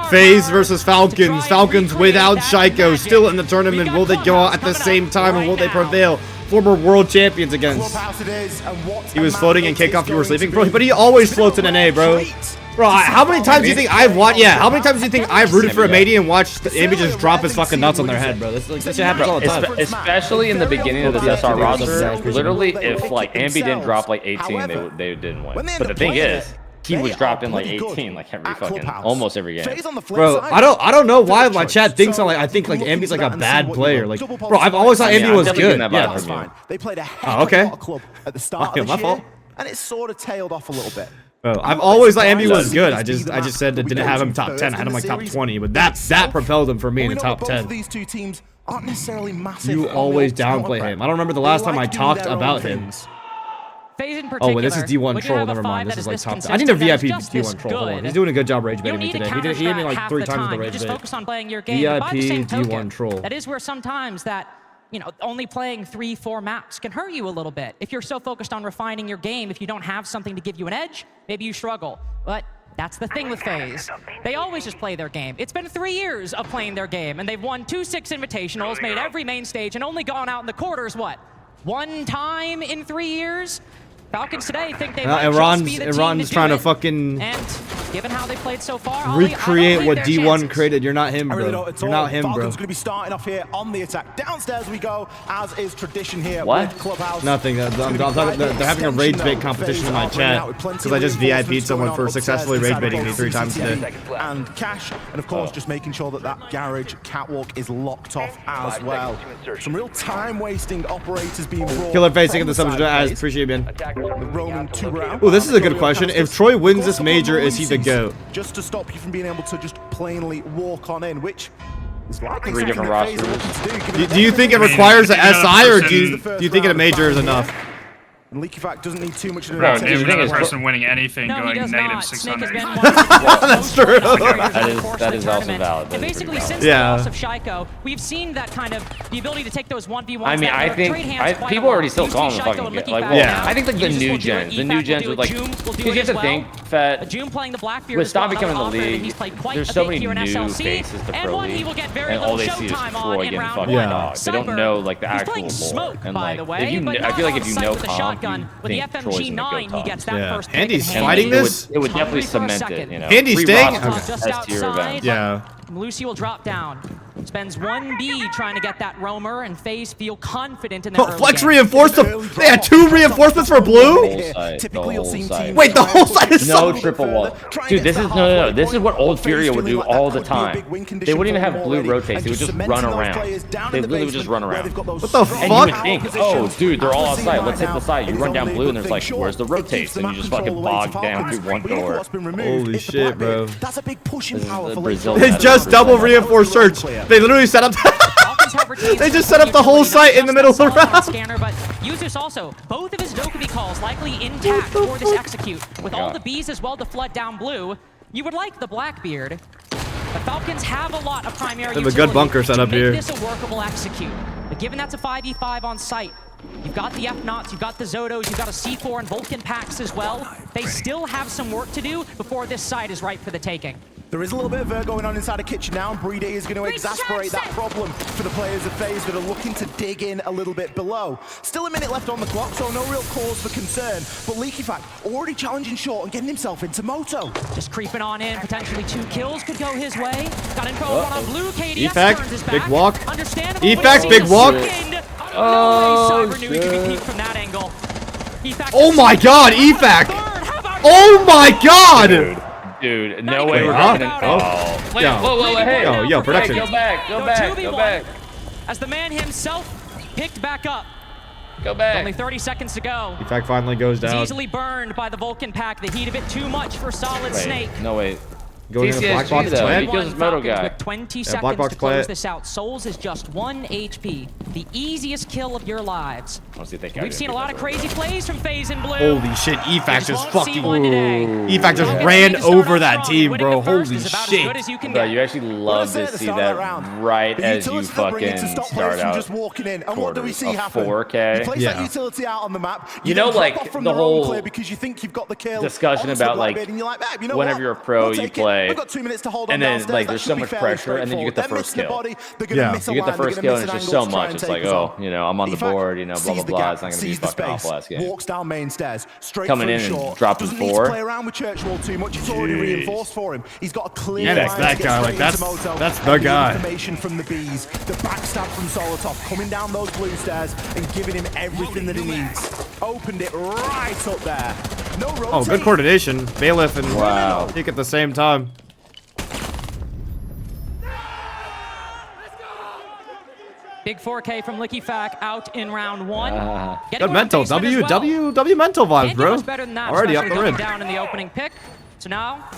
Faze versus Falcons. Falcons without Shaiko, still in the tournament. Will they go out at the same time, or will they prevail? Former world champions against. He was floating in kickoff. You were sleeping, bro. But he always floats in an A, bro. Bro, how many times do you think I've watched? Yeah, how many times do you think I've rooted for a matey and watched Ambi just drop his fucking nuts on their head, bro? This shit happens all the time. Especially in the beginning of this SR roster. Literally, if like Ambi didn't drop like 18, they didn't win. But the thing is, he was dropped in like 18, like every fucking, almost every game. Bro, I don't know why my chat thinks I think like Ambi's like a bad player. Like, bro, I've always thought Ambi was good. Yeah. They played a heck of a lot of club at the start of the year, and it sort of tailed off a little bit. Bro, I've always thought Ambi was good. I just said that didn't have him top 10. I had him like top 20, but that propelled him for me in the top 10. These two teams aren't necessarily massive. You always downplay him. I don't remember the last time I talked about him. Oh, wait, this is D1 troll. Never mind. This is like top 10. I need a VIP D1 troll. Hold on. He's doing a good job rage baiting me today. He hit me like 3 times in the rage bait. Focus on playing your game. VIP D1 troll. That is where sometimes that, you know, only playing 3-4 maps can hurt you a little bit. If you're so focused on refining your game, if you don't have something to give you an edge, maybe you struggle. But that's the thing with FaZe. They always just play their game. It's been 3 years of playing their game, and they've won 2-6 invitationals, made every main stage, and only gone out in the quarters, what, 1 time in 3 years? Falcons today think they might just be the team Iran's trying to fucking given how they played so far, recreate what D1 created. You're not him, bro. You're not him, bro. Falcons going to be starting off here on the attack. Downstairs we go, as is tradition here. What? With Clubhouse. Nothing. I'm talking, they're having a rage bait competition in my chat because I just VIP'd someone for successfully rage baiting me 3 times today. And Cash, and of course, just making sure that that garage catwalk is locked off as well. Some real time-wasting operators being brought. Killer facing in the subject as appreciate it, man. Oh, this is a good question. If Troy wins this major, is he the GOAT? Just to stop you from being able to just plainly walk on in, which is likely 3 different rosters. Do you think it requires an SI, or do you think a major is enough? And Leaky Fact doesn't need too much of an Bro, there's another person winning anything going negative 600. That's true. That is also valid. And basically, since the loss of Shaiko, we've seen that kind of the ability to take those 1v1s. I mean, I think people already still call him fucking good. Like, well, yeah. I think like the new gens would like, because you have to think, Fett, with Stomp becoming the league, there's so many new faces to pro league, and all they see is Troy getting fucking dogs. They don't know like the actual lore. And like, I feel like if you know comp, with the FMG9, he gets that first pick. Andy's fighting this? It would definitely cement it, you know. Andy's staying? Just outside. Yeah. Lucy will drop down. Spends 1B trying to get that roamer, and FaZe feel confident in their Flex reinforced them. They had 2 reinforcements for blue? Wait, the whole side is no triple wall. Dude, this is no. This is what old Furia would do all the time. They wouldn't even have blue rotates. They would just run around. They literally would just run around. What the fuck? And you would think, oh, dude, they're all outside. Let's hit the side. You run down blue, and there's like, where's the rotates? And you just fucking bog down through one door. Holy shit, bro. That's a big pushing power for Brazil. They just double reinforced search. They literally set up. They just set up the whole site in the middle of the round. Scanner, but Uzus also, both of his Dokubi calls likely intact for this execute. With all the Bs as well to flood down blue, you would like the Blackbeard. The Falcons have a lot of primary They have a good bunker set up here. Make this a workable execute. But given that's a 5v5 on site, you've got the F-Knots, you've got the Zotos, you've got a C4 and Vulcan packs as well. They still have some work to do before this side is ripe for the taking. There is a little bit of going on inside the kitchen now, and Breedy is going to exasperate that problem for the players of FaZe that are looking to dig in a little bit below. Still a minute left on the clock, so no real cause for concern. But Leaky Fact already challenging short and getting himself into Moto. Just creeping on in, potentially 2 kills could go his way. Got info on blue, KDS turns his back. Big walk. Understandable. Efact, big walk. Oh, Cyber knew he could be peeked from that angle. Oh my god, Efact! Oh my god! Dude, no way. Oh, wait, whoa, hey. Yo, production. Hey, go back. As the man himself picked back up. Go back. Only 30 seconds to go. Efact finally goes down. He's easily burned by the Vulcan pack. The heat of it too much for Solid Snake. No, wait. Going in the black box plant. He kills his moto guy. With 20 seconds to close this out. Souls is just 1 HP. The easiest kill of your lives. We've seen a lot of crazy plays from FaZe in blue. Holy shit, Efact just fucking... Efact just ran over that team, bro. Holy shit. Bro, you actually love to see that right as you fucking start out. Just walking in. And what do we see happen? 4K. You place that utility out on the map. You know, like, the whole because you think you've got the kill discussion about, like, whenever you're a pro, you play play. We've got 2 minutes to hold on And then, downstairs. like, That there's should so be much fairly pressure, and then you get the straightforward. first They're kill. missing the body. They're gonna miss a You get the line. They're first gonna kill, miss and an it's just so angle to try much. and It's take like, us oh, on. you know, I'm on the Efak board, you know, blah, sees blah, the blah. gap, It's not going to be sees the fucking awful space, last game. walks down main stairs, straight Coming through in and short. dropping Doesn't need 4. to play around with Church Wall too much. It's already reinforced for him. He's got a clear Yeah, line to that get guy, straight like, into Moto. that's the And guy. information from the Bees, the backstab from Solotov, coming down those blue stairs and giving him everything that he needs. Opened it right up there. No rotate. Oh, good coordination. Bailiff and Wow. Peek at the same time. Big 4K from LickyFack out in round 1. Good mental. W mental vibes, bro. Better than that, Already up the especially rim. down in the opening pick. So now,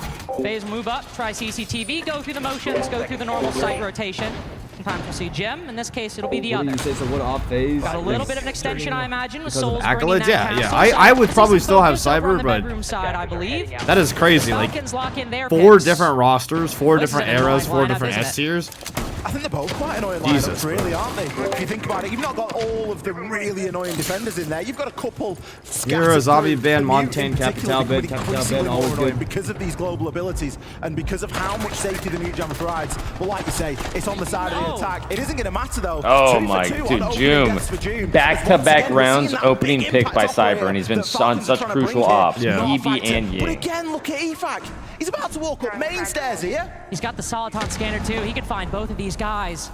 Faze move up, try CCTV, go through the motions, go through the normal site rotation. Sometimes we'll see Jim. In this case, it'll be the other. Got a little bit of an extension, I imagine, with Souls bringing accolades? that Yeah. castle. I would This probably is still have focus over on Cyber, the but bedroom side, I believe. that is crazy. Like, Falcons lock in their 4 picks. different rosters, 4 This is different an eras, annoying 4 lineup, different isn't it? S tiers. I think they're both quite annoying Jesus, lineups, really, aren't they? If you think about it, you've not got all of the really annoying defenders in there. You've got a couple. Mira, Zabi, scattered. Ben, The Montaigne, Mute in Capital, particular Ben, becoming Capital, Ben, increasingly always more annoying good. because of these global abilities and because of how much safety the Mute Jam provides. But like you say, it's on the side of the attack. It isn't going to matter though. Oh 2 for my, 2 dude, on opening deaths for Joom. Back-to-back rounds, opening pick by Cyber, and he's been on such crucial ops. Yeah. EV and But Ying. again, look at Efak. He's about to walk up main stairs here. He's got the Soliton scanner too. He could find both of these guys.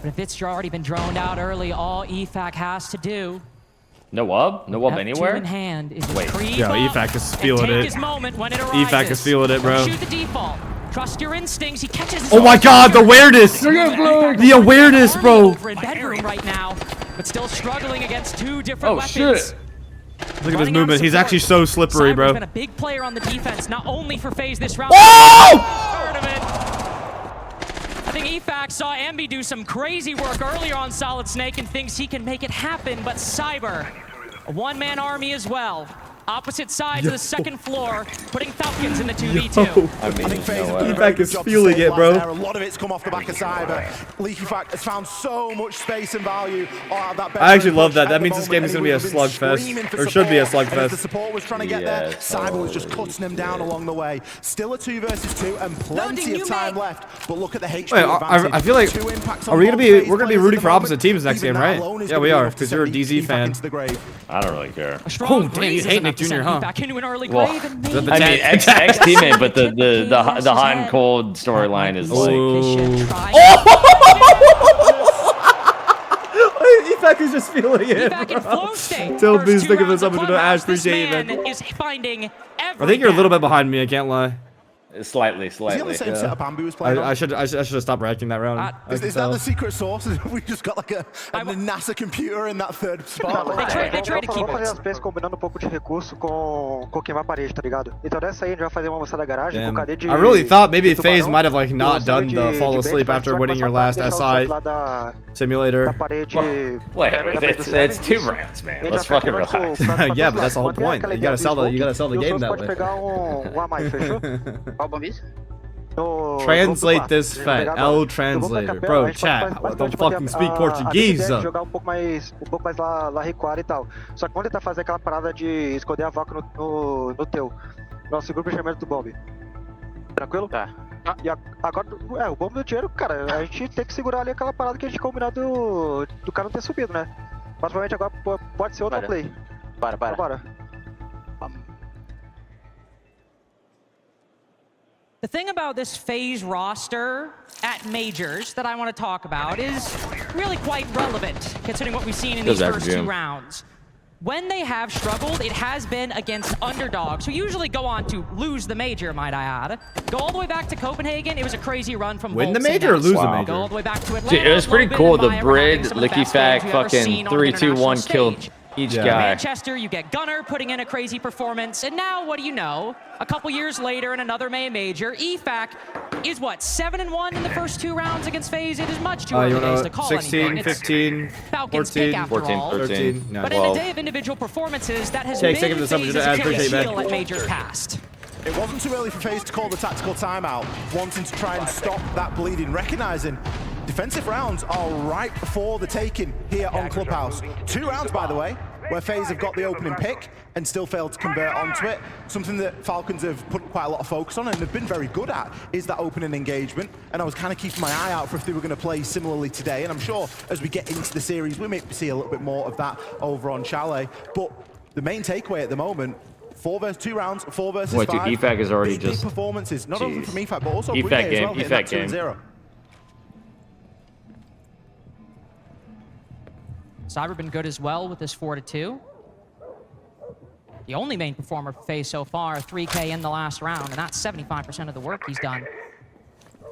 But if it's already been droned out early, all EFAC has to do. No wub? No wub F2 anywhere? in hand is Wait. creep Yo, up EFAC is and feeling take it. his moment when it arises. EFAC is feeling it, bro. Don't shoot the default. Trust your instincts. He catches his Oh my own god, the trigger. awareness! The awareness, bro! Over in bedroom right now, but still struggling against 2 different weapons. Shit. Look at his movement. He's actually so slippery, Cyber's bro. been a big player on the defense, not only for Faze this round. Oh! Part of it. I think EFAC saw Ambi do some crazy work earlier on Solid Snake and thinks he can make it happen, but Cyber, a one-man army as well. Opposite sides of the second floor, putting Falcons in the 2v2. I mean, EFAC is feeling it, bro. A lot of it's come off the back of Cyber. LickyFac has found so much space and value out of that. I actually love that. That means this game is going to be a slugfest. Or should be a And as the slugfest. support was trying to get there, Cyber was just cutting them down along the way. Still a 2 versus 2 and plenty of time left. But look at the HP Wait, advantage. I feel like, 2 impacts are on we gonna both be, Faze we're gonna be players rooting at for the opposite moment. teams next Even game, that right? alone is Yeah, gonna we be are, enough to because you're a send DZ EFAC fan. into the grave. I don't really care. A strong Oh, damn, you breeze hate is Nick enough to Jr., send huh? EFAC into an early Well, grave and the I maybe mean, ex-teammate, but the hot and cold storyline is like... EFAC is just feeling it. Back in flow state. Tell First me, 2 think of rounds something to do. Clubhouse, Ash, appreciate this it, man. man is finding every I think you're a little gap. bit behind me, I can't lie. Slightly. Is he on the same setup Ambi was playing on? I should have stopped reacting that round. I Is can that tell. the secret sauce? We just got like a NASA computer in that third spot. They trade Vamos fazer keyboards. as peças combinando pouco de recurso com queimar a parede, tá ligado? Então dessa aí a gente vai fazer uma moça da garagem com Damn. cadê de... I really thought maybe de FaZe tubarão, might have like not e done de- the de fall bait, asleep vai after começar winning your a last deixar o SI shot lá da simulator. parede... Wait, it's 2 rounds, man. Let's fucking relax. Yeah, but that's the whole point. You gotta sell the game that way. pegar um a mais, fechou? Qual bambis? Translate this, Fett. L translator. Bro, chat. Don't fucking speak Portuguese. Jogar um pouco mais lá recuar e tal. Só que vamos tentar fazer aquela parada de esconder a vaca no teu. Nosso grupo chama do bomb. Tranquilo? Tá. E agora, o bomb do dinheiro, cara, a gente tem que segurar ali aquela parada que a gente combinou do cara não ter subido, né? Mas provavelmente agora pode ser outra play. Bora. Então, bora. The thing about this Faze roster at Majors that I want to talk about is really quite relevant, considering what we've seen in these first 2 rounds. When they have struggled, it has been against underdogs, who usually go on to lose the major, might I add. Go all the way back to Copenhagen, it was a crazy run from Win the Volts and major or Nets. lose the Wow. major? Go all the way back to Atlanta. Dude, it was pretty Logan cool. and The Maya were Brid, having some of the best LickyFac games we've ever fucking seen on an 3, 2, 1 international killed stage. each Yeah. guy. Manchester, you get Gunner putting in a crazy performance, and now what do you know? A couple years later in another May major, EFAC is what, 7-1 in the first 2 rounds against Faze? It is much too early You days know, to call 16, anything. It's 15, Falcons 14, pick after 14, all. 13, no, But in a 12. day of individual performances, that has Take been this up, Faze's just add, Achilles appreciate heel that. at majors past. It wasn't too early for Faze to call the tactical timeout, wanting to try and stop that bleeding, recognizing defensive rounds are right before the taking here on Clubhouse. 2 rounds, by the way. where FaZe have got the opening pick and still failed to convert onto it. Something that Falcons have put quite a lot of focus on and have been very good at is that opening engagement. And I was kind of keeping my eye out for if they were going to play similarly today. And I'm sure as we get into the series, we may see a little bit more of that over on Chalet. But the main takeaway at the moment, 4 versus 2 rounds, 4 versus 5. Dude, EFAC is already big just performances, not only from EFAC, but also EFAC Brunei game, as well, EFAC game. 2-0. Cyber been good as well with this 4-2. The only main performer for FaZe so far, 3K in the last round, and that's 75% of the work he's done.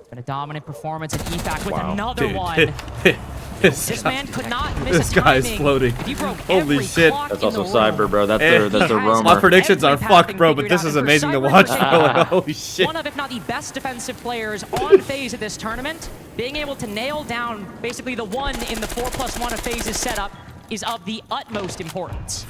Been a dominant performance, and EFAC with another one. This man could not miss This a guy's timing. floating. If you broke Holy every shit. clock That's in also the world, Cyber, bro. That's their roamer. My predictions are Every fucked, path bro, been but this figured is out, and for amazing to Cyber watch, in bro. Like, particular, holy shit. one of, if not the best defensive players on FaZe at this tournament, being able to nail down basically the one in the 4+1 of FaZe's setup is of the utmost importance.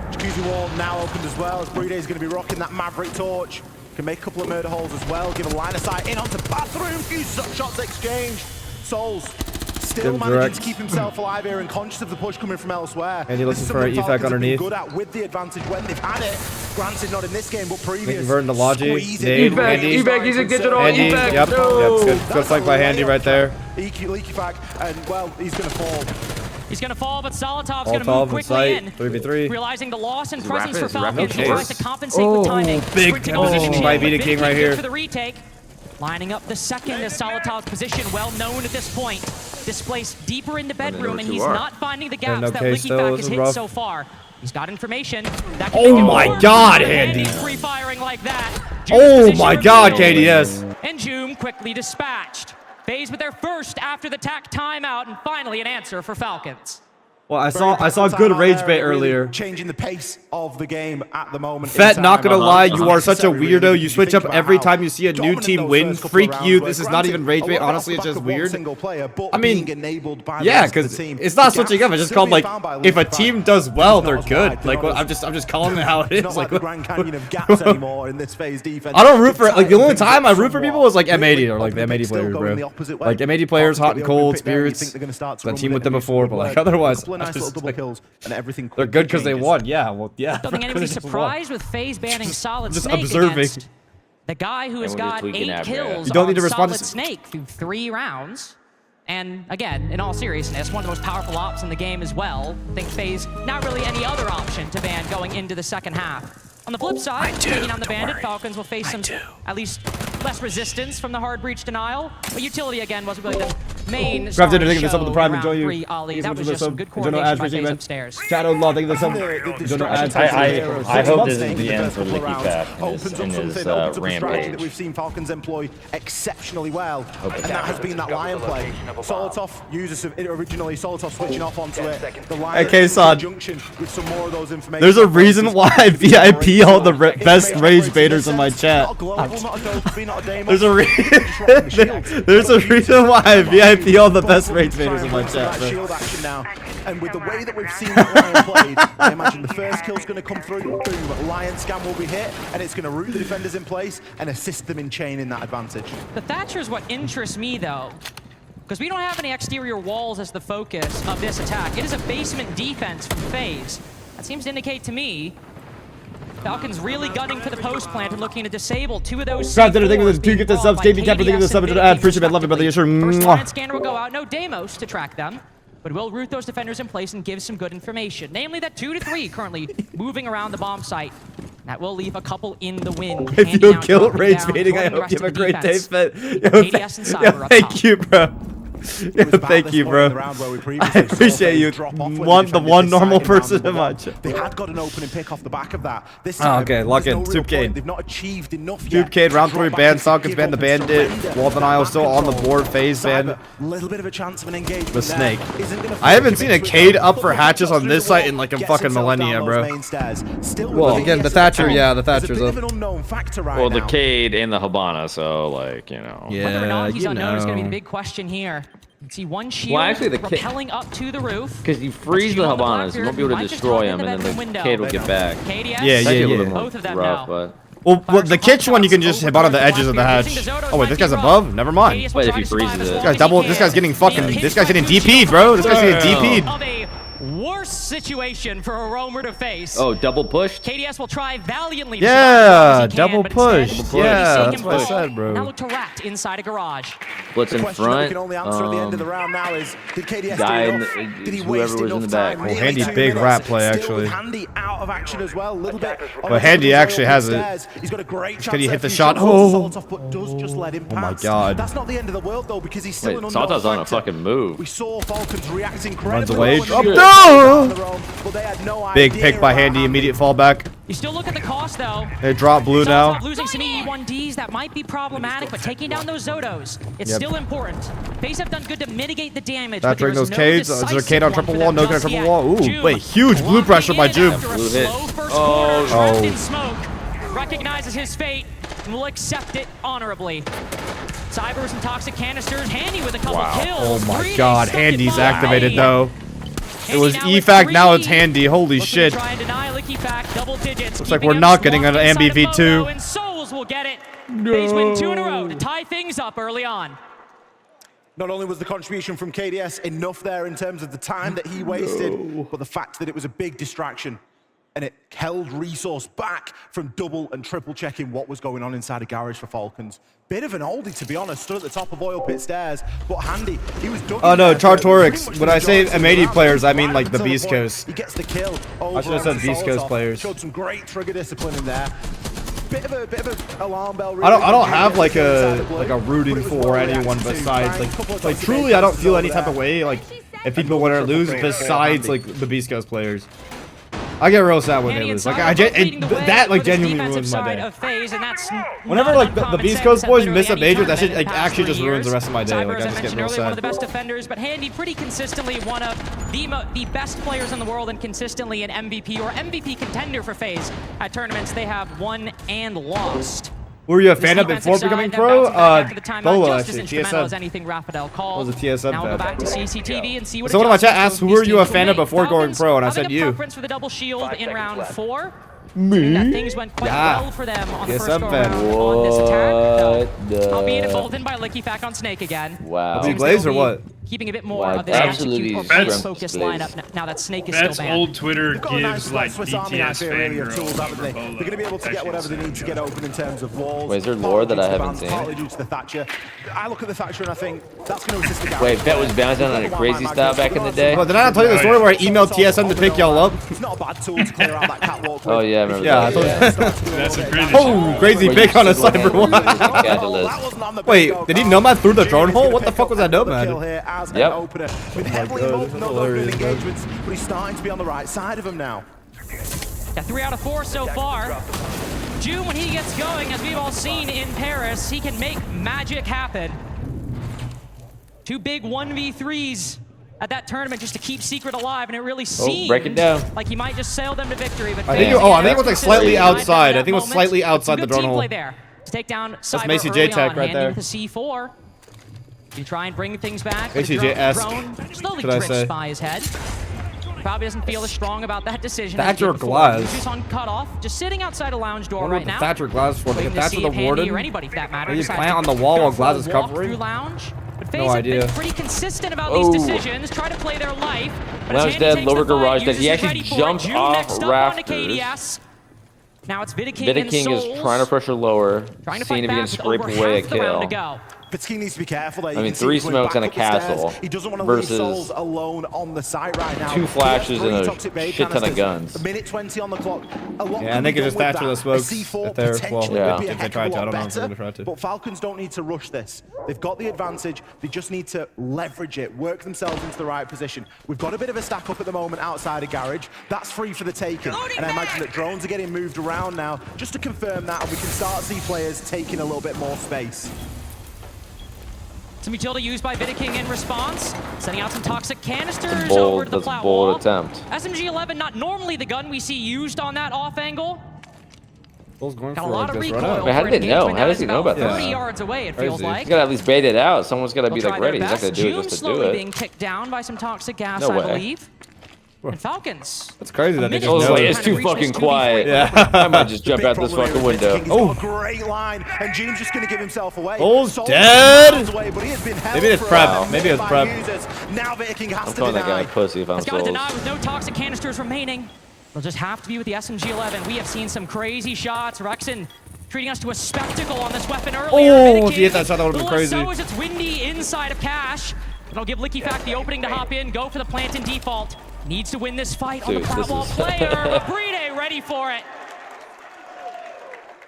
Jacuzzi wall now opened as well, as Brede is going to be rocking that Maverick torch. Can make a couple of murder holes as well, give a line of sight in onto bathroom, few shots exchanged. Souls still managing to keep himself alive here and conscious of the push coming from elsewhere. And he looking for an EFAC underneath. Good at with the advantage when they've had it. Granted, not in this game, but previous. Converting to Logi. Squeezing. Andy. EFAC, he's a digital. Andy, EFAC. yep, No. yep, good flank by Handy right there. Leaky Fac, and well, he's going to fall. He's going to fall, but Solotov's going to Molotov move in quickly sight, in. 3v3. Realizing the loss in presence rapid? for Is it rapid? Falcons, he Okay. tries to compensate with timing. Big Sprinting positioning up by the Vita Big King right good here. For the retake. Lining up the second as Solotov's position, well known at this point. Displaced deeper in the bedroom, and he's not finding the gaps that Licky Fac has hit so far. He's got information. That can Oh make it my work. God, Handy Handy. free firing like that. Oh June's my position God, revealed. KDS. And June quickly dispatched. FaZe with their first after the tack timeout, and finally an answer for Falcons. Well, I saw good rage bait earlier. Changing the pace of the game at the moment. Fett, not gonna lie, you are such a weirdo. You switch up every time you see a new team win. Freak you. This is not even rage bait. Honestly, it's just weird. I mean, yeah, because it's not switching up. It's just called like if a team does well, they're good. Like I'm just calling it how it is. Like the Grand Canyon of gaps anymore in this FaZe defense. I don't root for like the only time I root for people is like M80 or like the M80 players, bro. Like M80 players, hot and cold, spirits. The team with them before, but like otherwise. Nice little double kills and everything. They're good because they won. Yeah, well, yeah. Don't think anybody's surprised with FaZe banning Solid just Snake observing. against the guy who has got 8 kills You don't on need to respond Solid to Snake through 3 rounds. And again, in all seriousness, one of the most powerful ops in the game as well. I think FaZe, not really any other option to ban going into the second half. On the flip side, taking on the Bandit, Falcons will face some, at least, less resistance from the hard breach denial. But utility, again, wasn't really the main star Grab of the thinking this up with the show Prime. in Enjoy round you. 3, Ali. That was just some good Enjoy no coordination ads by racing, FaZe man. upstairs. Shadow Law, thank you for some. Enjoy no ads I hope this is the end for Licky Fac in his rampage. That we've seen Falcons employ exceptionally well, and that has been that lion play. Solotov uses originally Solotov switching off onto it. The lion junction with some more of those information. There's a reason why I VIP all the best rage baiters in my chat. There's a reason why I VIP all the best rage baiters in my chat, bro. Shield action now, and with the way that we've seen that lion played, I imagine the first kill's going to come through. Boom, lion scam will be hit, and it's going to root the defenders in place and assist them in chaining that advantage. The Thatcher is what interests me, though, because we don't have any exterior walls as the focus of this attack. It is a basement defense from FaZe. That seems to indicate to me Falcons really gunning for the post plant and looking to disable 2 of those. Grab dinner, thank you for the 2 get the subs. KB Cap, thank you for the sub. Appreciate it, love it, brother. Yes, sir. First line scanner will go out. No Deimos to track them, but will root those defenders in place and give some good information. Namely that 2 to 3 currently moving around the bomb site. That will leave a couple in the wind. If you kill rage baiting, I hope you have a great day, Fett. Thank you, bro. Yeah, thank you, bro. I appreciate you. The one normal person in my chat. They had got an opening pick off the back of that. This time, okay, lock in. Soupcade. They've not achieved enough yet. Soupcade, round 3 ban. Falcons ban the Bandit. Wall denial still on the board. FaZe ban. Little bit of a chance of an engagement. The Snake. I haven't seen a Cade up for hatches on this site in like a fucking millennia, bro. Well, again, the Thatcher, yeah, the Thatcher's up. Well, the Cade and the Habana, so like, you know. Yeah, whether or not he's you unknown is going to be the know. big question here. See one shield actually, the propelling up to the roof. Because you freeze the Habanas, you won't be able to destroy them, and then the Cade will get back. KDS, both of them rough, now. but Well, the Kitch one you can just hit on the edges of the hatch. Oh wait, this guy's above? Never mind. Wait, if he freezes it. This guy's getting fucking, this guy's getting DP'd, bro. This guy's getting DP'd. worse situation for a roamer to face. Oh, double pushed? KDS will try valiantly to Yeah, survive as he can, double but push. instead, Yeah, seeing that's him what I fall. said, bro. Now look to rat inside a garage. Blitz in The question that we front. can only answer at the end of the round now is, did KDS guy do in enough? the- Did he whoever waste was in enough the back. time? Well, Nearly Handy 2 big minutes. rat play, Still actually. with Handy out of action as well, a little bit. But Handy actually has it. He's got a great chance. Can he at hit the a few shot? shots Oh. to Saltov, but does just let him Oh my pass. God. That's not the end of the world though, because he's still Wait, an Saltov's on a factor. fucking move. We saw Falcons react incredibly Runs away. well when Up they were down. on their own, but they had no Big idea pick by about Handy. how Immediate fallback. You still look at the cost, though. They drop blue now. Saltov losing some E1Ds, that might be problematic, but taking down those Zotos, it's Yep. still important. Faze have done good to mitigate the damage. That but during there's those no K's. Is there a decisive K on one triple for wall? them No K on just triple yet. wall. Ooh, June wait, huge blue locking pressure by in June. after a Blue hit. slow first Oh. quarter, trapped Oh. in smoke. Recognizes his fate and will accept it honorably. Cybers and toxic canisters. Handy with a couple kills. Oh my 3 God, stuck it Handy's by. activated though. It was Handy now with EFAC, now it's 3. Handy. Holy Looking to shit. try and deny Licky Fact, double digits. Looks like keeping we're him not getting swamped an inside of MBV2. Moto, and Souls will get it. Faze win 2 in a row to tie things up early on. Not only was the contribution from KDS enough there in terms of the time that he wasted, but the fact that it was a big distraction and it held resource back from double and triple checking what was going on inside a garage for Falcons. Bit of an oldie, to be honest, stood at the top of oil pit stairs, but Handy, he was dug Oh in no, there for Chartorix. pretty much When the I say majority of the M80 round, players, I mean right like the until Beast point Coast. He gets the kill over I should have said onto Beast Coast Saltov. players. Showed some great trigger discipline in there. Bit of an alarm bell. I don't really, have like inside the a blue, rooting but it was for well anyone reacted to. besides Bang, couple like of like toxic truly I don't agents feel over any type of there. way like if people win or lose besides like the Beast Coast players. I get real sad when they lose. Like that like genuinely ruins my day. Whenever like the Beast Coast boys miss a major, that shit like actually just ruins the rest of my day. Like I just get real One of the sad. best defenders, but Handy pretty consistently one of the best players in the world and consistently an MVP or MVP contender for Faze. At tournaments, they have won and lost. Were you a fan of before becoming pro? Bolo actually, TSM. Anything Raphael called. Was a TSM Now we'll go fan. back to CCTV and see what Someone in my chat adjustments asked, who these were you a teams will fan of make. before going Falcons pro? And I having said a you. preference for the double shield in round 4. Me? That things went quite Yeah. well for them on the TSM first go fan. around on this attack. What Though, the- albeit emboldened by Licky Fact on Snake again. Wow. Are you Seems Blaze they'll or be what? Keeping a bit more Wow, of this absolutely execute or scrumped focus Blaze. lineup now that Snake is That's still banned. old Twitter They've got a nice gives like Swiss Army knife BTS here, really, of tools, fangirls haven't they? over They're going to be able to get whatever they need to get open in terms of walls. Wait, is there lore that I partly due to haven't the seen? bans, Partly due to the Thatcher. I look at the Thatcher and I think that's going to assist the guy. Wait, Fett was bouncing on a crazy style back in the day? Well, did I not tell you the story where I emailed TSM to pick y'all up? It's not a bad tool to clear out that catwalk. Oh yeah, I remember Yeah, I that. thought- That's a crazy Oh, crazy pick on a cyber one. Catalyst. Wait, did he nomad through the drone hole? What the fuck was that nomad? Yep. With heavily God, involved this is in hilarious, man. engagements, but he's starting to be on the right side of him now. Yeah, 3 out of 4 so far. June, when he gets going, as we've all seen in Paris, he can make magic happen. 2 big 1v3s at that tournament just to keep Secret alive, and it really seemed break it down. like he might just sail them to victory. But I think Faze it- oh, I again, think it was, like, consistently slightly right outside. down I think it was that slightly moment. outside Some the good drone team hole. play there to take down Cyber Macy early J-Tech on, right Handy there. with the C4. You try and bring things back. but Macy the drone- J-esque, drone slowly should I drifts say. by his head. Probably doesn't feel as strong about that decision. as he Thatcher did before. Glass. Lucius on cutoff, just sitting outside a lounge door Wonder right what the now. Thatcher Glass for. Like Waiting if to that's see for the if Handy warden, or anybody for that matter maybe decides plant to on the wall go while for Glass a is walk covering? through lounge. But No Faze have been idea. pretty consistent about Oh. these decisions, try to play their life. But Lounge as Handy dead, takes lower the fight, garage dead. uses He his actually ready for it. jumped June off next up onto rafters. KDS. Now it's Vidaking and Vidaking Souls. is trying to pressure lower, Trying to seeing fight if he can back with scrape over away a half the round to kill. go. Fitzky needs to be careful there. I You mean, can see 3 he's going smokes back and a up the stairs. castle He doesn't want to versus leave Souls alone on the site right now. 2 flashes He has and a 3 toxic bay shit ton of canisters. guns. A minute 20 on the clock. A lot Yeah, can I think be it's just done with Thatcher that. that smokes A C4 if they're- well, potentially yeah. would be a if they heck tried of a to, I lot don't know if they're better. gonna try to. But Falcons don't need to rush this. They've got the advantage. They just need to leverage it, work themselves into the right position. We've got a bit of a stack up at the moment outside a garage. That's free for the taking. And I imagine that drones are getting moved around now just to confirm that, and we can start to see players taking a little bit more space. Some utility used by Vidaking in response, sending out some toxic canisters Bold, over to the that's a flat bold wall. attempt. SMG-11, not normally the gun we see used on that off angle. Those going Got a for lot like of this recoil. run out. Wait, how for did an they know? engagement How that does he is know about about 30 that? yards away, it feels Crazy. like. He's got to at least bait it out. Someone's got to be They'll like try ready. their He's not going best. to do it June just to do slowly it. being kicked down by some toxic gas, No I way. believe. And Falcons. That's crazy that they minute just Oh, know wait, it. it's too Kind of fucking reached this quiet. 2v4. Yeah. I might just jump Big out this problem fucking here with window. Vidaking. He's Oh. got a great line, and June's just going to give himself away. Souls Souls dead. miles away, but he has been held Maybe it's for prep. a Maybe it's minute prep. by users. Now Viking has I'm to calling that guy deny. a pussy if I'm He's got to sold. deny with no toxic canisters remaining. They'll just have to be with the SMG-11. We have seen some crazy shots. Rexen treating us to a spectacle on this weapon earlier. Oh, if he hit that shot, that would have been crazy. So as it's windy inside of Cash. It'll give LickyFact the opening to hop in, go for the plant in default. Needs to win this fight on the Pratwall player. Bride ready for it.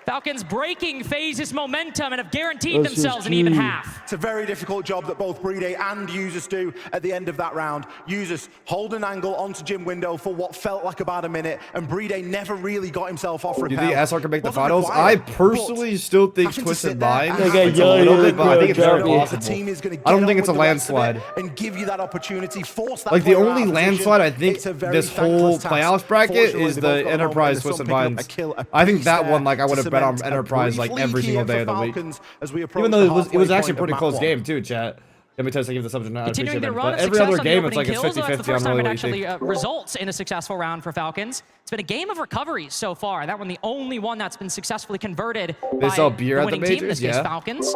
Falcons breaking Faze's momentum and have guaranteed themselves an even half. It's a very difficult job that both Bride and Users do at the end of that round. Users hold an angle onto Gym window for what felt like about a minute, and Bride never really got himself off Do repel. you think SR can make the Wasn't finals? required, I personally still think having to Twisted sit there Mind. and It's a little bit, but I think it's very the possible. team is gonna I don't get think on it's a with the rest of it landslide. and give you that opportunity, force that Like the player out only of position. landslide I think It's a very this whole thankless task. playoffs bracket Fortunately, is they both the got a moment Enterprise where there's Twisted some picking up Minds. a kill, a I think piece that there one, like I would to have bet on cement a Enterprise like brief every lead single here day of for the week. Falcons as we approach Even the though it was halfway actually a point pretty of close map game too, chat. Let me tell you, give the subject. I Continuing appreciate their it. run But of every success other on the game, it's opening like it's kills, though, 50-50 it's the first on time it really actually results in a successful round for Falcons. It's been a game of recoveries so far. That one, the only one that's been successfully converted They by sell beer the at the winning team, in this majors, case, yeah. Falcons.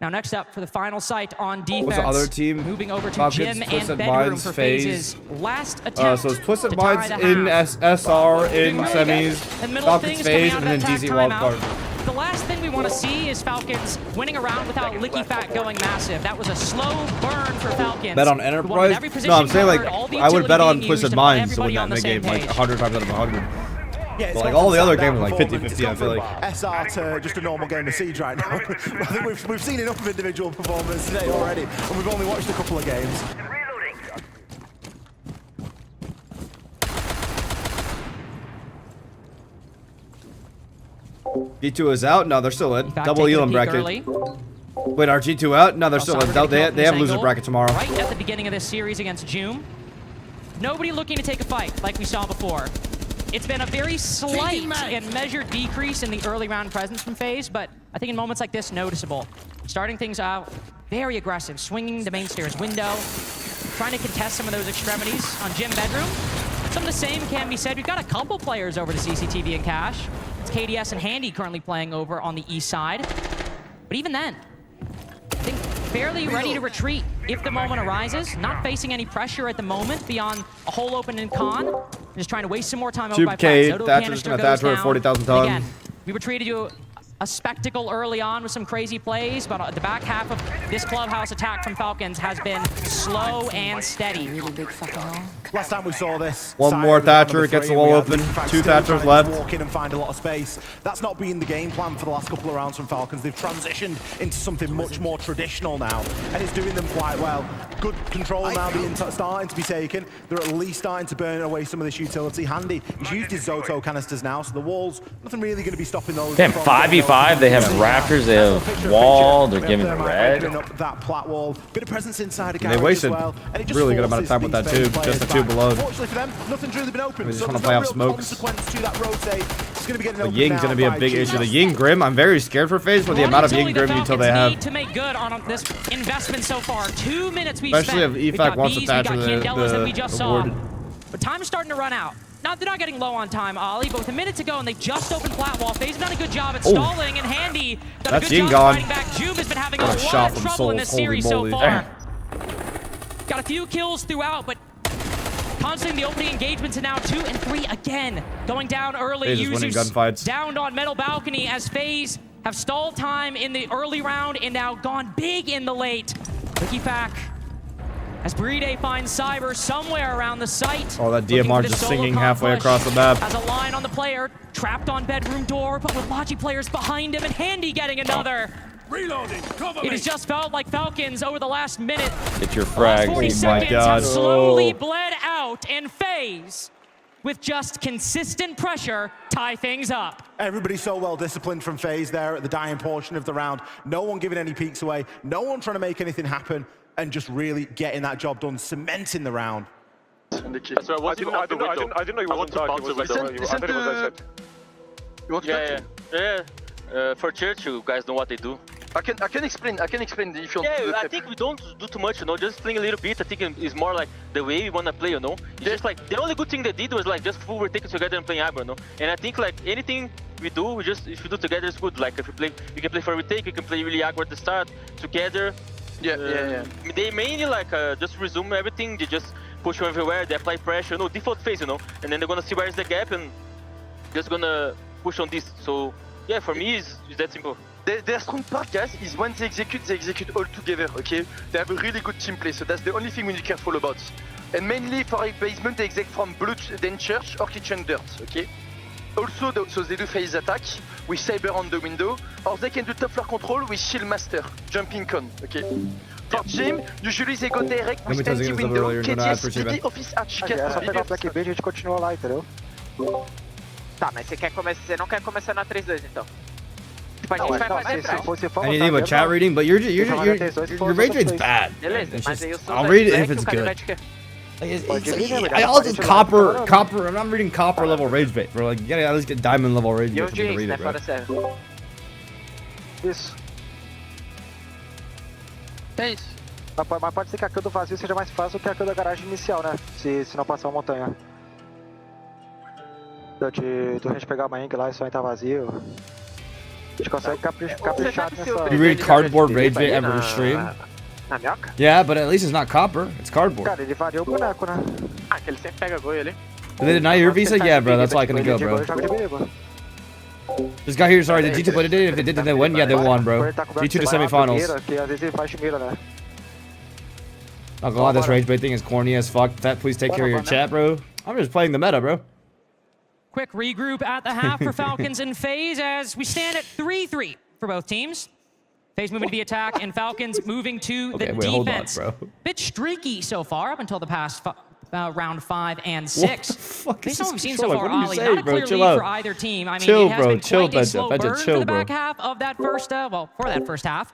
Now, next up for the final site on defense. What's the other team? Moving over to Falcons, Gym and Twisted Bedroom Minds, for Faze. Faze's last attempt So it's Twisted to tie Minds the in half. SR in semis, In the middle of Falcons things, Faze, coming and out then of that DC timeout. wildcard. The last thing we want to see is Falcons winning a round without LickyFact going massive. That was a slow burn for Falcons. Bet on We wanted Enterprise? every No, I'm position saying like covered, all the I would bet utility on being Twisted used, and Minds to win everybody that on the mid game same like page. 100 times out of 100. Yeah, it's But, like, gone all the from other that games are, like, performance. 50-50, I feel It's gone from SR to just a normal game of Siege right now. I think we've seen enough of individual performance today already, and we've only watched a couple of games. G2 is out? No, they're still in. Fact, Double taking a Elam peek bracket. early. Wait, are G2 out? No, they're still in. Sorry, They have loser angle bracket tomorrow. Right at the beginning of this series against Joom. Nobody looking to take a fight like we saw before. It's been a very slight and measured decrease in the early round presence from Faze, but I think in moments like this, noticeable. Starting things out very aggressive, swinging the main stairs window, trying to contest some of those extremities on Gym Bedroom. Some of the same can be said. We've got a couple players over to CCTV and Cash. It's KDS and Handy currently playing over on the east side. But even then, I think fairly ready to retreat if the moment arises. Not facing any pressure at the moment beyond a hole open in con. Just trying to waste some more time over by K, Fett. Soto Thatcher's canister gonna goes Thatcher at down. 40,000 And tons. again, we retreated to a spectacle early on with some crazy plays, but the back half of this clubhouse attack from Falcons has been slow and steady. Really big fucking hole. Last time we saw this, One more Thatcher, gets the wall open. Two Thatchers left. Walk in and find a lot of space. That's not been the game plan for the last couple of rounds from Falcons. They've transitioned into something much more traditional now, and it's doing them quite well. Good control now being starting to be taken. They're at least starting to burn away some of this utility. Handy, he's used his Zoto canisters now, so the walls, nothing really going to be stopping those. Damn, 5v5, they have rafters, they have wall, they're giving red. Up that plat wall, bit of presence inside a garage They wasted as well, and it just really good amount of forces time with that these tube, players just the back. tube alone. Fortunately for them, nothing's really been open. They just So wanna there's play no off real smokes. consequence to that rotate. It's going to be getting The open Ying's now gonna be a by big G. issue. The Ying Grim, I'm very scared for Faze for the amount of Ying Grim util they have. Need to make good on this investment so far. 2 minutes we've Especially spent. if We've EFAC got wants to Bees, Thatcher we've got Candelas that we just saw. awarded. But time is starting to run out. Now, they're not getting low on time, Ollie, but with a minute to go and they just opened flat wall. Faze has done a good job at stalling, and Handy done That's a good Ying job gone. fighting back. Joom has been having What a a lot shot of from trouble in Souls. this Holy series so moly. far. Got a few kills throughout, but constantly the opening engagements and now 2 and 3 again. Going down early. Faze is winning Users gunfights. downed on middle balcony as Faze have stalled time in the early round and now gone big in the late. LickyFact as Bride finds Cyber somewhere around the site. Oh, that Looking DMR for this just solo singing comp halfway push. across the map. Has a line on the player, trapped on bedroom door, but with Logi players behind him and Handy getting another. Reloading. Cover It has just felt like Falcons over the last minute. Get your Last 40 frags. seconds God. have slowly Oh. bled out, and Faze, with just consistent pressure, tie things up. Everybody so well disciplined from Faze there at the dying portion of the round. No one giving any peeks away. No one trying to make anything happen, and just really getting that job done, cementing the round. I didn't know you were talking. You want to Yeah. For church, you guys know what they do. I can explain if you want. Yeah, I think we don't do too much, you know, just playing a little bit. I think it's more like the way we wanna play, you know. It's just like the only good thing they did was like just full taking together and playing aggro, you know. And I think like anything we do, if we do together, it's good. Like if we can play for retake, we can play really aggro at the start together. Yeah. They mainly like just resume everything. They just push everywhere. They apply pressure. No default phase, you know. And then they're gonna see where's the gap and just gonna push on this. So yeah, for me, it's that simple. Their strong part, guys, is when they execute all together, okay? They have a really good team play, so that's the only thing we need to be careful about. And mainly for a basement, they execute from blue, then church or kitchen dirt, okay? Also, so they do phase attack with Saber on the window, or they can do top floor control with Shield Master, jumping con, okay? For gym, usually they go direct with empty window, KTS, DD, Office Arch, Só pegar o Black B e a gente continua lá, entendeu? Tá, mas você não quer começar na 3-2 então? Tipo, a gente vai fazer pra... Anything but chat reading, but your rage rate's bad. Beleza, mas aí eu sou I'll read it if it's good. I also copper. I'm not reading copper level rage bait, bro. Like you gotta at least get diamond level rage bait to read it, bro. Isso. É isso. Mas pode ser que a kill do vazio seja mais fácil do que a kill da garagem inicial, né? Se não passar uma montanha. Do gente pegar uma ink lá e só entrar vazio. A gente consegue caprichar nessa... You read cardboard rage bait ever stream? Na minhoca? Yeah, but at least it's not copper. It's cardboard. Cara, ele variou o boneco, né? Ah, que ele sempre pega gol ali. Did they deny your visa? Yeah, bro. That's all I can go, bro. This guy here, sorry, the G2 played it. If they did, then they win. Yeah, they won, bro. G2 to semifinals. Not gonna lie, this rage bait thing is corny as fuck. Fett, please take care of your chat, bro. I'm just playing the meta, bro. Quick regroup at the half for Falcons and Faze as we stand at 3-3 for both teams. Faze moving to the attack and Falcons moving to the defense. Hold on, bro. Bit streaky so far up until the past round 5 and 6. Based on what we've seen so far, Ollie, not a clear lead for either team. I mean, it has been quite a slow burn for the back half of that first, for that first half.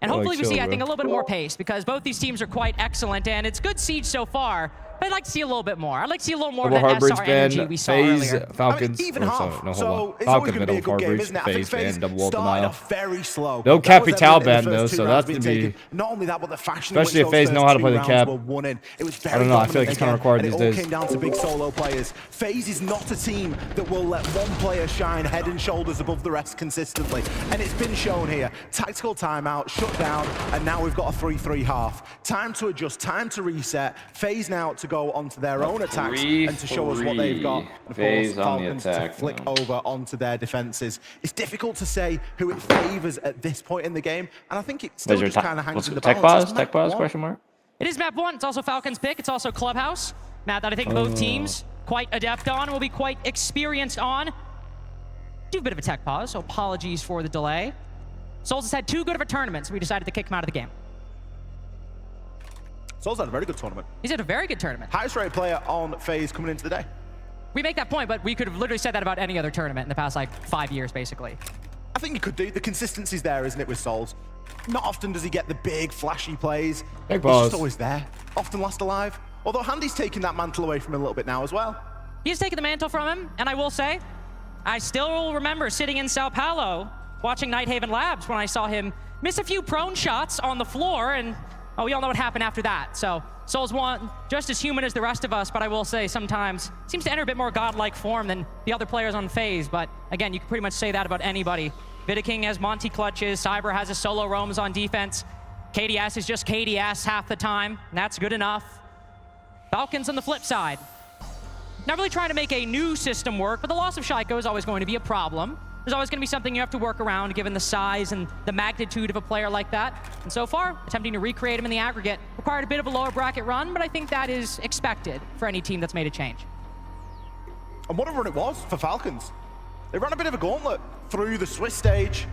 And hopefully we see, I think, a little bit more pace because both these teams are quite excellent and it's good siege so far. But I'd like to see a little bit more. I'd like to see a little more of that SR energy we saw earlier. Falcons, even half. No, so it's Falcon always going to be a good game, isn't it? I think Faze started off very slow. No Capital ban though, so that's to be. Not only that, but the fashion. Especially if Faze know how to play the cap. I don't know. I feel like it's kind of required these days. It all came down to big solo players. Faze is not a team that will let one player shine head and shoulders above the rest consistently, and it's been shown here. Tactical timeout, shut down, and now we've got a 3-3 half. Time to adjust, time to reset. Faze now to go onto their own attacks and to show us what they've got. And of course, Falcons to flick over onto their defenses. It's difficult to say who it favors at this point in the game, and I think it still just kind of hangs in the balance. Tech pause, question mark? It is map 1. It's also Falcons pick. It's also Clubhouse. Map that I think both teams quite adept on, will be quite experienced on. Do a bit of a tech pause, so apologies for the delay. Souls has had too good of a tournament, so we decided to kick him out of the game. Souls had a very good tournament. He's had a very good tournament. Highest rated player on Faze coming into the day. We make that point, but we could have literally said that about any other tournament in the past, like, 5 years, basically. I think you could do. The consistency's there, isn't it, with Souls? Not often does he get the big, flashy plays. He's just always there. Often last alive. Although Handy's taking that mantle away from him a little bit now as well. He's taken the mantle from him, and I will say, I still remember sitting in Sao Paulo watching Nighthaven Labs when I saw him miss a few prone shots on the floor, and we all know what happened after that. So Souls one, just as human as the rest of us, but I will say sometimes seems to enter a bit more godlike form than the other players on Faze. But again, you can pretty much say that about anybody. Vidaking has Monty clutches, Cyber has his solo roams on defense. KDS is just KDS half the time, and that's good enough. Falcons on the flip side. Not really trying to make a new system work, but the loss of Shaiko is always going to be a problem. There's always going to be something you have to work around given the size and the magnitude of a player like that. And so far, attempting to recreate him in the aggregate required a bit of a lower bracket run, but I think that is expected for any team that's made a change. And what a run it was for Falcons. They ran a bit of a gauntlet through the Swiss stage.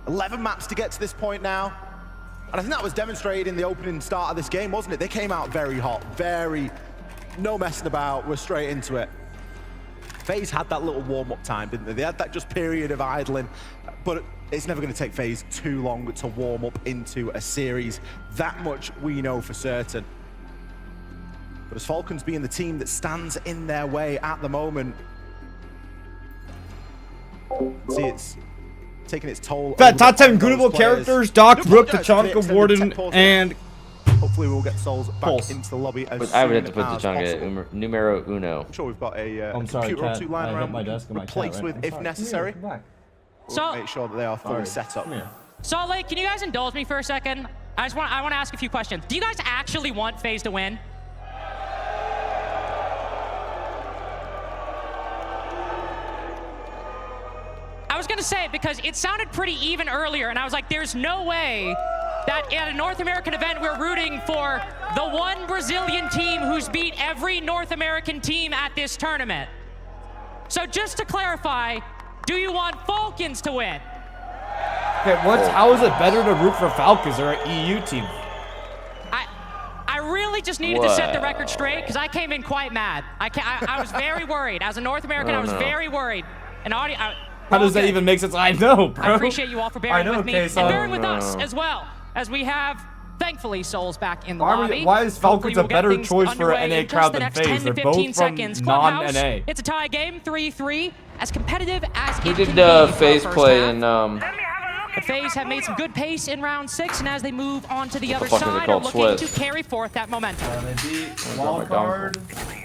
11 maps to get to this point now. And I think that was demonstrated in the opening start of this game, wasn't it? They came out very hot, no messing about, we're straight into it. Faze had that little warm-up time, didn't they? They had that just period of idling, but it's never going to take Faze too long to warm up into a series. That much we know for certain. But as Falcons being the team that stands in their way at the moment, see, it's taking its toll. Fett, top 10 goodable characters: Doc, Rook, Tachanka, Warden, and hopefully we'll get Souls back into the lobby as soon I would have to put Tachanka numero uno. I'm sure we've got a computer or two lying around replaced with if necessary. So make sure that they are fully set up. Salt Lake, can you guys indulge me for a second? I want to ask a few questions. Do you guys actually want FaZe to win? I was going to say it because it sounded pretty even earlier, and I was like, there's no way that at a North American event we're rooting for the one Brazilian team who's beat every North American team at this tournament. So just to clarify, do you want Falcons to win? Okay, how is it better to root for Falcons or an EU team? I really just needed to set the record straight because I came in quite mad. I was very worried. As a North American, I was very worried. And how does that even make sense? I know, bro. I appreciate you all for bearing with me and bearing with us as well, as we have, thankfully, Souls back in the lobby. Why is Falcons a better choice for an NA crowd than FaZe? They're both from non-NA. It's a tie game, 3-3, as competitive as it He can did be FaZe play in The FaZe have made some good pace in round 6, and as they move on to the other fuck are they side, are called? looking Swiss. to carry forth that momentum. They beat Wild Card.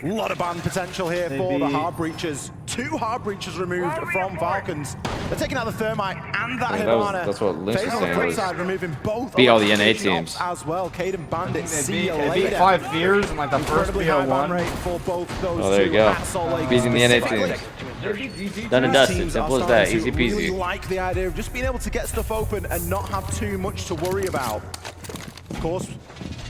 A lot of ban potential here for the hard breachers. 2 hard breachers removed from Falcons. They're taking out the Thermite and that Hibana. That's what Lynch was FaZe on the flip saying. side, removing both Beat all the NA electrification teams. ops as well. Caden Bandit, see you They later. beat 5 Fears in like the first Incredibly high ban BO1. rate for both those Oh, there you two go. at Salt Lake Beating the NA specifically. teams. Done and dusted. Teams Simple are as that. starting Easy to really peasy. like the idea of just being able to get stuff open and not have too much to worry about. Of course,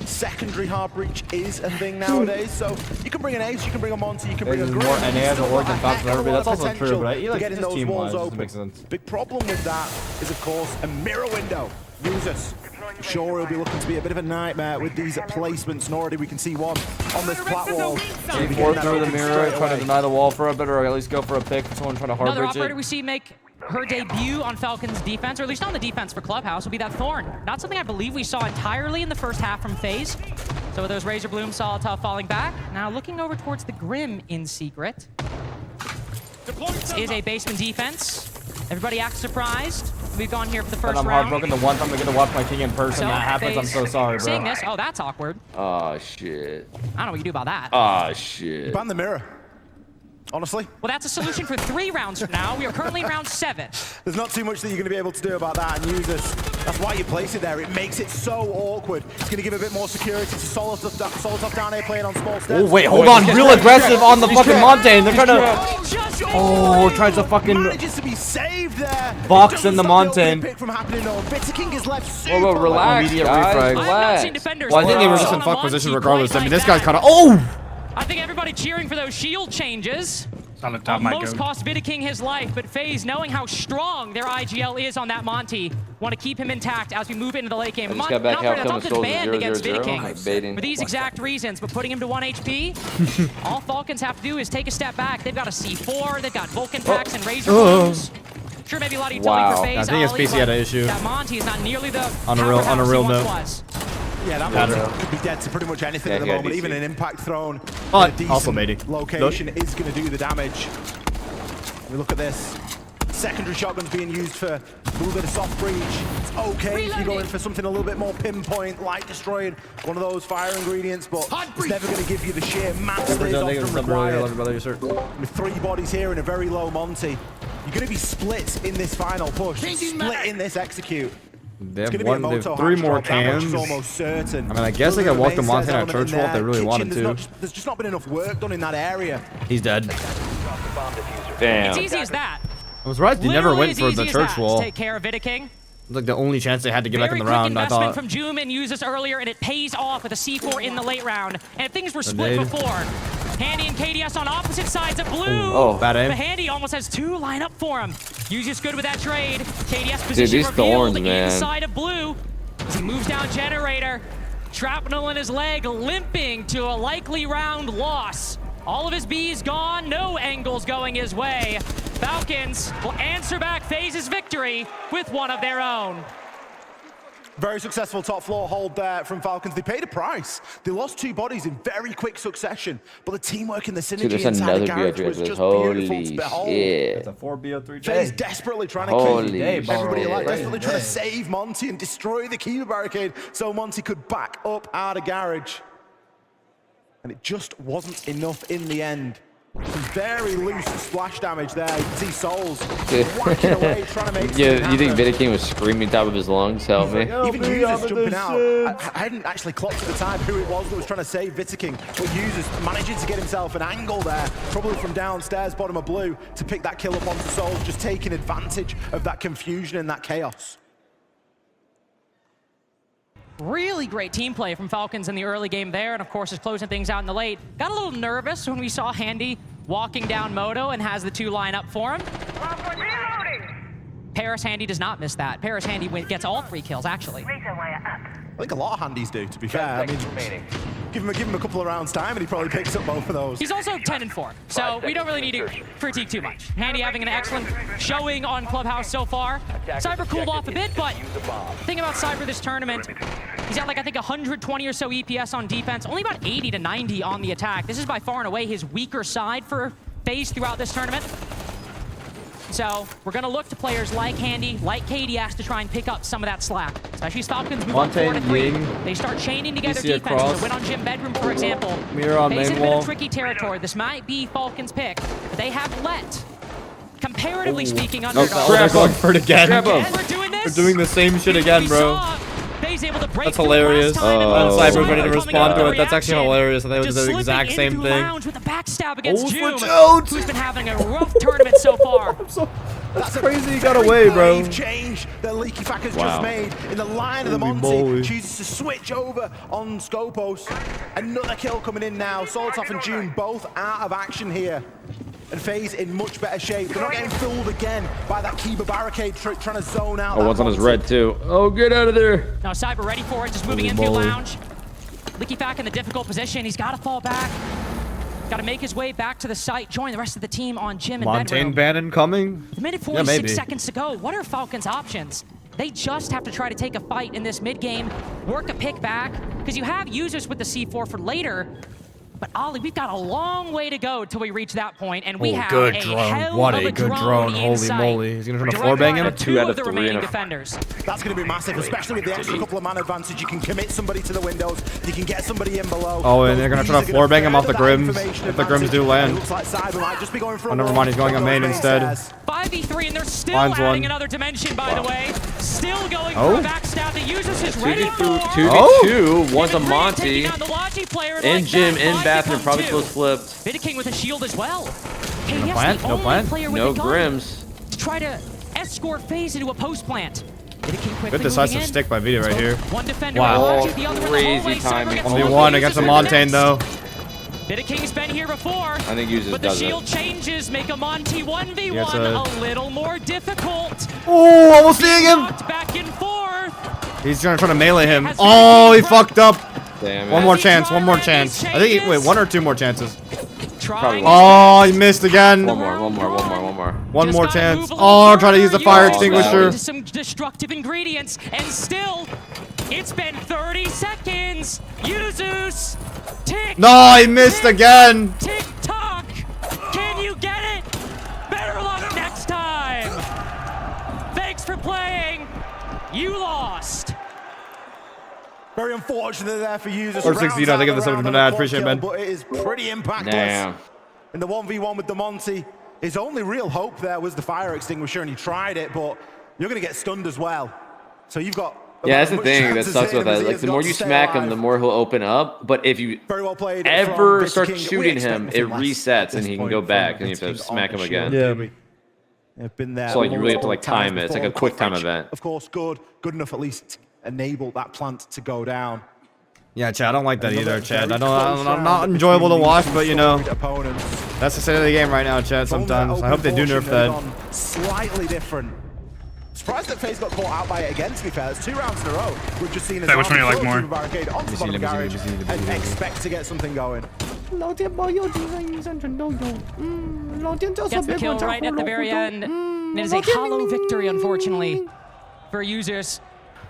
secondary hard breach is a thing nowadays, so you can bring an Ace, you can bring a Monty, you can bring a Grim. More NA as a Oregon Falcons than everybody. That's also true, potential but to getting those walls open. makes sense. Big problem with that is, of course, a mirror window. Users. Sure, it'll be looking to be a bit of a nightmare with these placements, and already we can see one on this plat wall. Forth through the mirror, trying to deny the wall for a bit, or at least go for a pick for someone trying to hard Another breach operator it. we see make her debut on Falcons defense, or at least on the defense for Clubhouse, will be that Thorn. Not something I believe we saw entirely in the first half from FaZe. So with those Razor Bloom, Solitaire falling back. Now looking over towards the Grim in secret. This is a basement defense. Everybody acts surprised. We've gone here for the first I'm round. heartbroken the one time I get to watch my king in person. So That happens. I'm FaZe so sorry, bro. seeing this, oh, that's awkward. Oh, shit. I don't know what you do about that. Oh, shit. Ban the mirror. Honestly. Well, that's a solution for 3 rounds from now. We are currently in round 7. There's not too much that you're going to be able to do about that, and users. That's why you place it there. It makes it so awkward. It's going to give a bit more security to Solitov down here playing on small steps. Oh, wait, hold on. Real aggressive on the fucking Montane. They're trying to... Oh, tries to fucking... Manages to be saved there. Box in the Montane. From happening, though. Bitter King is left super Whoa, relax, Immediate guys. refrag. Relax. Well, I think they were just in fuck position regardless. I mean, this guy's kind of... Oh! I think everybody cheering for those shield changes. Solitaire might Almost go. cost Vidiking his life, but FaZe, knowing how strong their IGL is on that Monty, want to keep him intact as we move into the late game. I just got back Not how that's come up the to Souls banned is against 0-0-0. Vidiking. Baiting. For these exact reasons, but putting him to 1 HP, all Falcons have to do is take a step back. They've got a C4, they've got Vulcan packs and Razor Blooms. Sure, maybe a lot of utility for FaZe. I think Ollie, SPC had an but issue. That Monty is not nearly the On a real powerhouse he note. once was. Yeah, that one could be dead to pretty much anything at the moment. Even an impact thrown. But in a also decent Matey. location is going to do the damage. We look at this. Secondary shotguns being used for a little bit of soft breach. It's okay if you go in for something a little bit more pinpoint, like destroying one of those fire ingredients, but it's never going to give you the sheer mass that is often required. With 3 bodies here and a very low Monty, you're going to be split in this final push, split in this execute. They have 3 more cans. Almost certain. I mean, I guess they could walk the Montana at Church Wall if they really wanted to. There's just not been enough work done in that area. He's dead. Damn. It's easy as that. I was right. They never Literally went as for easy the as Church that. Wall. Take care of Vidiking. It was like the only chance they had to get back in the Very quick round, I investment thought. from Joom and used this earlier, and it pays off with a C4 in the late round. And if things were split Grenade. before, Handy and KDS on opposite sides of blue. Oh, bad aim. But Handy almost has 2 line up for him. Uses good with that trade. KDS Dude, position these revealed thorns, man. inside of blue. As he moves down Generator. Shrapnel in his leg, limping to a likely round loss. All of his B's gone, no angles going his way. Falcons will answer back FaZe's victory with one of their own. Very successful top floor hold there from Falcons. They paid a price. They lost 2 bodies in very quick succession, but the teamwork and the synergy Dude, there's inside the another garage was BO3. just Holy beautiful to behold. shit. It's a 4 BO3 FaZe day. desperately trying to Holy keep everybody shit. alive, desperately trying to save Monty and destroy the Kiva barricade so Monty could back up out of garage. And it just wasn't enough in the end. Some very loose splash damage there. You can see Souls whacking away, trying to make Yeah, you think Vidiking was screaming top of his lungs? Help me. Even Users jumping out. I hadn't actually clocked at the time who it was that was trying to save Vidiking, but Users managing to get himself an angle there, probably from downstairs, bottom of blue, to pick that kill up onto Souls, just taking advantage of that confusion and that chaos. Really great team play from Falcons in the early game there, and of course is closing things out in the late. Got a little nervous when we saw Handy walking down Moto and has the 2 line up for him. Paris Handy does not miss that. Paris Handy gets all 3 kills, actually. I think a lot of Handies do, to be fair. I mean, give him a couple of rounds time and he probably picks up both of those. He's also 10-4, so we don't really need to critique too much. Handy having an excellent showing on Clubhouse so far. Cyber cooled off a bit, but the thing about Cyber this tournament, he's at like, I think 120 or so EPS on defense, only about 80 to 90 on the attack. This is by far and away his weaker side for Faze throughout this tournament. So we're going to look to players like Handy, like KDS to try and pick up some of that slack. Especially as Falcons move on 4-3. They start chaining together defenses. A win on Gym Bedroom, for example. Mirror on Faze main in a bit wall. of tricky territory. This might be Falcons' pick, but they have let, comparatively speaking, underdogs. They're going for it again. We're doing the same shit again, bro. That's hilarious. Cyber's ready to respond to it. That's actually hilarious. I think it was the exact same thing. With a backstab against switch Joom, out! who's been having a rough tournament so far. That's crazy he got away, bro. Change that Leaky Fack has just made in the line of the Monty. Chooses to switch over on Scopos. Another kill coming in now. Solotov and June both out of action here. And Faze in much better shape. They're not getting fooled again by that Kiba barricade trying to zone out. Oh, one's on his red too. Oh, get out of there. Now Cyber ready for it, just moving into lounge. Leaky Fack in the difficult position. He's got to fall back. Got to make his way back to the site, join the rest of the team on Gym and Montaigne Bedroom. Bannon coming? A minute 46 seconds to go. What are Falcons' options? They just have to try to take a fight in this mid-game, work a pick back, because you have Users with the C4 for later. But Ollie, we've got a long way to go till we reach that point, and we have a hell of a good drone. Holy moly. He's going to try to floor bang him? 2 out of 3 remaining defenders. That's going to be massive, especially with the extra couple of man advantage. You can commit somebody to the windows. You can get somebody in below. Oh, and they're going to try to floor bang him off the Grims. If the Grims do land. Looks like Cyber might just be going for oh, never mind. He's going on main instead. 5v3, and they're still adding another dimension, by the way. Still going for a backstab. The Users is ready for 2v2. One's a Monty. In Gym, in bathroom, probably close flipped. Vidiking with a shield as well. No plant? No plant? No Grims. To try to escort Faze into a post plant. Good decisive stick by Vita right here. One defender. Wow. Crazy timing. Only one against a Montaigne though. Vidiking's been here before. I think Users but the does shield changes make a Monty 1v1 a little more difficult. Oh, almost seeing him. Back and forth. He's trying to melee him. Oh, he fucked up. Damn it. One more chance. One more chance. I think wait, 1 or 2 more chances. Probably oh, he missed again. One more. One more chance. Oh, try to use the fire extinguisher. Some destructive ingredients, and still, it's been 30 seconds. Users, tick. No, he missed again. Tick tock. Can you get it? Better luck next time. Thanks for playing. You lost. Very unfortunate there for Users. Or 16, I think of the 7 I appreciate it, man. But it is pretty impactless. Damn. In the 1v1 with the Monty, his only real hope there was the fire extinguisher, and he tried it, but you're going to get stunned as well. So you've got... Yeah, that's the thing that sucks with that. Like, the more you smack him, the more he'll open up. But if you ever start shooting him, it resets, and he can go back, and you have to smack him again. Yeah. They've been there. So like, you really have to like time it. It's like a quick time event. Of course, good enough at least enable that plant to go down. Yeah, Chad, I don't like that either, Chad. I'm not enjoyable to watch, but you know, that's the state of the game right now, Chad. Sometimes I hope they do nerf that. Slightly different. Surprised that Faze got caught out by it again, to be fair. It's 2 rounds in a row. We've just seen which one you like more? Barricade onto the bottom garage and expect to get something going. Gets the kill right at the very end. It is a hollow victory, unfortunately, for Users.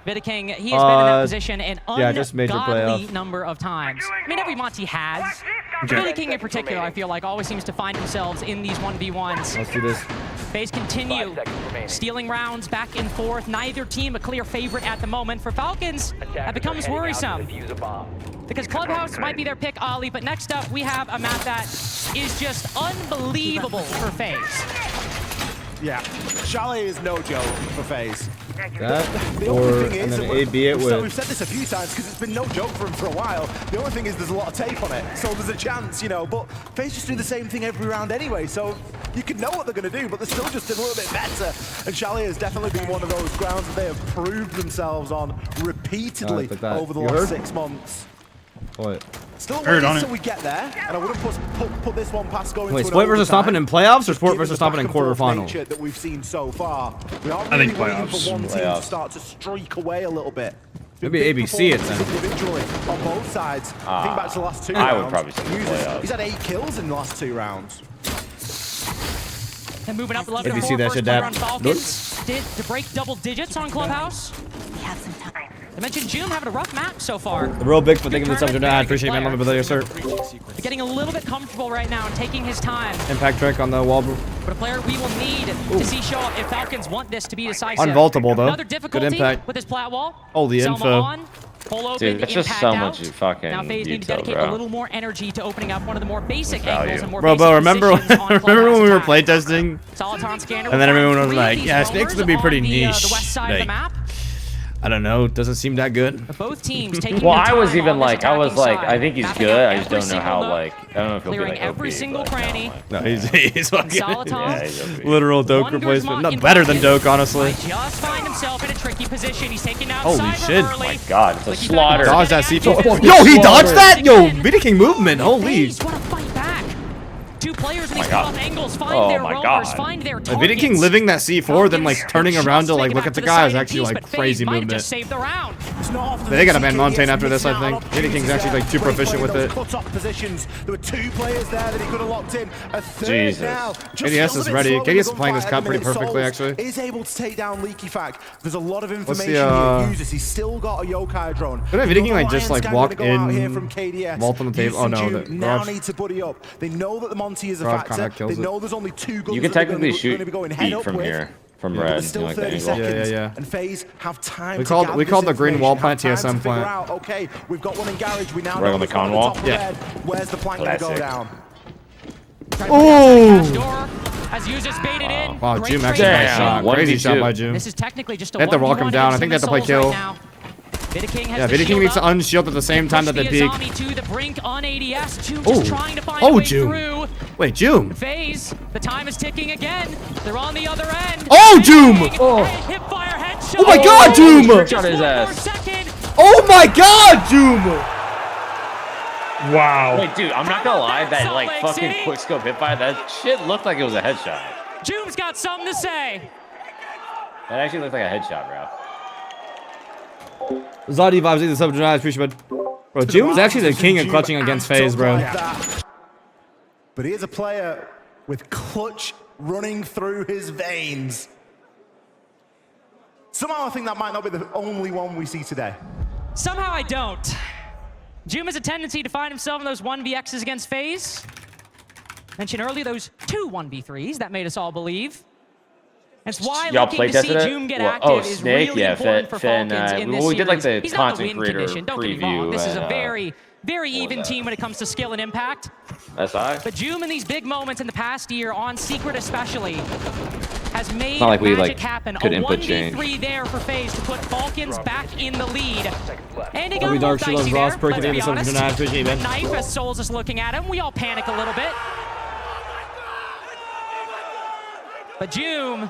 Vidiking, he has been in that position an ungodly number of times. I mean, every Monty has. Vidiking in particular, I feel like, always seems to find themselves in these 1v1s. Let's do this. Faze continue stealing rounds back and forth. Neither team a clear favorite at the moment. For Falcons, that becomes worrisome. Because Clubhouse might be their pick, Ollie, but next up we have a map that is just unbelievable for Faze. Yeah, Chalet is no joke for Faze. That, the or only thing and is, then AB it with. We've said this a few times because it's been no joke for him for a while. The only thing is there's a lot of tape on it, so there's a chance, you know. But Faze just do the same thing every round anyway, so you can know what they're going to do, but they're still just a little bit better. And Chalet has definitely been one of those grounds that they have proved themselves on repeatedly over the last 6 months. What? Still waiting until we get there, and I wouldn't put this one past going. Wait, split versus stomping in playoffs or split versus stomping in quarterfinals? That we've seen so far. We are really waiting for one team to start to streak away a little bit. Maybe ABC it then. Individually on both sides. Think back to the last 2 rounds. I would probably say playoffs. He's had 8 kills in the last 2 rounds. And moving up 11 ABC that should adapt. Falcons did to break double digits on Clubhouse. We have some time. I mentioned June having a rough match so far. The real big for thinking this up. I appreciate man. Love it, brother, sir. Getting a little bit comfortable right now and taking his time. Impact trick on the wall. But a player we will need to see show up if Falcons want this to be decisive. Unvaultable though. Another difficulty with his plat wall. Holy info. Dude, it's just so much fucking now Faze need to detail, dedicate a little more energy to opening up one of the more basic angles and more bro, basic remember when we were playtesting? Soliton scanner. And then everyone was like, yeah, Snake's gonna be pretty niche. The west side of the map. I don't know. Doesn't seem that good. Both teams taking well, I was even like, I think he's good. I just don't know how, like, I don't know if he'll be like every single cranny. No, he's fucking yeah, literal Doke replacement. Not better than Doke, honestly. Just find himself in a tricky position. He's taking out holy shit! Oh my god, it's a slaughter. Dodge that C4. Yo, he dodged that. Yo, Vita King movement. Holy. Two players in these top angles find their roamers, find their targets. Vita King living that C4, then like turning around to like look at the guy is actually like crazy movement. They gotta ban Montaigne after this, I think. Vita King's actually like too proficient with it. There were 2 players there that he could have locked in. A third now. KDS is ready. KDS is playing this cut pretty perfectly, actually. Is able to take down Leaky Fact. There's a lot of information he uses. He's still got a yokai drone. Could Vita King like just like walk in, KDS. vault on the table? Oh no, now need to buddy up. They know that the Monty is a factor. They know there's only 2 guns. You can technically shoot beat from here, from red. Still like 30 seconds. Yeah. And Faze have time. We called the green wall plant TSM plant. Okay, we've got one in garage. We now right on the con wall. Yeah. Where's the plank gonna go down? Oh! As users baited in. Wow, Jim actually nice shot. Crazy shot by Jim. This is technically just a they have to walk him down. I think they have to play kill. Yeah, Vita King needs to unshield at the same time that they peek. Oh, Joom. Wait, Joom. Faze, the time is ticking again. They're on the other end. Oh, Joom. Oh my god, Joom. Oh my god, Joom. Wow. Wait, dude, I'm not gonna lie. That like fucking quickscope hipfire, that shit looked like it was a headshot. Joom's got something to say. That actually looked like a headshot, bro. Zadi vibes in the sub denies, appreciate it. Bro, Joom's actually the king of clutching against Faze, bro. But he is a player with clutch running through his veins. Somehow I think that might not be the only one we see today. Somehow I don't. Joom has a tendency to find himself in those 1vx's against Faze. Mentioned earlier those 2 1v3s that made us all believe. That's why looking to see Joom get active is really important for Falcons in this series. We did like the He's not the content win creator condition, don't get me wrong. This is a very, very even team when it comes to skill and impact. SI. But Joom in these big moments in the past year, on Secret especially, has made like magic happen. A 1v3 there for Faze to put Falcons back in the lead. And it got a little dicey there, let's be honest. Knife as Souls is looking at him. We all panic a little bit. But Joom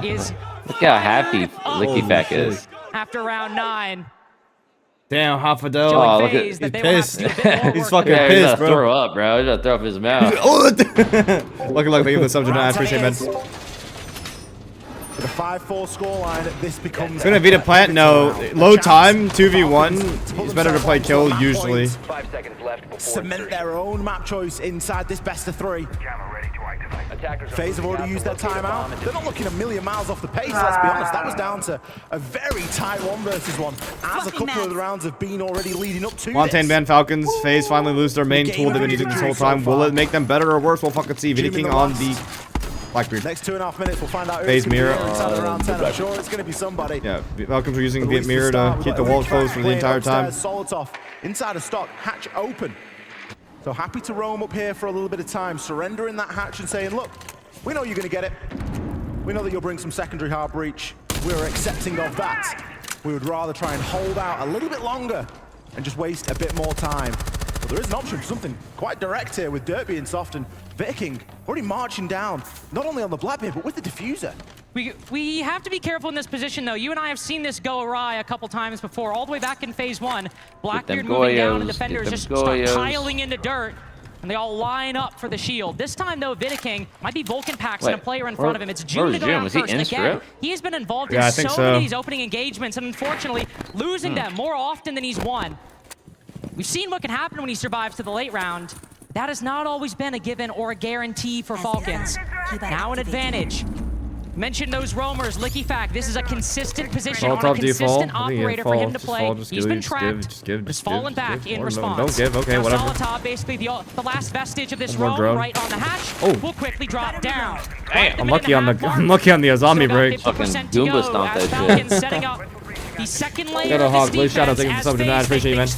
is look how happy Licky Back is. After round 9. Damn, Hafadel. Oh, look at he's pissed. He's fucking yeah, pissed, he's bro. Throw up, bro. He's gonna throw up his mouth. Looking like they give the subject. I appreciate it, man. With a 5-4 scoreline, this becomes. It's gonna Vita plant. No, low time 2v1. It's better to play kill usually. 5 seconds left. Cement their own map choice inside this best of 3. Faze have already used their timeout. They're not looking a million miles off the pace, let's be honest. That was down to a very tight 1 versus 1, as a couple of the rounds have been already leading up to Montaigne this. ban Falcons. Faze finally lose their main tool they've been using this whole time. Will it make them better or worse? We'll fucking see. Vita King on the Blackbeard. Next 2.5 minutes, we'll find out Faze mirror. inside of round 10. I'm sure it's going to be somebody. Yeah, Falcons were using the mirror to keep the walls closed for the entire time. Solotov inside of stock, hatch open. So happy to roam up here for a little bit of time, surrendering that hatch and saying, look, we know you're going to get it. We know that you'll bring some secondary hard breach. We're accepting of that. We would rather try and hold out a little bit longer and just waste a bit more time. But there is an option for something quite direct here with Dirt being soft and Viking already marching down, not only on the Blackbeard, but with the diffuser. We have to be careful in this position, though. You and I have seen this go awry a couple times before, all the way back in Phase 1. Blackbeard moving down, and defenders just start piling into Dirt, and they all line up for the shield. This time, though, Viking might be Vulcan Pax and a player in front of him. It's June to go down first. Again, he has been involved in so many of these opening engagements, and unfortunately, losing them more often than he's won. We've seen what can happen when he survives to the late round. That has not always been a given or a guarantee for Falcons. Now an advantage. Mention those roamers, Licky Fact. This is a consistent position on a consistent operator for him to play. He's been trapped, just fallen back in response. Don't give, okay, now whatever. Solotov, basically the last vestige of this roam, right on the hatch, will quickly drop down. I'm lucky on the zombie break. Fucking Goomba stomped that shit. Falcons setting up the second layer of this defense Shadow, thank you for something to that. Appreciate you, man.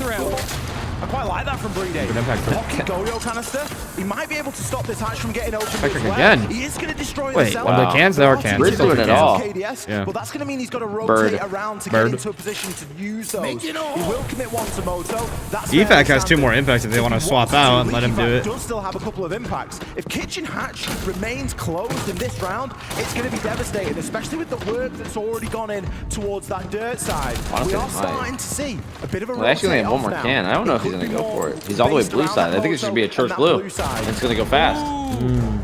I quite like that from Breedy. Pocket Goyo canister. He might be able to stop this hatch from getting open as well. Again. He is going to destroy Wait, the cell. the cans? There are cans. We're doing it all. KDS, yeah. But that's going to mean he's got to rotate around to get into a position to use those. He will commit one to Moto. EFAC has 2 more impacts if they want to swap out and let him do it. Does still have a couple of impacts. If Kitchen Hatch remains closed in this round, it's going to be devastating, especially with the work that's already gone in towards that Dirt side. We are starting to see a bit of a rotate. Actually, only have one more can. I don't know if he's going to go for it. He's all the way blue side. I think it's going to be a church blue. And it's going to go fast.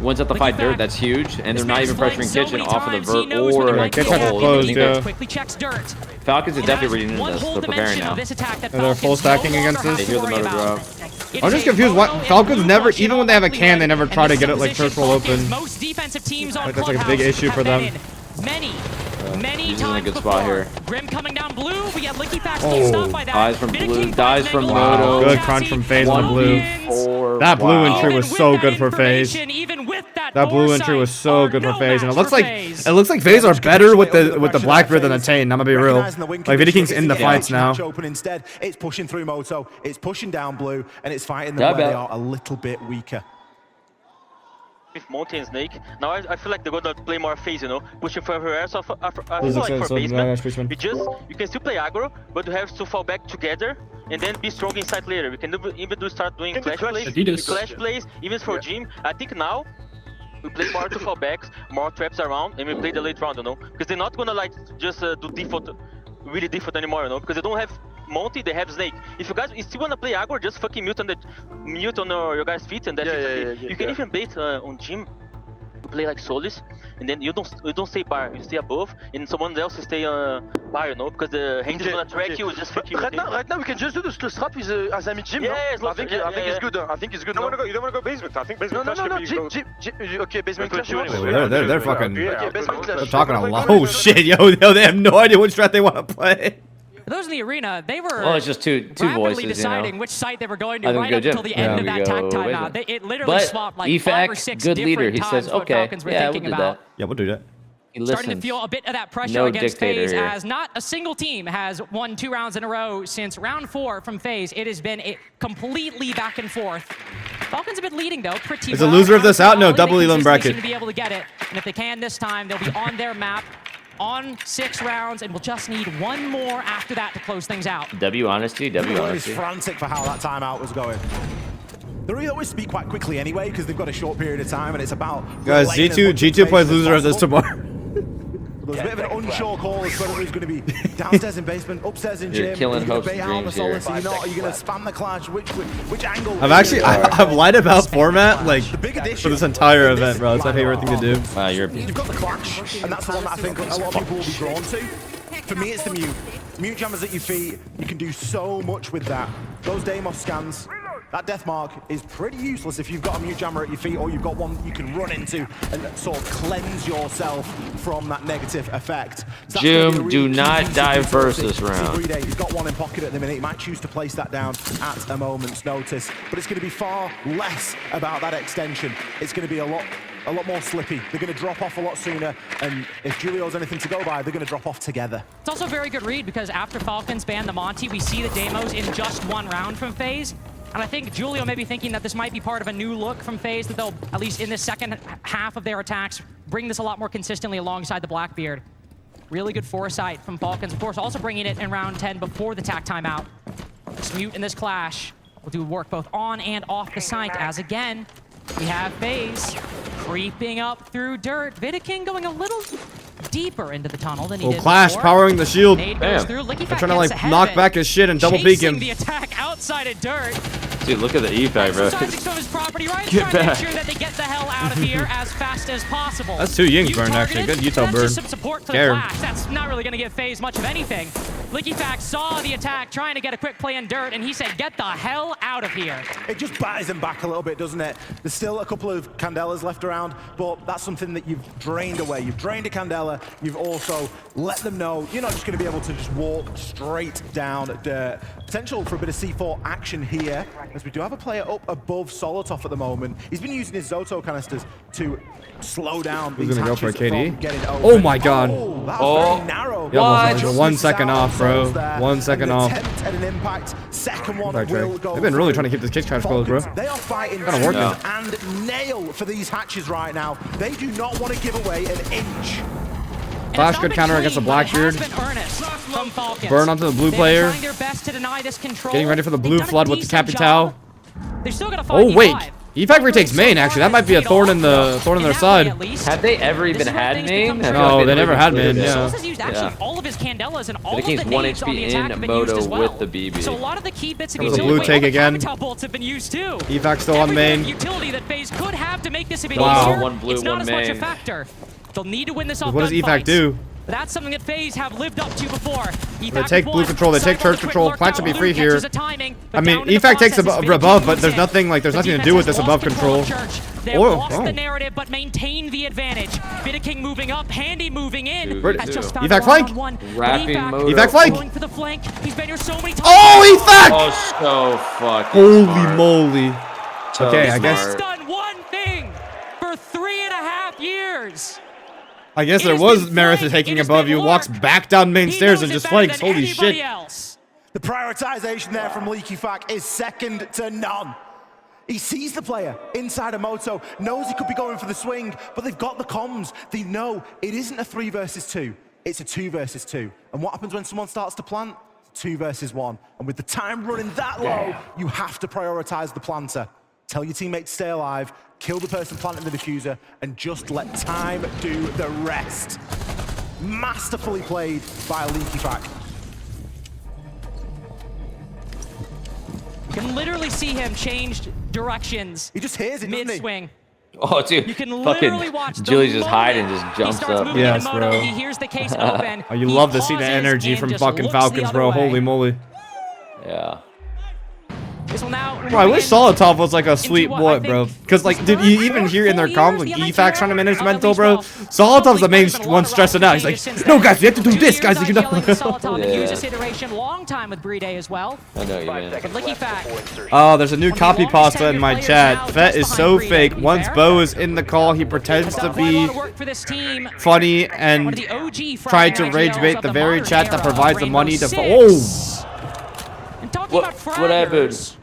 One's at the fight Dirt. That's huge. And they're not even pressuring Kitchen off of the vert or Kitchen closed, yeah. Falcons are definitely reading into this. They're preparing now. They're full stacking against They this. hear the motor drop. I'm just confused. What Falcons never, even when they have a can, they never try to get it like church roll open. Like that's like a big issue for them. Many he's in a times good before. spot here. Grim coming down blue. We get Licky Fax stopped by that. Dies from blue. Dies from Moto. Good crunch from Faze on the blue. That blue entry was so good for Faze. That blue entry was so good for Faze, and it looks like Faze are better with the Blackbeard than the Tane. I'm gonna be real. Like Viking's in the fights now. Open instead. It's pushing through Moto. It's pushing down blue, and it's fighting them where they are a little bit weaker. With Monty and Snake, now I feel like they're gonna play more Phase, you know, pushing for her ass. I feel like for basement, you can still play aggro, but you have to fall back together and then be strong inside later. We can even start doing clash plays, even for Jim. I think now we play more to fall backs, more traps around, and we play the late round, you know, because they're not gonna like just do default, really default anymore, you know, because they don't have Monty, they have Snake. If you guys still wanna play aggro, just fucking mute on your guys' feet, and that's it. You can even bait on Jim. You play like Solis, and then you don't stay bar, you stay above, and someone else stay bar, you know, because the Hank is gonna track you, just fuck you. Right now we can just do the strap with Azami Jim. I think it's good. I think it's good. You don't wanna go basement. I think basement. No. Jim. Okay, basement clash. They're fucking. Okay, basement clash. They're talking a lot. Oh shit, yo, they have no idea what strat they want to play. Those in the arena, they were it's just two voices, deciding which site they were going to right up until the end of that tag timeout. It literally swapped like 5 or 6 good different leader. He times says, what okay, Falcons were thinking we'll do about. that. Yeah, we'll do that. Starting to feel a bit of that pressure against Faze, as not a single team has won 2 rounds in a row since round 4 from Faze. It has been completely back and forth. Falcons have been leading though pretty well. Is the loser of this out? No, double Elam bracket. To be able to get it, and if they can this time, they'll be on their map. On 6 rounds, and we'll just need 1 more after that to close things out. W honesty. Everybody's frantic for how that timeout was going. They always speak quite quickly anyway, because they've got a short period of time, and it's about... Guys, G2 plays loser of this tomorrow. There's a bit of an unsure call as to whether he's going to be downstairs in basement, upstairs in gym. You're killing hopes and dreams here. Are you going to spam the clash? Which angle? I've lied about format like for this entire event, bro. It's my favorite thing to do. Wow, You've got the clash, and that's the one that I think a lot of people will be drawn to. For me, it's the mute. Mute jammers at your feet. You can do so much with that. Those Deimos scans. That death mark is pretty useless if you've got a mute jammer at your feet, or you've got one you can run into and sort of cleanse yourself from that negative effect. So Jim, do not die first this round. He's got one in pocket at the minute. He might choose to place that down at a moment's notice, but it's going to be far less about that extension. It's going to be a lot a lot more slippy. They're going to drop off a lot sooner, and if Julio's anything to go by, they're going to drop off together. It's also a very good read because after Falcons ban the Monty, we see the demos in just one round from Faze. And I think Julio may be thinking that this might be part of a new look from Faze, that they'll, at least in the second half of their attacks, bring this a lot more consistently alongside the Blackbeard. Really good foresight from Falcons, of course, also bringing it in round 10 before the tack timeout. Smute in this clash will do work both on and off the site, as again, we have Faze creeping up through dirt. Vidiking going a little deeper into the tunnel than he did Clash before. powering the shield. They're trying to like knock back his shit and double peek him. The attack outside of dirt. Dude, look at the evac, bro. Some of his property, right? Get trying back. to make sure that they get the hell out of here as fast as possible. That's 2 Yings burned, actually. Good Utah burn. That's just some support for the Clash. That's not really going to give Faze much of anything. LickyFax saw the attack, trying to get a quick play in dirt, and he said, get the hell out of here. It just buys him back a little bit, doesn't it? There's still a couple of Candelas left around, but that's something that you've drained away. You've drained a Candela. You've also let them know you're not just going to be able to just walk straight down dirt. Potential for a bit of C4 action here, as we do have a player up above Solotov at the moment. He's been using his Zoto canisters to slow down these gonna go for a hatches KD? from getting open. Oh my god. Oh, that was very narrow. Yeah, 1 second off, bro. 1 second off. Attempt at an impact. Second one Right, will go they've been really through. trying to keep this kick charge closed, bro. They are fighting Kinda working. tooth and nail for these hatches right now. They do not want to give away an inch. Flash good counter against the Blackbeard. Burn onto the blue player. Getting ready for the blue flood with the Capital. Oh wait, E-Fact retakes main. Actually, that might be a thorn in their side. Have they ever even had main? No, they never had main. Yeah. All of his Candelas and all of Viking's the 1 nades on the HP attack have in been used Moto as well. with the BB. So a lot of the key bits of Comes the utility, blue take again. Capital bolts have been used too. E-Fact still on main. Utility that Faze could have to make this a bit Wow. easier. One blue, it's not one as much a main. factor. They'll need to win this off What does E-Fact do? That's something that Faze have lived up to before. They take blue control, they take church control. Plant should be free here. I mean, E-Fact takes above, but there's nothing to do with this above control. They lost the narrative, but maintain the advantage. Vidiking moving up, Handy moving in. E-Fact flank. Wrapping mode. E-Fact flank. Going for the flank. He's been here so many times. Oh, E-Fact! Oh, so fucking Holy smart. moly. So Okay, I smart. guess. He's done one thing for 3.5 years. I guess there was merit to taking above you. Walks back down main stairs and just flanks. Holy shit. The prioritization there from LickyFact is second to none. He sees the player inside a Moto, knows he could be going for the swing, but they've got the comms. They know it isn't a 3 versus 2. It's a 2 versus 2. And what happens when someone starts to plant? 2 versus 1. And with the time running that low, you have to prioritize the planter. Tell your teammate to stay alive, kill the person planting the diffuser, and just let time do the rest. Masterfully played by LickyFact. You can literally see him change directions. He just hears it, mid-swing. Oh, dude. You can literally watch Julie's just hiding and just jumps up. Yes, bro. He hears the case open. Oh, you love to see the energy from fucking Falcons, bro. Holy moly. Yeah. This will now Bro, I wish Solotov was like a sweet boy, bro. Because, like, did you even hear in their comms, like, E-Fact's trying to manage the mental, bro? Solotov's the main one stressing out. He's like, no, guys, we have to do this, guys. You know? Long time with Brede as well. I know you, man. But LickyFact. Oh, there's a new copy pasta in my chat. Fett is so fake. Once Bo is in the call, he pretends to be funny and try to rage bait the very chat that provides the money to. Oh! What happened?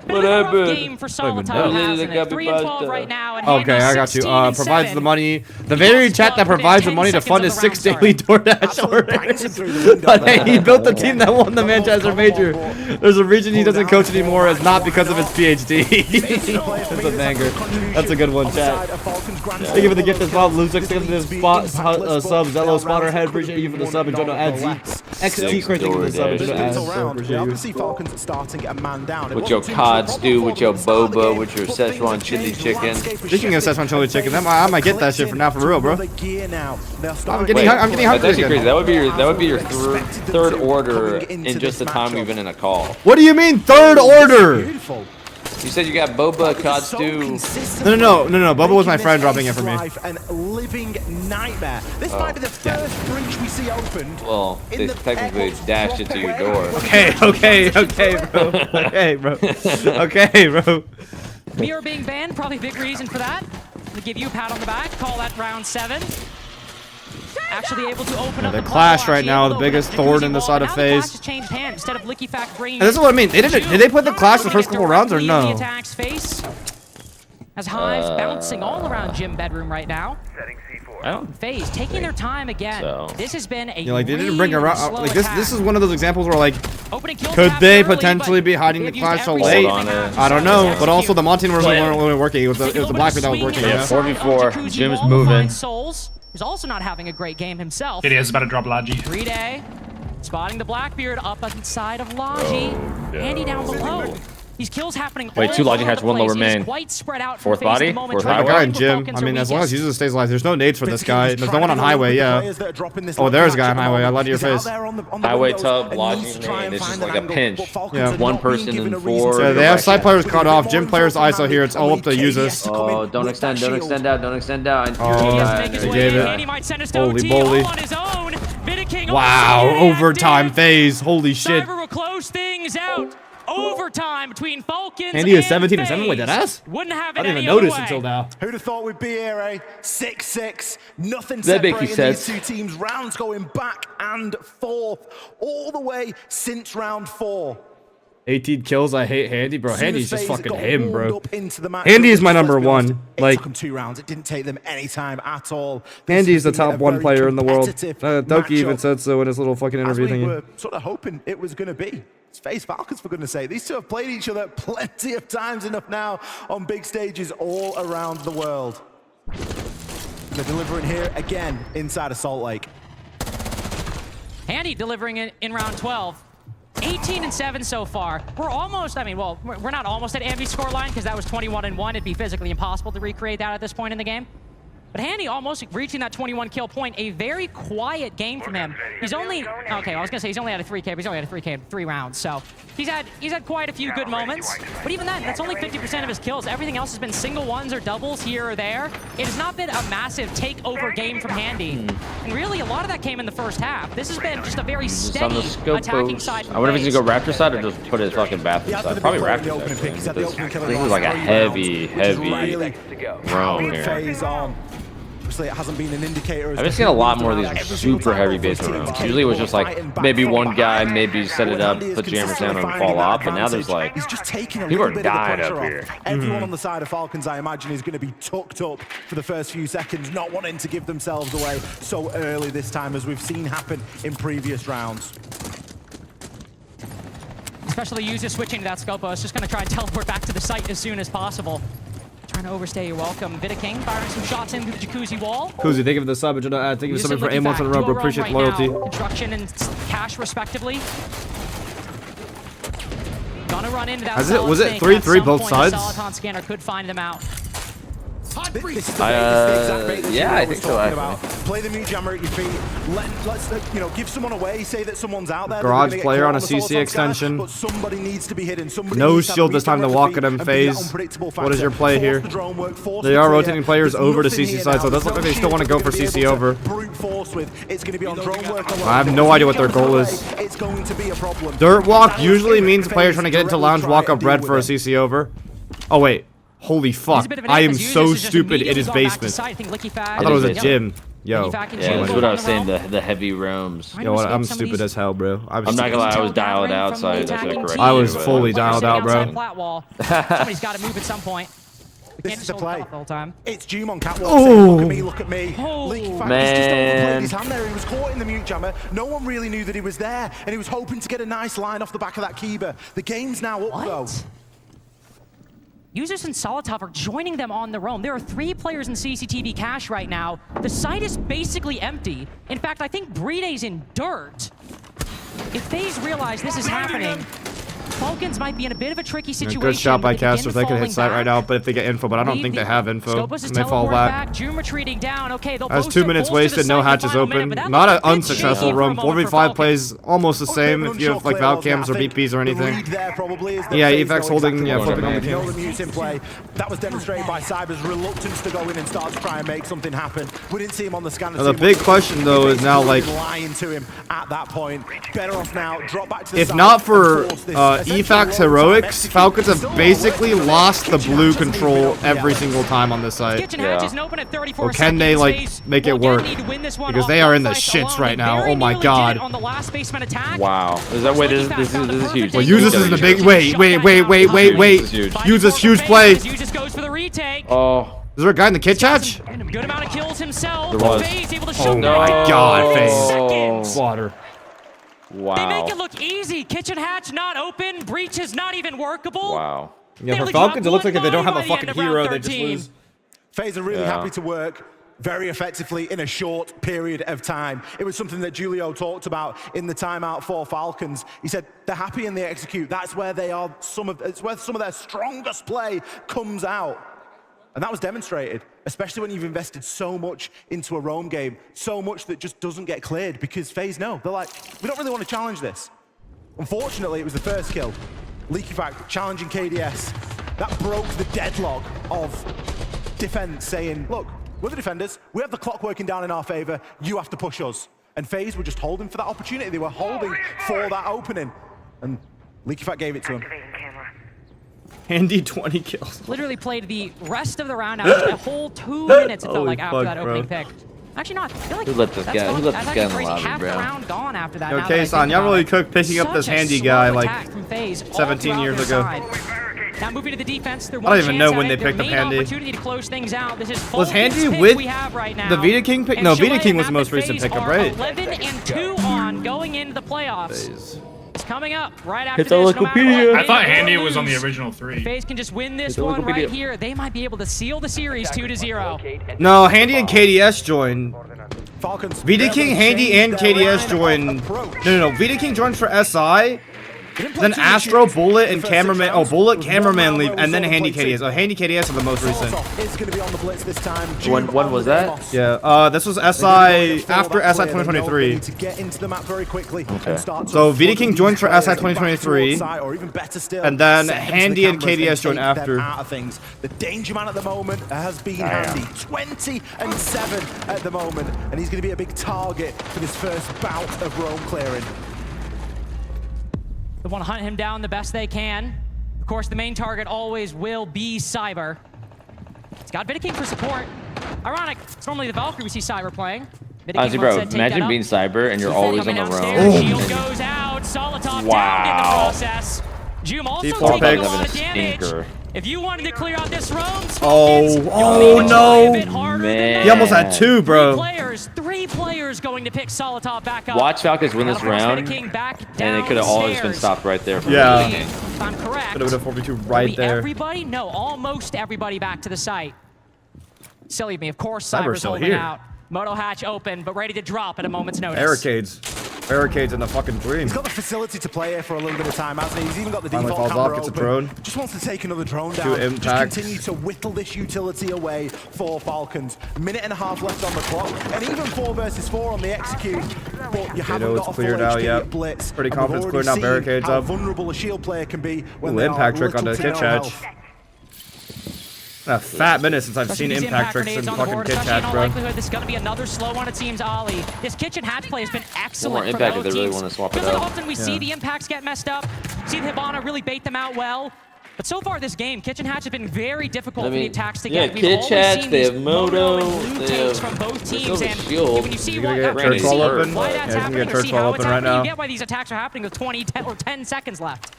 What happened? Game for Solotov. 3-12 right now. And Okay, I got you. Provides the money. The very chat that provides the money to fund his 6 daily DoorDash orders. But hey, he built the team that won the Manchester Major. There's a reason he doesn't coach anymore. It's not because of his PhD. That's a banger. That's a good one, chat. Thank you for the gift as well. Lose 6 of this spot subs. Zello Spotterhead. Appreciate you for the sub. And Jono adds XT crazy for the sub. And Jono adds. So appreciate you. Falcons starting a man down. With your cod stew, with your boba, with your Szechuan chili chicken. Speaking of Szechuan chili chicken, I might get that shit for now, for real, bro. I'm getting hungry That's actually again. crazy. That would be your third order in just the time we've been in a call. What do you mean third order? You said you got boba, cod stew. No. Bubba was my friend dropping it for me. Living nightmare. This might be the first breach we see opened. Well, they technically dashed it to your door. Okay, bro. Okay, bro. Mirror being banned, probably a big reason for that. To give you a pat on the back, call that round 7. Actually able to open up the clash right now, the biggest thorn in the side of Faze. Instead of And this is what I mean. Did they put the clash the first couple rounds or no? As Hive's bouncing all around gym bedroom right now. Faze taking their time again. This has been a like they didn't bring around like this is one of those examples where like could they potentially be hiding the clash so late? I don't know, but also the Montane wasn't really working. It was the Blackbeard that was working. Yeah, 4v4. Jim's moving. Who's also not having a great game himself. It is about to drop Logi. 3-day. Spotting the Blackbeard up inside of Logi. Andy down below. These kills happening. Wait, 2 Logi hatch, 1 lower main. Quite spread out. 4th body? 4th highway? Guy in gym. I mean, as long as Jesus stays alive, there's no nades for this guay. There's no one on highway, yeah. Oh, there's a guy on highway. I lied to your face. Highway, tub, Logi, main. It's just like a pinch. Yeah. 1 person in 4. Yeah, they have side players cut off. Gym players ISO here. It's all up to Jesus. Oh, don't extend out. Don't extend out. Oh, they gave it. Holy moly. Wow, overtime Faze. Holy shit. Cyber will close things out. Overtime between Falcons Andy is 17 and 7. Wait, that ass? Wouldn't have it I didn't even notice until now. Who'd have thought we'd be here, eh? 6-6. Nothing separating these two teams. Rounds going back and forth all the way since round 4. 18 kills. I hate Handy, bro. Handy's just fucking him, bro. Handy is my number 1. Like, it took them 2 rounds. It didn't take them any time at all. Handy is the top 1 player in the world. Doki even said so in his little fucking interview thingy. We were sort of hoping it was going to be. It's Faze Falcons, for goodness sake. These two have played each other plenty of times, enough now on big stages all around the world. They're delivering here again inside of Salt Lake. Handy delivering it in round 12. 18 and 7 so far. We're almost, I mean, well, we're not almost at Ambi's scoreline because that was 21 and 1. It'd be physically impossible to recreate that at this point in the game. But Handy almost reaching that 21 kill point. A very quiet game from him. He's only, okay, I was gonna say he's only had a 3K, but he's only had a 3K in 3 rounds. So he's had quite a few good moments. But even then, that's only 50% of his kills. Everything else has been single ones or doubles here or there. It has not been a massive takeover game from Handy. And really, a lot of that came in the first half. This has been just a very steady attacking side. I wonder if he's gonna go Raptor side or just put his fucking bathroom side. Probably Raptor side. This is like a heavy roam here. It hasn't been an indicator. I've been seeing a lot more of these super heavy basement rounds. Usually it was just like maybe one guy, maybe set it up, put jammers down and fall off, but now there's like people are dying up here. Everyone on the side of Falcons, I imagine, is going to be tucked up for the first few seconds, not wanting to give themselves away so early this time, as we've seen happen in previous rounds. Especially users switching to that scope. I was just going to try and teleport back to the site as soon as possible. Trying to overstay your welcome. Vidaking firing some shots into the jacuzzi wall. Jacuzzi, thank you for the sub. Thank you so much for 8 months in a row, bro. Appreciate the loyalty. Construction and cash, respectively. Gonna run into that. Was it 3-3 both sides? Soliton scanner could find them out. Yeah, I think so. Play the mute jammer at your feet. Let's give someone away. Say that someone's out there. Garage player on a CC extension. But somebody needs to be hidden. No shield this time to walk at him. Faze. What is your play here? They are rotating players over to CC side, so it does look like they still want to go for CC over. I have no idea what their goal is. Dirt walk usually means the player trying to get into lounge walk up red for a CC over. Oh wait. Holy fuck, I am so stupid, it is basement. I thought it was a gym. Yo. Yeah, that's what I was saying, the heavy roams. Yo, what, I'm stupid as hell, bro. I'm not gonna lie, I was dialed out, so I should have corrected you. I was fully dialed out, bro. Somebody's got to move at some point. This is the play. It's Jum on catwalk. Oh. Look at me, look at me. Man. He's just overplayed his hand there. He was caught in the mute jammer. No one really knew that he was there, and he was hoping to get a nice line off the back of that Kiba. The game's now up, though. Users and Solitov are joining them on the roam. There are 3 players in CCTV cache right now. The site is basically empty. In fact, I think Breeday's in dirt. If Faze realize this is happening, Falcons might be in a bit of a tricky situation. Good shot by casters. They could hit site right now, but if they get info, but I don't think they have info. And they fall back. June retreating down. Okay, that's 2 minutes wasted. No hatches open. Not an unsuccessful roam. 4v5 plays almost the same if you have like Val cams or BPs or anything. Yeah, Evax holding. Yeah, flipping on the team. That was demonstrated by Cyber's reluctance to go in and start to try and make something happen. We didn't see him on the scanner. The big question though is now like lying to him at that point. Better off now. Drop back to the if not for EFAX heroics, Falcons have basically lost the blue control every single time on this site. Or can they like make it work? Because they are in the shits right now. Oh my god. Wow. Is that wait? This is huge. Well, use this as the big. Wait. Use this huge play. Oh. Is there a guy in the kit hatch? Good amount of kills himself. There was. Oh my god, Faze. Slaughter. Wow. They make it look easy. Kitchen hatch not open. Breach is not even workable. Wow. Yeah, for Falcons, it looks like if they don't have a fucking hero, they just lose. Faze are really happy to work very effectively in a short period of time. It was something that Julio talked about in the timeout for Falcons. He said they're happy and they execute. That's where they are. It's where some of their strongest play comes out. And that was demonstrated, especially when you've invested so much into a roam game, so much that just doesn't get cleared because Faze know. They're like, we don't really want to challenge this. Unfortunately, it was the first kill. Leakyfact challenging KDS. That broke the deadlock of defense, saying, look, we're the defenders. We have the clock working down in our favor. You have to push us. And Faze were just holding for that opportunity. They were holding for that opening. And Leakyfact gave it to him. Handy 20 kills. Literally played the rest of the round out. A whole 2 minutes, it felt like, after that opening pick. Actually, not. I feel like Who let this guy in the lobby, half bro? the round gone after that. Okay, son, y'all really cooked picking up this handy guy like 17 years ago. Now moving to the defense, I don't even know when they picked up Handy. Was Handy with the Vita King pick? No, Vita King was the most recent pickup, right? 11-2 on going into the playoffs. It's coming up right after Hit the this. Wikipedia. I thought Handy was on the original 3. Faze can just win this one right here. They might be able to seal the series 2-0. No, Handy and KDS joined. Falcons. Vita King, Handy, and KDS joined. No. Vita King joined for SI. Then Astro, Bullet, and Cameraman. Oh, Bullet, Cameraman leave, and then Handy KDS. Oh, Handy KDS are the most recent. When was that? Yeah, this was SI after SI 2023. Okay. So Vita King joined for SI 2023, and then Handy and KDS joined after. The danger man at the moment has been Handy. 20-7 at the moment, and he's going to be a big target for this first bout of roam clearing. They want to hunt him down the best they can. Of course, the main target always will be Cyber. It's got Vita King for support. Ironic, it's normally the Valkyrie we see Cyber playing. Honestly, bro, imagine being Cyber and you're always on the roam. Oh. Shield goes out, Solotov down in the process. Joom also taking a lot of damage. If you wanted to clear out this roam, oh no, man. He almost had 2, bro. Three players going to pick Solotov back up. Watch Falcons win this round, and it could have always been stopped right there. Yeah. If I'm correct. Could have been a 4v2 right there. Everybody? No, almost everybody back to the site. Silly of me, of course. Cyber's still here. Out. Moto hatch open, but ready to drop at a moment's notice. Barricades in the fucking dream. He's got the facility to play here for a little bit of time, hasn't he? He's even got the Finally default falls camera off, gets a open. drone. Just wants to take another drone down. Just continue to whittle this utility away for Falcons. Minute and a half left on the clock, and even 4 versus 4 on the execute. But you haven't got a full HD blitz. Pretty confident it's clearing out barricades up. How vulnerable a shield player can be when they impact are trick onto little the to no Kitch health. A fat minute since I've seen impact tricks in fucking Kitch hatch, bro. This is going to be another slow one, it seems, Ollie. This kitchen hatch play has been excellent more for impact both if they really teams. want to swap it Because out. often we see the impacts get messed up, see the Hibana really bait them out well. But so far this game, Kitchen Hatch has been very difficult for the attacks to get. We've Kitch Hatch, they have Moto, they have from both teams, and shield. when you see He's gonna get church wall open. why Yeah, that's he's gonna happening, get or church see wall how it's open right happening, now. you get why these attacks are happening with 10 seconds left.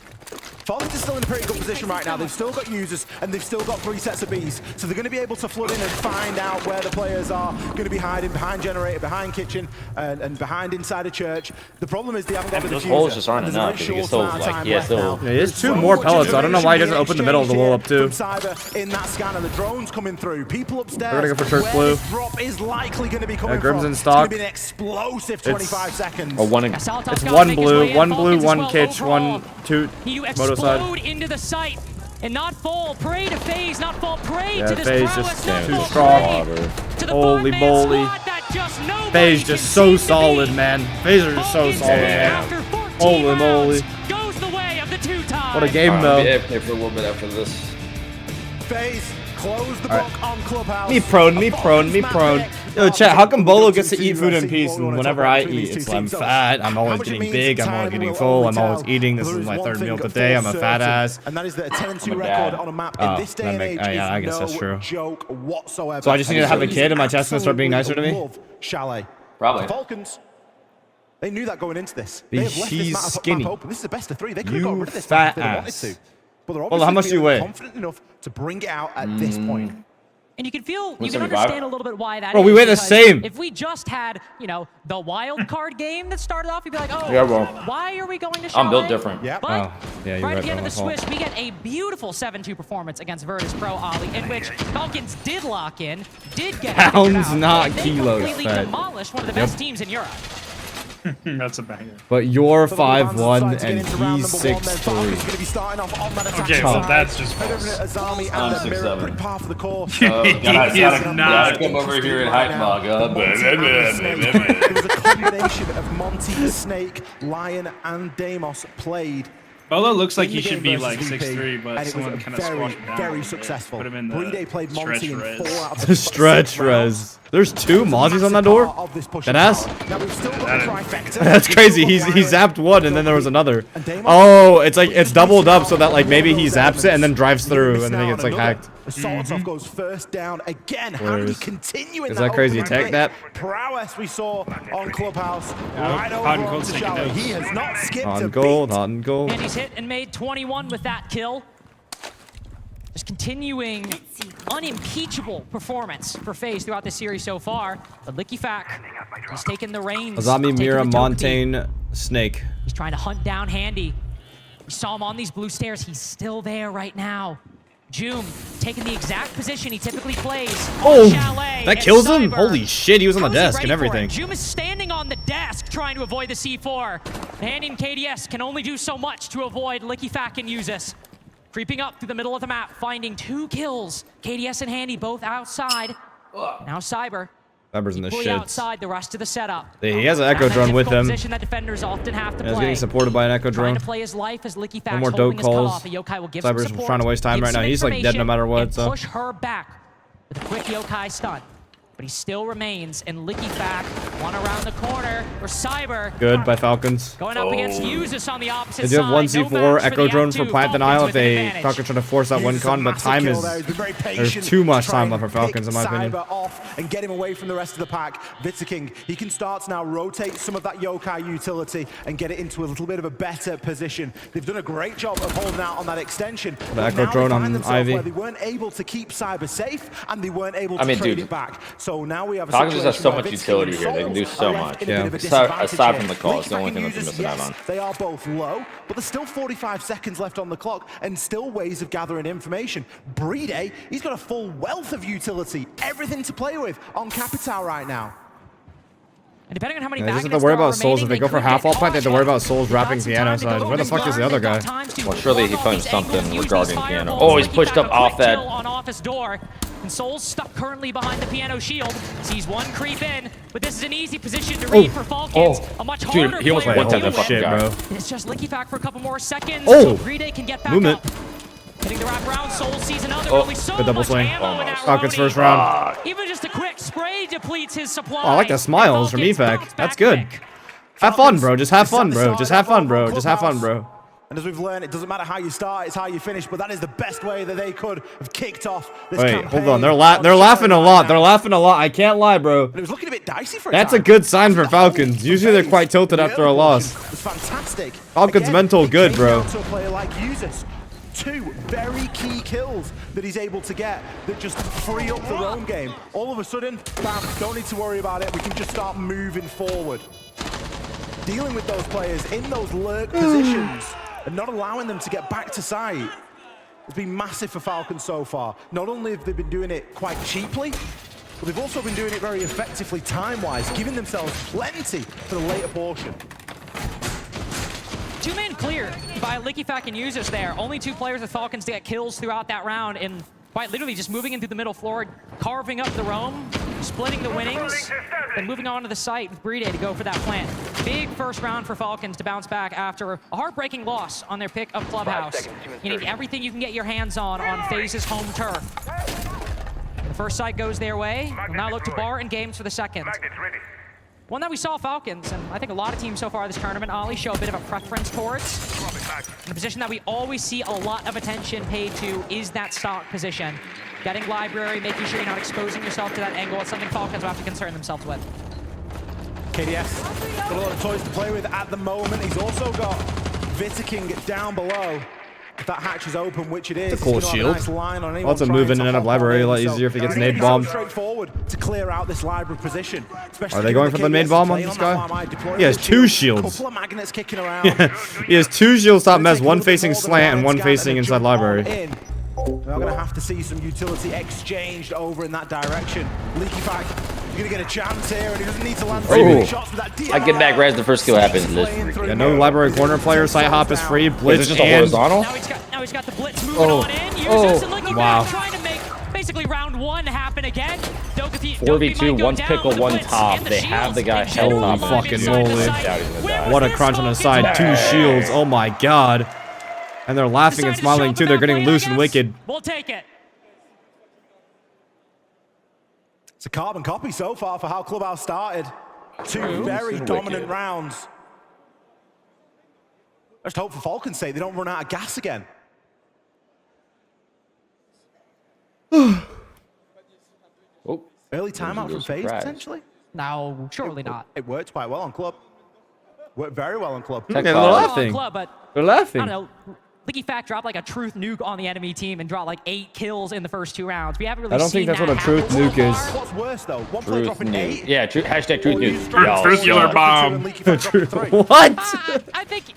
Falcons is still in a pretty good position right now. They've still got users, and they've still got 3 sets of Bs. So they're going to be able to flood in and find out where the players are going to be hiding, behind Generator, behind Kitchen, and behind inside a church. The problem is they haven't got the Those diffuser. holes just aren't enough. He can still, like, he has still... Yeah, he has 2 more pellets. I don't know why he doesn't open the middle of the wall up, too. Cyber in that scanner, the drones coming through. People upstairs. We're going to go for church blue. Drop is likely going to be coming Grim's from. in stock. It's going to be an explosive 25 seconds. Oh, it's 1 blue, 1 Kitch, 1, 2 Moto side. Into the site and not fall prey to Faze, not fall prey Yeah, to this Faze prowess, just too strong. Holy moly. Faze just so solid, man. Faze are just so solid, man. Holy moly. Goes the way of the 2 times. What a game, though. I'll be for a little bit after this. Faze Close the book on Clubhouse. Me prone. Yo, chat, how come Bolo gets to eat food in peace and whenever I eat, it's like I'm fat, I'm always getting big, I'm always getting full, I'm always eating, this is my third meal of the day, I'm a fat ass. And that is that a 10-2 record on a map in this day and age yeah, I guess is that's true. no joke whatsoever. So I just need to have a kid and my chest gonna start being nicer to me? Love Chalet. Probably. Falcons. They knew that going into this. He's They have left this skinny. map open. This is the best of 3. They could have got rid of this fat if they wanted ass. to. But they're Well, how much do you weigh? confident enough to bring it out at this point. And you can feel, you can 175? understand a little bit why that Bro, is. we weigh the because same. If we just had, you know, the wild card game that started off, you'd be like, oh, Yeah, bro. why are we going to Chalet? I'm built different. Yeah. But Oh, yeah, you're right at the right, end of the my fault. Swiss, we get a beautiful 7-2 performance against Virtus Pro Ollie, in which Falcons did lock in, did get it figured Pounds, out, not and they kilos, completely Fett. demolished one of the best teams in Europe. That's a banger. But you're For the Lions 5'1" decided to get and into round he's number 1, then Falcons 6'3". gonna be starting off on that attack Okay, well, side. that's just Head over false. to Azami I'm and the Mirror, 6'7". pretty par for the course. He is not. Gotta come over here and hype mug up. There was a combination of Monty, the Snake, Lion, and Deimos played. Bolo looks like in he the should game be like versus VP, 6'3", but and it someone was kind of squashed him down. very successful. Put him in the Brede played Monty in stretch 4 res. out of The the stretch 6 rounds. res. There's 2 Mozzies on that door? That ass? Now we've still got That the is- trifecta. That's crazy. He zapped one and then there was another. Oh, it's like it's doubled up so that like maybe he zaps it and then drives through and then he gets like hacked. Solotov goes first down again. How did he continue in Is that crazy? opening Take play? that. Prowess we saw on Clubhouse. Right over Hot and on cold Chalet. taking He has not skipped Hot a and gold, beat. hot and gold. And he's hit and made 21 with that kill. Just continuing unimpeachable performance for Faze throughout this series so far. But Liquifac, he's taken the reins. Azami, taking Mira, the tokepi. Montaigne, Snake. He's trying to hunt down Handy. We saw him on these blue stairs. He's still there right now. Joom taking the exact position he typically plays. Oh, Chalet that and kills him? Cyber. Holy shit, he was on the Cozy desk ready and for it. everything. Joom is standing on the desk trying to avoid the C4. Handy and KDS can only do so much to avoid Liquifac and Usus. Creeping up through the middle of the map, finding 2 kills. KDS and Handy both outside. Now Cyber. Cyber's in the Fully shit. outside the rest of the setup. He has an Echo Found that drone with difficult him. Position that defenders often have to Yeah, he's play. getting supported by an Echo Trying drone. to play his life as Liquifac No more holding dope his calls. cutoff. A Yokai will give Cyber's some support, trying to waste time give right now. some He's like dead no matter what, and so. push her back with a quick Yokai stun. But he still remains, and Liquifac, one around the corner for Cyber. Good by Falcons. Going up against Usus on the opposite They do have one side. C4 No match Echo the drone for M2. plant denial if Falcons with an they advantage. Falcons try to force that win con, but time is there's too much time left for Falcons in my opinion. Cyber off and get him away from the rest of the pack. Vitserking, he can start to now rotate some of that Yokai utility and get it into a little bit of a better position. They've done a great job of holding out on that extension. The Echo Now drone they find on themselves Ivy. where they weren't able to keep Cyber safe and they weren't able to mean, trade dude, it back. So now we have a Falcons just have so situation much where utility Vitserking here. They can do and so Souls are much. left in a bit of a Yeah. disadvantage Aside here. from the calls, the only thing that they're Liquifac missing out and on. Usus, they are both low, but there's still 45 seconds left on the clock and still ways of gathering information. Brede, he's got a full wealth of utility, everything to play with on Capital right now. And depending on how many They just have magnets to worry there are about Souls. If they remaining, go for could half get all plant, they have to worry about Souls They've got wrapping some piano time to go side. Where the this fuck is the round. other They've got guy? time to Well, surely he blow all found these something angles, use regarding these piano. fireballs. Oh, he's pushed Liquifac up a off quick that. kill on Office door. And Souls stuck currently behind the piano shield. Sees one creep in, but this is an easy position to read for Falcons. A much harder Dude, he almost player to one-tapped deal that with. fucking guy. bro. It's just Liquifac for a couple more seconds. Oh! So Brede can get back Movement. up. Hitting the wraparound, Soul sees another. Oh, Only so good double much swing. ammo in that Falcons Roni. first round. Even just a quick spray depletes his supply. Oh, I like the smiles from Falcons Evac. bounce That's back good. quick. Have fun, bro. Just have fun, bro. Just have fun, bro. Just have fun, bro. And as we've learned, it doesn't matter how you start, it's how you finish, but that is the best way that they could have kicked off this Wait, campaign. hold on. They're laughing a lot. They're laughing a lot. I can't lie, bro. But it was looking a bit dicey for That's a time. good sign for Falcons. Usually they're quite tilted after a loss. It was fantastic. Falcons Again, mental it good, came bro. down to a player like Usus. 2 very key kills that he's able to get that just free up the roam game. All of a sudden, bam, don't need to worry about it. We can just start moving forward. Dealing with those players in those lurk positions and not allowing them to get back to site has been massive for Falcons so far. Not only have they been doing it quite cheaply, but they've also been doing it very effectively time-wise, giving themselves plenty for the later portion. 2-man clear by Liquifac and Usus there. Only 2 players with Falcons to get kills throughout that round, and quite literally just moving into the middle floor, carving up the roam, splitting the winnings, and moving on to the site with Brede to go for that plant. Big first round for Falcons to bounce back after a heartbreaking loss on their pick of Clubhouse. You need everything you can get your hands on Faze's home turf. First site goes their way. We'll now look to bar and games for the second. One that we saw Falcons, and I think a lot of teams so far this tournament, Ollie, show a bit of a preference towards. In a position that we always see a lot of attention paid to is that stock position. Getting library, making sure you're not exposing yourself to that angle. It's something Falcons will have to concern themselves with. KDS got a lot of toys to play with at the moment. He's also got Vitaking down below. If that hatch is open, which it is, it's a cool shield. Nice line on Lots of move in and out of library, a lot easier if he gets nade bombed. Straightforward to clear out this library position. Are they going for the nade bomb on this guy? He has 2 shields. Couple of magnets kicking around. He has 2 shields top mess, one facing slant and one facing inside library. We're going to have to see some utility exchanged over in that direction. Leaky Fact, you're going to get a chance here, and he doesn't need to land three shots with that. I get back right as the first kill happens. Yeah, no library corner player. Site hop is free. Blitz just a horizontal. Now he's got the blitz moving on in. Wow. Trying to make basically round 1 happen again. 4v2, one pickle, one top. They have the guy held up. Fucking moly. What a crunch on the side. 2 shields. Oh my god. And they're laughing and smiling too. They're getting loose and wicked. We'll take it. It's a carbon copy so far for how Clubhouse started. 2 very dominant rounds. Let's hope for Falcons' sake they don't run out of gas again. Early timeout from Faze, potentially? No, surely not. It worked quite well on Club. Worked very well on Club. They're laughing. They're laughing. I don't know. Leaky Fact dropped like a truth nuke on the enemy team and dropped like 8 kills in the first 2 rounds. We haven't really seen that. I don't think that's what a truth nuke is. What's worse though? One player dropping 8. Yeah, hashtag truth nuke. Truthnular bomb. What? I think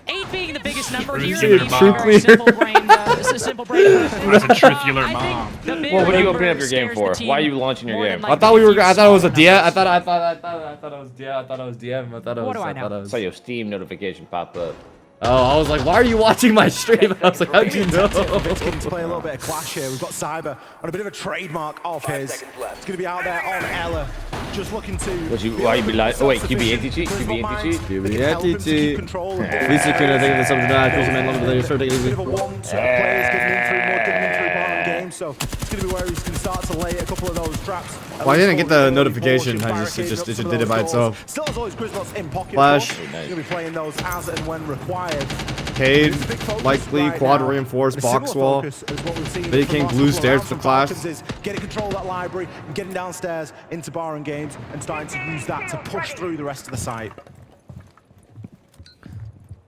8 being the biggest number here. Truthnular Simple brain. That's a truthular bomb. Well, what are you opening up your game for? Why are you launching your game? I thought we were. I thought it was a DM. I thought it was DM. I thought it was DM. I thought it was. What do I know? I saw your Steam notification pop up. Oh, I was like, why are you watching my stream? I was like, how'd you know? It's play a little bit of clash here. We've got Cyber on a bit of a trademark of his. It's going to be out there on Ella, just looking to. Why you be like? Oh wait, QB anti-cheat, QB anti-cheat, QB anti-cheat. Lisa can I think that's something that Christian man loves, but they start taking it easy. Players giving him through bottom game, so it's going to be where he's going to start to lay a couple of those traps. Well, I didn't get the notification. I just did it by itself. Still has always Grizzlots in pocket. Flash. He's going to be playing those as and when required. Cade, likely quad reinforced box wall. Big King blue stairs for clash. Getting control of that library and getting downstairs into bar and games and starting to use that to push through the rest of the site.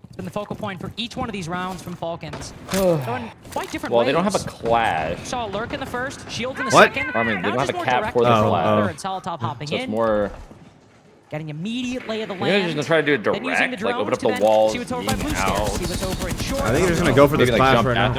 It's been the focal point for each one of these rounds from Falcons. Going quite different ways. They don't have a clash. Saw a lurk in the first, shield in the second. I mean, they don't have a more cap for the clash. Solid top hopping so it's in. more. Getting immediate lay of the land. They're just gonna try to do it direct, like open up the walls. See what's over by blue stairs. See what's over in short. I think they're just gonna go for this clash right now.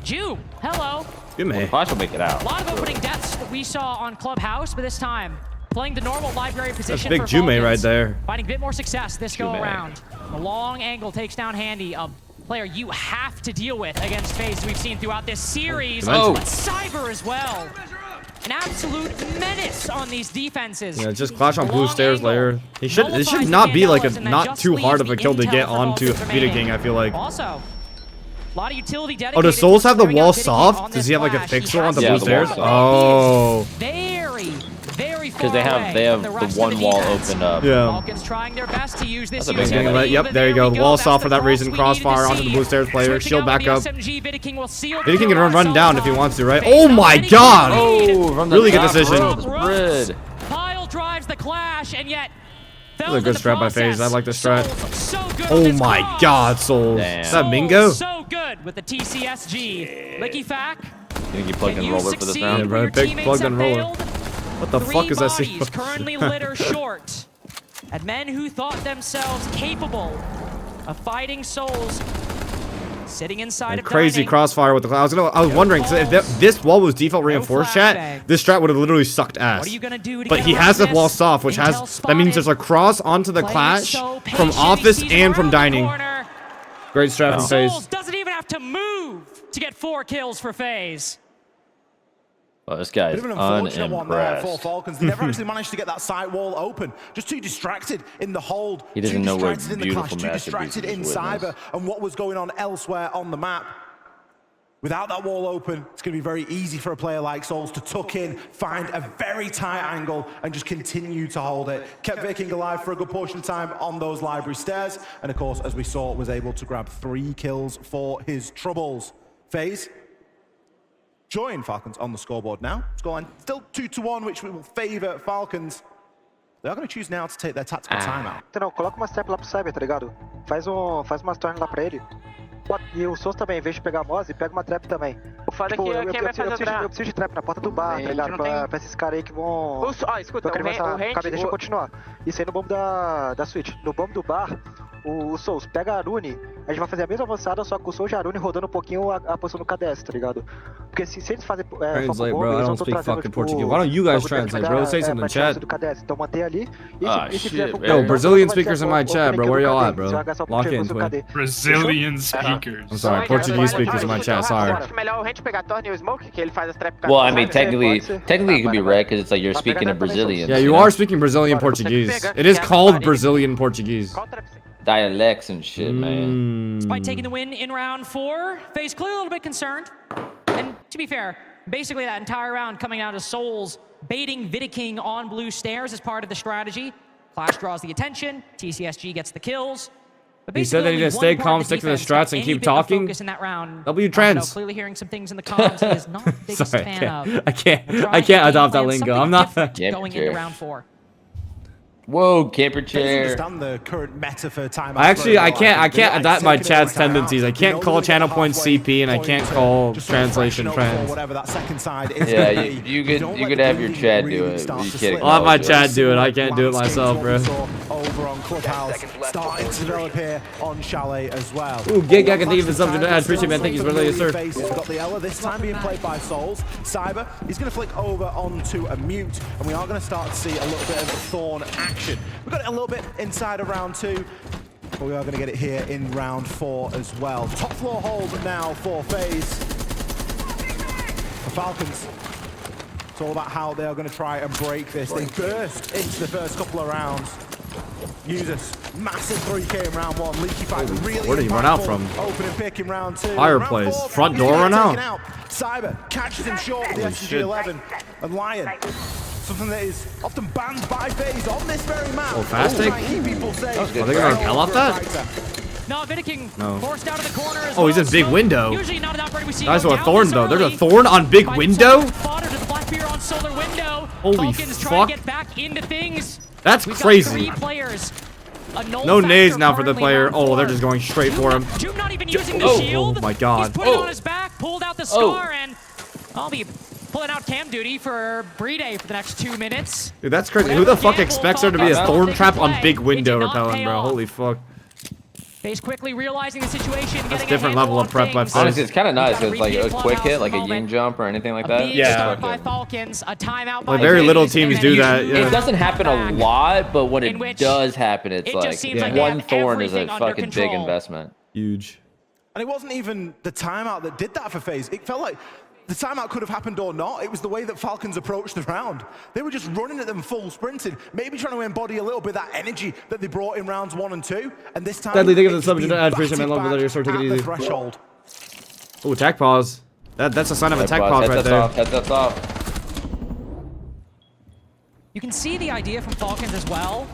Ju, hello. Good man. Clash will make it out. A lot of opening deaths that we saw on Clubhouse, but this time playing the normal library position. That's big Jume right there. Finding a bit more success this go around. The long angle takes down Handy, a player you have to deal with against Faze we've seen throughout this series. But Cyber as well. An absolute menace on these defenses. Yeah, just clash on blue stairs layer. It should not be like a not too hard of a kill to get onto Vita King, I feel like. Also, a lot of utility dedicated. Oh, does Souls have the wall soft? Does he have like a fixel on the blue stairs? Oh. Very because they have the one wall opened up. Yeah. Falcons trying their best to use this. Yep, there you go. The wall soft for that reason. Crossfire onto the blue stairs player. Shield back up. Vita King can run down if he wants to, right? Oh my god! Oh, really good decision. Pile drives the clash, and yet. This is a good strat by Faze. I like this strat. Oh my god, Souls. Is that Mingo? So good with the TCSG. Licky Fack. You think you plugged in roller for this round? Yeah, bro. Big plugged in roller. What the fuck is that scene? Currently litter short. At men who thought themselves capable of fighting Souls sitting inside of crazy dining. Crossfire with the cloud. I was wondering, so if this wall was default reinforced, chat, this strat would have literally sucked ass. What are you gonna do to but he has the wall soft, which has, that means there's a cross onto the clash from office and from dining. Great strat from Faze. Souls doesn't even have to move to get 4 kills for Faze. Well, this guy's unimpressed. For Falcons. They never actually managed to get that side wall open. Just too distracted in the hold. He doesn't know where beautiful in the clash, too distracted in Cyber and what was going on elsewhere on the map. Without that wall open, it's going to be very easy for a player like Souls to tuck in, find a very tight angle, and just continue to hold it. Kept Viking alive for a good portion of time on those library stairs, and of course, as we saw, was able to grab 3 kills for his troubles. Faze join Falcons on the scoreboard now. Scoreline still 2-1, which will favor Falcons. They are going to choose now to take their tactical timeout. Não, coloca uma step lá pro Cyber, tá ligado? Faz uma turn lá pra ele. E o Souls também, em vez de pegar a Moz, pega uma trap também. O foda é que quem vai fazer o trap? Eu preciso de trap na porta do bar, tá ligado? Pra esses caras aí que vão... Escuta, deixa eu continuar. Isso aí no bomb da Switch. No bomb do bar, o Souls pega a Arune, a gente vai fazer a mesma avançada, só que o Souls e a Arune rodando um pouquinho a posição do KDS, tá ligado? Porque se eles fazem... Translate, bro. I don't speak fucking Portuguese. Why don't you guys translate, bro? Say something in chat. Então manter ali. Yo, Brazilian speakers in my chat, bro. Where y'all at, bro? Lock in, twin. Brazilian speakers. I'm sorry, Portuguese speakers in my chat. Sorry. Well, I mean, technically it could be right because it's like you're speaking in Brazilian. Yeah, you are speaking Brazilian Portuguese. It is called Brazilian Portuguese. Dialects and shit, man. Despite taking the win in round 4, Faze clearly a little bit concerned. And to be fair, basically that entire round coming out of Souls baiting Viking on blue stairs as part of the strategy. Clash draws the attention, TCSG gets the kills. He said that he need to stay calm, stick to the strats, and keep talking. W trans. Clearly hearing some things in the comms he is not the biggest fan of. I can't adopt that lingo. I'm not going into round 4. Whoa, camper chair. I can't adapt my chat's tendencies. I can't call channel points CP and I can't call translation trans. Yeah, you could have your chat do it. I'll have my chat do it. I can't do it myself, bro. Over on Clubhouse, starting to develop here on Chalet as well. Ooh, Gig, I can think of the subject. I appreciate it, man. Thank you for letting sir. We've got the Ella, this time being played by Souls. Cyber, he's going to flick over onto a mute, and we are going to start to see a little bit of a Thorn action. We've got it a little bit inside of round 2, but we are going to get it here in round 4 as well. Top floor hold now for Faze. The Falcons. It's all about how they are going to try and break this. They burst into the first couple of rounds. Users, massive 3K in round 1. Leaky fight really. Where did he run out from? Opening pick in round 2. Fireplace. Front door run out. Cyber catches him short with the SG-11. And Lion, something that is often banned by Faze on this very map. Oh, fast take? Keep people safe. Are they gonna kill off that? No, Viking forced out of the corner as oh, he's in big window. Usually not an operator we see. Guys, a Thorn though. There's a Thorn on big window. Holy fuck! Get back into things. That's crazy. No nades now for the player. Oh, they're just going straight for him. Doom not even using the shield. Oh my god. He's put it on his back, pulled out the scar, and I'll be pulling out cam duty for Brede for the next 2 minutes. Dude, that's crazy. Who the fuck expects there to be a Thorn trap on big window repellent, bro? Holy fuck. Faze quickly realizing the situation. That's a different level of prep by Faze. Honestly, it's kind of nice. It's like a quick hit, like a yin jump or anything like that. Yeah. By Falcons, a timeout well, very little teams do that. Yeah. It doesn't happen a lot, but when it does happen, it's like one Thorn is a fucking big investment. Huge. And it wasn't even the timeout that did that for Faze. It felt like the timeout could have happened or not. It was the way that Falcons approached the round. They were just running at them full sprinted, maybe trying to embody a little bit of that energy that they brought in rounds 1 and 2. And this time, Deadly, think of the subject to add appreciate my love with your start taking it easy. Threshold. Oh, attack pause. That's a sign of attack pause right there. That's off. You can see the idea from Falcons as well.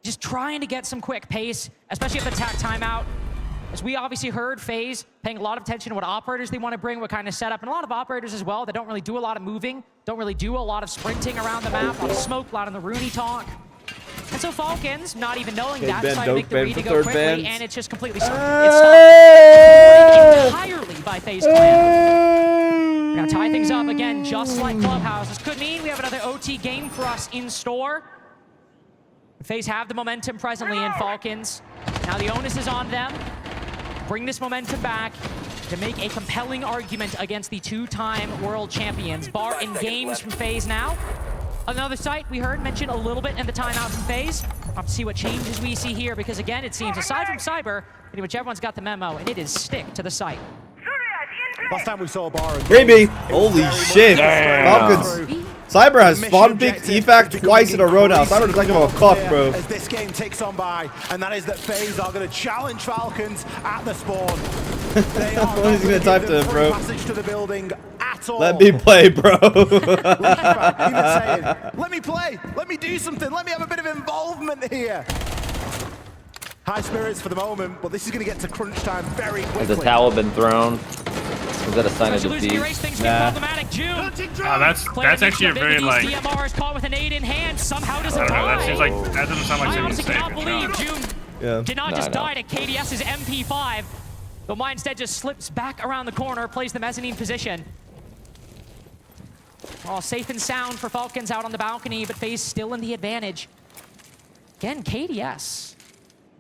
Just trying to get some quick pace, especially at the attack timeout. As we obviously heard, Faze paying a lot of attention to what operators they want to bring, what kind of setup, and a lot of operators as well that don't really do a lot of moving, don't really do a lot of sprinting around the map, a lot of smoke, a lot of the Rooney talk. And so Falcons, not even knowing that, decided to make the read to go quickly, and it's just completely stopped. It's stopped entirely by Faze Clan. We're going to tie things up again, just like Clubhouse. This could mean we have another OT game for us in store. Faze have the momentum presently in Falcons. Now the onus is on them. Bring this momentum back to make a compelling argument against the 2-time world champions. Bar in games from Faze now. Another site we heard mentioned a little bit in the timeout from Faze. We'll have to see what changes we see here, because again, it seems aside from Cyber, pretty much everyone's got the memo, and it is stick to the site. Last time we saw Bar. Baby! Holy shit! Falcons. Cyber has spawn peeked evac twice in a row now. Cyber doesn't give a fuck, bro. As this game ticks on by, and that is that FaZe are going to challenge Falcons at the spawn. What is he gonna type to him, bro? Passage to the building at all. Let me play, bro. Even saying, let me play. Let me do something. Let me have a bit of involvement here. High spirits for the moment, but this is going to get to crunch time very quickly. Has the towel been thrown? Is that a sign of defeat? Nah. That's actually a very like. DMR is caught with an 8 in hand. Somehow doesn't I don't know. That die. seems like that doesn't sound like I something honestly safe. cannot believe June Yeah. did not just die to KDS's MP5. But mine instead just slips back around the corner, plays the mezzanine position. Oh, safe and sound for Falcons out on the balcony, but FaZe still in the advantage. Again, KDS.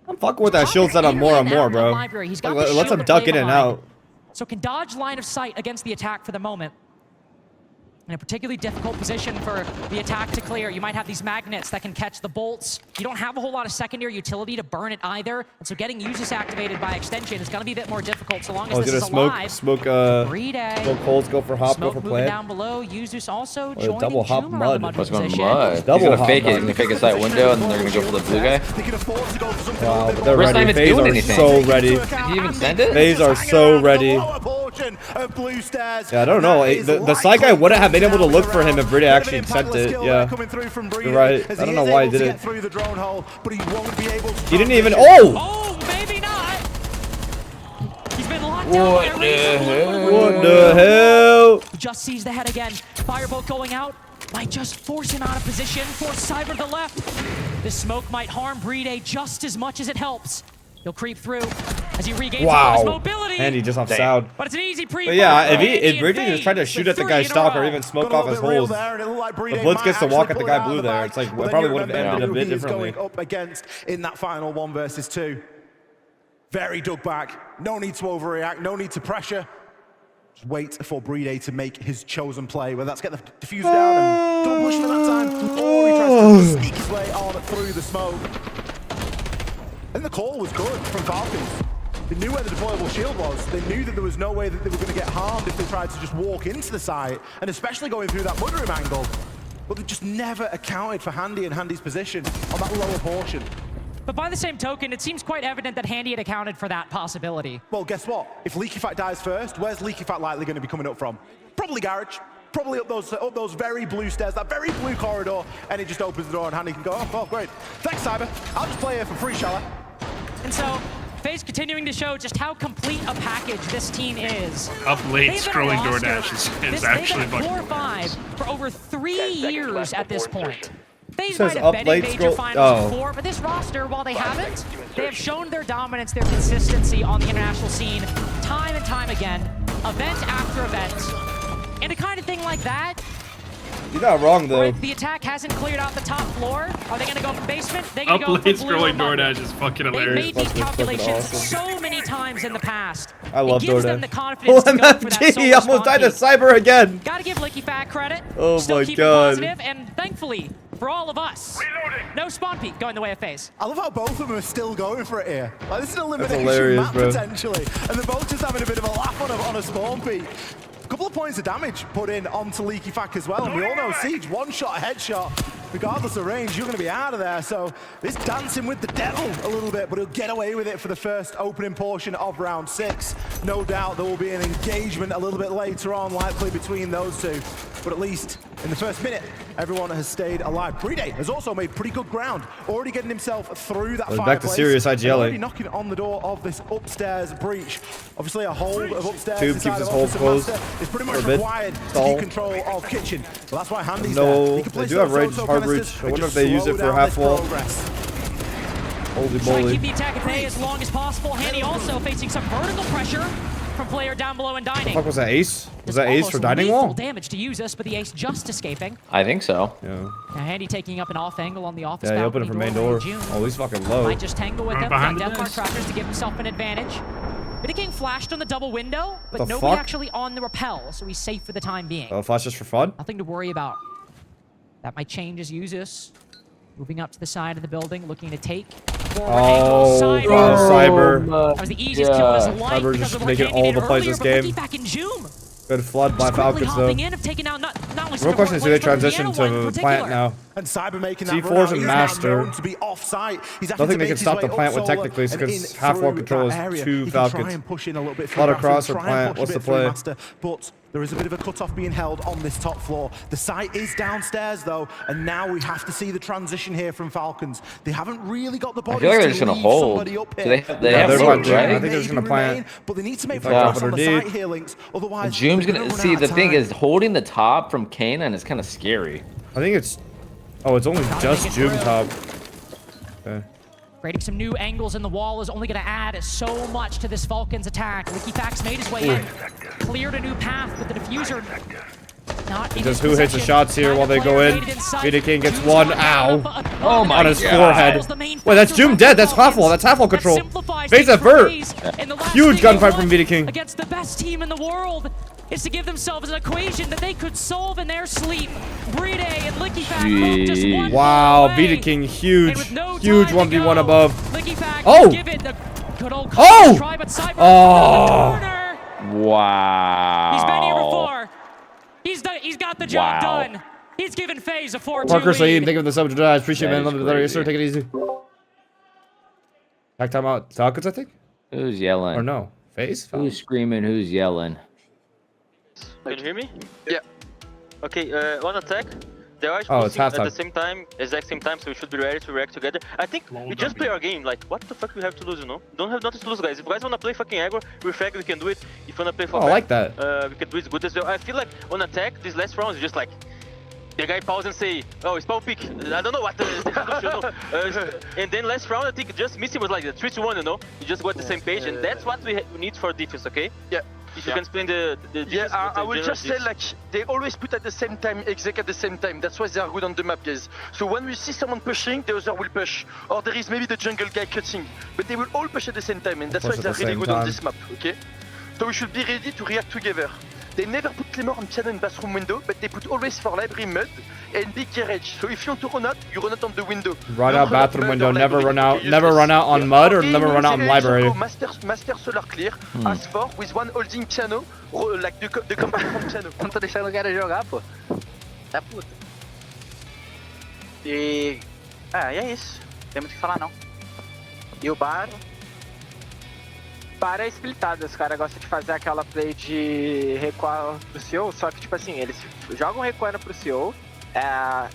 I'm fucking with that shield setup more and more, bro. Let's him duck in and out. So can dodge line of sight against the attack for the moment. In a particularly difficult position for the attack to clear. You might have these magnets that can catch the bolts. You don't have a whole lot of secondary utility to burn it either. And so getting Usus activated by extension is going to be a bit more difficult so long as this is alive. Smoke holes, go for hop, go for plant. Down below, Usus also joining double hop Zoom around the mud. What's going position. mud? He's Double gonna hop fake it. mud. He's gonna fake a side window, and then they're gonna go for the blue guy. They can afford to go for something Wow, a but little they're bit ready. Not even FaZe doing are anything. so ready. Did he even send it? FaZe are so ready. Yeah, I don't know. The side guy wouldn't have been able to look for him if Brady actually sent it. Yeah, you're right. I don't know why he did it. He didn't even. Oh, maybe not. He's been locked down. What the hell? Just sees the head again. Firebolt going out. Might just force him out of position. Force Cyber to the left. This smoke might harm Brede just as much as it helps. He'll creep through as he regains all his mobility. And he just off sound. But it's an easy pre. But yeah, if Brady just tried to shoot at the guy's stock or even smoke off his holes, if Blitz gets to walk at the guy blue there, it's like it probably would have ended a bit differently. Up against in that final 1 versus 2. Very dug back. No need to overreact. No need to pressure. Just wait for Brede to make his chosen play, whether that's get the defuse down and don't push him at that time, or he tries to sneak his way on through the smoke. And the call was good from Falcons. They knew where the deployable shield was. They knew that there was no way that they were going to get harmed if they tried to just walk into the site, and especially going through that mudroom angle. But they just never accounted for Handy and Handy's position on that lower portion. But by the same token, it seems quite evident that Handy had accounted for that possibility. Well, guess what? If Leaky Fat dies first, where's Leaky Fat likely going to be coming up from? Probably garage. Probably up those very blue stairs, that very blue corridor, and it just opens the door and Handy can go, oh, great. Thanks, Cyber. I'll just play here for free, shall I? And so, FaZe continuing to show just how complete a package this team is. Up late scrolling DoorDash is actually fucking 4-5 for over 3 years at this point. FaZe Says might up have been in late major scroll- finals before, but this roster, while they haven't, they have shown their dominance, their consistency on the international scene time and time again, event after event. And a kind of thing like that, You're not wrong though. the attack hasn't cleared out the top floor. Are they going to go from basement? They're going to Up go late from blue scrolling or mud. DoorDash is fucking They've hilarious. made these Fucking calculations awesome. so many times in the past. I love it gives them DoorDash. the confidence to go for that OMG, he almost died to Cyber again. Gotta give Licky Fat credit. Oh Still my keeping God. positive, and thankfully, for all of us, no spawn peak going the way of FaZe. I love how both of them are still going for it here. Like, this is an elimination hilarious, map, bro. potentially. And they're both just having a bit of a laugh on a spawn peak. A couple of points of damage put in onto Leaky Fack as well. And we all know Siege, one shot, headshot. Regardless of range, you're going to be out of there. So this dancing with the devil a little bit, but he'll get away with it for the first opening portion of round 6. No doubt there will be an engagement a little bit later on, likely between those two. But at least in the first minute, everyone has stayed alive. Brede has also made pretty good ground, already getting himself through that fireplace. Back to serious IGL. Already knocking on the door of this upstairs breach. Obviously a hold of upstairs. Tube keeps his hold closed. It's pretty much required to keep control of kitchen. So that's why Handy's there. No, they do have hard breach. I wonder if they use it for half wall. Holy Try to moly. keep the attack at bay as long as possible. Handy also facing some vertical pressure from player down below and dining. What was that ace? Was that ace for dining wall? Damage to use us, but the ace just escaping. I think so. Yeah. Now Handy taking up an off angle on the office. Yeah, he opened it from main door. Oh, he's fucking low. Might just tangle with him. Behind Got the Deathmark trackers to give himself an advantage. But getting flashed on the double window, but nobody actually on the rappel, so he's safe for the time being. Oh, flash just for fun? Nothing to worry about. That might change as Usus. Moving up to the side of the building, looking to take forward angle. Cyber. That was the easiest kill of his life Cyber because just of what making Handy all did the plays earlier, this but game. Licky back in Zoom. Good flood by Falcons, though. Real question is, do they transition to plant now? And Cyber making that C4's a run out. master. He's known to be off-site. He's Don't think they can stop the plant with technically, because half world control is 2 Falcons. Flood across or plant. What's the play? But there is a bit of a cutoff being held on this top floor. The site is downstairs, though, and now we have to see the transition here from Falcons. They haven't really got the bodies. I feel like they're just gonna hold. So they have both, right? I think they're just gonna plant. But they need to make progress on the site here, Links. Otherwise, Joom's gonna see. The thing is, holding the top from Kanan is kind of scary. I think it's. Oh, it's only just Joom top. Okay. Creating some new angles in the wall is only going to add so much to this Falcons attack. Liquifax made his way in, cleared a new path, but the diffuser not in Just who hits the shots here while they go in. VDK gets one. Ow. Oh my on his forehead. Wait, that's Joom dead. That's half wall. That's half wall control. Faze at Vert. Huge gunfight from VDK. Against the best team in the world is to give themselves an equation that they could solve in their sleep. Bride and Liquifax just one wow, VDK huge, huge 1v1 above. Oh! Wow. He's been here before. He's got the job done. He's given Faze a 4-2 Parker Saeed, lead. thank you for the sub to die. Appreciate it, man. Love it better. Yes, sir. Take it easy. Back time out. Falcons, I think? Who's yelling? Or no? Faze? Who's screaming? Who's yelling? Can you hear me? Yeah. Okay, on attack, they are exploding at halftime. the same time, exact same time, so we should be ready to react together. I think we just play our game, like, what the fuck we have to lose, you know? Don't have nothing to lose, guys. If you guys wanna play fucking aggro, refrag, we can do it. If you wanna play for I like that. we can do it good as well. I feel like on attack, these last rounds is just like, the guy pause and say, oh, spawn pick. I don't know what the and then last round, I think just Missy was like the 3-1, you know? You just go at the same page, and that's what we need for defense, okay? Yeah. If you can explain the yeah, I will just say, like, they always put at the same time, exec at the same time. That's why they are good on the map, guys. So when we see someone pushing, the other will push. Or there is maybe the jungle guy cutting. But they will all push at the same time, and that's why they're really good on this map, okay? So we should be ready to react together. They never put Claymore on piano and bathroom window, but they put always for library mud and big garage. So if you want to run out, you run out on the window. Run out bathroom window, never run out on mud or never run out in library. Master solar clear, as for with one holding piano, like the combat from piano. Não tô deixando o cara jogar, pô. Tá puta. E é isso. Tem muito o que falar não. E o bar é splitado, os caras gostam de fazer aquela play de recuar pro CEO, só que tipo assim, eles jogam recuando pro CEO,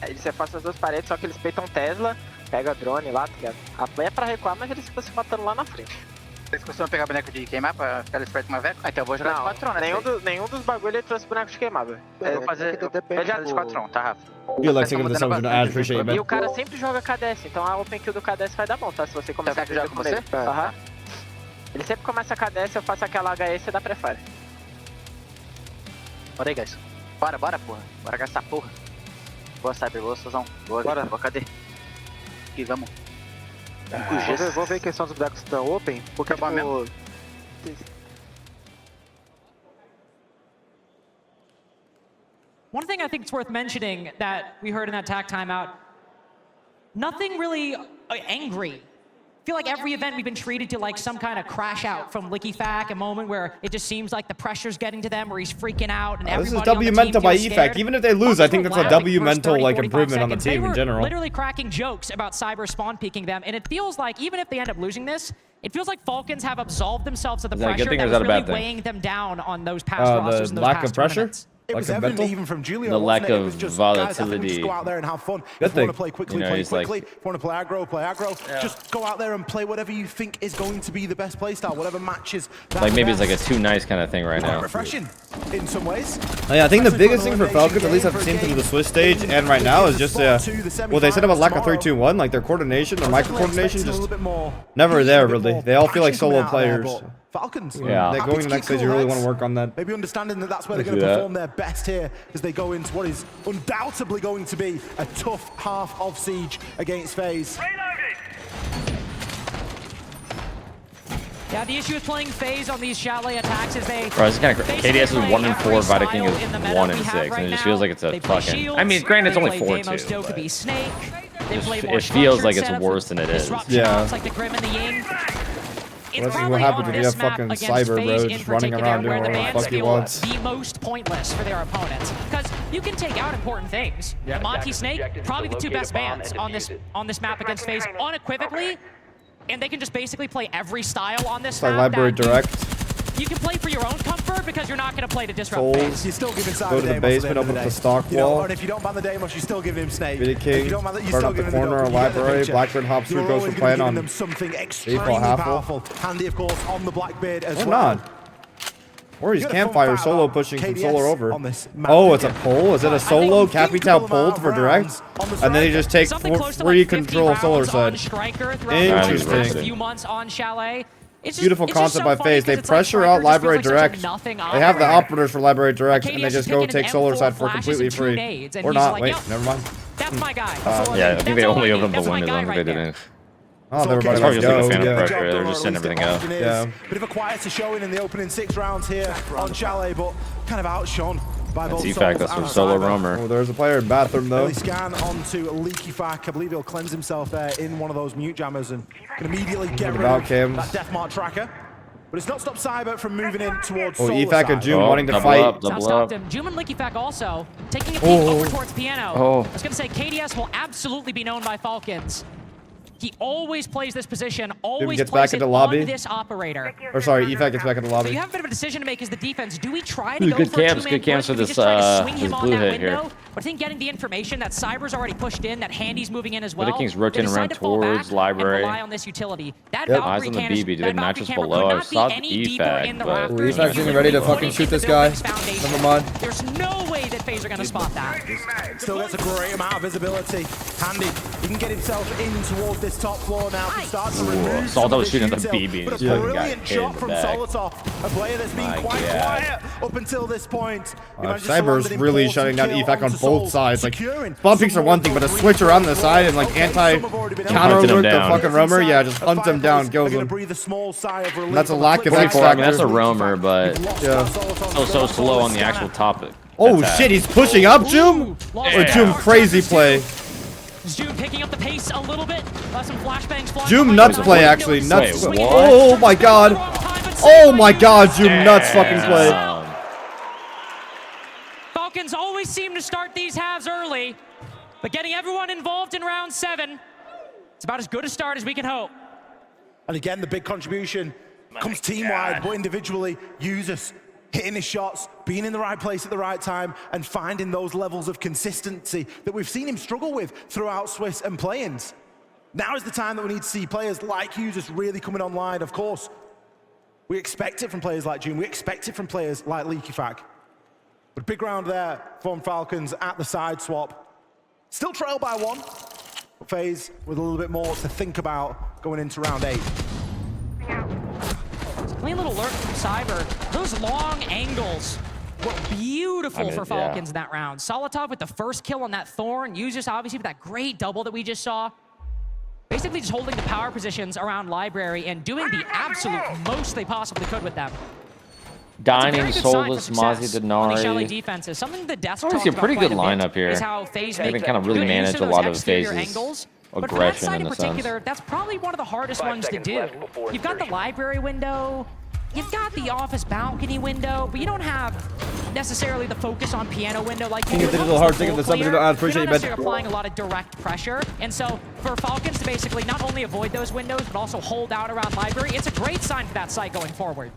eles reforçam as duas paredes, só que eles peitam Tesla, pega drone lá, tá ligado? A play é pra recuar, mas eles ficam se matando lá na frente. Vocês costumam pegar boneco de queimar pra ficar esperto com uma veca? Então eu vou jogar de 4 nenhum dos bagulho ele trouxe boneco de queimado. Vou fazer de 4 tá, Rafa? Feel like taking this over to add, appreciate it, man. E o cara sempre joga KDS, então a open kill do KDS vai dar bom, tá? Se você começar a jogar com você. Aham. Ele sempre começa a KDS, eu faço aquela HS e dá pré-fire. Bora aí, guys. Bora, porra. Bora gastar porra. Boa, Cyber, boa, Sozão. Boa, bora. Boa, cadê? Aqui, vamos. Vou ver a questão dos bonecos que estão open, porque tipo... One thing I think it's worth mentioning that we heard in that TAC timeout, nothing really angry. I feel like every event we've been treated to like some kind of crash out from Liquifax, a moment where it just seems like the pressure's getting to them, where he's freaking out, and everybody this is W mental by EFAC. Even if they lose, I think that's a W mental like improvement on the team in general. Literally cracking jokes about Cyber spawn peeking them, and it feels like even if they end up losing this, it feels like Falcons have absolved themselves of the pressure that was really weighing them down on those past rosters and those past tournaments. It was evident even from Julio. The lack of just, volatility. Guys, just go out there and have fun. If you want to play quickly, play quickly. If you want to play aggro, play aggro. Yeah. Just go out there and play whatever you think is going to be the best playstyle, whatever matches. Like maybe it's like a too nice kind of thing right now. Refreshing in some ways. Oh, yeah, I think the biggest thing for Falcons, at least I've seen through the Swiss stage and right now, is just well, they said about lack of 3-2-1, like their coordination, their micro coordination, just never there really. They all feel like solo players. Falcons. Yeah. They're going to the next stage, you really want to work on that. Maybe understanding that that's where they're going to perform their best here as they go into what is undoubtedly going to be a tough half of Siege against FaZe. Yeah, the issue with playing FaZe on these chalet attacks is they... Bro, it's kind of KDS is 1-4, Viking is 1-6, and it just feels like it's a fucking... I mean, granted, it's only 4-2, but it feels like it's worse than it is. Yeah. Like the Grim and the Ying. it's Let's see probably what happens on when you this have map fucking against Cyber FaZe Roach in running particular around doing where the whatever the bans fuck he feel wants. the most pointless for their opponents. Because you can take out important things. The Monty Snake, probably the two best bans on this map against FaZe unequivocally, and they can just basically play every style on this map. Library Direct. You can play for your own comfort because you're not going to play to disrupt Souls. FaZe. You're still giving Go to the basement, open up the stock wall. And if you don't ban the Deimos, you're still giving him Snake. Billy King, burn up the corner of library. Blackbird hops through, goes for plan on them something extremely default powerful. Handy, of course, on the Blackbeard as Or well. not. Or he's campfire solo pushing from KDS solar over. on this map. Oh, it's a pull? Is it a solo? Capitao pulled for direct? And then he just takes free control of solar side. Interesting. Few months on Chalet. Beautiful concept by FaZe. They pressure out Library Direct. They have the operators for Library Direct, and they just go take solar side for completely free. Or not. Wait, never mind. That's my guy. Yeah, I think they only opened up the windows. I don't think they didn't. Oh, everybody Probably let's just like a go. fan of Yeah. pressure. They're just sending everything out. Yeah. Bit of a quieter showing in the opening 6 rounds here on Chalet, but kind of outshone by both That's Souls EFAC, that's and a solo Cyber. roamer. Oh, there's a player in bathroom though. Early scan onto Leaky Fack. I believe he'll cleanse himself there in one of those mute jammers and can immediately get rid of that Deathmark tracker. But it's not stopped Cyber from moving in towards Oh, Solar EFAC and side. June wanting to double fight. up, double up. June and Leaky Fack also taking a peek over towards Piano. I was going to say KDS will absolutely be known by Falcons. He always plays this position, always gets plays back into it lobby. on this operator. Or sorry, EFAC gets back in the So lobby. you have a bit of a decision to make as the defense. Do we try to go Good for a camps, two-man good camps push? for Do we this, just try to swing him this on blue that hit here. window? But I think getting the information that Cyber's already pushed in, that Handy's moving in as well. Billy King's rotating they decide around to fall back towards and library. rely on this utility. That Yep. Valkyrie Eyes on the cannon- BB, dude. that Matches Valkyrie camera below. could I not be saw the any deeper EFAC, in the but- rafters. Ooh, EFAC's getting ready to fucking shoot this guy. Never mind. There's no way that FaZe are going to spot that. Still gets a great amount of visibility. Handy, he can get himself in towards this top floor now. Can start to remove Salto was some shooting of at the this BB. util. But a Yeah. brilliant Got hit shot in the from back. Solotov, a player that's been quite quiet up until this point. He manages to Cyber's land an really important shutting down kill EFAC on onto both Souls, sides. Like, securing bump peaks are one thing, but a switch around the side and like some have already been counter Hunted him alert the down. fucking roamer, yeah, just hunt him down, kills They're gonna him. breathe a small sigh of relief. And that's a on the lack flip of side. X 24, I mean, that's a factor. roamer, but Yeah. so slow on the actual topic. Oh attack. shit, he's pushing up, Joom? Or Joom crazy play. Joom picking up the pace a little bit. Some flashbangs flying. Joom nuts play actually, nuts. Wait, what? Oh my god. Oh my god, Joom nuts fucking play. Falcons always seem to start these halves early, but getting everyone involved in round 7, it's about as good a start as we can hope. And again, the big contribution comes team-wide, but individually, users hitting his shots, being in the right place at the right time, and finding those levels of consistency that we've seen him struggle with throughout Swiss and play-ins. Now is the time that we need to see players like users really coming online. Of course, we expect it from players like June. We expect it from players like Leaky Fack. But big round there from Falcons at the side swap. Still trailed by 1. But FaZe with a little bit more to think about going into round 8. Clean little alert from Cyber. Those long angles were beautiful for Falcons in that round. Solotov with the first kill on that Thorn. Users obviously with that great double that we just saw. Basically just holding the power positions around Library and doing the absolute most they possibly could with them. Dining, Soulless, Mozzie, Denari. Defenses. Something the Death Obviously a pretty good lineup here. Is how FaZe They make kind of really good manage use a of lot those of exterior FaZe's angles. But for that aggression side in in a sense. particular, that's probably one of the hardest ones to do. You've got the Library window, you've got the office balcony window, but you don't have necessarily the focus on piano window like you do. It's a little hard thinking of the subject. I appreciate you, You're not man. necessarily applying a lot of direct pressure, and so for Falcons to basically not only avoid those windows, but also hold out around Library, it's a great sign for that site going forward.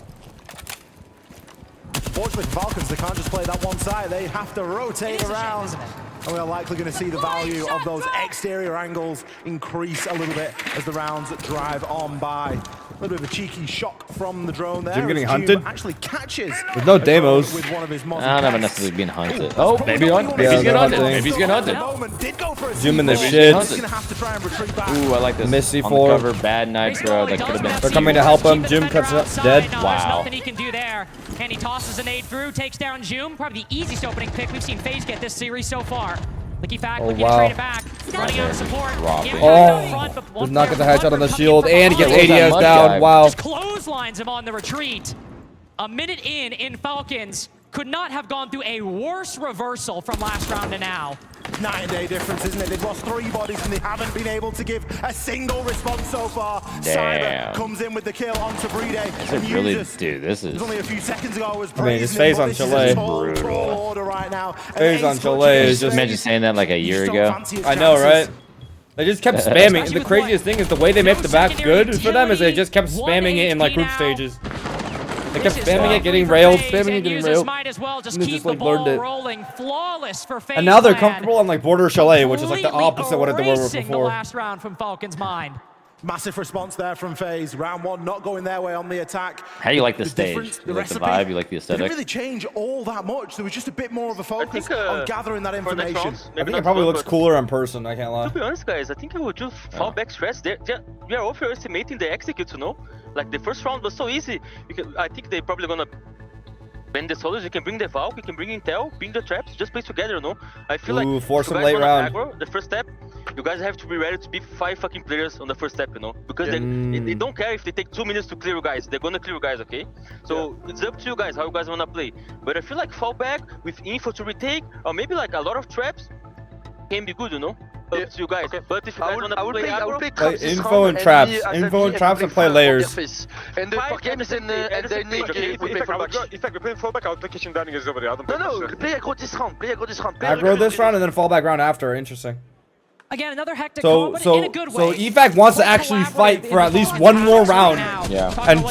Fortunately for Falcons, they can't just play that one side. They have to rotate around. Isn't it? And we're likely going to see the value of those exterior angles increase a little bit as the rounds drive on by. A little bit of a cheeky shock from the drone there. Jim getting as hunted? Actually catches With no demos. with one of his I don't know necessarily being hunted. Oh, maybe maybe he's getting they're hunted. hunting. Maybe he's getting hunted. Zoom in the He's shit. going to have to try and retreat back. Ooh, I like this. Missy on for- the cover, bad nitro. That could have been. They're coming to help him. Jim cuts up, dead. No, Wow. There's nothing he can do there. And he tosses a nade through, takes down Joom. Probably the easiest opening pick we've seen FaZe get this series so far. Leaky Fack looking to trade it back. Running out of support. Dropping. Does not get the headshot on the shield, and he gets What was that ADS mud down. guy? Wow. Just clotheslines him on the retreat. A minute in Falcons could not have gone through a worse reversal from last round to now. Night and day difference, isn't it? They've lost 3 bodies and they haven't been able to give a single response so far. Damn. Cyber comes in with the kill onto Brede. Really, dude, this is... Only a few seconds ago was this Faze on Chile. Brutal. Right now. Faze on Chile is just... Imagine saying that like a year ago. I know, right? They just kept spamming. And the craziest thing is the way they make the back good for them is they just kept spamming it in like group stages. They kept spamming it, getting railed, spamming it, getting railed. And they just like learned it. And now they're comfortable on like border chalet, which is like the opposite of what they were before. Last round from Falcons' mind. Massive response there from Faze. Round 1 not going their way on the attack. How do you like the stage? You like the vibe? You like the aesthetic? They didn't really change all that much. There was just a bit more of a focus on gathering that information. I think it probably looks cooler in person, I can't lie. To be honest, guys, I think I would just fall back stress. We are overestimating the execute, you know? Like, the first round was so easy. I think they're probably gonna bend the solos. You can bring the Valk, you can bring Intel, bring the traps, just play together, you know? I feel like force them late round. Aggro, the first step, you guys have to be ready to beat 5 fucking players on the first step, you know? Because they don't care if they take 2 minutes to clear you guys. They're gonna clear you guys, okay? So it's up to you guys how you guys wanna play. But I feel like fall back with info to retake, or maybe like a lot of traps can be good, you know? Up to you guys. Okay. But if you guys wanna play aggro, play info and traps. Info and traps and play layers. And for games and they need to play fallback. If I play fallback, I'll play kitchen dining as over the other. No, play aggro this round. Aggro this round and then fall back round after. Interesting. Again, another hectic call, but in a good way. So EFAC wants to actually fight for at least one more round. Yeah. And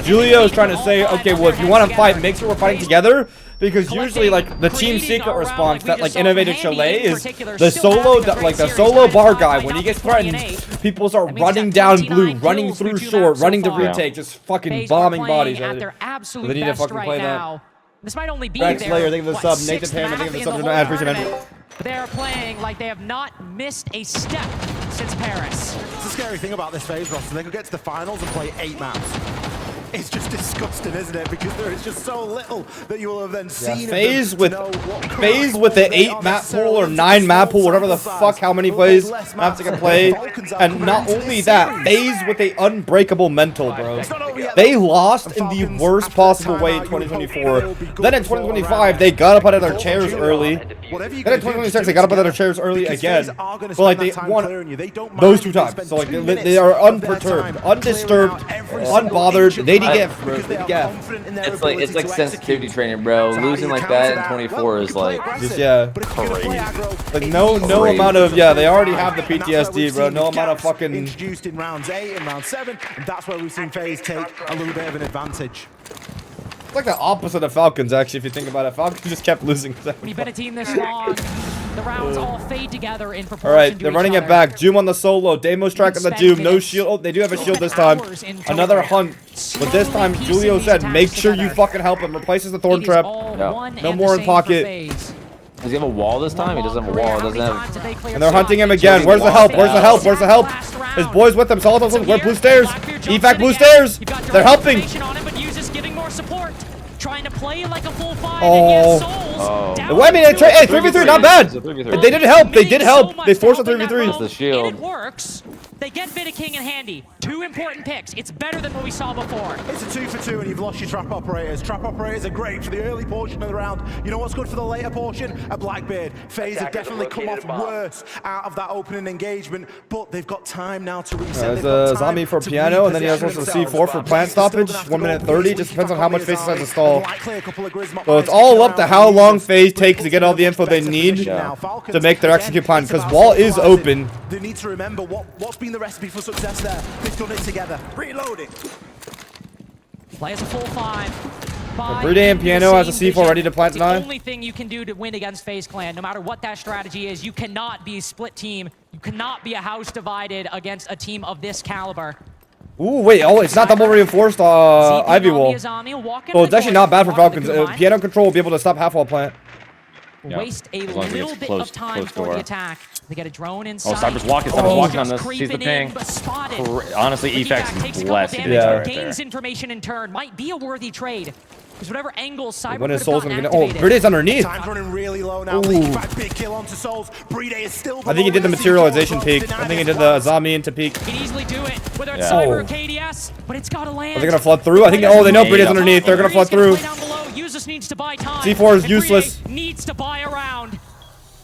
Julio's trying to say, okay, well, if you want to fight, make sure we're fighting together. Because usually, like, the team secret response that, like, innovated Chalet is the solo bar guy. When he gets threatened, people start running down blue, running through short, running to retake, just fucking bombing bodies. At their absolute best right now. This might only be their Slayer, think of the sub. Nathan Pam, I think of the sub. I appreciate it. They're playing like they have not missed a step since Paris. It's the scary thing about this Faze roster. They could get to the finals and play 8 maps. It's just disgusting, isn't it? Because there is just so little that you will have then seen. Faze with the 8 map pool or 9 map pool, whatever the fuck, how many maps they can play. And not only that, Faze with a unbreakable mental, bro. They lost in the worst possible way in 2024. Then in 2025, they got up out of their chairs early. Then in 2026, they got up out of their chairs early again. But like they won those 2 times. So like they are unperturbed, undisturbed, unbothered. They it's like sensitivity training, bro. Losing like that in 24 is like just crazy. Like no amount of they already have the PTSD, bro. No amount of fucking introduced in rounds 8 and round 7, and that's where we've seen Faze take a little bit of an advantage. It's like the opposite of Falcons, actually, if you think about it. Falcons just kept losing. When you've been a team this long, the rounds all fade together in proportion. All right, they're running it back. Doom on the solo. Demo's track on the Doom. No shield. Oh, they do have a shield this time. Another hunt. But this time, Julio said, make sure you fucking help him. Replaces the thorn trap. No more in pocket. Does he have a wall this time? He doesn't have a wall. Doesn't have. And they're hunting him again. Where's the help? Where's the help? Where's the help? His boys with him. Solid. Where blue stairs? EFAC blue stairs. They're helping. Trying to play like a full 5 and well, I mean, hey, 3v3, not bad. They did help. They did help. They forced a 3v3. It's the shield. And it works. They get Fett King in handy. 2 important picks. It's better than what we saw before. It's a 2 for 2 and you've lost your trap operators. Trap operators are great for the early portion of the round. You know what's good for the later portion? A Blackbeard. Faze have definitely come off worse out of that opening engagement, but they've got time now to reset. There's a zombie for piano, and then he has also the C4 for plant stoppage. 1 minute 30. Just depends on how much Faze has to stall. So it's all up to how long Faze takes to get all the info they need to make their execute plan, because wall is open. They need to remember what's been the recipe for success there. They've done it together. Reloading. Plays a full 5. Brede and Piano has a C4 ready to plant tonight. The only thing you can do to win against FaZe Clan, no matter what that strategy is, you cannot be a split team. You cannot be a house divided against a team of this caliber. Ooh, wait, it's not double reinforced Ivy wall. Well, it's actually not bad for Falcons. Piano control will be able to stop half wall plant. Waste a little bit of time for the attack. They get a drone inside. Oh, Cyber's walking on this. Sees the ping. Honestly, EFAC's blessed. Gains information in turn. Might be a worthy trade. Because whatever angle Cyber when his Soul's gonna get it. Oh, Brede's underneath. Time's running really low now. Big kill onto Souls. Brede is still I think he did the materialization peak. I think he did the zombie into peak. He can easily do it, whether it's Cyber or KDS, but it's gotta land. Are they gonna flood through? I think they know Brede's underneath. They're gonna flood through. just needs to buy time. C4 is useless. Needs to buy a round.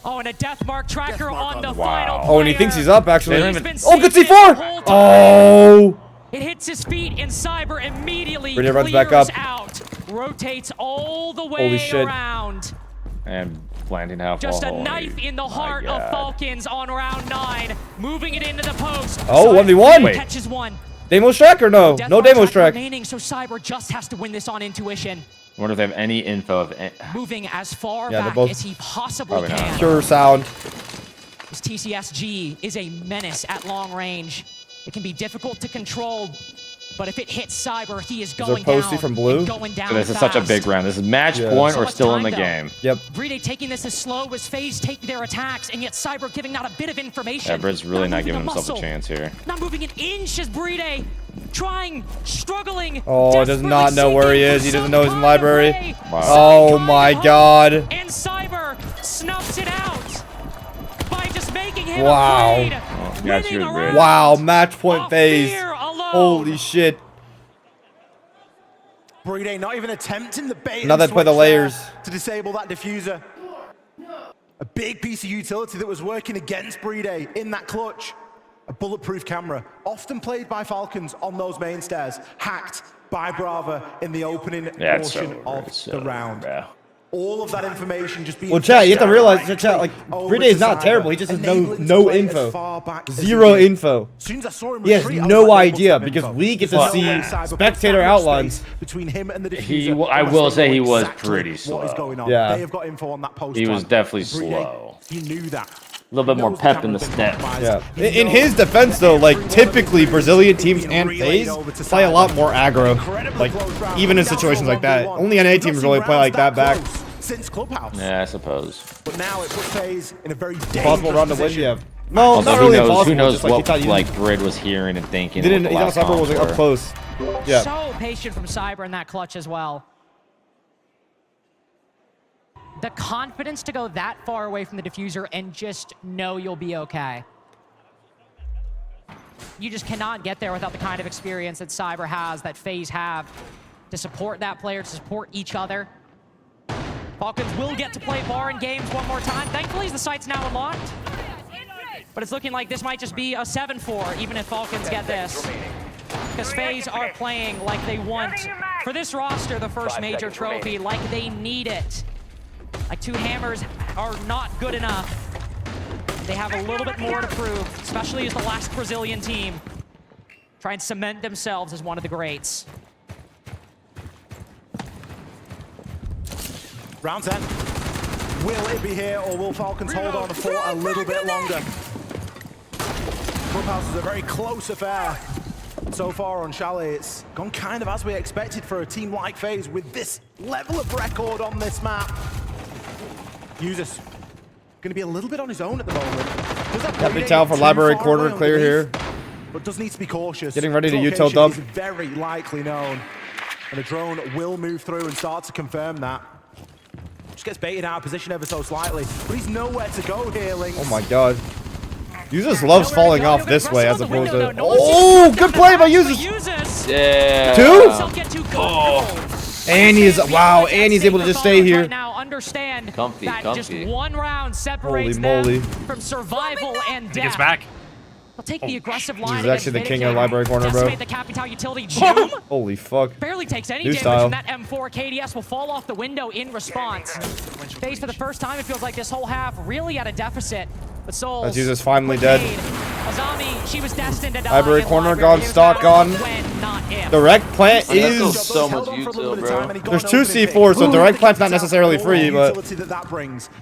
Oh, and a death mark tracker on the final Oh, and he thinks he's up, actually. Oh, good C4! Oh! It hits his feet, and Cyber immediately Brady runs clears back up. out. Rotates all the way around. And landing half. Just a knife in the heart of Falcons on round 9. Moving it into the post. Oh, 1v1. Catches one. Demo Strike or no? No Demo Strike. Remaining, so Cyber just has to win this on intuition. I wonder if they have any info of Moving as far back as he possibly can. Pure sound. This TCSG is a menace at long range. It can be difficult to control, but if it hits Cyber, he is going down. Posty from blue? Going down So this is such a big round. This is match point or still in the game. Yep. Bride taking this as slow as Faze taking their attacks, and yet Cyber giving not a bit of information. Yeah, Bride's really not giving himself a chance here. Not moving an inch as Bride trying, struggling. Oh, he does not know where he is. He doesn't know he's in library. Wow. Oh my god. And Cyber snuffs it out by just making him afraid. Wow, match point Faze. Holy shit. Bride not even attempting the bait. Now they play the layers to disable that diffuser. A big piece of utility that was working against Bride in that clutch. A bulletproof camera, often played by Falcons on those main stairs, hacked by Brava in the opening portion of the round. Yeah. All of that information just being... Well, chat, you have to realize, chat, like, Bride is not terrible. He just has no info. Zero info. He has no idea because we get to see spectator outlines. Between him and the diffuser, I will say he was pretty slow. What is going on. Yeah. They have got info on that post. He was definitely slow. He knew that. A little bit more pep in the step. Yeah. In his defense, though, like, typically Brazilian teams and Faze play a lot more aggro. Like, even in situations like that. Only NA teams really play like that back. Since Clubhouse. Yeah, I suppose. But now it puts Faze in a very possible round to win, yeah. No, also, not really impossible. Who knows what, like, Bride was hearing and thinking. He thought Cyber was like, up close. Yeah. So patient from Cyber in that clutch as well. The confidence to go that far away from the diffuser and just know you'll be okay. You just cannot get there without the kind of experience that Cyber has, that Faze have, to support that player, to support each other. Falcons will get to play Baron games one more time. Thankfully, the site's now unlocked. But it's looking like this might just be a 7-4, even if Falcons get this. Because Faze are playing like they want, for this roster, the first major trophy, like they need it. Like, 2 hammers are not good enough. They have a little bit more to prove, especially as the last Brazilian team. Try and cement themselves as one of the greats. Round 10. Will it be here, or will Falcons hold on for a little bit longer? Clubhouse is a very close affair. So far on Chalet, it's gone kind of as we expected for a team like Faze with this level of record on this map. Users going to be a little bit on his own at the moment. Big tower for library corner, clear here. But does need to be cautious. Getting ready to util dump. Is very likely known. And the drone will move through and start to confirm that. Just gets baited out of position ever so slightly. But he's nowhere to go here, Lynx. Oh my god. Users loves falling off this way as opposed to... Oh, good play by Users! Yeah. 2? Oh. And he's... Wow, and he's able to just stay here. Now understand comfy. Just one round separates them from survival and death. He gets back. They'll take the aggressive line. He's actually the king of library corner, bro. The Capital utility Jum. Holy fuck. Barely takes any damage from that M4. KDS will fall off the window in response. Faze for the first time, it feels like this whole half really at a deficit. But Souls. That's Jesus finally dead. Azami, she was destined to die. Library corner gone, stock gone. Direct plant is so much util, bro. There's 2 C4s, so direct plant's not necessarily free, but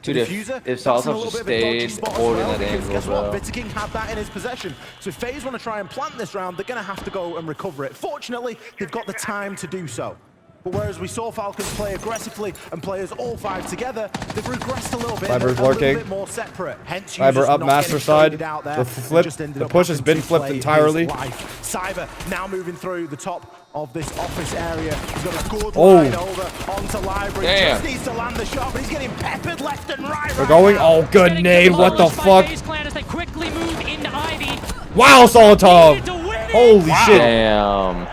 dude, if Souls just stayed holding that angle, bro. King had that in his possession. So if Faze want to try and plant this round, they're going to have to go and recover it. Fortunately, they've got the time to do so. But whereas we saw Falcons play aggressively and players all 5 together, they've regressed a little bit. Library's a working. Little bit more separate. Hence, Library up master side. The push has been flipped entirely. Cyber now moving through the top of this office area. He's got a good line over onto Library. Damn. Just needs to land the shot, but he's getting peppered left and right. They're going. Oh, good nade. What the fuck? As they quickly move into Ivy. Wow, Solotov. Holy shit. Damn.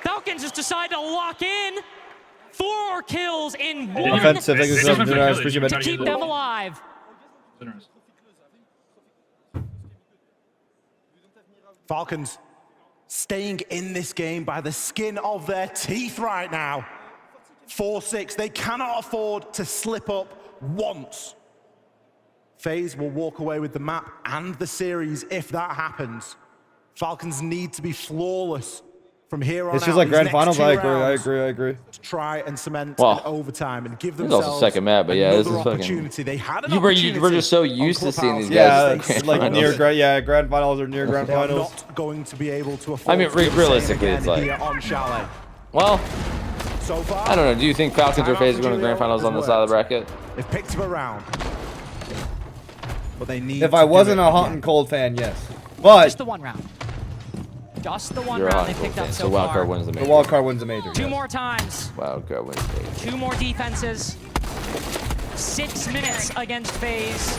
Falcons just decide to lock in. 4 kills in one Offensive, They just went for the appreciate kill. it. to keep them alive. Falcons staying in this game by the skin of their teeth right now. 4-6. They cannot afford to slip up once. FaZe will walk away with the map and the series if that happens. Falcons need to be flawless from here on It's out. just like These grand next finals. 2 I rounds agree. To try and cement Well, an overtime and give This is themselves also second map, but yeah, this is another fucking. opportunity. They had an You were opportunity just so on used to seeing these Yeah, guys. it's like near grand finals or near grand They are finals. not going to be able to afford I mean, to do the same realistically, again it's like- here on Chalet. Well, So far, I don't know. Do you think Falcons or FaZe are going to grand finals on this side of the bracket? they've picked up a round. But they need If I to do wasn't it a hot again. and cold fan, yes. But Just the one round. Just the one You're a round hot they picked fan, up so so wild far. card wins the the major. wild card wins the major. 2 yes. more times. Wild card wins the major. 2 more defenses. 6 minutes against FaZe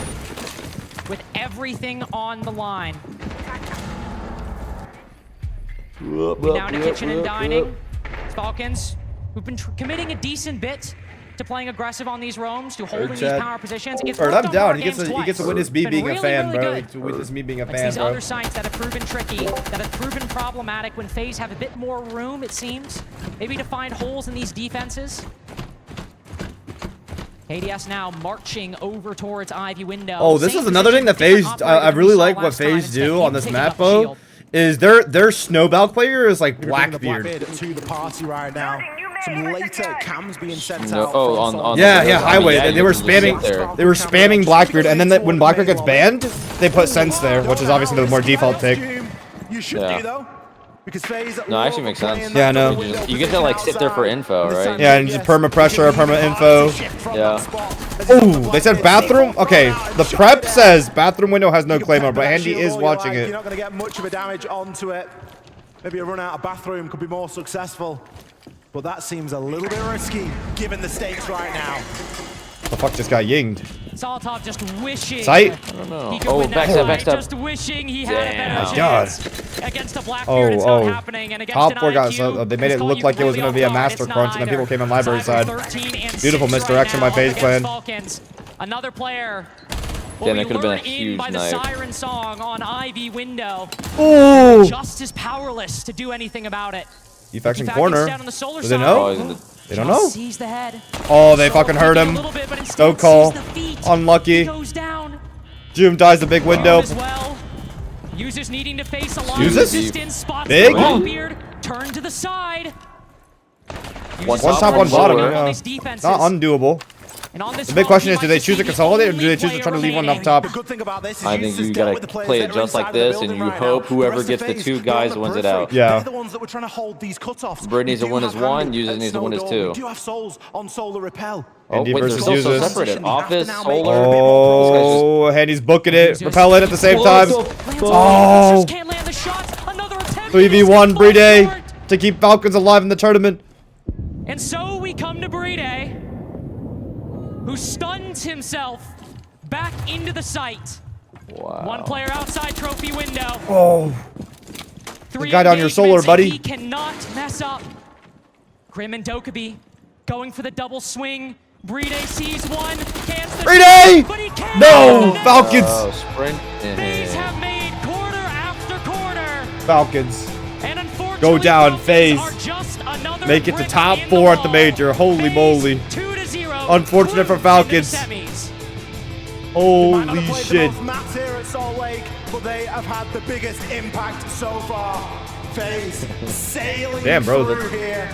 with everything on the line. Now to kitchen and dining. Falcons, who've been committing a decent bit to playing aggressive on these roams, to holding these Chad. power positions. It's Or worked I'm on down. board He gets games to witness me twice. being Been a fan, really, bro. really He gets to witness me being a It's fan, these bro. other sites that have proven tricky, that have proven problematic when FaZe have a bit more room, it seems. Maybe to find holes in these defenses. KDS now marching over towards Ivy window. Oh, this Same is another thing that position, FaZe. different I operator really than we like saw what last time. FaZe Instead, do him on this picking map, up though. shield. Is their snowball player is like Bring the Blackbeard. Blackbeard to the party right now. Some later cams being sent No, out. oh, from on Yeah, the- yeah, Highway. yeah, They were you can just sit there. spamming. They were spamming Blackbeard, and then when Blackbeard gets banned, they put Sense there, which is obviously the more default pick. You should Yeah. do though. Because FaZe No, actually makes sense. Yeah, I know. You get to like sit there for info, right? Yeah, and just perma pressure, perma info. Yeah. Ooh, they said bathroom. Okay, the prep says bathroom window has no claymore, but Handy is watching You're it. not going to get much of a damage onto it. Maybe a run out of bathroom could be more successful. But that seems a little bit risky, given the stakes right now. The fuck just got yinged. Solotov just wishing. Sight? I don't know. He could Oh, win that backstab, fight, backstab. Just wishing he had a Damn. better Oh, God. chance. Against a Blackbeard, it's Oh, not oh. happening. And against Top an 4 got IQ, so they made it's it caught look you like it was completely gonna be a off guard. master It's crunch, not and then people either. came on library Tied side. with 13 and Beautiful 6 misdirection right by FaZe now clan. against Falcons. Another player. Damn, that will could've be been a lured in huge by the knife. siren song on Ivy window. Ooh! Just as powerless to do anything about it. Defection Defacting's corner. down on the solar Do they side. know? Oh, he's in the- They don't know. Just sees the head. Oh, they fucking hurt him. No call. Unlucky. Goes down. Joom dies the big window. As well. Users needing to face a lot Users? of resistance. Spots Big? Blackbeard. Turn to the side. One One top, one bottom. lower. Yeah. These defenses. Not undoable. And on this The big road, question we is, do might they just choose be to the consolidate, or do only they choose to try to leave one up player top? The good thing about this is I think Users you dealt gotta with the players play that it are just like inside the this, and building you right hope now. whoever The rest gets of the FaZe, 2 they're on guys the wins it periphery. out. Yeah. They're the ones that were trying to hold these cutoffs. Brittany's We a do win have is 1, Handle Users at needs a win is Snowdome. 2. We do have Souls on Solar Repel. Oh, Handy wait, they're versus still so users. separated. You have to Office, now make solar. Oh, Handy's booking it. Repel it at the same time. Oh. Oh. Can't land the shot. Another attempt. 3v1 Brede to keep Falcons alive in the tournament. And so we come to Brede, who stuns himself back into the site. Wow. One player outside trophy window. Oh. Three guy down your solar, engagements, buddy. and he cannot mess up. Grim and Dokkaebi going for the double swing. Brede sees one. Cans the Brede! but he can't. No! Falcons! Oh, sprint. FaZe have made quarter after quarter. Falcons. And unfortunately, Go down, Falcons FaZe. are just another Make it to brick top in 4 the at the wall. major. Holy FaZe moly. 2-0. Unfortunate for cruise Falcons. into the semis. Might not Holy have played the shit. most maps here at Salt Lake, but they have had the biggest impact so far. FaZe sailing Damn, bro, through here.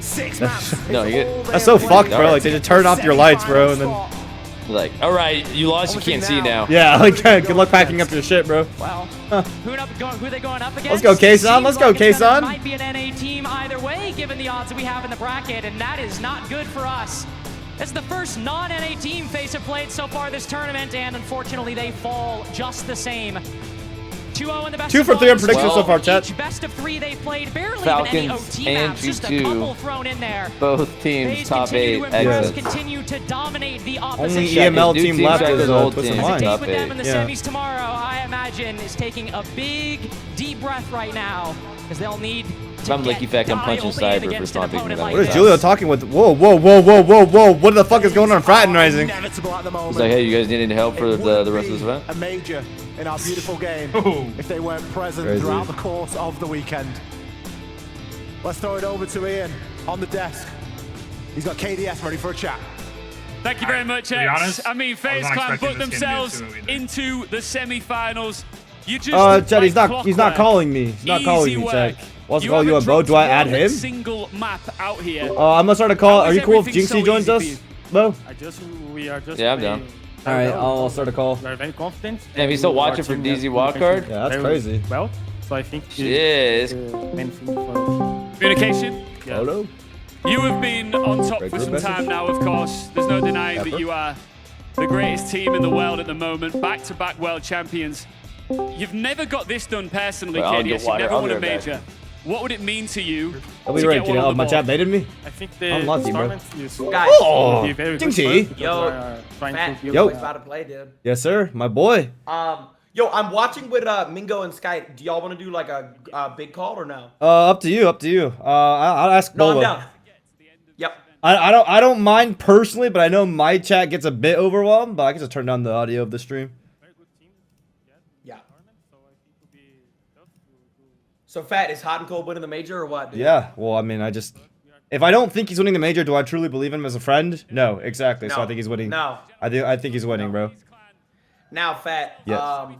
6 maps. No, is you get- all That's they so have fucked, played bro. Like, to they get just turn the off your lights, bro, and then... semi-final Like, all right, you lost, you can't see now. Yeah, like, good luck packing up your shit, bro. Well, who are they going up against? Let's go, K-Sun. Seems Let's go, like it's gonna- K-Sun. Might be an NA team either way, given the odds that we have in the bracket, and that is not good for us. It's the first non-NA team FaZe have played so far this tournament, and unfortunately they fall just the same. 2-0 in the best 2 of for 3 on ones. predictions so far, chat. Each best of 3 they've played, barely Falcons even any OT and maps, just a 2-2. couple thrown in there. Both teams FaZe top continue 8 to impress, exits. continue to dominate the Only opposition. EML New team team left check is is old Twisted team. Mind. Date Top with them in the Yeah. semis tomorrow, I imagine, is taking a big, deep breath right now, because they'll need If I'm Licky Fett, I'm punching Cyber for stomping me. What is Julio talking with? Whoa, whoa, whoa, whoa, whoa, whoa. What the fuck is going on fraternizing? He's like, hey, you guys need any help for the rest of this event? A major in our beautiful game if they weren't present throughout the course of the weekend. Let's throw it over to Ian on the desk. He's got KDS ready for a chat. Thank you very much, X. I mean, FaZe Clan put themselves into the semi-finals. You just Chad, he's not calling me. He's not calling me, Chad. Wants to call you a bro. Do I add him? Single map out here. I'm gonna start a call. Are you cool if Jinxie joins us, Bo? Yeah, I'm down. All right, I'll start a call. We're very confident. Damn, he's still watching for DZ wildcard? Yeah, that's crazy. Well, so I think communication. Hello. You have been on top for some time now, of course. There's no denying that you are the greatest team in the world at the moment. Back-to-back world champions. You've never got this done personally, KDS. You never won a major. What would it mean to you? Are we ready? Oh, my chat baited me? I think the I'm lucky, bro. Guys, oh, Jinxie. Yo, Fett, yo, about to play, dude. Yes, sir, my boy. Yo, I'm watching with Mingo and Sky. Do y'all want to do like a big call or no? Up to you, up to you. I'll ask Bolo. No, I'm down. Yep. I don't mind personally, but I know my chat gets a bit overwhelmed. But I can just turn down the audio of the stream. Yeah. So Fett, is HOTANCOLD winning the major or what? Dude? Yeah. Well, I mean, if I don't think he's winning the major, do I truly believe him as a friend? No, exactly. No. So I think he's winning. No. I think he's winning, bro. Now, Fett. Yes.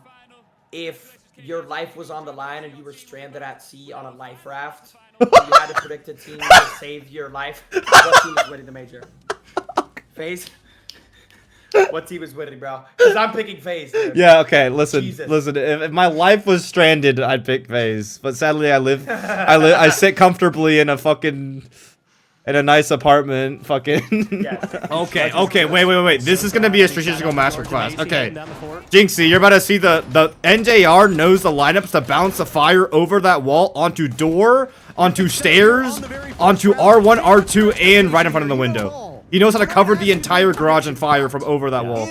If your life was on the line and you were stranded at sea on a life raft, and you had to predict a team to save your life, what team is winning the major? FaZe? What team is winning, bro? Because I'm picking FaZe. Dude. Yeah, okay. Listen. Jesus. Listen. If my life was stranded, I'd pick FaZe. But sadly, I sit comfortably in a nice apartment. Fucking. Yes. Okay. Wait. This is gonna be a strategical masterclass. Okay. Jinxie, you're about to see the NJR knows the lineups to bounce the fire over that wall onto door, onto stairs, onto R1, R2, and right in front of the window. He knows how to cover the entire garage on fire from over that wall.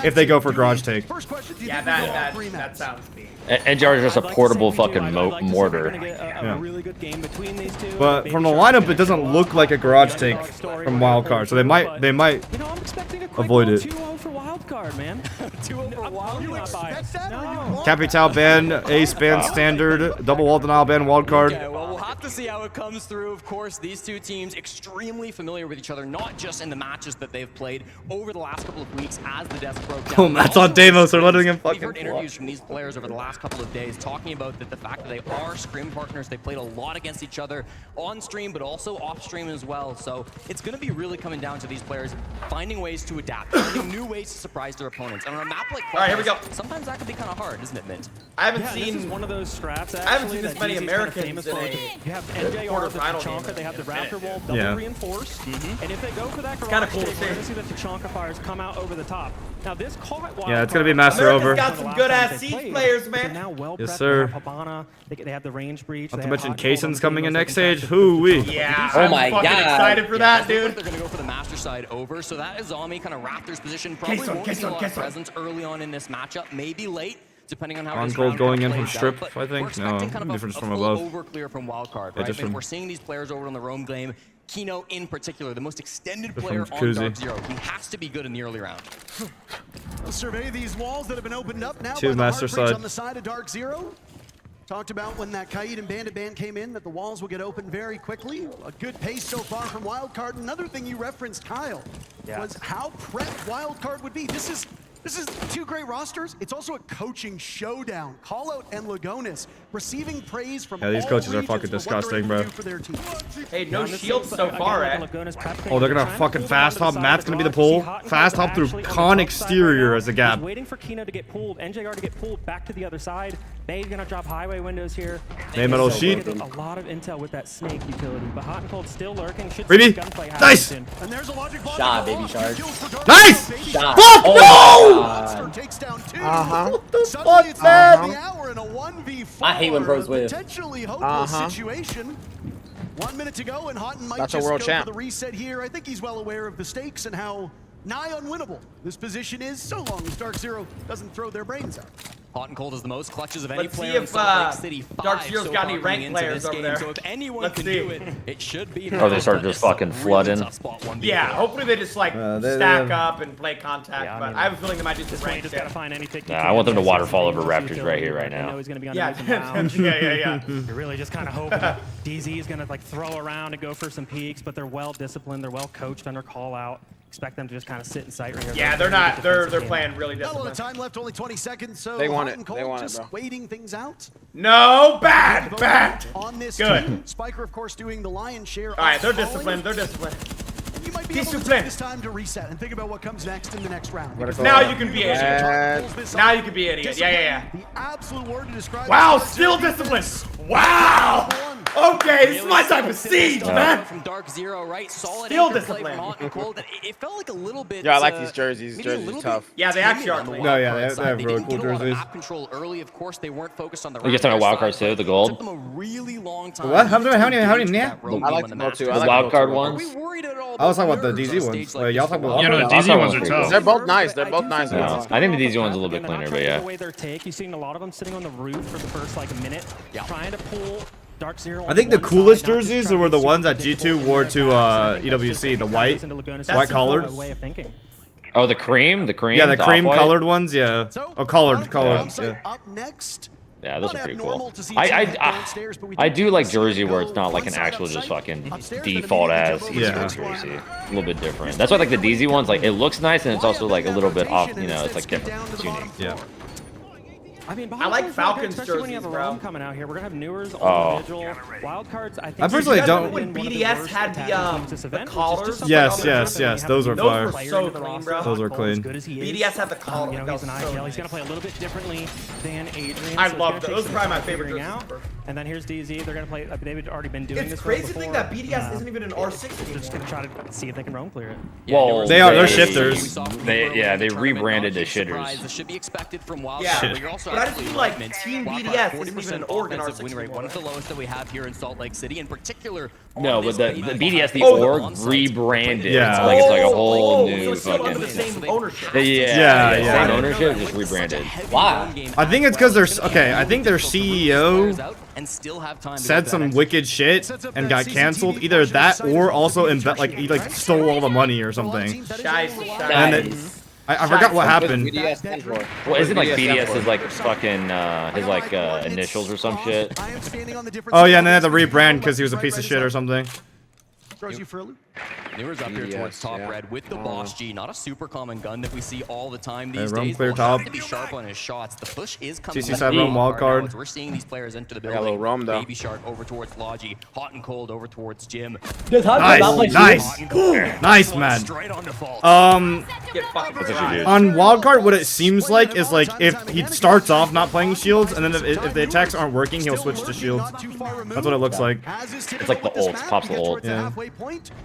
If they go for garage take. Yeah, that sounds mean. NJR is just a portable fucking mortar. Yeah. But from the lineup, it doesn't look like a garage take from wildcard, so they might avoid it. 2-0 for wildcard, man. 2-0 for wildcard. Capital ban, ace ban, standard, double wall denial ban, wildcard. Okay, well, we'll have to see how it comes through. Of course, these two teams extremely familiar with each other, not just in the matches that they've played over the last couple of weeks as the desk broke down. Oh, that's on Deimos. They're letting him fucking. We've heard interviews from these players over the last couple of days talking about the fact that they are scrim partners. They played a lot against each other on stream, but also off stream as well. So it's going to be really coming down to these players finding ways to adapt, finding new ways to surprise their opponents. And on a map like all right, here we go. Sometimes that can be kind of hard, isn't it, Mint? I haven't seen this is one of those straps. I haven't seen this many Americans in a You have NJR with the Tachanka. They have the Raptor wall double reinforced, and if they go for that garage cool take, we're going to see the Tachanka fires come out over the top. Now this caught wild. Yeah, it's gonna be master over. Got some good ass siege players, man. Now well yes, sir. They have the range breach. Not to mention Kaysen's coming in next stage. Hoo-wee. Yeah. Oh my god. Excited for that, dude. They're gonna go for the master side over. So that is Zombie kind of Raptor's position. Probably won't see a lot of presence early on in this matchup. Maybe late, depending on how this round going in from plays strip, out. I think. No, difference from above. Over clear from wildcard, right? If we're seeing these players over on the roam game, Kino in particular, the most extended player on Dark Zero. He has to be good in the early round. Let's survey these walls that have been opened up now Two by the master Heartbreach side. on the side of Dark Zero. Talked about when that Kaid and Bandit ban came in that the walls will get open very quickly. A good pace so far from Wildcard. Another thing you referenced, Kyle, was how prepped Wildcard would be. This is two great rosters. It's also a coaching showdown. Callout and Lagonis receiving praise from these coaches are fucking disgusting, bro. Hey, no shields so far, eh? Oh, they're gonna fucking fast hop. Matt's gonna be the pull. Fast hop through con exterior as a gap. Waiting for Kino to get pulled, NJR to get pulled back to the other side. They're gonna drop highway windows here. They metal sheet. A lot of intel with that snake utility, but HOTANCOLD still lurking. Freebie. Nice. And there's a logic bomb. Shot, baby shark. Nice. Shot. Fuck no! Monster takes down two. What the fuck, man? I hate when pros win. Potentially hopeless situation. 1 minute to go, and Houghton might That's just a world go champ. for the reset here. I think he's well aware of the stakes and how nigh unwinnable this position is, so long as Dark Zero doesn't throw their brains out. HOTANCOLD is the most clutches of any Let's see player in if Salt Lake City. Dark Five Zero's so got far any coming ranked into players this over game. there. So if anyone Let's can see. do it, it should be. Or they start just fucking flooding. Yeah, hopefully they just like stack up and play contact. Yeah, I but mean, I have a feeling they might do This some way, ranked just gotta shit. find anything. Nah, I want them to waterfall over Raptors right here, right now. He's gonna be on Yeah, yeah. You're really just kind of hoping that DZ is gonna like throw around and go for some peaks, but they're well disciplined, they're well coached under call out. Expect them to just kind of sit in sight right here. Yeah, they're not. They're playing really Not a lot of disciplined. time left, only 20 seconds. So They want it. HOTANCOLD They want it, just bro. waiting things out. No, bad. On this Good. team. Spiker, of course, doing the lion's share. All right, they're of calling. disciplined. They're disciplined. You might be able to take this time to reset and think about what comes next in the next round. Because Now you can be an idiot. Now you can be an idiot. Yeah. The absolute word to describe. Wow, still disciplined. Wow. Okay, this is my type of siege, man. From Dark Zero, right? Solid Still anchor play disciplined. from HOTANCOLD. It felt like a little bit. Yeah, I like these jerseys. maybe a Jerseys little tough. bit Yeah, they actually are timid on the clean. No, yeah, wildcard they have side. really didn't cool get a lot of jerseys. map control early. Of course, they weren't focused on the. Are you talking about Raptors wildcard side, too, the but gold? It took them a really long time. What? How many to yeah? engage That that road I game like on the the gold map. too. The I like wild card the gold ones? Are we worried at all I was talking about the nerves DZ on a ones. stage like Wait, y'all this talking for about Yeah, no, the wild DZ card? ones are tough. They're both nice. They're both nice. No, I think the DZ one's a little bit They're not cleaner, trying but to yeah. give away their take. You've seen a lot of them sitting on the roof for the first like minute, trying to pull Dark Zero. I think the coolest jerseys were the ones that G2 wore to EWC, the white collared. Oh, the cream? The cream? Yeah, the cream off-white? colored ones, yeah. Oh, colored, yeah. Up next. Yeah, those are pretty cool. I do like jersey where it's not like an actual just fucking default ass esports jersey. A little bit different. That's why like the DZ ones, like it looks nice and it's also like a little bit off, you know, it's like different. It's unique. Yeah. I mean, I like Falcons especially when you jerseys, have a bro. roam coming out here. We're gonna have Newers, Oh. individual, wild cards. I think I personally don't- When BDS had the collars. Yes, those were fire. Those were so clean, bro. Those were clean. BDS had the collar. You know, he's an IGL. He's gonna play a little bit differently than Adrian. I so it's love gonna those. take Those are some probably my time favorite figuring jerseys out. ever. And then here's DZ. They're gonna play. They've already been doing It's this crazy to before. think that BDS isn't even an R6 They're just anymore. gonna try to see if they can roam clear it. Well, They are. They're shifters. They rebranded the shitters. This should be expected from Wild Yeah, Card, but you're also but I just absolutely feel like right, Mint. Team Wild BDS Card, isn't even 40% an Oregon offensive R6 win rate, anymore. one of the lowest that we have here in Salt Lake City, in particular. No, on but this the week. BDS, the Oh, org onsite. rebranded. Yeah. It's like a whole so new it's still under the fucking. same ownership. Yeah. Same ownership, just rebranded. Why? I think it's because there's okay. I think their CEO And still have time to said get to some that wicked shit and got canceled. Either that or also like he like stole all the money or something. And it, I forgot what happened. Well, isn't like BDS is like fucking his like initials or some shit? Oh yeah, and they had to rebrand because he was a piece of shit or something. Throws you for a loop. Newers up here towards top red with the Boss G, not a super common gun that we see all the time these roam days. clear He'll have top. to be sharp on his shots. The push is coming. TC up side now. roam wild Right card. now, as we're seeing these players enter the Got a little building. roam, though. Baby Shark over towards Logi. HOTANCOLD over towards Jim. Nice, nice, man. Straight on default. On wildcard, what it seems like is like if he starts off not playing shields, and then if the attacks aren't working, he'll switch to shields. That's what it looks like. It's like the ult, pops the ult. Yeah.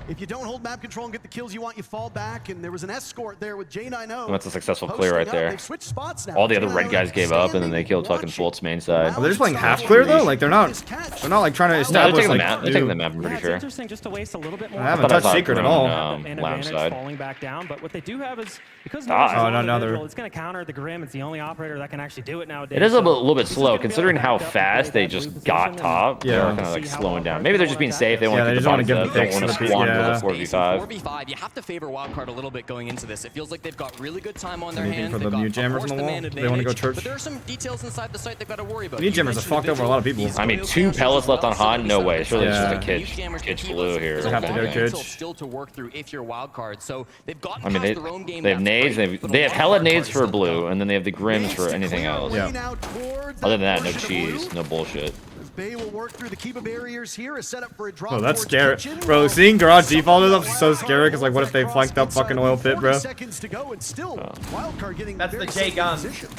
If you don't hold map control and get the kills you want, you fall back. And there was an escort there with J90. That's a successful clear right there. They've switched spots now. All the other red guys gave up, and then they killed fucking Fult's main side. Are they just playing half clear though? Like they're not like trying to No, they're establish taking the like. map. They're taking the map. I'm pretty It's sure. interesting just to waste a little bit more. I haven't touched secret at all. An Lamb advantage side. falling back down, but what they do have is because Ah. Newers is Oh, an no, no, individual, they're- it's going to counter the Grim. It's the only operator that can actually do it nowadays. It is a so little bit he's slow, just gonna be able considering to how back up, fast play they that just blue got position top. Yeah. They're kind of like slowing down. Maybe they're just being safe. They want to they keep just the wanna bottom give set. They picks don't want to to the spawn yeah. for the 4v5. 4v5, you have to favor Wildcard a little bit going into this. It feels like they've got really good time on their Anything hands. for They've the got, new of jammers course, on the the wall? man They wanna go advantage, church? But there are some details inside the site they've got to worry about. New jammers have fucked over a lot of people. I mean, 2 pellets left on Han? No way. Surely it's just a kitch blue here. They have to go kitch. Still to work through if you're Wildcard. So they've gotten I mean, past the roam game. they have nades. They have hella nades for blue, and then they have the Grims for anything else. Yeah. Other than that, no cheese, no bullshit. Bay will work through the Kiba barriers here. A setup for a drop. Oh, that's towards scary, kitchen. bro. Seeing garage defaulted up is so scary. Cause like, what if they flanked up fucking oil pit, bro? 40 seconds to go and still Wildcard getting That's the very J safe gun. position.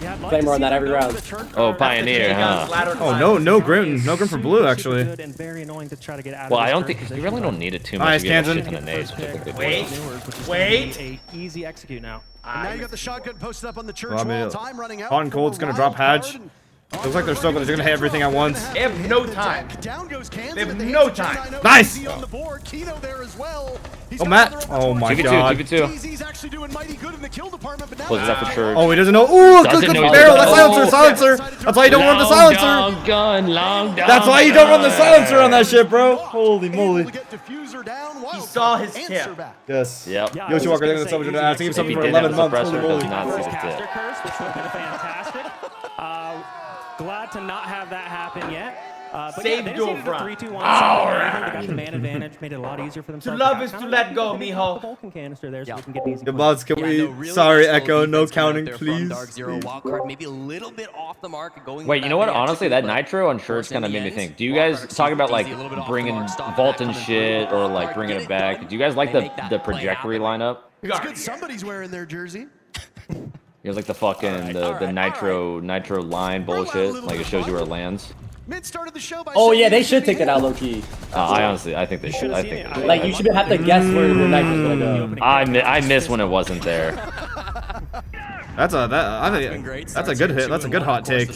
Yeah, I'd like Flame to on see that them every go to round. the church Oh, guard. Pioneer, huh? Oh, no Grim for blue actually. Good and very annoying to try to get out of Well, this I don't church think you position, really but don't need it too Nice, much. You get a Kansan. shit ton of nades, which I think they Wait. do. Newers, which is Wait. a easy execute now. And now you got the shotgun posted up on the church Well, I mean, wall. Time running out. HOTANCOLD's gonna drop hatch. Looks like they're still gonna hit everything at once. They have no time. They have no time. Nice. Oh, Matt. Oh my God. 2v2. Closes that for church. Oh, he doesn't know. Ooh, good barrel. That's silencer. That's why you don't run the silencer. Long gun. That's why you don't run the silencer on that shit, bro. Holy moly. He saw his tip. Yes. Yep. Yoshi Walker, they're gonna sell him asking him something for 11 months. Holy moly. Caster curse, which would have been fantastic. Glad to not have that happen yet. But Save yeah, dual front. 3-2-1. They got the man advantage, made it a lot easier for themselves. To love is to let go, mijo. Vulcan canister there, so we can get these. Good mods, can we? Sorry, Echo, no counting, please. Maybe a little bit off the mark. Wait, you know what? Honestly, that Nitro on Church kind of made me think. Do you guys talk about like bringing Vault and shit or like bringing it back? Do you guys like the trajectory lineup? It's good somebody's wearing their jersey. You guys like the fucking the Nitro line bullshit? Like it shows you where it lands. Oh yeah, they should take that out low key. I think they should. Like you should have to guess where the Nitro's gonna go. I miss when it wasn't there. I think that's a good hit. That's a good hot take.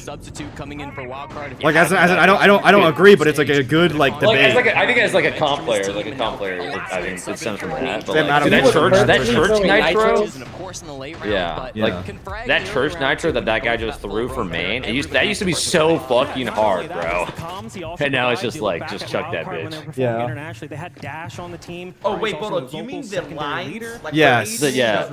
Like as I don't agree, but it's like a good like debate. I think as like a comp player, I think it stems from that. But like, that church Nitro, yeah, like that church Nitro that guy just threw for main. That used to be so fucking hard, bro. And now it's just like chuck that bitch. Yeah. Internationally, they had Dash on the team. Oh wait, Bolo, do you mean the line? Yes. Yeah.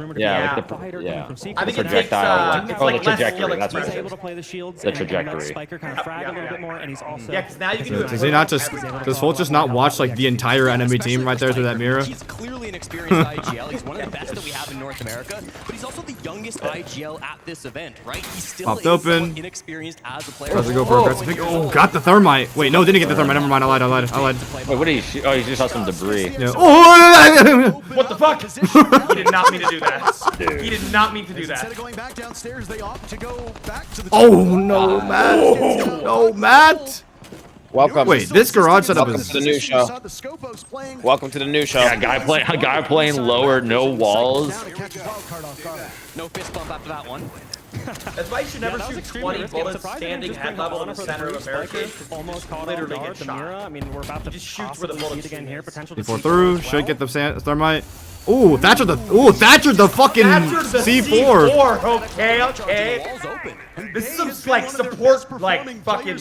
I think it takes the trajectory. That's He's right. able to play the shields. The trajectory. Spiker kind of frag a little bit more, and he's also. Yeah, because now you can do it. Does he not just? Does Volt just not watch like the entire enemy team right there through that mirror? He's clearly an experienced IGL. He's one of the best that we have in North America, but he's also the youngest IGL at this event, right? He's still Popped open. Inexperienced as a player. Does it go for aggressive pick? Oh, got the thermite. Wait, no, didn't get the thermite. Never mind. I lied. Wait, what did he shoot? Oh, he just saw some debris. Yeah. Oh, what the fuck? He did not mean to do that. Dude. He did not mean to do that. Instead of going back downstairs, they opt to go back to the. Oh no, Matt! No, Matt! Welcome. Wait, this garage setup Welcome is to the new show. Welcome to the new show. Yeah, a guy playing lower, no walls. No fist bump after that one. That's why you should never shoot 20 bullets standing head level in the center of a barricade. Almost caught literally off get the shot. Mira. I mean, we're about to just shoot where the bullets again here. Potential before through, should get the thermite. Ooh, Thatcher the fucking C4. Okay. This is some like support like fucking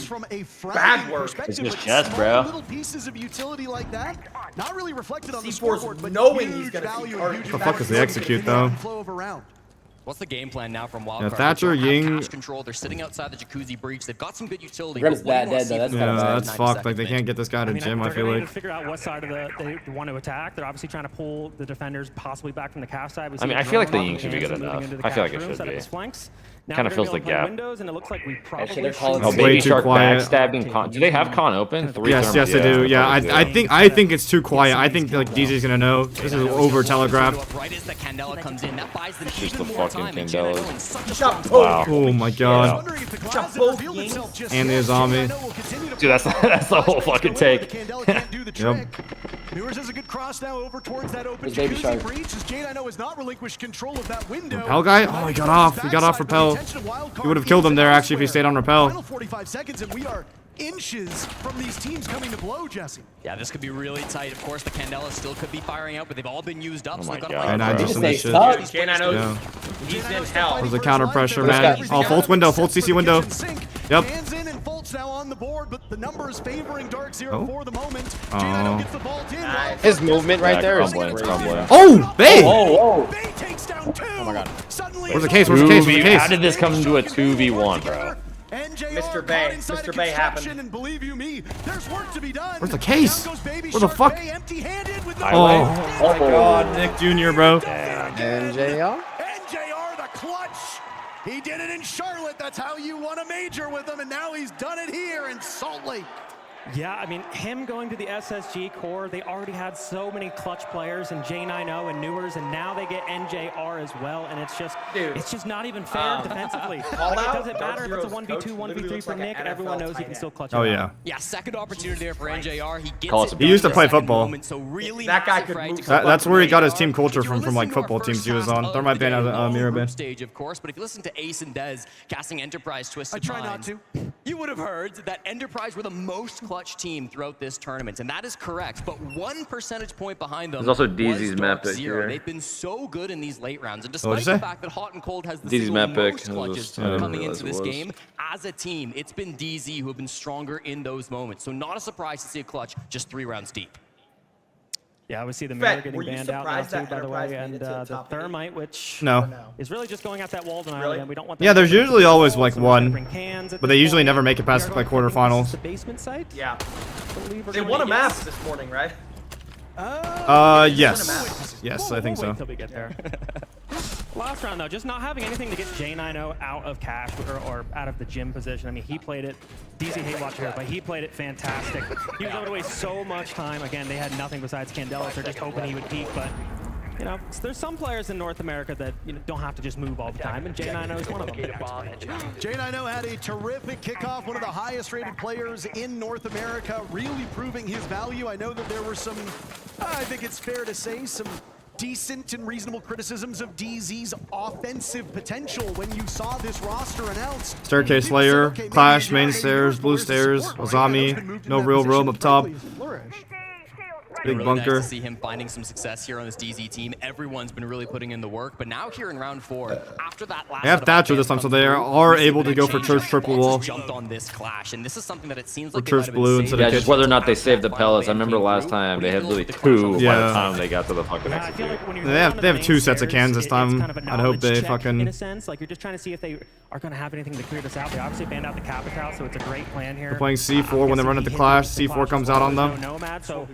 bad work. It's just chest, bro. Little pieces of utility like that, not really reflected on the C4's scoreboard, but knowing he's gonna value. What the fuck is the execute though? What's the game plan now from Wildcard? Yeah, Thatcher, Ying. Cash control. They're sitting outside the jacuzzi breach. They've got some good utility. Grim's bad dead though. That's kind of bad. That's fucked. Like they can't get this guy to gym. I feel They're like. to figure out what side of they want to attack. They're obviously trying to pull the defenders possibly back from the cash side. I mean, I feel like the Ying should be good enough. I feel like it should be. Kind of fills the gap. And it looks like we probably oh, Baby Shark backstabbing con. Do they have con open? Yes, they do. Yeah, I think it's too quiet. I think like DZ's gonna know. This is over telegraphed. Right as the Candela comes in, that buys them just the fucking Candela. Wow. Oh my god. Yeah. And the zombie. Dude, that's the whole fucking take. Yep. Mewers has a good cross now over towards that open Baby jacuzzi Shark. breach as Jade I know has not relinquished control of that window. Rappel guy? Oh, he got off. He got off rappel. He would have killed him there actually if he stayed on rappel. Final 45 seconds and we are inches from these teams coming to blow, Jesse. Yeah, this could be really tight. Of course, the Candela still could be firing out, but they've all been used up. Oh so my they've god. And I just in this shit. Yeah. He's in hell. There's the counter pressure, man. Oh, Fult's window. Fult's CC window. Yep. Hands in and Fult's now on the board, but the number is favoring Dark Zero for the moment. Oh. Gets the vault in. His movement right there is crumbling. Oh, Faze! Bay takes down two. Oh my god. Suddenly, Where's the case? Where's the case? Where's the case? How did this come into a 2v1, bro? Mr. Bay. Mr. Bay happened. And believe you me, there's work to be done. Where's the case? Down goes Baby Where the Shark fuck? Bay empty-handed with the Oh my god, Nick Jr., bro. And JR? And JR the clutch. He did it in Charlotte. That's how you won a major with him, and now he's done it here in Salt Lake. Yeah, I mean, him going to the SSG core, they already had so many clutch players and J90 and Newers, and now they get NJR as well, and it's just not even fair defensively. Like, it doesn't matter if it's a 1v2, 1v3 for Nick, everyone knows he can still clutch it out. Yeah, second opportunity there for NJR. He gets He used to play football. moment, so really that guy could move. That's where he got his team culture from like football teams he was on. There might be a mirror ban. Stage, of course, but if you listen to Ace and Dez casting Enterprise Twisted I try not to. You would have heard that Enterprise were the most clutch team throughout this tournament, and that is correct, but 1 percentage point behind them. There's also DZ's map pick here. They've been so good in these late rounds, and despite the fact that Hot and Cold has the DZ's map pick. most clutches coming into this game, as a team, it's been DZ who have been stronger in those moments. So not a surprise to see a clutch just 3 rounds deep. Yeah, we see the mirror Fett, getting were you banned out now surprised too, that by the way, Enterprise and made it to the the top Thermite, which No. is really just going at that wall denial, Really? and we don't want Yeah, there's usually always like one, cans but they usually never make it past like quarterfinals. the basement site. Yeah. They They won a map this morning, right? Yes. Yes, I think so. Wait till we get there. Last round though, just not having anything to get J90 out of cash or out of the gym position. I mean, he played it. DZ hate watch here, but he played it fantastic. He was able to waste so much time. Again, they had nothing besides Candelas. They're just hoping he would peak, but you know, there's some players in North America that don't have to just move all the time, and J90 is one of them. J90 had a terrific kickoff, one of the highest rated players in North America, really proving his value. I know that there were some, I think it's fair to say, some decent and reasonable criticisms of DZ's offensive potential when you saw this roster announced. Staircase layer, Clash, main stairs, blue stairs, Ozami, no real room up top. Big really bunker. Nice to see him finding some success here on this DZ team. Everyone's been really putting in the work, but now here in round 4, after that last They have Thatcher this time, so they are able to go for Church triple wall. Jumped on this clash, and this is something that it seems like Church blue instead of just whether or not they saved the pellets. I remember last time they had literally 2 by the Yeah. time they got to the fucking execute. They have 2 sets of cans this time. I'd hope they in fucking. a sense, like you're just trying to see if they are going to have anything to clear this out. They obviously banned out the Capital, so it's a great plan here. They're playing C4 when they run into Clash. C4 comes out on them. Nomad, so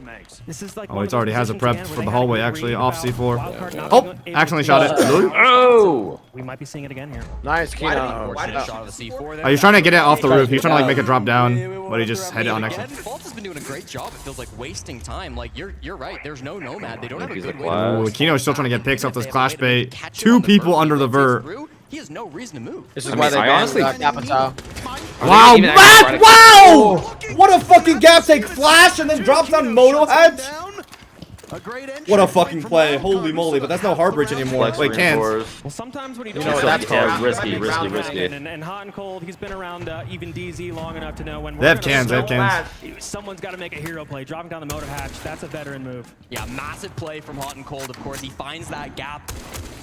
this is like Oh, he already has a prep for the hallway actually off C4. Oh, accidentally shot it. Oh! We might be seeing it again here. Nice, Kino. Oh, he's trying to get it off the roof. He's trying to like make it drop down, but he just had it on accident. Fault has been doing a great job. It feels like wasting time. Like you're right. There's no Nomad. They don't have a good way. Oh, Kino's still trying to get picks off this Clash bait. 2 people under the vert. He has no reason to move. This is why they honestly Capital. Wow, Matt! Wow! What a fucking gap take. Flash and then drops on Moto Hedge. What a fucking play. Holy moly, but that's no hard bridge anymore. Wait, cans. Well, sometimes when you know what that's called? Risky. And Hot and Cold, he's been around even DZ long enough to know when They have cans, someone's got to make a hero play. Dropping down the motor hatch, that's a veteran move. Yeah, massive play from Hot and Cold, of course. He finds that gap.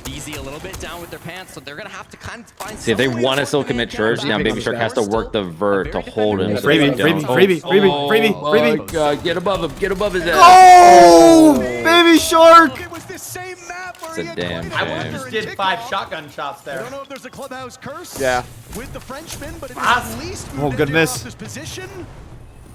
DZ a little bit down with their pants, so they're going to have to kind of find See, if they want to still commit Church, Baby Shark has to work the vert to hold him. Freebie. Oh, God, get above him. Get above his ass. Oh, Baby Shark. It's a damn shame. I would have just did 5 shotgun shots there. I don't know if there's a clubhouse curse Yeah. with the Frenchman, but it at least Oh, good miss. this position.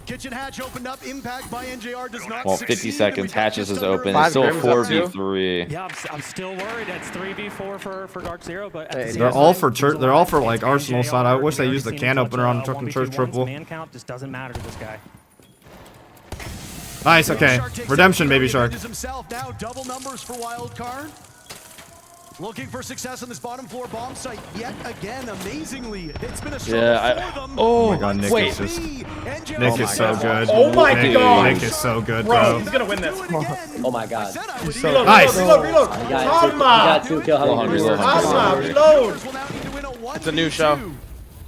Kitchen hatch opened up. Impact by NJR does not Well, 50 succeed, seconds. Hatches is open. Five It's still a Grimm's up 4v3. Yeah, I'm still worried. It's 3v4 for Dark Zero, but at the same They're all time, for Church. They're all for like NJR Arsenal side. I wish they never used the seen can such opener a on Church 1v2 triple. Man count just doesn't matter to this guy. Nice. Okay. Redemption, Baby Shark. Himself now double numbers for wild card. Looking for success on this bottom floor bomb site yet again. Amazingly, it's been a struggle for them. Oh my God, Nick wait. is just. Nick is so good. Oh my God. Nick is so good, Bro, bro. he's gonna win this. Oh my God. Nice. Reload. He got 2 kill. Reload. It's a new show.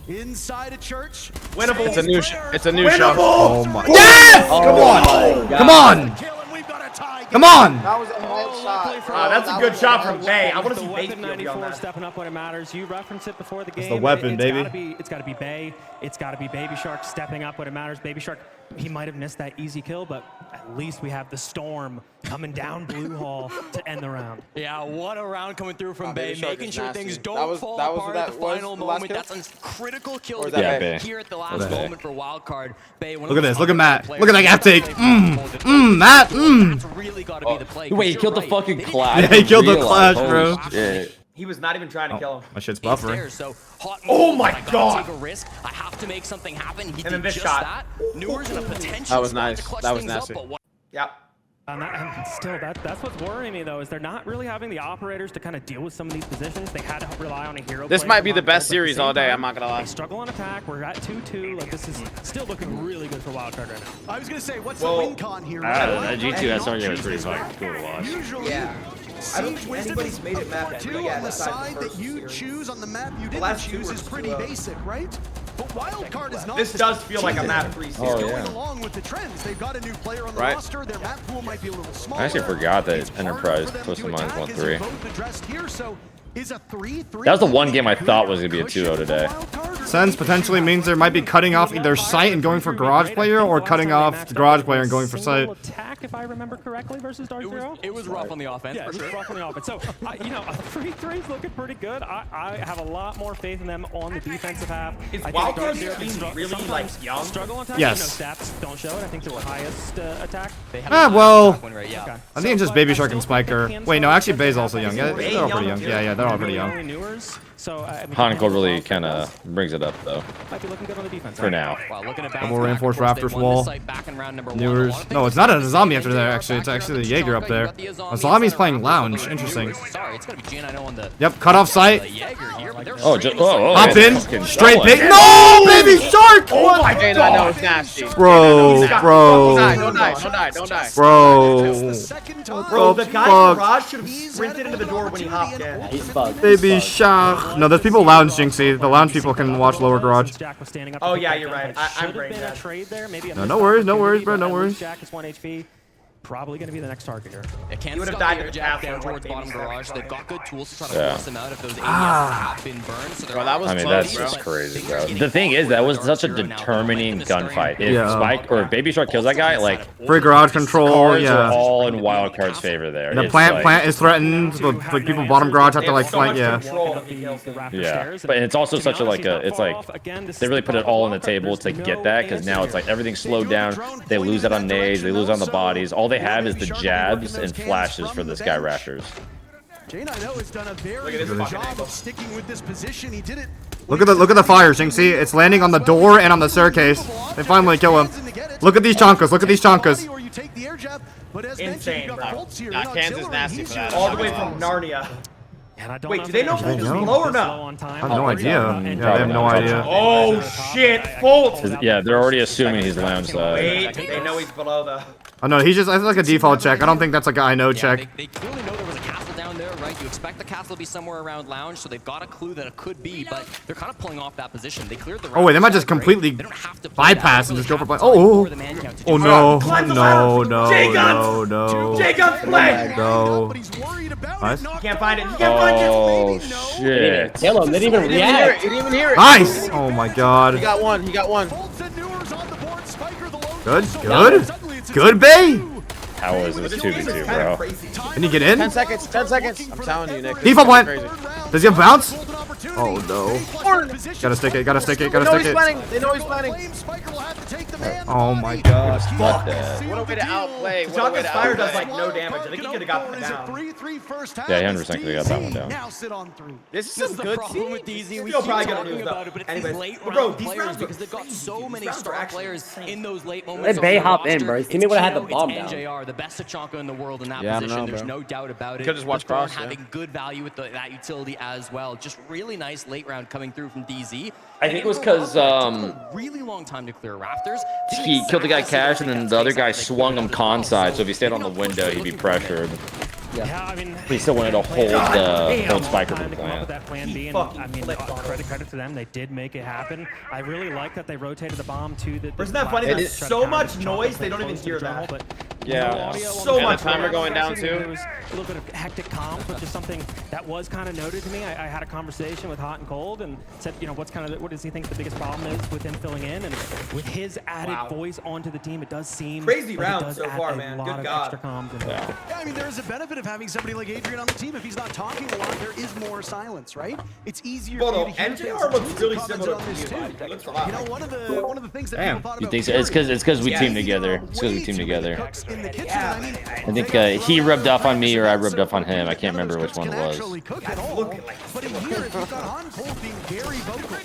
Inside a church. Winnable. It's a new show. Oh my. Yes! Come on. Come on. That was a nice shot. That's a good shot from Bay. I want to see Bay Weapon 94 stepping up when it matters. You referenced it before the game. the weapon, baby. It's got to be Bay. It's got to be Baby Shark stepping up when it matters. Baby Shark, he might have missed that easy kill, but at least we have the Storm coming down Blue Hall to end the round. Yeah, what a round coming through from Bay, making sure things don't That was- fall that was- apart that at the was final the last moment. kill? That's a critical kill Or to is that get Bay? here at the last moment for wildcard. Bay, Look at this. Look at Matt. Look at that gap take. Matt. That's really got to be the play. Wait, he killed the fucking Clash. Yeah, he killed the Clash, bro. Shit. He was not even trying to kill him. My shit's buffering. So oh my god! Take a risk. I have to make something happen. He and then did this just shot. that. Newer's in a potential That was nice. That was nasty. Yep. Still, that's what's worrying me though, is they're not really having the operators to kind of deal with some of these positions. They had to rely on a hero. This might be the best series all day. I'm not gonna lie. They struggle on attack. We're at 2-2. Like this is still looking really good for Wildcard right now. I was gonna say, what's the win con here? That G2 SRG was pretty fucking cool to watch. Yeah. I don't think anybody's made it map yet. Two on the side that you choose on the map you didn't choose is pretty basic, right? But Wildcard is not. This does feel like a map 3 season. Going along with the trends. They've got a new player on the roster. Their map pool might be a little smaller. I actually forgot that Enterprise posted mines 1-3. That was the one game I thought was gonna be a 2-0 today. Sense potentially means there might be cutting off either site and going for garage player, or cutting off the garage player and going for site. Attack, if I remember correctly, versus Dark Zero. It was rough on the offense. Yeah, it was rough on the offense. So, you know, 3-3 is looking pretty good. I have a lot more faith in them on the defensive half. Is Wildcard's team really like young? Struggle on attack. Yes. You know, stats don't show it. I think they were highest attack. Well, I think it's just Baby Shark and Spiker. Wait, no, actually Bay's also young. Yeah, they're all pretty young. Yeah, they're all pretty young. HOTANCOLD really kind of brings it up, though. For now. A more reinforced Raptors wall. Newers. No, it's not a zombie after there, actually. It's actually the Jaeger up there. A zombie's playing lounge. Interesting. Yep, cut off sight. Oh, just hop in. Straight pick. No, Baby Shark! Oh my god! That was nasty. Bro. Don't die. Bro, the guy in garage should have sprinted into the door when he hopped in. He's bugged. Baby Shark. No, there's people lounge, Jinxie. The lounge people can watch lower garage. Oh yeah, you're right. I'm brain dead. No worries, bro. No worries. Jack is 1 HP. Probably going to be the next target here. He would have died to the Jack down towards bottom garage. They've got good tools to try to force him out if those ADS have been burned. So bro, that was that's just crazy, bro. The thing is, that was such a determining gunfight. If Spike or Baby Shark kills that guy, like free garage control, cards are all in Wildcard's favor there. The plant is threatened. The like people bottom garage have to like flank. Yeah, but it's also such a it's like they really put it all on the table to get that, because now it's like everything's slowed down. They lose it on nades. They lose on the bodies. All they have is the jabs and flashes for this guy Raptors. J9O has done a very good job of sticking with this position. He did it. Look at the fire, Jinxie. It's landing on the door and on the staircase. They finally kill him. Look at these chonkas. Look at these chonkas. Insane. Kansas nasty for that. All the way from Narnia. Wait, do they know Volt is below or no? I have no idea. Yeah, they have no idea. Oh shit, Volt! Yeah, they're already assuming he's lounge side. Wait, they know he's below though. Oh no, he's just, that's like a default check. I don't think that's like a I know check. They clearly know there was a castle down there, right? You expect the castle to be somewhere around lounge, so they've got a clue that it could be, but they're kind of pulling off that position. They cleared the Oh wait, they might just completely bypass and just go for play. Oh no, no. J-Gun's play! No. Nice. Can't find it. Can't find it. Oh shit. Kill him. They didn't even react. He didn't even hear it. Nice. Oh my god. He got one. Good, Bay. How was it 2v2, bro? Can you get in? 10 seconds. 10 seconds. I'm telling you, Nick. Default plant. Does he have bounce? Oh no. Gotta stick it. They know he's planning. Oh my god. Fuck that. What a way to outplay. Jonka's fire does like no damage. I think he could have got that down. Yeah, 100% could have got that one down. Now sit on 3. This is some good problem with DZ. We Still keep probably gonna talking lose about it, but it's these late round players because they've got so many star players in those late moments. Let Bay hop in, bro. His teammate would have had the bomb down. NJR, the best Tachanka in the world in that position. There's no doubt about it. Could just watch cross. Having good value with that utility as well. Just really nice late round coming through from DZ. I think it was because really long time to clear rafters. He killed the guy cash, and then the other guy swung him con side. So if he stayed on the window, he'd be pressured. Yeah, I mean, he still wanted to hold Spiker for the plan. That plan B, and I mean, credit to them, they did make it happen. I really like that they rotated the bomb to the. Isn't that funny? There's so much noise they don't even hear that. But yeah, so much timer going down too. There was a little bit of hectic comms, which is something that was kind of noted to me. I had a conversation with HOTANCOLD and said, you know, what does he think the biggest problem is with him filling in, and with his added voice onto the team, it does seem crazy like round so far, man. Good God. Yeah, I mean, there is a benefit of having somebody like Adrian on the team. If he's not talking a lot, there is more silence, right? It's easier for you to hear NJR looks really similar to this too. You know, one of the things that people thought about. You think so? It's because we team together. It's because we team together. in the kitchen. Yeah, I mean, I think he rubbed off on me or I rubbed off on him. I can't remember which one it was. But in here, if you've got HOTANCOLD being very vocal,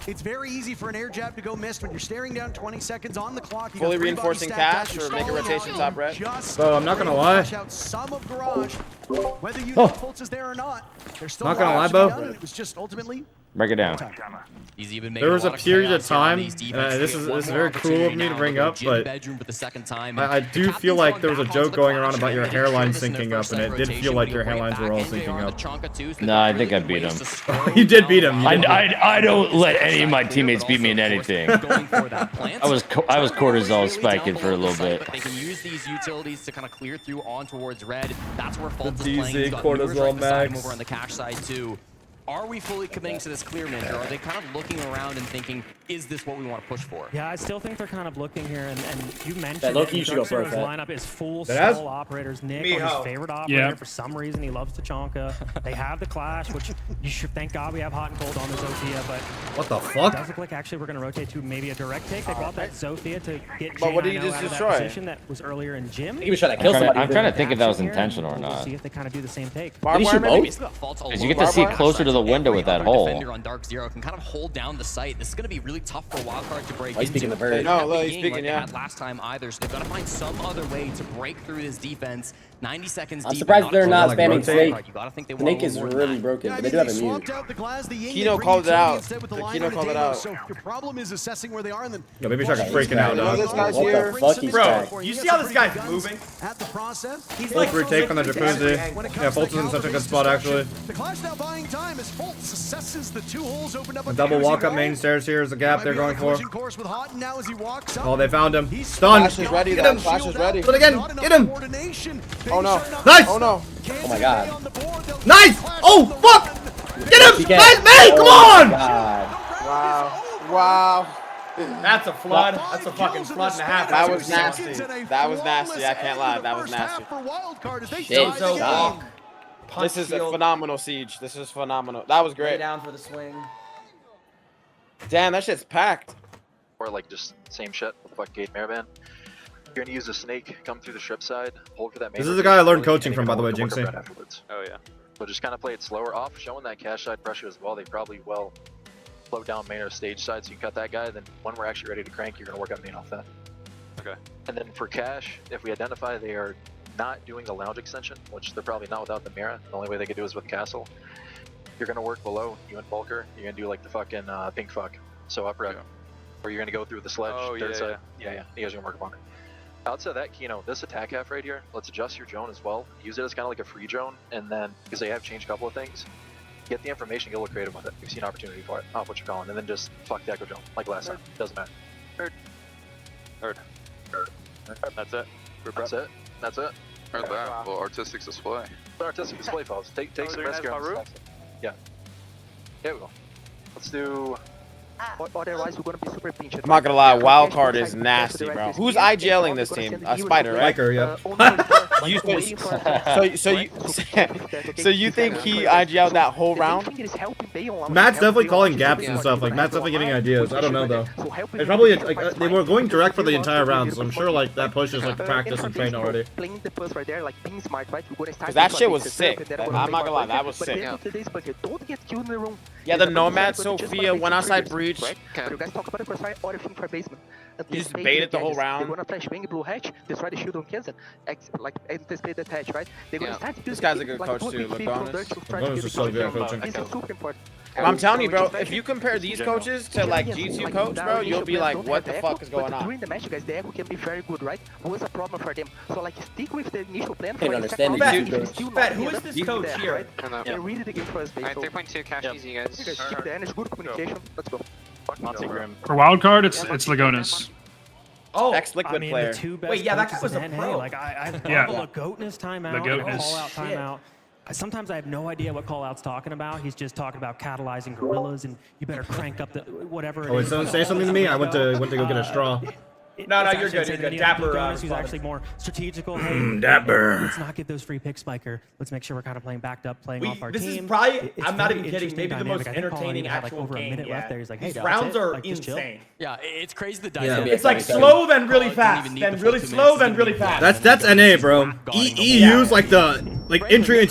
it's very easy for an air jab to go missed when you're staring down 20 seconds on the clock. You Fully got 3 reinforcing bodies stacked cash up, or you're make a stalling rotation out. top red. So I'm not gonna lie. Out some of garage. Whether you know Fultz is there or not, there's still Not gonna a lot lie, to be Bo. done, and it was just ultimately Break it down. There was a period of time, this is very cool of me to bring up, but I do feel like there was a joke going around about your hairline syncing up, and it did feel like your hairlines were all syncing up. No, I think I beat him. You did beat him. I don't let any of my teammates beat me in anything. I was cortisol spiking for a little bit. They can use these utilities to kind of clear through on towards red. That's where Fultz is playing. DZ He's got cortisol max. over on the cash side too. Are we fully committing to this clear, Ninja? Or are they kind of looking around and thinking, is this what we want to push for? Yeah, I still think they're kind of looking here, and you mentioned that that you should go first, lineup is full That soul operators. Nick on his favorite operator. For some reason, he loves Tachanka. They have the Clash, which you should thank God we have HOTANCOLD on the Zofia, but what the it fuck? does look like actually we're going to rotate to maybe a direct take. They brought that Zofia to get But what did he J9 just out of destroy? that position that was earlier in gym. He was trying to kill somebody. I'm trying to think if that was Here, and intentional or we'll not. see if they kind of do the same take. Barbed wire, maybe? Because you get to see closer to the window with that hole. Defender on Dark Zero can kind of hold down the site. This is going to be really tough for Wildcard to break into. Speaking the bird. No, look, he's speaking, yeah. Last time either, so they've got to find some other way to break through this defense. 90 seconds I'm deep. surprised they're not spamming Snake. You gotta think they Snake is really broken, but they do have a mute. Kino called it out. Kino called it out. So your problem is assessing where they are and then. Yo, Baby Shark is freaking out now. This guy's What here. the fuck? He's back. Bro, you see how this guy's moving? At the process, He's Full like free take on the jacuzzi. Yeah, Fultz is in such a good spot actually. The Clash now buying time as Fultz assesses the 2 holes opened up. A double walk up main stairs here is the gap they're going for. Course with Hot now as he walks up. Oh, they found him. Stunned. Flash is ready. Get him. Flash is ready. Do it again. Get him. Oh no. Nice. Oh no. Oh my god. Nice. Oh fuck. Get him. Nice man. Come Oh on. my god. Wow. Wow. That's a flood. That's a fucking flood and a half. That was nasty. That was nasty. I can't lie. That was nasty. Shit. So Stop. This is a phenomenal siege. This is phenomenal. That was Lay great. down for the swing. Damn, that shit's packed. Or like just same shit with fuck Gate Maravan. You're gonna use a snake, come through the strip side, hold for that main. This is the guy I learned coaching from, by the way, Jinxie. Oh yeah. So just kind of play it slower off, showing that cash side pressure as well. They probably will slow down main or stage side, so you can cut that guy. Then when we're actually ready to crank, you're gonna work on main off that. Okay. And then for cash, if we identify they are not doing the lounge extension, which they're probably not without the mirror, the only way they could do is with castle. You're gonna work below you and Bulker. You're gonna do like the fucking pink fuck. So up red. Or you're gonna go through the sledge, third side. Yeah. You guys are gonna work upon it. Outside of that, Kino, this attack half right here, let's adjust your drone as well. Use it as kind of like a free drone, and then, because they have changed a couple of things, get the information, get a little creative with it. We've seen opportunity for it, not what you're calling, and then just fuck the echo drone, like last time. Doesn't matter. Heard. That's it. That's it. That's it. Heard that. Well, artistic display. Artistic display, folks. Take some risk here. Yeah. There we go. Let's do... Otherwise, we're gonna be super pinched. I'm not gonna lie, Wildcard is nasty, bro. Who's IGLing this team? Spider, right? Liker, yeah. So you think he IGL'd that whole round? Matt's definitely calling gaps and stuff. Like Matt's definitely giving ideas. I don't know though. It's probably like they were going direct for the entire round, so I'm sure like that push is like practice and trained already. Playing the push right there, like being smart, right? We're gonna start. That shit was sick. I'm not gonna lie, that was sick. Don't get killed in the room. Yeah, the Nomad Sophia went outside breach. But you guys talk about the crossfire or thing for basement. You just baited the whole round. They're gonna flash wing, blue hatch, destroy the shield on Kenzen. Like anticipate that hatch, right? They're gonna start. This guy's a good coach too, Lugonis. Lugonis is so good at coaching. This is super important. I'm telling you, bro, if you compare these coaches to like G2 coach, bro, you'll be like, what the fuck is going on? During the match, guys, the echo can be very good, right? Was a problem for them. So like stick with the initial plan. I don't understand Fett, who is this coach here? They're really the game for us, Alright, 3.2 cash easy, guys. Keep the energy, good communication. Let's go. For wildcard, it's Lugonis. Oh, ex-Liquid player. The two best wait, yeah, that guy coaches was a in NA. pro. Like I love Yeah. a Goatness timeout, Lagoatness. a call-out timeout. Sometimes I have no idea what call-out's talking about. He's just talking about catalyzing gorillas, and you better crank up the whatever. Oh, wait, someone say something to me? I went to go get a straw. No, you're good. You're good. Dapper. Who's actually more strategical. Hey, Dapper. Let's not get those free picks, Spiker. Let's make sure we're kind of playing backed up, playing off our team. This is probably, It's I'm not very even kidding, interesting maybe the most dynamic. I think Colin entertaining had, actual over a game minute yet. left there. He's like, hey, These that's rounds it. are Like, just chill. insane. Yeah, it's crazy the Yeah. dynamic. It's like slow, then really fast, then really slow, then really fast. That's NA, bro. EU's like the entry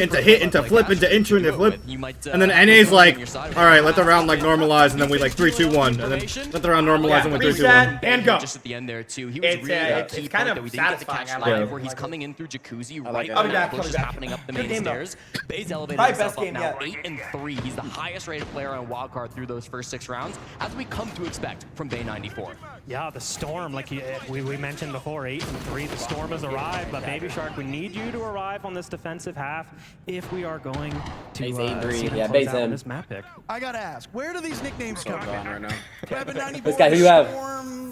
into hit into flip into entry into flip, and then NA's like, all right, let the round like normalize, and then we like 3, 2, 1, and then let the round normalize, and we 3, 2, 1. And go. Just at the end there too. He It's, was really it's key kind point of that we didn't get to satisfying. catch I like live, it. where he's coming in through Jacuzzi right I'll be when back, the push is happening up the Good main game, though. stairs. Faze elevated Probably himself best up game now yet. 8 and 3. He's the highest rated player on wildcard through those first 6 rounds, as we come to expect from Bay 94. Yeah, the Storm, like we mentioned before, 8 and 3. The Storm has arrived, but Baby Shark, we need you to arrive on this defensive half if we are going to Base see 8-3. them Yeah, close base out on him. this map pick. I gotta ask, where do these nicknames come from? Right now. This guy, who you have?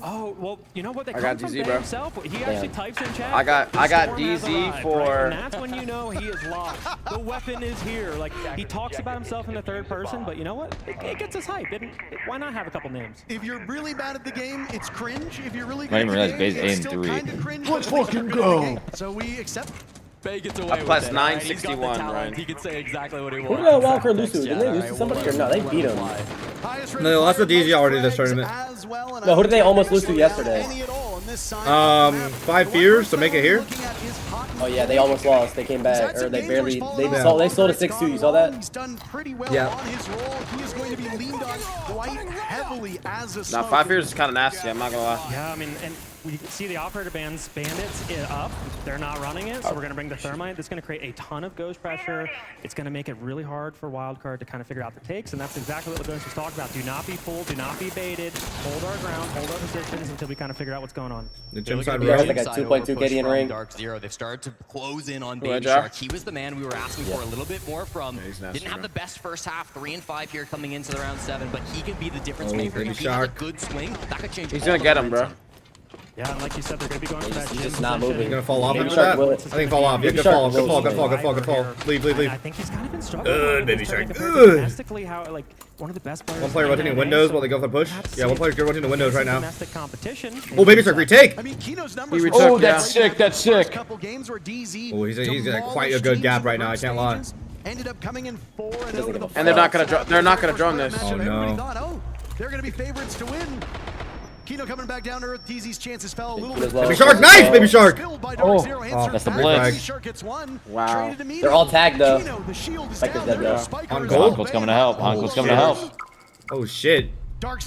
Oh, well, you know what? They I come got from DZ, Bay bro. himself. He actually types in chat. I got "The Storm DZ has arrived," for- right? And that's when you know he is locked. The weapon is here. Like, he talks about himself in the third person, but you know what? It gets us hype. Why not have a couple names? If you're really bad at the game, it's cringe. If you're really I good didn't at realize the Bay's game, 8 it's and still 3. kind of cringe. Let's but it's fucking good at the go. game. So we accept. Bay gets away with plus it. 961, Ryan. Ryan. He can say exactly what he Who wants. did wildcard lose to? Didn't they lose to somebody or no? They beat him. No, they lost to DZ already this tournament. No, who did they almost lose to yesterday? 5 fears to make it here. Oh yeah, they almost lost. They came back, or they barely. They sold a 6-2. You saw that? He's done pretty well Yeah. on his role. He is going to be leaned on quite heavily as a Nah, smoker. 5 fears is kind of nasty. I'm not gonna lie. Yeah, I mean, and we can see the operator bandits up. They're not running it, so we're going to bring the thermite. That's going to create a ton of ghost pressure. It's going to make it really hard for wildcard to kind of figure out the takes, and that's exactly what Lagonis was talking about. Do not be fooled. Do not be baited. Hold our ground. Hold our positions until we kind of figure out what's going on. The gym side Yeah, row. like a 2.2 KD in ring. Dark Zero. They've started to close in on Who, Baby Jar? Shark. He was the man we were asking for a little bit more from. he's nasty, Didn't have bro. the best first half, 3 and 5 here coming into the round 7, but he can be the difference Oh, maker. Baby If he has a Shark. good swing, that could change. He's all gonna the get him, bro. momentum. Yeah, and like you said, they're going to be going for that He's gym just not position. moving. He's gonna fall off Baby after Shark that. will. I think fall off. Yeah, Baby good Shark fall. will. Good fall. Good fall. Good fall. Good fall. Leave. And I think he's kind of been struggling. Good, with Baby this Shark. compared to Good. domestically, how like one of the best players. One player in rotating NA, windows so while they go for the push. perhaps Yeah, one player's rotating the windows right now. domestic competition. Oh, Baby Shark retake. I mean, Kino's numbers He were retook, so yeah. great sick, that's the first sick. couple games where DZ Oh, he's got demolished quite a good teams gap in the right now, I group can't lie. stages, ended up coming in 4 and over the And they're not gonna they're not gonna drone this. Oh, no. Everybody thought, oh, they're gonna be favorites to win. Kino coming back down to earth. DZ's chances fell a little bit. Baby Shark, nice, Baby Shark. Oh, that's the blitz. Wow. They're all tagged though. Like the dead though. On gold. Honko's coming to help. Honko's coming to help. Oh shit.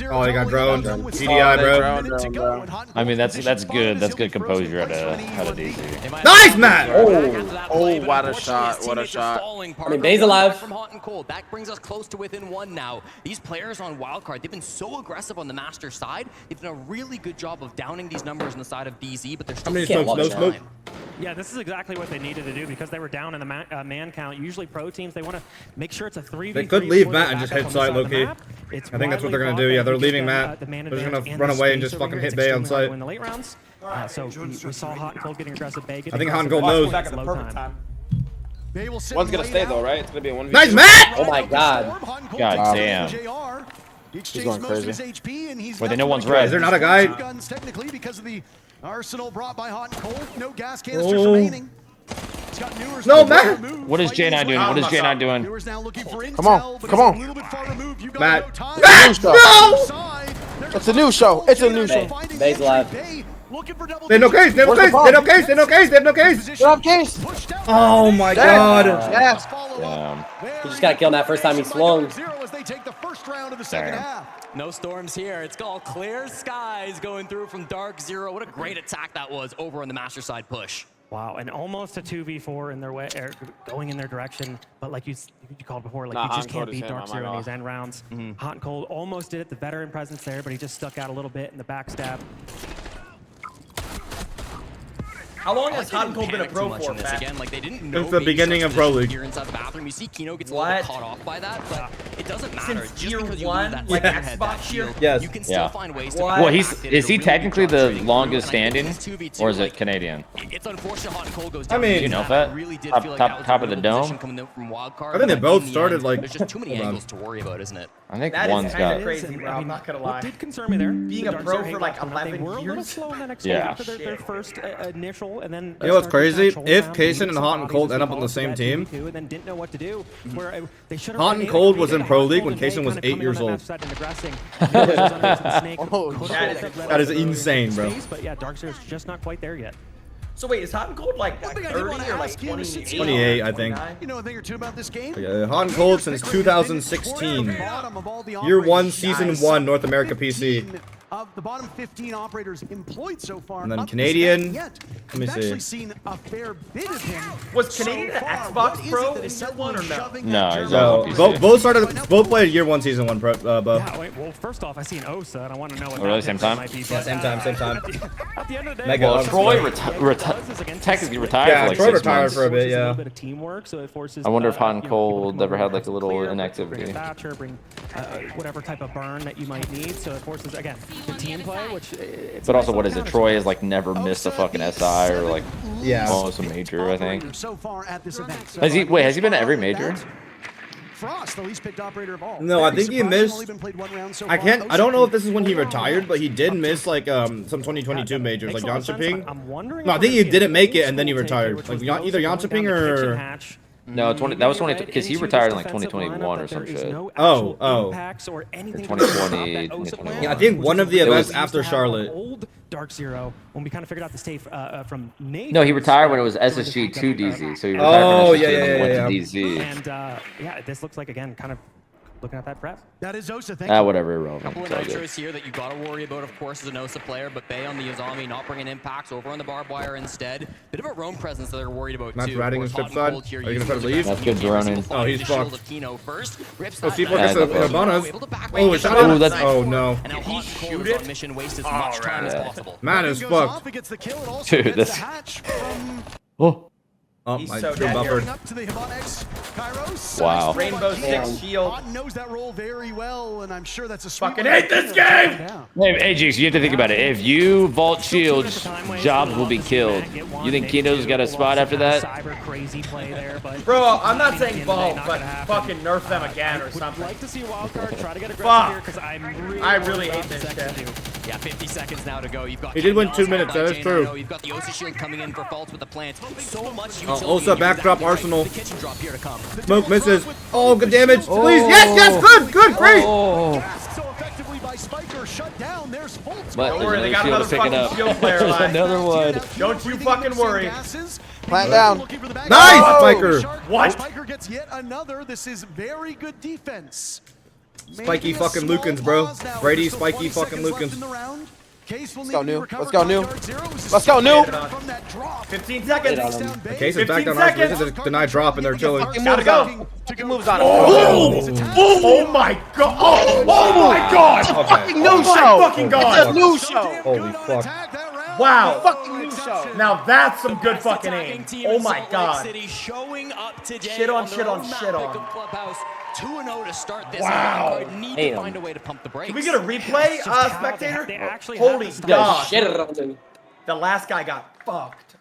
Oh, they got droned. CDI, bro. I mean, that's good. That's good composure out of DZ. Nice, Matt. Oh, what a shot. What a shot. I mean, Bay's alive. From hot and cold. That brings us close to within 1 now. These players on wildcard, they've been so aggressive on the master side. They've done a really good job of downing these numbers on the side of DZ, but they're still How many so smokes? No much smoke. time. Yeah, this is exactly what they needed to do because they were down in the man count. Usually pro teams, they want to make sure it's a 3v3. They could leave before Matt they and just back hit up on the side side low of the key. map. It's I think that's what they're widely gonna do. thought Yeah, that they're if you leaving give them, Matt. the man They're just advantage gonna and run the away and space just over fucking here, hit it's Bay on extremely site. valuable in the late rounds. So we saw Hot and Cold getting aggressive. Bay getting I think Hot and aggressive. Cold knows. Back at the perfect time. They will sit One's gonna laid stay out. though, right? It's gonna be a 1v2. Nice, Matt. Oh my god. God damn. He's going crazy. HP and he's Wait, they know one's Is red. there not a guy? guns technically because of the arsenal brought by Hot and Cold. No gas canisters remaining. He's got Newer's No, still Matt. removed. What is J9 doing? What is J9 doing? Newer's now looking for intel, Come on, but come he's on. a little bit far removed. You got Matt. no time. Ah, No! It's a new show. It's a new show. Bay's alive. They have no case. They have no case. They have no case. They have no case. They have no case. Drop case. Oh my god. Yes. Damn. He just got killed that first time he swung. Damn. No storms here. It's all clear skies going through from Dark Zero. What a great attack that was over on the master side push. Wow, and almost a 2v4 in their way, going in their direction. But like you called before, like Nah, you just Hot and Cold can't is beat him, Dark I'm Zero not in these end rounds. Hot and Cold almost did it. The veteran presence there, but he just stuck out a little bit in the backstab. How long has HOTANCOLD been a pro for, Fett? Again, like they didn't know Since the beginning of Pro League. here inside the bathroom. You see Kino gets a little bit caught off by that, but it doesn't matter. Since Just year because you one, lose that like second head, that Xbox year? shield, Yes. you can still find ways to Well, is he technically the longest standing, or is it Canadian? It's unfortunate HOTANCOLD goes I down. mean, you know Fett? Really did Top, feel like top, that was top a of the real dome. position coming out from wild card, I think they but both in the started end, like. there's just too many hold on. angles to worry about, isn't it? I think That one's is kind got. of crazy, bro. I'm not gonna lie. What did concern me there? Being a Dark pro Zero for like Halo, they 11 were a little years. slow in that next Yeah. after their first initial, and then You know what's crazy? started to If control Kaysen them, and some Hot and bodies Cold as end up we on the called same that team. 2v2, and then didn't know what to do. Where they should have Hot and Cold was in Pro League when Kaysen was 8 years old. That is insane, bro. But yeah, Dark Zero's just not quite there yet. So wait, is HOTANCOld like 30 or like 28? 28, I think. You know a thing or two about this game? Hot and Cold since 2016. Year 1, Season 1, North America PC. Of the bottom 15 operators employed so far, And then up Canadian. yet. Let me We've see. actually seen a fair bit of him. Was Canadian an Xbox Pro in year 1 or no? No, he's No, on PC. both played Year 1, Season 1, Bo. Yeah, wait, well, first off, I see an Osa, and I want to know what really, that same difference time? might be. Yeah, same time. At the end of the day, Mega Well, Ups, Troy right? technically retired Yeah, for like Troy 6 retired months. for a bit, A yeah. little bit of teamwork, so it forces, I wonder if Hot and you know, people to Cold come ever over had like a to little clear, bring a inactivity. Thatcher, bring whatever type of burn that you might need. So it forces again the team play, which it's But a also, nice what little is it? Troy has like never missed a fucking SI or like Yeah. almost a major, I think. So far at this event. So Has he? Wait, has he been at every major? Frost, the least picked operator of all. No, I Very think he surprising, missed. only been played one round so I far. can't. I Osa don't know if played this is when he 4 retired, rounds. but he did miss like some 2022 majors, like makes a lot of sense. Yanchiping. I'm wondering No, I if think we're he gonna didn't see make an it and then he old school take retired. here, which Like was either Osa going Yanchiping down the kitchen or. hatch. No, that was 20 because he Into retired in this like defensive 2021 lineup, or some but there is shit. no Oh, actual oh. impacts or anything Or to stop 2020, that Osa 2021. plan, Yeah, I think one of the which is events what we used after to have on Charlotte. Old Dark Zero, when we kind of figured out the state from Nate. No, he retired when it was SSG to DZ. So he retired Oh, from SSG yeah, and then yeah, went yeah, to yeah. DZ. And yeah, this looks like again kind of looking at that prep. That is Osa, thank you. Whatever, irrelevant. Couple of It's all good. nitros here that you got to worry about, of course, as an Osa player, but Bay on the Yazami not bringing impacts over on the barbed wire instead. Bit of a roam presence that they're worried about Matt's too. riding Of his course, flip Hot side. and Cold here Are you gonna using try to leave? That's good droning. Oh, he's the shield fucked. of Kino first. Rips Oh, that C4 back gets Yeah, a that's bonus. able to back Oh, away shot from him. the That's. Oh no. And now Hot and Cold shoot is it? on mission, waste as much time as possible. Man is Goes fucked. off, it gets the kill, it also Dude, gets this- the hatch from Oh, He's I so feel dead buffered. up to the Hivonex. Kairos. Wow. Rainbow Six Shield. Hot knows that role very well, and I'm sure that's a sweet Fucking one. hate this game! Hey, Jigs, you have to think about it. If you vault shields, jobs will be killed. You think Kino's got a spot after that? Cyber crazy play there, but Bro, I'm not saying vault, but fucking nerf them again or something. I'd like to see Wildcard try to get aggressive Fuck. here because I really hate this shit. Yeah, 50 seconds now to go. You've got He did win Ken 2 Nelson minutes, by that is Jane true. Arno. You've got the Osa shield coming in for faults with the plant. So much utility. Osa and backdrop exactly right. Arsenal. The kitchen drop here to come. Smoke misses. Oh, good damage. Please. Yes, good, great. Oh. So effectively by Spiker shut down. There's Fultz. But Don't worry, they there's got another another shield to pick it fucking up. shield player There's alive. another one. Don't you fucking worry. Plant down. Nice, Spiker. What? Spiker gets yet another. This is very good defense. Spiky fucking Lukens, bro. Brady, spiky fucking Lukens. Let's go, New. Let's go, New. Let's go, New. 15 seconds. The case is back 15 down. This seconds. is a denied drop, and they're chilling. Gotta go. He moves on him. Oh my god. Oh my god. Okay. Fucking new Oh my show. fucking god. It's a new show. Holy fuck. Wow. Fucking new show. Now that's some good fucking aim. Oh my god. Showing up today Shit on, their shit on, own shit map on. pick of Clubhouse. 2-0 to start this. Wow. Wildcard need Damn. to find a way to pump the brakes. Can we get a replay, spectator? They actually Holy have the god. Shit around him. The last guy got fucked.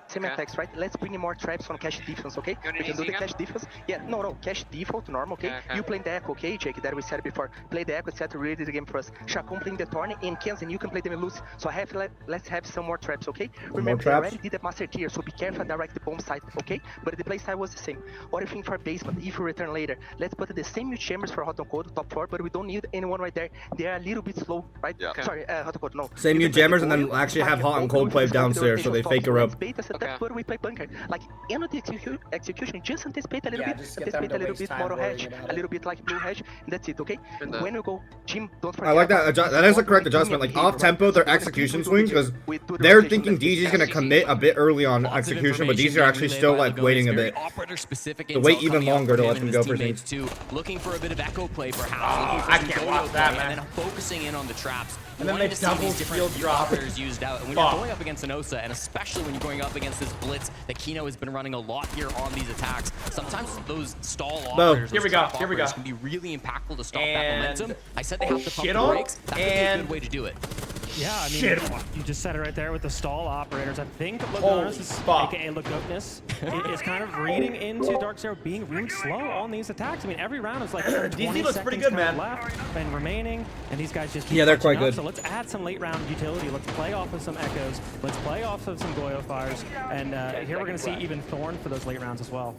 Same attacks, right? Let's bring more traps on cash defense, okay? We can do the cash defense. Yeah, no, cash default, normal, okay? You playing the echo, okay, Jake, that we said before. Play the echo, set to read the game for us. Chacon playing the Torn and Kens, and you can play them loose. So let's have some more traps, okay? Remember, they already did the master tier, so be careful, direct the bomb side, okay? But the play side was the same. What if you think for basement, if you return later, let's put the same mute chambers for Hot and Cold, top 4, but we don't need anyone right there. They are a little bit slow, right? Yeah. Sorry, Hot and Cold, no. Same mute jammers, and then actually have Hot and Cold play downstairs, so they fake her up. that's where we play bunker. Like, end of the execution, just anticipate a little bit, anticipate a little bit motor hedge, a little bit like blue hedge, and that's it, okay? When you go, Jim, don't forget. I like that. That is the correct adjustment. Like, off tempo, their execution swings, because they're thinking DZ's gonna commit a bit early on execution, but DZ are actually still like waiting a bit. To wait even longer to let them go for things. Looking for a bit of echo play, perhaps. I can't watch that, man. And then focusing in on the traps. And then they double field drop operators used out. And when you're going up against an Osa, and especially when you're going up against this blitz that Kino has been running a lot here on these attacks, sometimes those stall operators, here we go, can be really impactful to stop that momentum. I said they have to pump the brakes. That could be a good way to do it. Yeah, I mean, you just said it right there with the stall operators. I think Lagonis, aka Lagonis, is kind of reading into Dark Zero being really slow on these attacks. I mean, every round is like 20 DZ looks pretty good, man. Left and remaining, and these guys just keep they're quite good. So let's add some late round utility. Let's play off of some echoes. Let's play off of some Goyo fires, and here we're going to see even Thorn for those late rounds as well.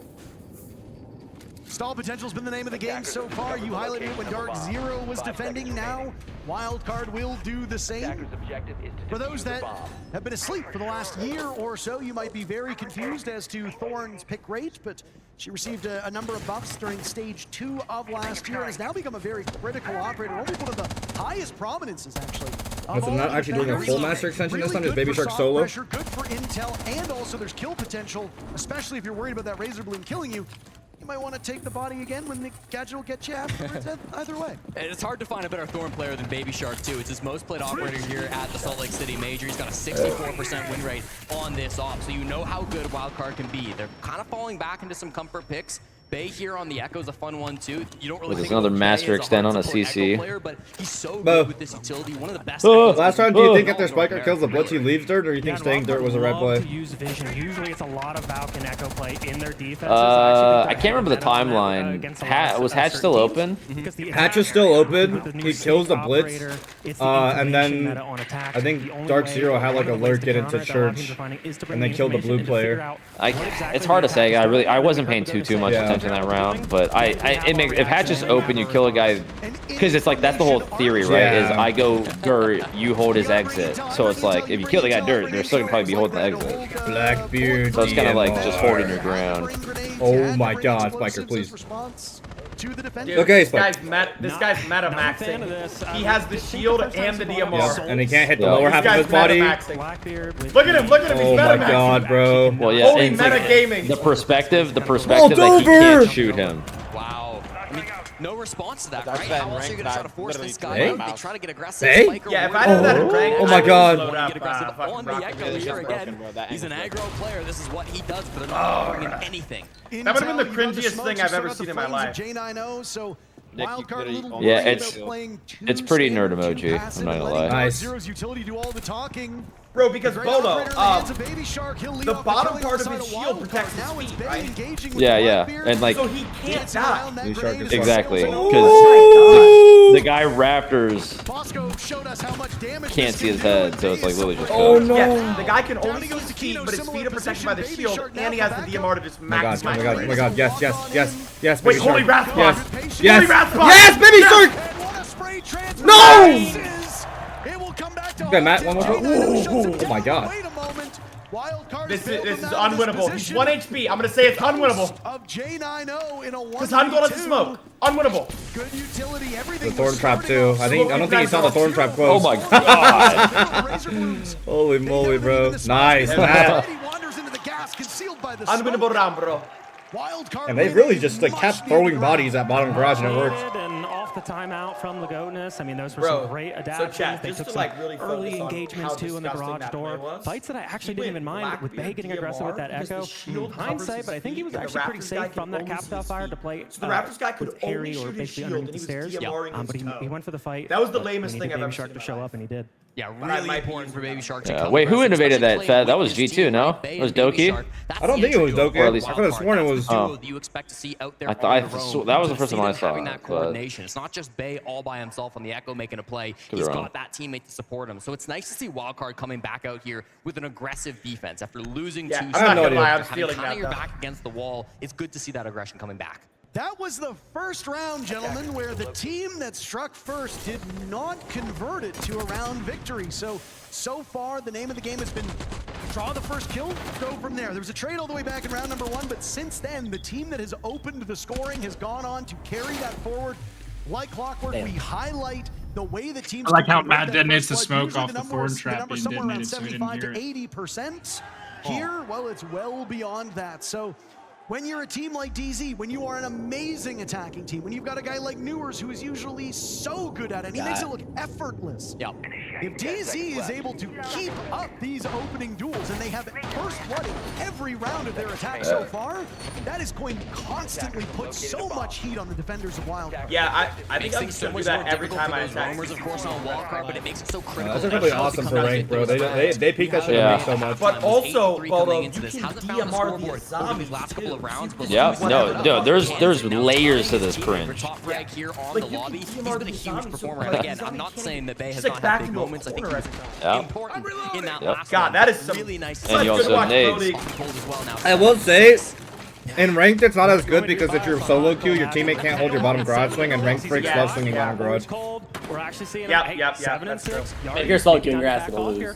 Stall potential's been the name of the game so far. You highlighted it when Dark Zero was defending. Now, Wildcard will do the same. For those that have been asleep for the last year or so, you might be very confused as to Thorn's pick rate, but she received a number of buffs during stage 2 of last year and has now become a very critical operator, only one of the highest prominences, actually. I'm not actually doing a full master extension this time, just Baby Shark solo. Pressure, good for intel, and also there's kill potential, especially if you're worried about that Razor Bloom killing you. You might want to take the body again when the gadget will get you afterwards. Either way. And it's hard to find a better Thorn player than Baby Shark, too. It's his most played operator here at the Salt Lake City Major. He's got a 64% win rate on this op, so you know how good Wildcard can be. They're kind of falling back into some comfort picks. Bay here on the Echo's a fun one too. You don't really think another master extend on a CC. Player, but he's so good with this utility. One of the best. Last round, do you think if their spiker kills the blitz, he leaves dirt, or do you think staying dirt was a red play? Use vision. Usually, it's a lot of Falcon Echo play in their defense. I can't remember the timeline. Was Hatch still open? Hatch is still open. He kills the blitz, and then I think Dark Zero had like a lurk get into church, and then killed the blue player. It's hard to say. I wasn't paying too much attention that round, but if Hatch is open, you kill a guy, because it's like that's the whole theory, right? Is I go dirt, you hold his exit. So it's like if you kill the guy dirt, they're still gonna probably be holding the exit. Blackbeard. So it's kind of like just holding your ground. Oh my God, Spiker, please. Dude, okay, this guy's meta maxing. He has the shield and the DMR. Yes, and he can't hit the lower half of his body. Look at him, he's meta maxing. Oh my God, bro. Well, yeah, holy meta gaming. The perspective that he can't shoot him. Wow. I mean, no response to that, right? How else are you gonna try to force this guy out? They try to get aggressive. Yeah, if I did that in rank, oh my God. Get aggressive on the Echo here again. He's an aggro player. This is what he does, but they're not offering him anything. That would have been the cringiest thing I've ever seen in my life. Yeah, it's pretty nerd emoji. I'm not gonna lie. Nice. Bro, because Bono, the bottom part of his shield protects his feet, right? Yeah, and like, so he can't die. Exactly, because the guy Raptors can't see his head, so it's like literally just. Oh no! Yes, the guy can only see his feet, but his feet are protected by the shield, and he has the DMR to just max. Oh my God! Yes! Wait, holy rat spot! Yes! Holy rat spot! Yes, Baby Shark! No! Okay, Matt, one more. Oh my God! This is unwinnable. He's 1 HP. I'm gonna say it's unwinnable. Because HOTANCOLD has the smoke. Unwinnable. The Thorn Trap too. I don't think he saw the Thorn Trap close. Oh my God! Holy moly, bro! Nice, Matt. Unwinnable round, bro. And they really just like kept throwing bodies at bottom garage, and it worked. And off the timeout from Lagonis. I mean, those were some great adaptations. So chat, they took some really early engagements too in the garage door. Fights that I actually didn't even mind with Bay getting aggressive with that Echo. Hindsight, but I think he was actually pretty safe from that Capsule Fire to play. So the Raptors guy could Harry or basically underneath the stairs. But he went for the fight. That was the lamest thing I've ever Baby Shark to show up, and he did. Yeah, really important for Baby Shark to come. Wait, who innovated that, Fett? That was G2, no? It was Doki? I don't think it was Doki. Or at least I could have sworn it was. You expect to see out there that was the first time I saw having it. that coordination. It's not just Bay all by himself on the Echo making a play. He's got that teammate to support him. So it's nice to see Wildcard coming back out here with an aggressive defense after losing 2 I'm not gonna lie, I'm feeling having your that, back against the wall. It's good to see that aggression coming back. That was the first round, gentlemen, where the team that struck first did not convert it to a round victory. So far, the name of the game has been draw the first kill, go from there. There was a trade all the way back in round number 1, but since then, the team that has opened the scoring has gone on to carry that forward like clockwork. We highlight the way the teams. I like how Matt detonates the smoke off the thorn trap being somewhere around detonated, so we didn't 75 hear to 80%. Here, well, it's well beyond that. So when you're a team like DZ, when you are an amazing attacking team, when you've got a guy like Newers who is usually so good at it, he makes it look effortless. Yep. If DZ is able to keep up these opening duels, and they have first blood in every round of their attack so far, that is going to constantly put so much heat on the defenders of Wildcard. Yeah, I think I'm just gonna do that every time I attack. Roamers, of course, on Wildcard, but it makes it so critical. That's really awesome for rank, bro. They peak that shit and make so much. But also, Baldo, you can Hasn't found the DMR scoreboard the over zombies these last couple of rounds. But Yeah, no, there's layers to this cringe. Top frag here on the lobby. He's been a huge performer. And again, I'm not saying that Bay has not had big moments. I think he's important in that last God, that is some really nice. And you also have nades. I will say, in ranked it's not as good because if you're solo queue, your teammate can't hold your bottom garage swing, and ranked freaks love swinging bottom garage. We're actually seeing Yep, 7 and 6. If you're solo queuing, you're asking to lose.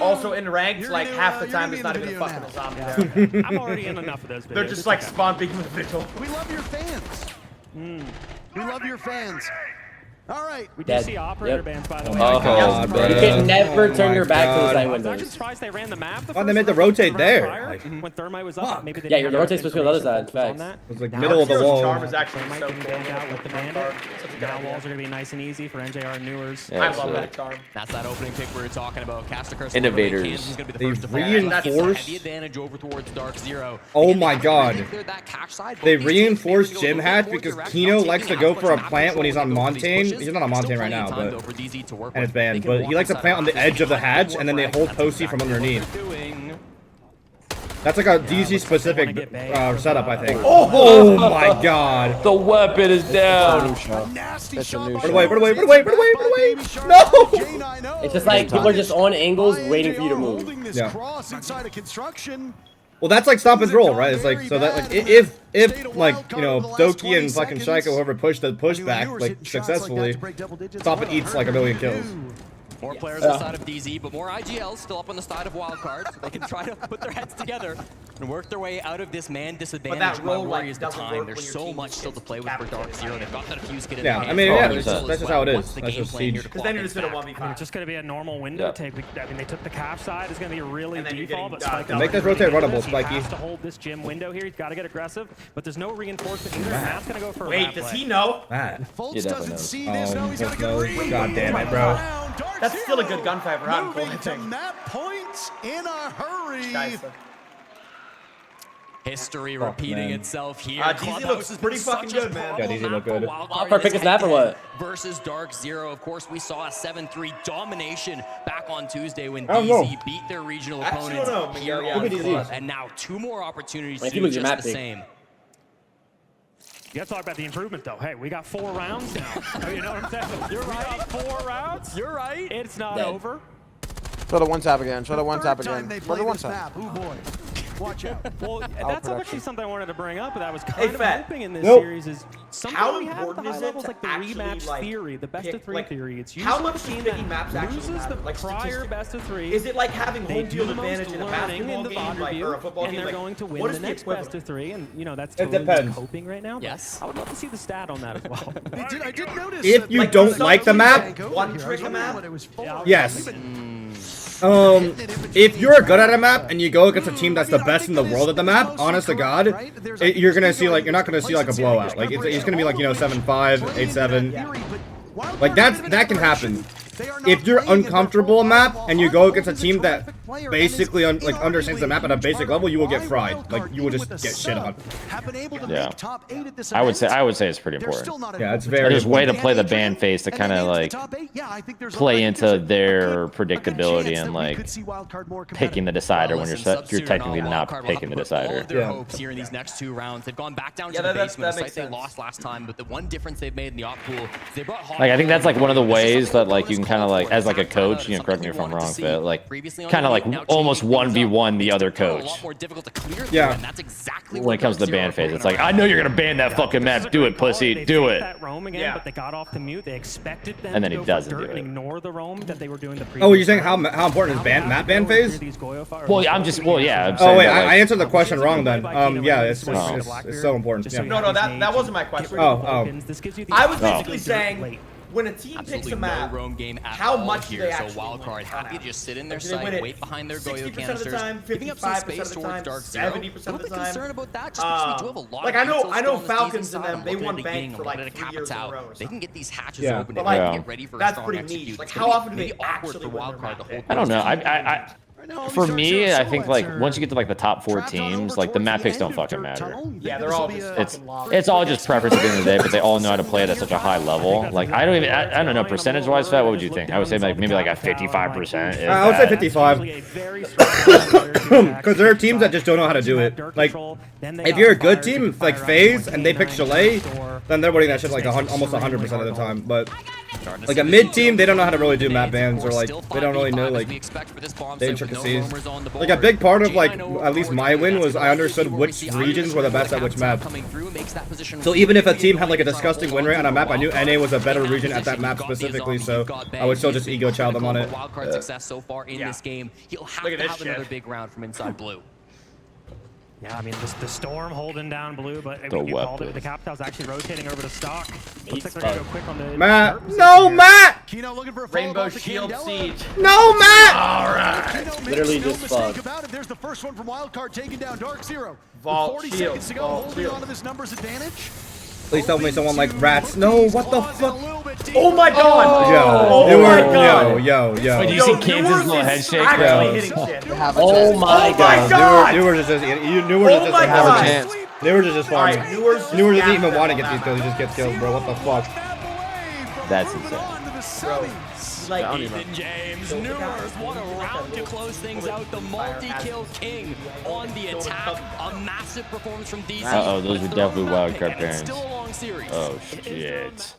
Also in ranked, like half the time there's not even a fucking zombie there. I'm already in enough of those videos. They're just like spawn peeking with Vigil. We love your fans. We love your fans. All right. We do see operator bans, by the way. Oh, God, You can never turn your back to the side I was actually windows. surprised they ran the map. Why they made the rotate there? When Thermite was up, maybe they Yeah, you're the rotate's supposed to be on the other side. Facts. It was like middle of the wall. Charm is actually Thermite so can cool. bang out with the bandit. Now walls are gonna be nice and easy for NJR and Newers. Yeah, I love that charm. That's that opening pick we were talking about. Caster Curse. Innovators. Kansas is gonna be the They first to fall. reinforced- Heavy advantage over towards Dark Zero. Oh my God. Cleared that cache side. They Both these teams reinforced go Gym a Hatch little because more direct, Kino not likes to taking go as for a much plant when he's on control over these Montane. pushes. He's not on Still Montane right plenty of now, time, but though, for DZ to work and it's with. They banned. can But walk he likes to inside plant on the edge of the hatch, and then they hold Posey from underneath. That's like a DZ specific setup, I think. Oh my God! The weapon is down. That's a new Put away! Put away! Put away! Put away! Put away! No! It's just like people are just on angles waiting for you to move. Yeah. Inside of construction. Well, that's like stop and roll, right? It's like so that like if like you know Doki and fucking Shaiko whoever pushed the pushback like successfully, stop and eats like a million kills. More players on the side of DZ, but more IGLs still up on the side of Wildcard. So they can try to put their heads together and work their way out of this man disadvantage. that My roll, like, worry is the doesn't time. work There's when your so team much still to play with for captures Dark Zero. They've got that fuse get in Yeah, their I mean, hands. yeah, As that's just how it what's is. the That's game just plan here Siege. to Because then you're just gonna clock 1v5. I mean, it's just going to be a normal window Yeah. take. I mean, they took the cap side. It's going to be really And then you're default, getting, but Spike make this rotate runnable, Spiky. He has to hold this gym window here. He's got to get aggressive, but there's no reinforcement either. Matt's going to go for a Wait, bad does play. he know? Matt. He definitely knows. See this, no, he's got a good read. God damn it, bro. That's still a good gunfight for Hot and Cold, I Moving to think. map points in a hurry. Guys, History repeating man. itself here. DZ Clubhouse looks has pretty been fucking such a good, man. problem Yeah, DZ look map for good. Wildcard Wildcard in pick this his map or head-to-head what? Versus Dark Zero. Of course, we saw a 7-3 domination back on Tuesday when I don't know. DZ beat their regional I actually opponents don't know, here Miguel, on yeah. Could be Club. DZ. And now 2 more opportunities Like, to he do was your just map the pick. same. You got to talk about the improvement, though. Hey, we got 4 rounds now. You know what I'm saying? You're right. We got 4 rounds. You're right. It's not Dead. over. Show the one tap again. Show the one tap again. They Show play the one this tap. map. Oh boy. Watch out. Well, that's actually something I wanted to bring up, but I was Hey, kind of Fett. hoping in this Nope. series is something How we have at the important high is it levels, to like the actually, rematch like, theory, the best pick, of 3 like, theory. It's how usually much the team picking that maps actually loses matter? the Like, prior statistically. best of 3. Is it like having They home do field the most advantage in a learning basketball in the game, like, review, or a football and game? they're Like, going to win what the is the next equivalent? best of 3, and you know that's It totally depends. hoping right now. Yes. I would love to see the stat on that as well. I did notice If that you like, don't some like the map, over one here. I trick was a wondering map? what it was for. Yes. If you're good at a map and you go against a team that's the best in the world at the map, honest to God, you're gonna see like you're not gonna see like a blowout. Like it's gonna be like 7-5, 8-7. Like that can happen. If you're uncomfortable in map and you go against a team that basically understands the map at a basic level, you will get fried. Like you will just get shit on. Yeah. I would say it's pretty important. Yeah, it's very. There's a way to play the ban phase to kind of like play into their predictability and like picking the decider when you're technically not picking the decider. Their hopes here in these next 2 rounds. They've gone back down to the basement, the site they lost last time, but the one difference they've made in the op pool is they brought Like I think that's like one of the ways that like you can kind of like as like a coach, correct me if I'm wrong, Fett, like kind of like almost 1v1 the other coach. Yeah. When it comes to the ban phase, it's like, I know you're gonna ban that fucking map. Do it, pussy. Do it. But they got off the mute. They expected them And then he doesn't do it. ignore the roam that they were doing the previous. Oh, you're saying how important is map ban phase? Well, I'm yeah. I'm Oh wait, that, like, I answered the question wrong then. Yeah, it's so important. Yeah. No, that wasn't my question. Oh. I was basically saying, when a team picks a map, how much do they actually so Wildcard happy to just sit in their do they win site, it wait behind their 60% Goyo of the canisters, time, giving up some 55% space of the towards time, Dark Zero. 70% of the bit time. concerned about that, just because we do have a lot like of I know still on this Falcons season and them, side, they looking won at bank gain for a like little bit of 3 years in a capital. row. They can get these hatches Yeah. open But and like, get ready for a that's strong pretty execute. niche. Like, It's how gonna be often do they maybe awkward actually for win their Wildcard map the whole I don't know. For me, I think like once you get to like the top 4 teams, like the map picks don't fucking matter. Yeah, they're all just It's all just preference at the end of the day, but they all know how to play it at such a high level. Like I don't know percentage-wise, Fett. What would you think? I would say like maybe like a 55%. I would say 55. Because there are teams that just don't know how to do it. Like, if you're a good team like Faze and they pick Chalet, then they're winning that shit like almost 100% of the time. But like a mid team, they don't know how to really do map bans, or like they don't really know like the intricacies. Like a big part of like at least my win was I understood which regions were the best at which map. So even if a team had like a disgusting win rate on a map, I knew NA was a better region at that map specifically, so I would still just ego child them on it. Wildcard success so far in this game. He'll have to have another big round from inside blue. Yeah, I mean, the Storm holding down blue, but The you called it. weapon. The Capital's actually rotating over to stock. Looks like they're going to go quick on the... Matt! No, Matt! Kino looking for a Rainbow Shield Siege. No, Matt! Alright. Literally just fucked. About it. There's the first one from Wildcard taking down Dark Zero. Vault 40 shield, seconds to go, vault holding shield. on to this numbers advantage. Please tell me someone like rats. No, what the fuck? Oh my god! Yo, yo. Wait, do you see Kansas' little head shake? Oh my god! Newers is just farming. Newers doesn't even want to get these kills, he just gets killed, bro. What the fuck? That's insane. Like, Ethan James, Newers, what a round to close things out. The multi-kill king on the attack. A massive performance from DC. Uh-oh, those are definitely wildcard parents. Still a long series. Oh, shit.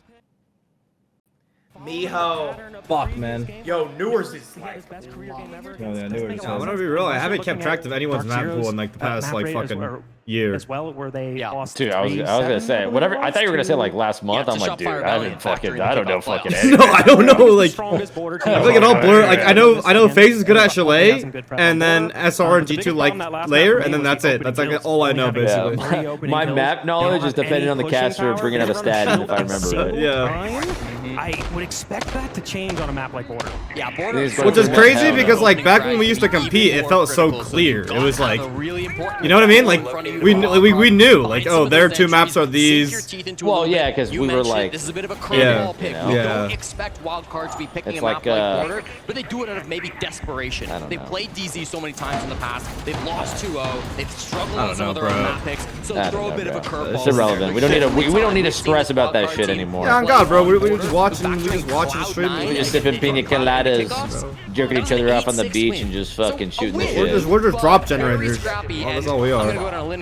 Miho. Fuck, man. Yo, Newers is like... Oh, yeah, Newers. I'm gonna be real, I haven't kept track of anyone's map pool in like the past like fucking year. As well, where they lost Dude, I was gonna say whatever. I thought you were gonna say like last month. I'm like, dude, I haven't fucking. I don't know fucking anything. No, I don't know. Like, I feel like it all blur. Like, I know Faze is good at Chalet, and then SR and G2 like layer, and then that's it. That's like all I know basically. Yeah. My map knowledge is depending on the caster bringing up a stat, if I remember right. Yeah. I would expect that to change on a map like Border. Yeah, Border. Which is crazy because like back when we used to compete, it felt so clear. It was like, you know what I mean? Like we knew like, oh, their 2 maps are these. Well, yeah, because we were like, this is a bit of a curveball pick. Yeah. You don't expect Wildcard to be picking a map like Border, but they do it out of maybe desperation. They've played DZ so many times in the past. They've lost 2-0. They've struggled on some of their own map picks. So throw a bit of a curveball. It's irrelevant. We don't need to stress about that shit anymore. Yeah, on God, bro. We just watching the stream. We just sipping pina coladas, jerking each other off on the beach, and just fucking shooting the shit. We're just drop generators. That's all we are.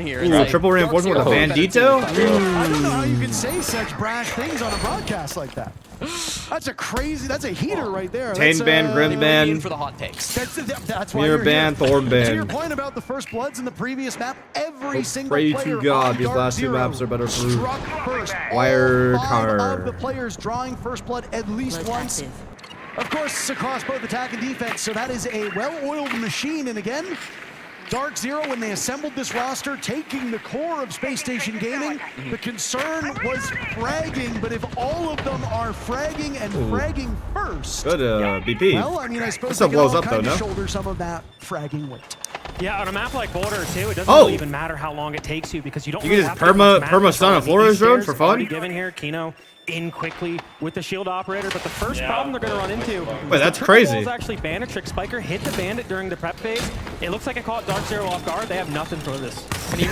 Ooh, triple reinforcement with a bandito? I don't know how you can say such brash things on a broadcast like that. That's a heater right there. Tane ban, Grim ban, for the hot takes. That's why Mirror ban, Thorn ban. To your point about the first bloods in the previous map, every single Pray player to God, on these Dark last 2 Zero maps are better for struck first. Wire All 5 car. of the players drawing first blood at least once. Of course, across both attack and defense, so that is a well-oiled machine. And again, Dark Zero, when they assembled this roster, taking the core of Space Station Gaming, the concern was fragging, but if all of them are fragging and fragging first... Good BP. Well, I mean, I suppose this stuff they can blows all up though, kind of no? shoulder some of that fragging weight. Yeah, on a map like Border too, it doesn't really even matter how long it takes you because you don't. You really can just have to perma stun a Flores drone for fun. Given here, Kino in quickly with the shield operator, but the first problem they're going to run into. Wait, that's crazy. Is actually Bandit Trick Spiker hit the Bandit during the prep phase. It looks like it caught Dark Zero off guard. They have nothing for this. The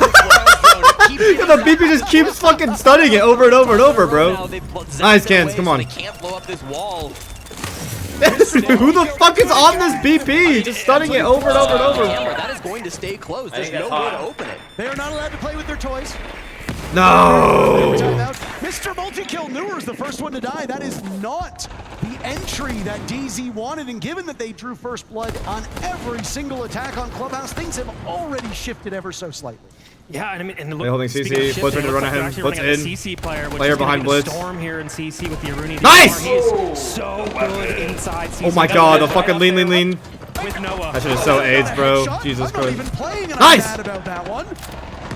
BP just keeps fucking stunning it over and over and over, bro. Nice, Cans, come on. They can't blow up this wall. Who the fuck is on this BP? Just stunning it over and over and over. That is going to stay closed. There's no way to open it. They are not allowed to play with their toys. No. Mr. multi-kill. Newer's the first one to die. That is not the entry that DZ wanted, and given that they drew first blood on every single attack on Clubhouse, things have already shifted ever so slightly. Yeah, and I mean, and they're holding CC. Blitz ready to run at him. Blitz in. CC player behind Blitz. Storm here in CC with the Aruni. Nice! He's so good inside CC. Oh my god, the fucking lean. With Noah. That shit is so AIDS, bro. Jesus Christ. Nice! About that one.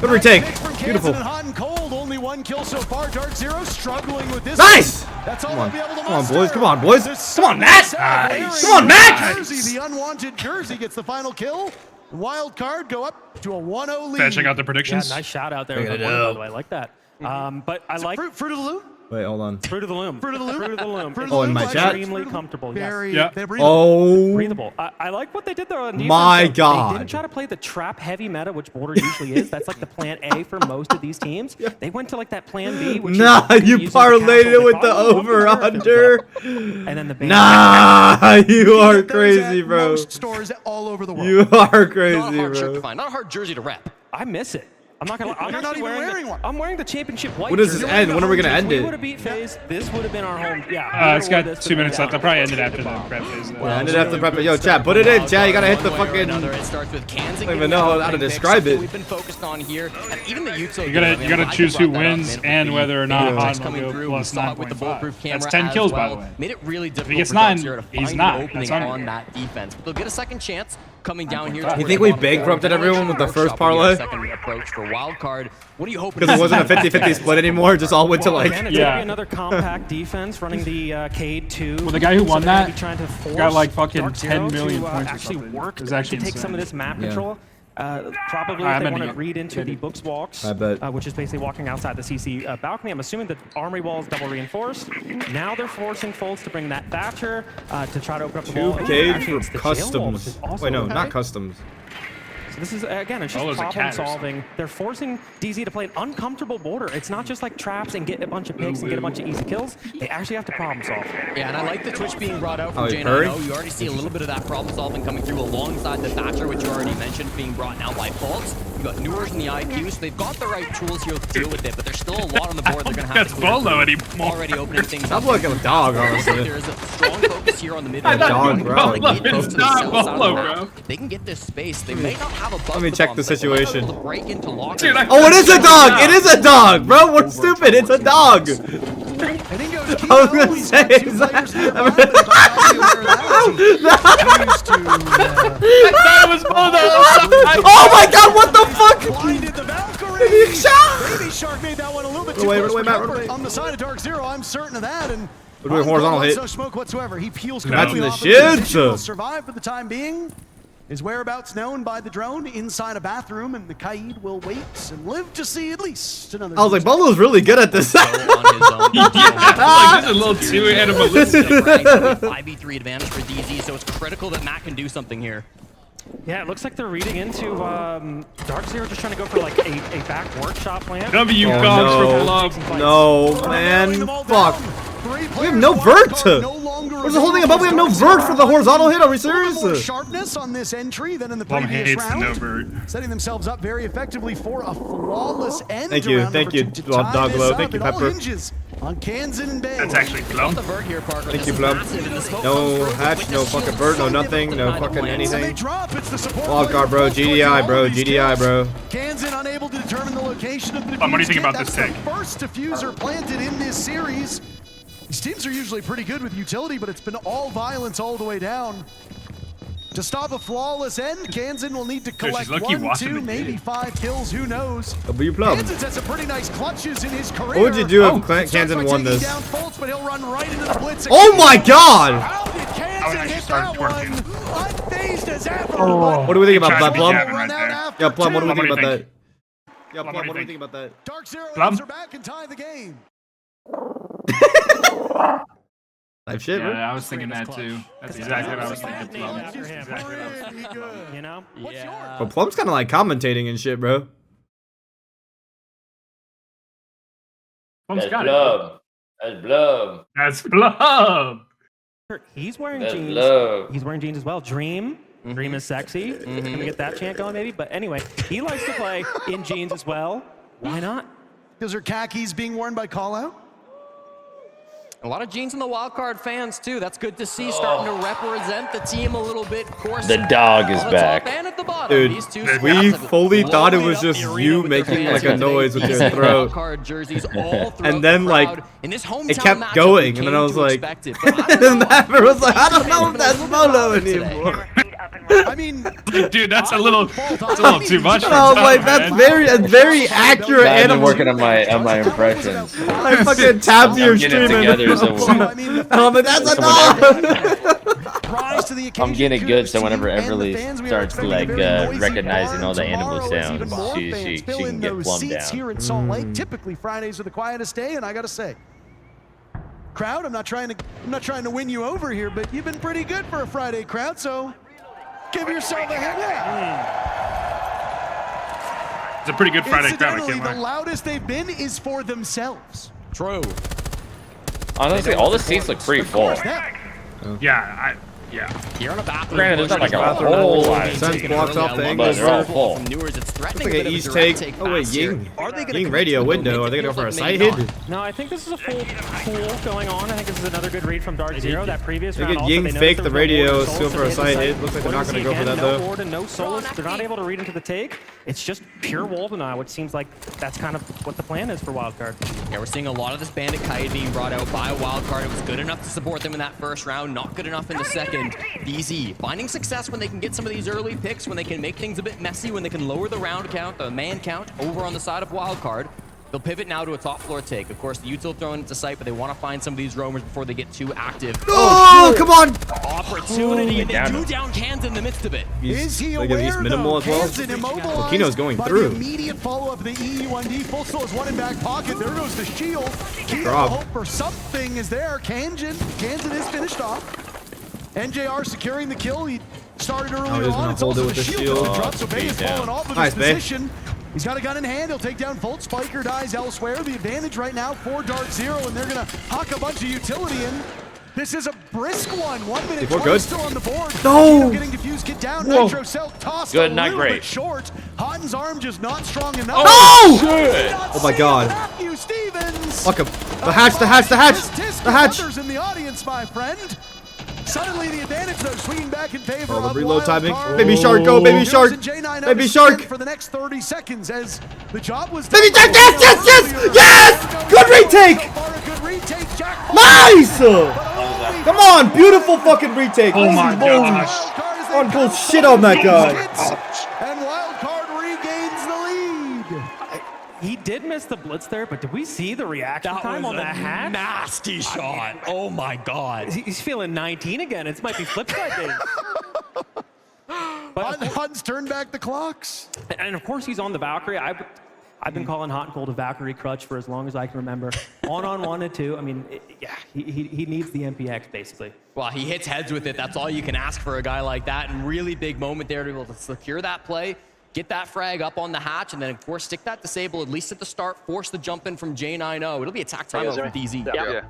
Good retake. Beautiful. Hot and cold, only one kill so far. Dark Zero struggling with this. Nice! That's all Come on. they'll be able to Come on, muster. boys. Come on, boys. Come on, Matt. Nice. Come on, Matt. Jersey, the unwanted Jersey gets the final kill. Wild card go up to a 1-0 lead. Fetching out the predictions. Yeah, nice shout out there. By the way, I like that. But I like fruit of the loom. Wait, hold on. Fruit of the loom. Fruit of the loom. Fruit of the loom. Oh, in my chat? Extremely comfortable. Very, yes. they're breathable. Oh. Breathable. I like what they did there on defense. My though. God. They didn't try to play the trap heavy meta, which Border usually is. That's like the plan A for most of these teams. They went to like that plan B, which nah, you parlayed it with the over-under. And then the nah, you are crazy, bro. Most stores all over the world. You are crazy, Not a hard shirt to bro. find. Not a hard jersey to rep. I miss it. I'm not gonna. I'm You're not actually even wearing one. I'm wearing the championship white. When does this jersey. end? When are we gonna end If we it? would have beat Faze, this would have been our home. Yeah. It's got 2 minutes left. I'll probably end it after the prep phase. Yeah, ended after prep. Yo, chat, put it in, chat. You gotta hit the fucking. It starts with Kansas. I don't even know how to describe it. We've been focused on here. And even the Utah. You gotta choose who wins and whether or not HOT will go plus saw it with the bulletproof 9.5. camera. That's 10 kills, by the way. Made it really difficult. If he gets for 9, Dark Zero to he's find not. an opening That's on that defense. But they'll get a second chance coming down here. You think we bankrupted everyone with the first parlay? Second approach for wild card. What are you hoping? Because it wasn't a 50-50 split anymore. Just all went to like. Again, it's gonna be another compact defense running the Cade 2. Well, the guy who won that trying to force got like fucking Dark Zero 10 million to, points or actually something. work It was actually to take insane. some of this map Yeah. control. Probably I if they meant want to to read into the books walks, I bet. which is basically walking outside the CC balcony. I'm assuming the armory wall is double reinforced. Now they're forcing Folds to bring that Thatcher to try to open up the wall. Cade Actually, for it's the jail wall, which is customs. also Wait, no, okay. not customs. So this is, again, it's just Oh, there's a problem cat or solving. They're forcing DZ to play an uncomfortable border. It's not just like traps and get a bunch of picks and get a bunch of easy kills. They actually have to problem solve. Yeah, and I like the Twitch being brought out from Oh, J9O. Curry? You already see a little bit of that problem solving coming through alongside the Thatcher, which you already mentioned, being brought now by Faults. You've got Newers in the IQ, so they've got the right tools here to deal with it, but there's still a lot on the board they're going to have to clear through. anymore. Already opening things I'm up. looking a dog, honestly. There is a strong focus here on the mid I thought you were Bolo. It's not Bolo, bro. They can get this space. They may not have a buzz. Let me check the situation. Break into lockers. Dude, Oh, it is a dog! It is a dog, bro! We're stupid! It's a dog! I think it was I was gonna say, is that... That was Bolo! Oh my god, what the fuck? Blinded the Valkyrie. Baby Shark made that one a little bit too Run away, close run away, for Matt, run comfort away. on the side of Dark Zero. I'm certain of that. And We're doing horizontal hit. No smoke whatsoever. He peels Matt's in completely the off of the shit. position. Will survive for the time being. His whereabouts known by the drone inside a bathroom, and the Kaid will wait and live to see at least another. I was like, Bolo's really good at this. On his own. Like, this is a little too animalistic. 5v3 advantage for DZ, so it's critical that Matt can do something here. Yeah, it looks like they're reading into Dark Zero just trying to go for like a back workshop plan. W Oh, comes no. from love. No, man. Fuck. We have no vert. What's the whole thing about? We have no vert for the horizontal hit. Are we serious? More sharpness on this entry than in the Plum previous hates the round. no vert. Setting themselves up very effectively for a flawless end. Thank you, around thank number you, 2 to tie Dog this Glow. up. Thank you, It all Pepper. hinges on Kansan and Bay. That's actually Plum. The vert here, Parker. Thank This you, is Plum. massive, and the smoke No comes through hatch, with no the fucking shield. bird, no So nothing, no difficult to fucking find a plan. And they anything. drop. It's the support Wild player card, bro. both towards GDI, all bro. of these GDI, kills. bro. Kansan unable to determine the location of the What do you think diffuser about kit. this That's take? the first diffuser planted in this series. These teams are usually pretty good with utility, but it's been all violence all the way down. To stop a flawless end, Kansan will need to collect lucky 1, Watson 2, did. maybe 5 kills. Who knows? W Plum. Kansan's had some pretty nice clutches in his career. What would you do if Starts by Kansan won taking this? down Foltz, but he'll run right into the blitz Oh my god! How did Kansan actually hit started that one? twerking. Unfazed as ever. What do we think about Tried that, to Plum? jab him right Run out there. after Yeah, Plum, what do we two. think What do about you that? Yeah, Plum, what do we think about that? Dark Zero Plum? are back and tie the game. Type shit, bro. Yeah, I was thinking that too. That's exactly what I was thinking. Plum. After him. Exactly what I was thinking. Good. You know? Yeah. But Plum's kind of like commentating and shit, bro. Plum's That's got it. blub. That's blub. That's Plum. He's wearing That's jeans. blub. He's wearing jeans as well. Dream. Dream is sexy. Gonna get that chant going maybe. But anyway, he likes to play in jeans as well. Why not? Those are khakis being worn by Callout. A lot of Genes and the Wildcard fans, too. That's good to see, starting to represent the team a little bit. Of course, the dog is back. Dude, we fully thought it was just you making like a noise with your throat. And then like, it kept going, and then I was like, and Maverick was like, I don't know if that's Molo anymore. I mean, dude, that's a little too much. I was like, that's very accurate. I've been working on my impressions. I fucking tapped your stream and I'm like, that's a dog. I'm getting good, so whenever Everly starts like recognizing all the animal sounds, she can get plumbed down. Here in Salt Lake, typically Fridays are the quietest day, and I gotta say, crowd, I'm not trying to win you over here, but you've been pretty good for a Friday crowd, so give yourself a hand. It's a pretty good Friday crowd. I can't lie. The loudest they've been is for themselves. True. Honestly, all the seats look pretty full. Yeah, You're on a bathroom. Granted, there's not like a whole lot of Sense blocks off the but they're all full. It's like an East take. Oh wait, Ying radio window. Are they gonna go for a side hit? No, I think this is a full pool going on. I think this is another good read from Dark Zero. That previous they round get Ying fake the radio, still for a side hit. Looks like they're not gonna go for that though. No ward and no Solus. They're not able to read into the take. It's just pure wall denial, which seems like that's kind of what the plan is for Wildcard. Yeah, we're seeing a lot of this Bandit Kite being brought out by Wildcard. It was good enough to support them in that first round, not good enough in the second. DZ finding success when they can get some of these early picks, when they can make things a bit messy, when they can lower the round count, the man count over on the side of Wildcard. They'll pivot now to a top floor take. Of course, the util thrown into sight, but they want to find some of these roamers before they get too active. Oh, come on! Opportunity, and they do down Cans in the midst of it. Is he aware, he's minimal as well? Volcano's going through. The immediate follow-up of the EU1D. Full Soul is one in back pocket. There goes the shield. Kino hope for something is there. Kanjin is finished off. NJR securing the kill. He started earlier on. It's also the shield drop, so Bay is falling off of his position. He's got a gun in hand. He'll take down Volt. Spiker dies elsewhere. The advantage right now for Dark Zero, and they're going to huck a bunch of utility in. This is a brisk one. 1 minute 20 still on the board. No! Getting defused, get down. Whoa. Nitro Cell tossed Good, a not little great. bit short. Hotten's arm just not strong enough. Oh! Shit. Oh my god. Matthew Stevens. Fuck him. The hatch. The hatch. Others in the audience, my friend. Suddenly the advantage though swinging back in favor of the reload timing. Wildcard. Baby shark, go baby shark. Baby shark. For the next 30 seconds as the job was Baby shark, yes! Good retake! Nice! Come on, beautiful fucking retake. Oh my gosh. On bull shit on that guy. And Wildcard regains the lead. He did miss the blitz there, but did we see the reaction time on that hatch? Nasty shot. Oh my god. He's feeling 19 again. It might be flip side days. But Hunt's turned back the clocks. And of course he's on the Valkyrie. I've been calling Hot and Cold a Valkyrie crutch for as long as I can remember. On 1 and 2. I mean, yeah, he needs the MPX basically. Well, he hits heads with it. That's all you can ask for a guy like that. And really big moment there to be able to secure that play. Get that frag up on the hatch, and then, of course, stick that disable, at least at the start, force the jump in from J90. It'll be attack time over DZ. Yeah.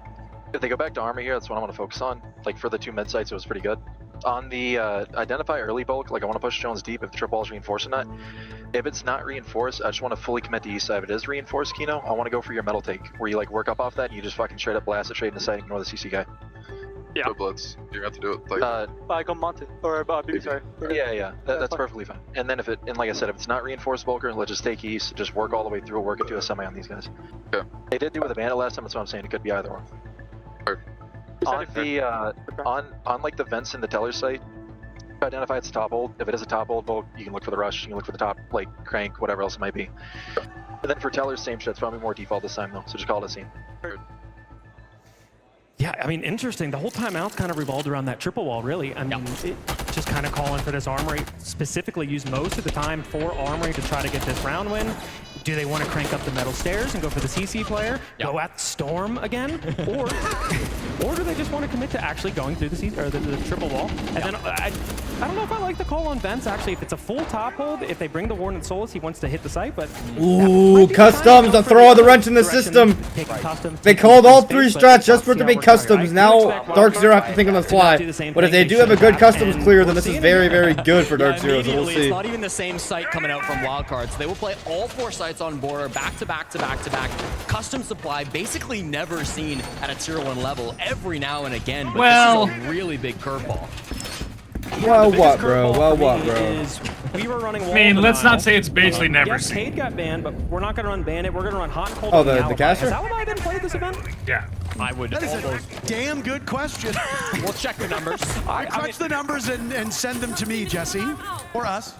If they go back to army here, that's what I want to focus on. Like, for the 2 mid sites, it was pretty good. On the identify early bulk, like, I want to push Jones deep if the triple wall is reinforcing that. If it's not reinforced, I just want to fully commit the east side. If it is reinforced, Kino, I want to go for your metal take, where you, like, work up off that, and you just fucking straight up blast it straight in the side and ignore the CC guy. Yeah. Go blitz. You're gonna have to do it. Like, I got mounted. Or BB, sorry. Yeah. That's perfectly fine. And then and like I said, if it's not reinforced bulker, let's just take east, just work all the way through, work it to a semi on these guys. Okay. They did do with a bandit last time, that's what I'm saying. It could be either one. On the on like the vents in the teller site, identify it's a top hold. If it is a top hold bulk, you can look for the rush. You can look for the top, like crank, whatever else it might be. And then for tellers, same shit. It's probably more default this time though. So just call it a scene. Yeah, I mean, interesting. The whole timeout kind of revolved around that triple wall, really. I mean, it just kind of calling for this armory, specifically used most of the time for armory to try to get this round win. Do they want to crank up the metal stairs and go for the CC player, go at the storm again, or do they just want to commit to actually going through the triple wall? And then I don't know if I like the call on Vents, actually. If it's a full top hold, if they bring the Warden and Solus, he wants to hit the site, but... Ooh, customs, a throw of the wrench in the system. They called all 3 strats just for it to be customs. Now Dark Zero have to think on the fly. But if they do have a good customs clear, then this is very, very good for Dark Zero, so we'll see. It's not even the same site coming out from Wildcards. They will play all 4 sites on border, back to back to back to back. Custom supply, basically never seen at a tier 1 level every now and again, but this is a really big curveball. Well, what, bro? Well, what, bro? We were running I mean, let's not say it's basically never yes, seen. Cade got banned, but we're not going to run Bandit. We're going to run Hot and Cold. Oh, the caster? Has Alibi been played this event? Yeah. I would That is a damn good question. We'll check the numbers. Crunch the numbers and send them to me, Jesse. Or us.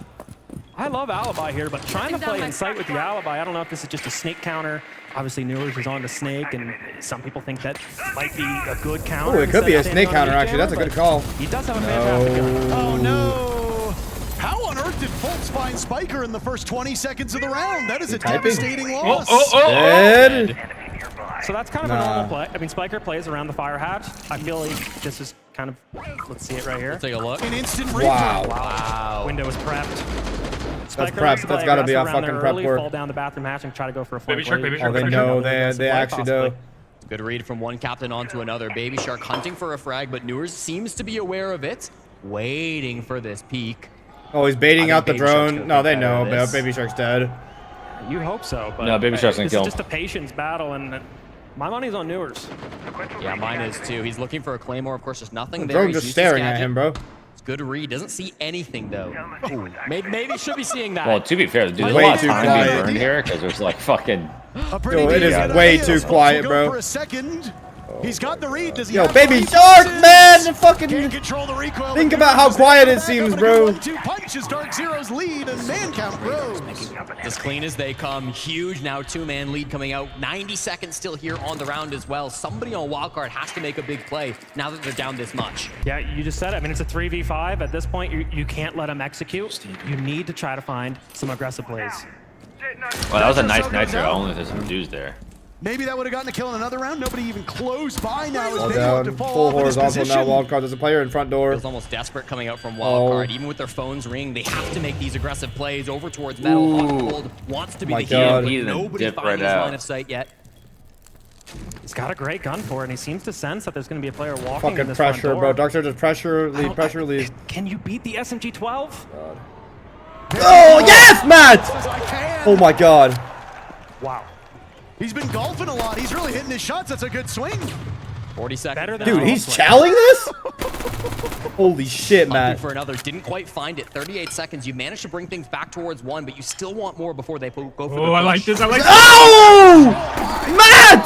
I love Alibi here, but trying to play in sight with the Alibi, I don't know if this is just a snake counter. Obviously, Newers is on the snake, and some people think that might be a good counter. Oh, it could be a snake counter, actually. That's a good call. He does have a fantastic gun. Oh, no. How on earth did Fultz find Spiker in the first 20 seconds of the round? That is a devastating loss. Dead. So that's kind of a normal play. I mean, Spiker plays around the fire hatch. I feel like this is kind of, let's see it right here. Let's take a look. An instant Wow. Window is prepped. That's prepped. That's got to be a fucking prep work. Fall down the bathroom hatch and try to go for a flank. Oh, they know. They actually know. Good read from one captain onto another. Baby Shark hunting for a frag, but Newers seems to be aware of it. Waiting for this peek. Oh, he's baiting out the drone. No, they know, but Baby Shark's dead. You hope so, but no, Baby Shark's gonna kill him. It's just a patience battle, and my money's on Newers. Yeah, mine is too. He's looking for a Claymore. Of course, there's nothing there. Drone just staring at him, bro. It's good read. Doesn't see anything though. Ooh, maybe should be seeing that. Well, to be fair, dude, there's a lot of time being burned here because there's like fucking. Yo, it is way too quiet, bro. For a second. He's got the read. Does he Yo, have Baby the Shark, man! The fucking. Can't control the recoil. Think about how quiet it seems, bro. 2 punches Dark Zero's lead, and man count grows. As clean as they come, huge now 2-man lead coming out. 90 seconds still here on the round as well. Somebody on wildcard has to make a big play now that they're down this much. Yeah, you just said it. I mean, it's a 3v5. At this point, you can't let them execute. You need to try to find some aggressive plays. Well, that was a nice nitro. Only there's some dudes there. Maybe that would have gotten a kill in another round. Nobody even close by now. All down, full horizontal now. Wildcard. There's a player in front door. Feels almost desperate coming out from Wildcard. Even with their phones ring, they have to make these aggressive plays over towards metal. HOTANCOLD wants to be the hero, but nobody finds his line of sight yet. He's got a great gun for it, and he seems to sense that there's going to be a player walking in Fucking this pressure, front door. bro. Dark Zero just pressure, lead. Can you beat the SMG-12? Oh, yes, Matt! Oh, my God. Wow. He's been golfing a lot. He's really hitting his shots. That's a good swing. 40 seconds. Dude, he's chowing this? Holy shit, Matt. For another, didn't quite find it. 38 seconds. You managed to bring things back towards 1, but you still want more before they go for the push. I like this. I like this. Oh! Matt!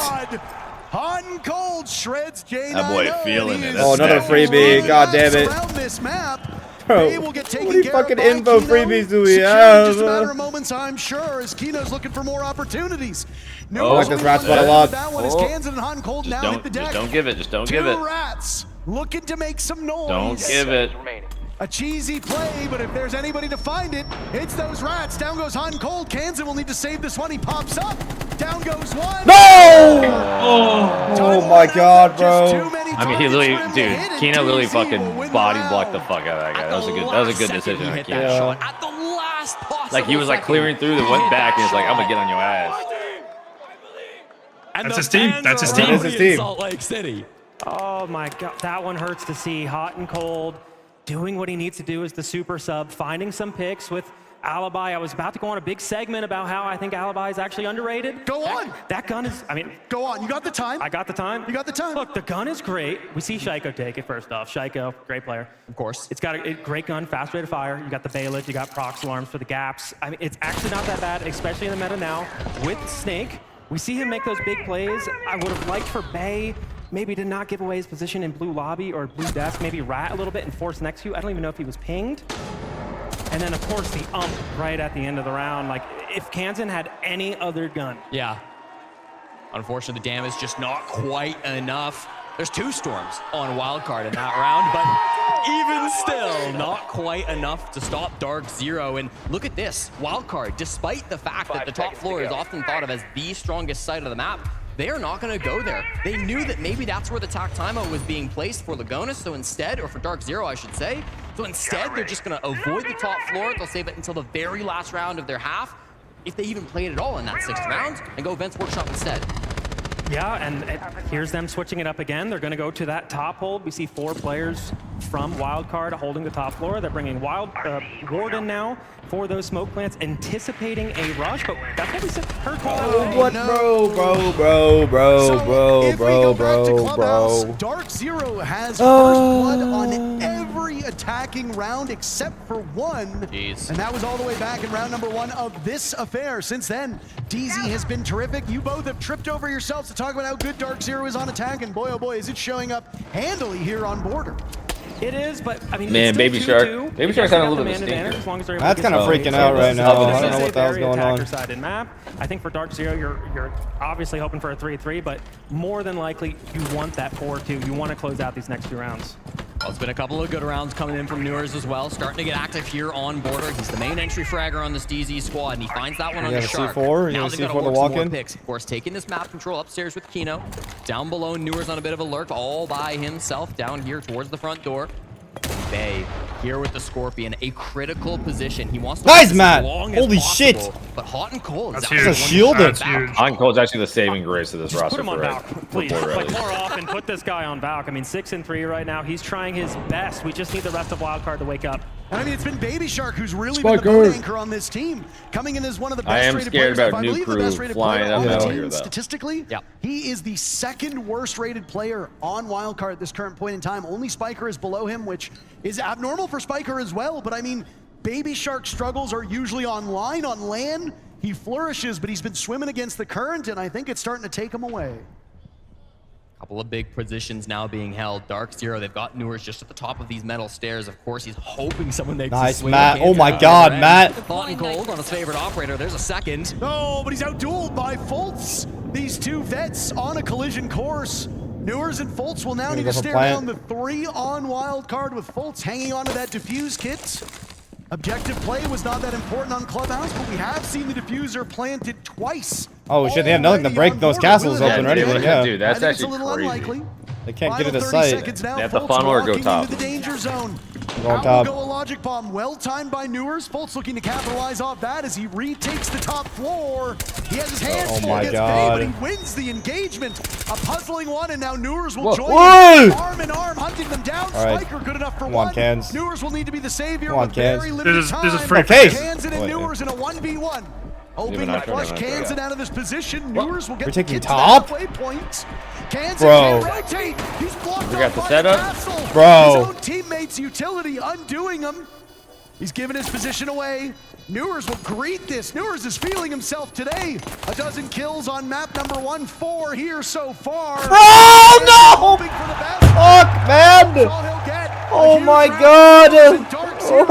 Hot and cold shreds J9. That boy feeling it. Oh, another freebie. God damn it. Around this map. Bro, Will get what many fucking info freebies do we Secure have? Just a matter of moments, I'm sure, as Kino's looking for more opportunities. I like this rat spot a lot. That one is Kansas and Hot and Cold now hit the deck. Just don't give it. Just don't give it. 2 rats looking to make some noise. Don't give it. A cheesy play, but if there's anybody to find it, it's those rats. Down goes Hot and Cold. Kansas will need to save this one. He pops up. Down goes one. No! Oh my God, bro. I mean, he literally, dude, Kino literally fucking body blocked the fuck out of that guy. That was a good decision. Hit that shot at the last possible Like he was like clearing through, then went back, and he's like, I'm gonna get on your ass. That's his team. That's his team. That's his team. Salt Lake City. Oh my God, that one hurts to see. Hot and Cold doing what he needs to do as the super sub, finding some picks with Alibi. I was about to go on a big segment about how I think Alibi is actually underrated. Go on. That gun is, I mean. Go on. You got the time. I got the time. You got the time. Look, the gun is great. We see Shaiko take it first off. Shaiko, great player. Of course. It's got a great gun, fast rate of fire. You got the Baylid, you got prox alarms for the gaps. I mean, it's actually not that bad, especially in the meta now. With Snake, we see him make those big plays. I would have liked for Bay maybe to not give away his position in blue lobby or blue desk, maybe rat a little bit and force next to you. I don't even know if he was pinged. And then, of course, the ump right at the end of the round. Like, if Kansan had any other gun. Yeah. Unfortunately, the damage just not quite enough. There's 2 storms on wildcard in that round, but even still, not quite enough to stop Dark Zero. And look at this, wildcard, despite the fact that the top floor is often thought of as the strongest side of the map, they are not going to go there. They knew that maybe that's where the TAC timeout was being placed for Lagonis, so instead, or for Dark Zero, I should say, So instead, they're just going to avoid the top floor. They'll save it until the very last round of their half, if they even played at all in that 6th round, and go Vents Workshop instead. Yeah, and here's them switching it up again. They're going to go to that top hold. We see 4 players from Wildcard holding the top floor. They're bringing Warden now for those smoke plants, anticipating a rush, but that's what we said. What, bro? Dark Zero has first blood on every attacking round except for 1. Jeez. And that was all the way back in round number 1 of this affair. Since then, DZ has been terrific. You both have tripped over yourselves to talk about how good Dark Zero is on attack, and boy, oh boy, is it showing up handily here on Border. It is, but I mean, man, Baby Shark. Baby Shark's having a little bit of a stinker. That's kind of freaking out right now. I don't know what the hell's going on. Side map. I think for Dark Zero, you're obviously hoping for a 3-3, but more than likely, you want that 4-2. You want to close out these next 2 rounds. Well, it's been a couple of good rounds coming in from Newers as well. Starting to get active here on Border. He's the main entry fragger on this DZ squad, and he finds that one on the Shark. C4? Now they've got got to C4 to walk in? picks. Of course, taking this map control upstairs with Kino. Down below, Newers on a bit of a lurk all by himself down here towards the front door. Bay here with the Scorpion, a critical position. He wants to nice, Matt. Holy shit. But Hot and Cold is a shielded. Hot and Cold is actually the saving grace of this roster. Put him on Valk, please. Like more often, put this guy on Valk. I mean, 6-3 right now. He's trying his best. We just need the rest of Wildcard to wake up. And I mean, it's been Baby Shark who's really been the boat anchor on this team, coming in as one of the best rated players. I am scared about New Crew flying up out here, though. Statistically, he is the 2nd worst rated player on Wildcard at this current point in time. Only Spiker is below him, which is abnormal for Spiker as well. But I mean, Baby Shark's struggles are usually on line, on land. He flourishes, but he's been swimming against the current, and I think it's starting to take him away. Couple of big positions now being held. Dark Zero, they've got Newers just at the top of these metal stairs. Of course, he's hoping someone makes a swing. Matt. Oh my God, Matt. Hot and Cold on his favorite operator. There's a second. Oh, but he's outdueled by Fultz. These 2 vets on a collision course. Newers and Fultz will now need to stare down the 3 on Wildcard, with Fultz hanging onto that defuse kit. Objective play was not that important on Clubhouse, but we have seen the diffuser planted twice. Oh shit, they have nothing to break those castles open anyway. Yeah, dude, that's actually crazy. Unlikely. They can't get into sight. They have to funnel or go top. The danger zone. Going top. Go a logic bomb, well timed by Newers. Fultz looking to capitalize off that as he retakes the top floor. He has his hands full against Bay, but he wins the engagement. A puzzling one, and now Newers will join him. Arm in arm, hunting them down. Spiker good enough for one. Newers will need to be the savior with very limited time. Kansan and Newers in a 1v1. Hoping to flush Kansan out of this position. Newers will get the kid to the halfway point. Kansan can rotate. He's blocked off by the castle. His own teammate's utility undoing him. He's given his position away. Newers will greet this. Newers is feeling himself today. A dozen kills on map number 1, 4 here so far. Oh no! Fuck, man! Oh my God! Oh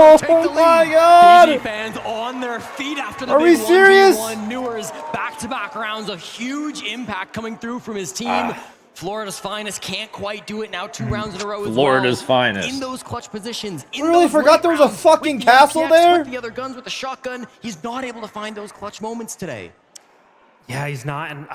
my God! DG fans on their feet after the Are we serious? Newers back-to-back rounds of huge impact coming through from his team. Florida's finest can't quite do it now 2 rounds in a row as Florida's finest. In those clutch positions. I really forgot there was a fucking castle there. With the other guns, with the shotgun, he's not able to find those clutch moments today. Yeah, he's not. And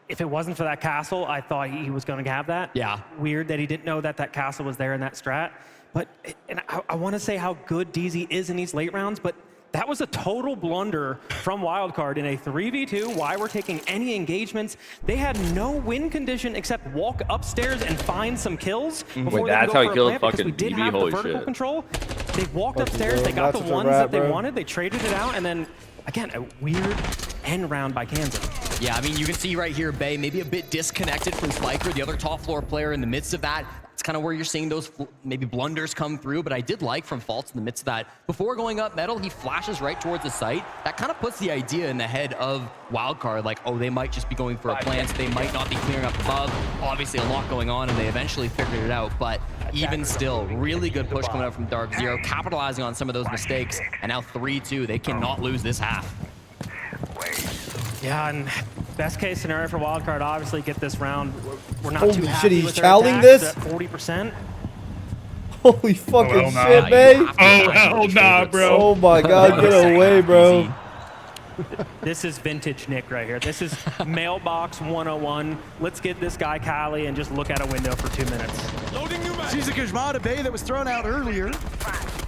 if it wasn't for that castle, I thought he was going to have that. Yeah. Weird that he didn't know that that castle was there in that strat. But and I want to say how good DZ is in these late rounds, but that was a total blunder from Wildcard in a 3v2. Why we're taking any engagements. They had no win condition except walk upstairs and find some kills. Wait, that's how he killed fucking DB? Holy vertical shit. control. They walked upstairs, they got the ones that they wanted, they traded it out, and then, again, a weird end round by Kansan. Yeah, I mean, you can see right here, Bay maybe a bit disconnected from Spiker, the other top floor player in the midst of that. It's kind of where you're seeing those maybe blunders come through, but I did like from Fultz in the midst of that. Before going up metal, he flashes right towards the site. That kind of puts the idea in the head of Wildcard, like, oh, they might just be going for a plant, they might not be clearing up above. Obviously, a lot going on, and they eventually figured it out, but even still, really good push coming out from Dark Zero, capitalizing on some of those mistakes, and now 3-2. They cannot lose this half. Yeah, and best case scenario for Wildcard, obviously get this round. We're not Holy too shit, happy he's with their chowling attacks this? at 40%. Holy fucking shit, man. Oh, hell nah, bro. Oh my God, get away, bro. This is vintage Nick right here. This is mailbox 101. Let's get this guy Kali and just look out a window for 2 minutes. Sees a Gajmada Bay that was thrown out earlier.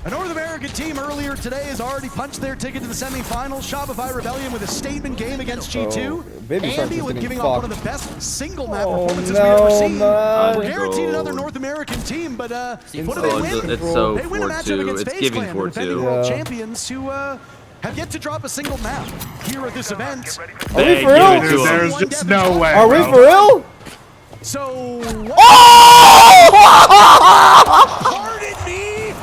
A North American team earlier today has already punched their ticket to the semifinals. Shopify Rebellion with a statement game against G2. Andy with giving off one of the best single map performances we've ever seen. We're guaranteed another North American team, but what do they win? It's so They win a matchup 4-2. against It's FaZe giving Clan, the defending 4-2. world champions who have yet to drop a single map here at this event. Are we for real? There's just no way. Are we bro. for real? So, Pardon me.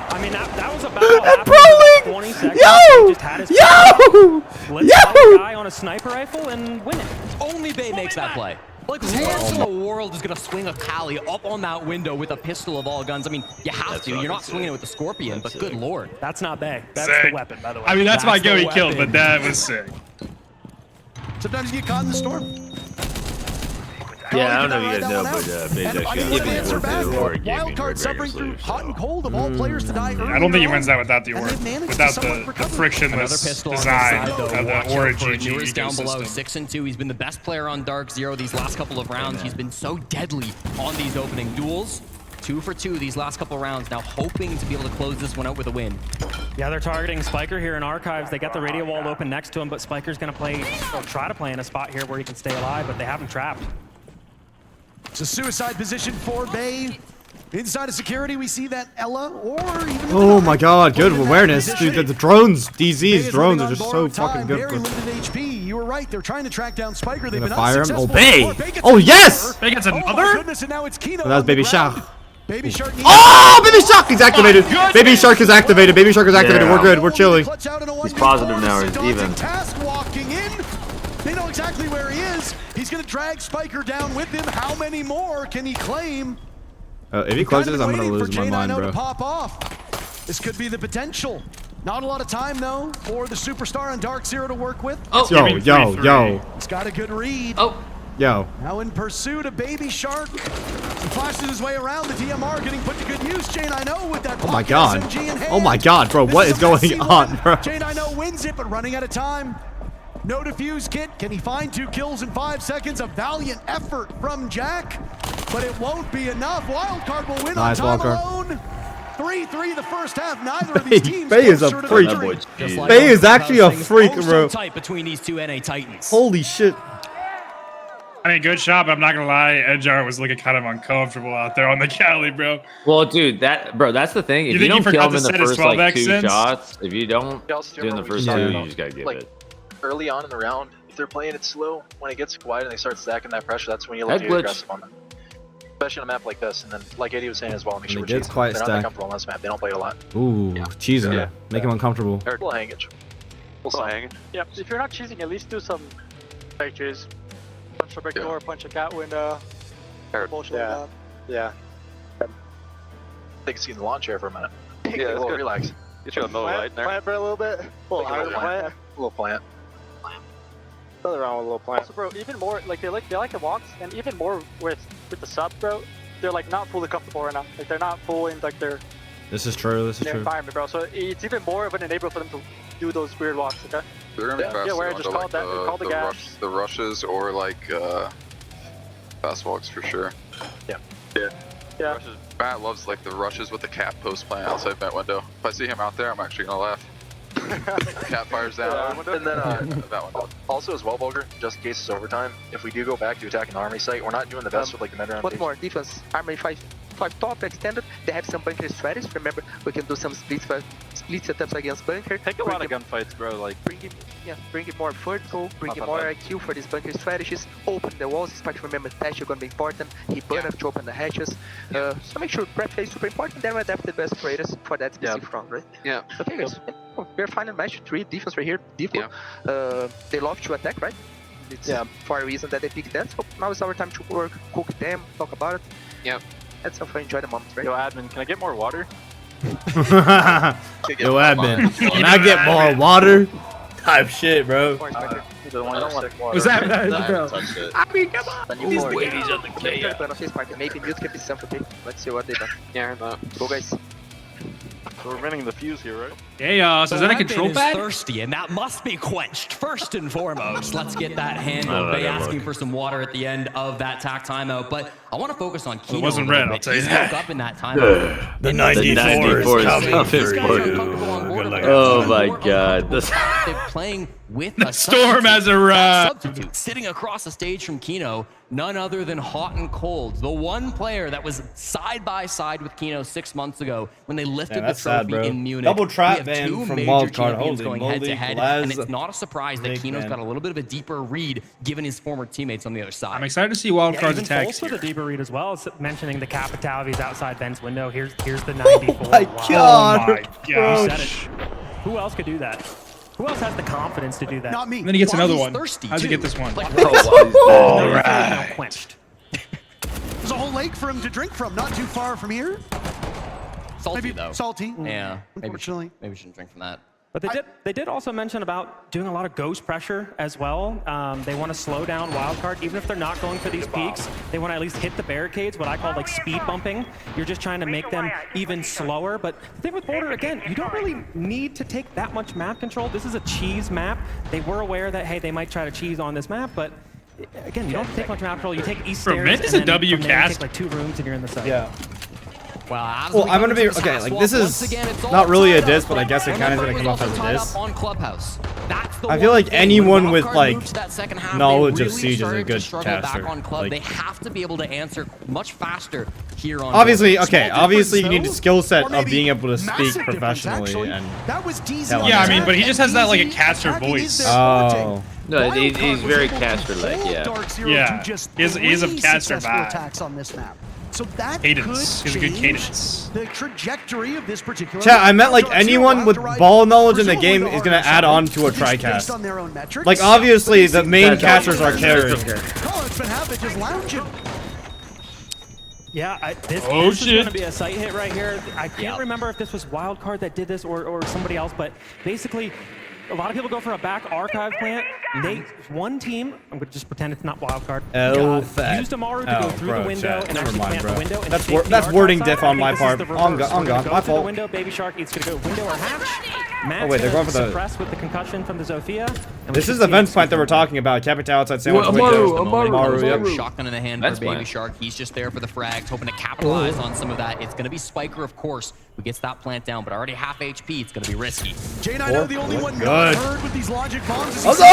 I mean, that was about Pro League! 20 seconds. Yo! He just had his Yo! Let's fight a guy on a sniper rifle and win it. Only Bay makes that play. Like, who else in the world is going to swing a Kali up on that window with a pistol of all guns? I mean, you have to. You're not swinging it with the Scorpion, but good lord. That's not Bay. That's Sick. the weapon, by the way. I mean, that's my go the he killed, weapon. but that was sick. sometimes you get caught in the storm. Yeah, I don't know if you guys know, but Faze And actually let's giving answer back. 4-2 or giving Wildcard suffering through hot and cold of all players to die early. I don't think he wins that without the And or they've managed to without somewhat the recover. frictionless Another pistol design on the side, of though. the Aura Watch out for GG Newers down below, ecosystem. 6-2. He's been the best player on Dark Zero these last couple of rounds. He's been so deadly on these opening duels. 2 for 2 these last couple of rounds. Now hoping to be able to close this one out with a win. Yeah, they're targeting Spiker here in Archives. They got the radio wall open next to him, but Spiker's going to play, or try to play in a spot here where he can stay alive, but they have him trapped. It's a suicide position for Bay. Inside of security, we see that Ella or even Oh my god, good awareness. Dude, the drones, DZ's drones are just so fucking good. Very limited HP. You were right. They're trying to track down Spiker. They've been Gonna fire him. Oh, unsuccessful. Bay! Gets Oh, yes! Bay gets Oh my another? goodness, and now it's Kino. That was on the Baby ground. Shark. Baby Shark. Oh, Baby Shark is activated. Baby Shark is activated. Baby Shark is activated. Yeah. We're good. We're chilling. He's positive now, he's even. Task walking in. They know exactly where he is. He's going to drag Spiker down with him. How many more can he claim? If he closes, I'm gonna Waiting lose for my mind, J9O bro. to pop off. This could be the potential. Not a lot of time though for the superstar on Dark Zero to work with. Oh, yo. He's got a good read. Oh. Yo. Now in pursuit of Baby Shark. He flashes his way around the DMR, getting put to good use. J9O with that Oh my pocket god. SMG in hand. Oh my god, bro. This What is is a going messy on, one. bro? J9O wins it, but running out of time. No defuse kit. Can he find 2 kills in 5 seconds? A valiant effort from Jack, but it won't be enough. Wildcard will win Nice on time wildcard. alone. 3-3 the first half. Neither of these teams. Bay is a closer to freak. victory. Just like Bay is on actually a things, freak, oh, so bro. tight between these two NA Titans. Holy shit. I mean, good shot, but I'm not gonna lie, Edjar was looking kind of uncomfortable out there on the Cali, bro. Well, dude, that's the thing. If you think he don't kill forgot him to in the set his first like 12x 2 sense? shots, if you don't Yeah, also, do in the first remember 2, we you just gotta give like, it. Early on in the round, if they're playing it slow, when it gets quiet and they start stacking that pressure, that's when you look That to get glitch. aggressive on them. Especially on a map like this, and then like Eddie was saying as well, make When sure it we're gets chasing. quiet They're not stack. that comfortable on this map. They don't play it a lot. Ooh, cheesing. Yeah. Make him uncomfortable. We'll hang it. We'll hang it. Yeah, if you're not cheesing, at least do some pictures. Punch a brick door, punch a cat window. Bullshit like that. Yeah. Take a seat in the lawn chair for a minute. Yeah, that's good. Relax. Get you a low light there. Plant for a little bit. Like a little plant. Nothing wrong with a little plant. Also, bro, even more like they like the walks, and even more with the sub, bro. They're like not fully comfortable right now. Like they're not full in like their This is true. This is their true. environment, bro. So it's even more of an enabler for them to do those weird walks. Okay. They're gonna be faster Yeah, where I onto, just called that. Called the gas. the rushes or like fast walks for sure. Yeah. Yeah. Matt loves like the rushes with the cat post plant outside vent window. If I see him out there, I'm actually gonna laugh. Cat fires down. And then that one. also as well, Bulger, just in case it's overtime, if we do go back to attacking the army site, we're not doing the best with like the mid round. What more defense? Army 5 top extended. They have some bunker strategies. Remember, we can do some split setups against bunker. Take a lot of gunfights, bro. Like bring it more vertical, bring it more IQ for these bunker strategies. Open the walls, especially remember Thatch is gonna be important. He burned up to open the hatches. So make sure prep phase is super important. Then we adapt the best creators for that specific round, right? Yeah. Okay, guys. We're fine in match 3. Defense right here. Default. They love to attack, right? It's for a reason that they pick that. So now it's our time to work, cook them, talk about it. Yep. That's how I enjoy the moment, right? Yo, admin, can I get more water? Yo, admin. Can I get more water? Type shit, bro. Was that bro? I mean, come on! These ladies on the Maybe mute can be something, okay? Let's see what they do. Yeah, Go, guys. We're running the fuse here, right? Chaos, is that a control is pad? thirsty, and that must be quenched first and foremost. Let's get that I handled. don't know, Bay that asking look. for some water at the end of that tack timeout, but I want to focus on Kino. It wasn't red, I'll tell you that. Up in that time. The 94 is coming for you. Oh my god. They're playing with a Storm as a substitute sitting across the stage from Kino, none other than HOTANCOLD, the one player that was side by side with Kino 6 months ago when they lifted the trophy in Munich. Double trap We have ban two from major wildcard. champions Holy going moly, head to head, Glaz, and it's not a surprise that big Kino's man. got a little bit of a deeper read given his former teammates on the other side. I'm excited to see wildcard's even attacks False here. with a deeper read as well. It's mentioning the Capitalities outside Vent's window. Here's the 94. Oh my god. Oh my You gosh. said it. Who else could do that? Who else has the confidence to do that? Not me. And then he gets another one. Thirsty How's he too. get this one? Like, All Now right. quenched. There's a whole lake for him to drink from, not too far from here. salty Maybe though. salty. Yeah. Unfortunately. Maybe we shouldn't drink from that. But they did also mention about doing a lot of ghost pressure as well. They want to slow down wildcard, even if they're not going for these peaks. They want to at least hit the barricades, what I call like speed bumping. You're just trying to make them even slower. But the thing with Border, again, you don't really need to take that much map control. This is a cheese map. They were aware that, hey, they might try to cheese on this map, but again, you don't take much map control. You take east stairs, Mint is and a then W from there you cast. take like 2 rooms and you're in the site. Yeah. Well, I'm gonna be okay. Like this is not really a diss, but I guess it kind of is gonna come off as a diss. On Clubhouse. I feel like anyone with like knowledge of really Siege is a started to good struggle caster. back on Club. Like, They have to be able to answer much faster here on. obviously, Border. okay. Obviously, you need a skill set Or of being maybe able to speak massive difference, professionally actually. and. That was DZ. Hell, Yeah, I mean, but he just has that like a caster voice. Oh. No, he's very caster-like, yeah. Yeah, he is a caster vibe. attacks on this map. So that Cadence. could He's a good change cadence. the trajectory of this particular. Chat, I meant like Dark Zero anyone will with have to ride ball knowledge in the presumably game the is gonna harder add side, on to a just based tri-cast. on their own metrics. Like obviously the main Exactly. casters are carrying. Oh, it's been happening, just lounging. Yeah, this Oh, is shit. going to be a sight hit right here. I can't remember if this was Wildcard that did this or somebody else, but basically, a lot of people go for a back archive plant. One team, I'm going to just pretend it's not Wildcard, Fett. used Amaru to go through the window and Never actually mind, plant bro. the window. And That's take the that's archive wording side. diff I on think my this is part. the On reverse. God, We're gonna my go through the fault. window. Baby Shark, it's going to go window or hatch. Matt's wait, they're going for the- suppress with the concussion from the Zofia. and we This should is the see vent it. plant that we're talking about. Capital outside sandwich Amaru, window. Amaru, yep. Shotgun in the hand That's for Baby fine. Shark. He's just there for the frags, hoping to capitalize on some of that. It's going to be Spiker, of course, who gets that plant down, but already half HP. It's going to be risky. J9 the only one Good. not heard with these logic bombs. Let's go!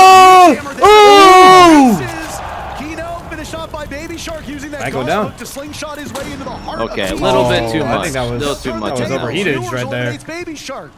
Oh! Kino finished off by Baby Shark using that Back go ghost down. hook to slingshot his way into the heart Okay, of a the little team. bit too I much. think that was- Still too much. that was overheated Viewers right there. eliminates Baby Shark.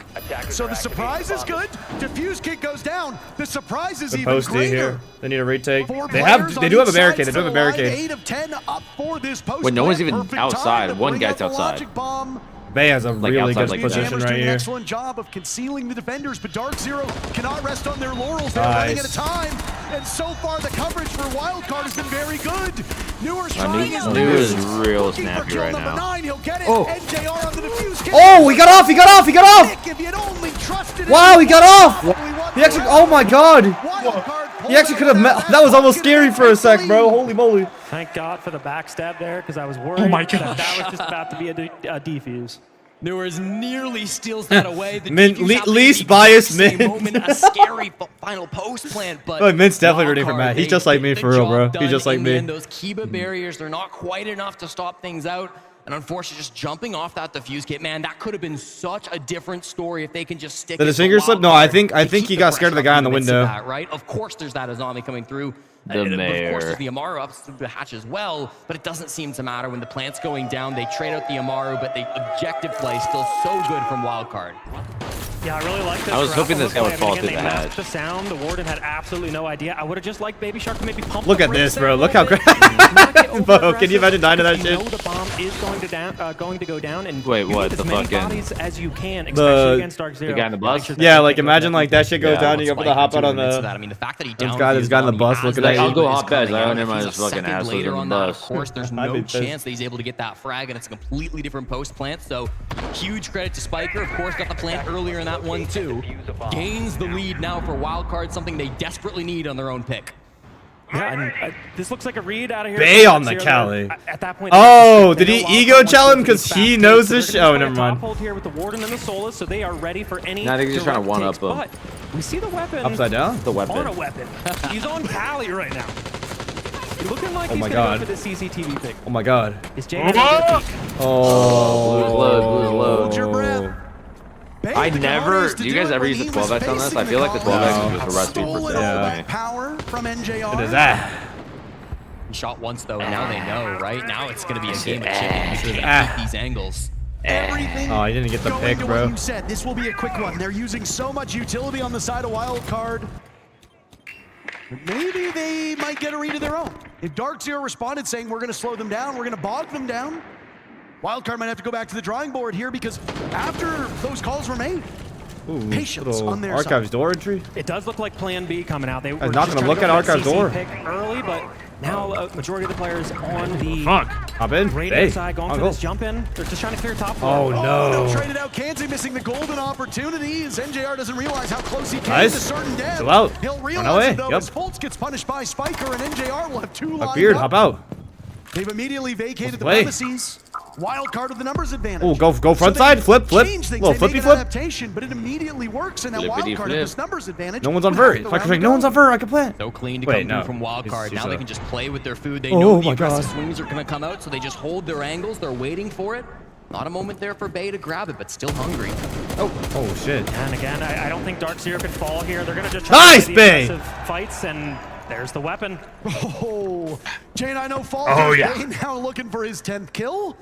So the surprise is good. Diffuse kick goes down. The surprise is The even posty greater. here. They need a retake. Four They players do have on a barricade. each They do have a side, still alive. barricade. 8 of 10 up for this post. Wait, no one's plant. even Perfect outside. time to One bring guy's out the outside. logic bomb. Bay has a really outside good like position Jammers right do an here. excellent job of concealing the defenders, but Dark Zero cannot rest on their laurels. They're running out of time, and so far the coverage for Wildcard has been very good. Newer's trying his New is best. real Looking for snappy kill right number now. 9. He'll get it. Oh. NJR on the defuse kick. Oh, he got off! He got off! He got off! If you'd only trusted Wow, him, he got off! probably won He actually, the oh my god! Wildcard He actually could have met. That was almost scary for a sec, bro. Holy moly. Thank God for the backstab there, because I was worried Oh my that gosh. that was just about to be a defuse. Newers nearly steals that away. The Mint, defuse happened least at the exact biased same Mint. moment, a scary final post plant, but Oh, Mint's definitely rooting for Wildcard, Matt. He's they just like get me the for real, job bro. done He's just like in the me. end. Those Kiba barriers, they're not quite enough to stop things out. And unfortunately, just jumping off that defuse kit, man, that could have been such a different story if they can just stick Did it his to finger slip? No, I think Wildcard to he keep got the scared of the pressure guy up in the in midst of window. that, right? Of course, there's that Azami coming through. The Of course, mayor. there's the Amaru up through the hatch as well, but it doesn't seem to matter when the plant's going down. They trade out the Amaru, but the objective play is still so good from Wildcard. Yeah, I really like this. I was hoping this guy would fall through through the hatch. The sound, the warden had absolutely no idea. I would have just liked Baby Shark to maybe pump. Look the at this, brakes bro. there a Look how little great. bit, not get Bro, can you imagine over-aggressive, dying to that because you shit? know the bomb is going to go down, and Wait, you what? need The as many fucking- bodies as you can, especially against Dark Zero. the guy in the bus? Yeah, like imagine like that shit goes Yeah, down. You go for the hop out on the. I mean, the fact that he This guy in the bus looking at I'll you. go hop badge. I don't never mind this fucking asshole in later the on that, of bus. course, there's I'd no be pissed. chance that he's able to get that frag, and it's a completely different post plant. So, huge credit to Spiker. Of course, got the plant earlier in that one too. Gains the lead now for Wildcard, something they desperately need on their own pick. Yeah, and this looks like a read out of here. Bay on the Zero. Cali. At that point, Oh, they did he know ego Wildcard challenge him wants because to he be knows fast-paced, this? so they're Oh, gonna never play a mind. top hold here with the warden and the Solus, so they are ready for any. Nah, they're just trying to direct one-up takes, him. But we see the weapon Upside down. The weapon. on a weapon. He's on Cali right now. Looking like Oh he's my gonna God. go for the CCTV pick. Oh my God. Is J9 gonna peek? Oh. Blue's low. I never. Do you guys ever use the 12x on this? I feel like the 12x is just a recipe for death. Power from NJR. What is that? He shot once though, and now they know, right? Now it's gonna be a game of chicken. You Ah. can't beat these angles. Everything Oh, he didn't get the going pick, to bro. What you said. This will be a quick one. They're using so much utility on the side of Wildcard. Maybe they might get a read of their own. If Dark Zero responded saying we're going to slow them down, we're going to bog them down, Wildcard might have to go back to the drawing board here because after those calls were made, Ooh, patience on their Archives side. door entry. It does look like Plan B coming out. They were not just gonna trying look to at go for that Archives CC door. pick early, but now a majority of the players on the Hop in. radio Hey, side going I'll for go. this jump in. They're just trying to clear top Oh, floor. no. They'll trade it out. Kansas missing the golden opportunity as NJR doesn't realize how close he came Nice. to certain death. Still out. He'll Run realize away. it though Yep. as Fultz gets punished by Spiker and NJR will have two lined Beard, up. hop out. They've immediately vacated the play. premises. Wildcard with the numbers advantage. Oh, go front side. Flip. Change things. Little They make flippy an flip. adaptation, but it immediately works, and now Flippity Wildcard flip. with this numbers advantage. No one's on with vert. half the Spiker's round like, to no go. one's on vert. I can plant. So clean to Wait, come no. through from Wildcard. He's Now they a- can just play with their food. They Oh know the my aggressive God. swings are going to come out, so they just hold their angles. They're waiting for it. Not a moment there for Bay to grab it, but still hungry. Oh shit. And again, I don't think Dark Zero can fall here. They're going to just Nice, to play Bay. the aggressive fights, and there's the weapon. Oh, J9 falls. Oh, yeah. Bay now looking for his 10th kill.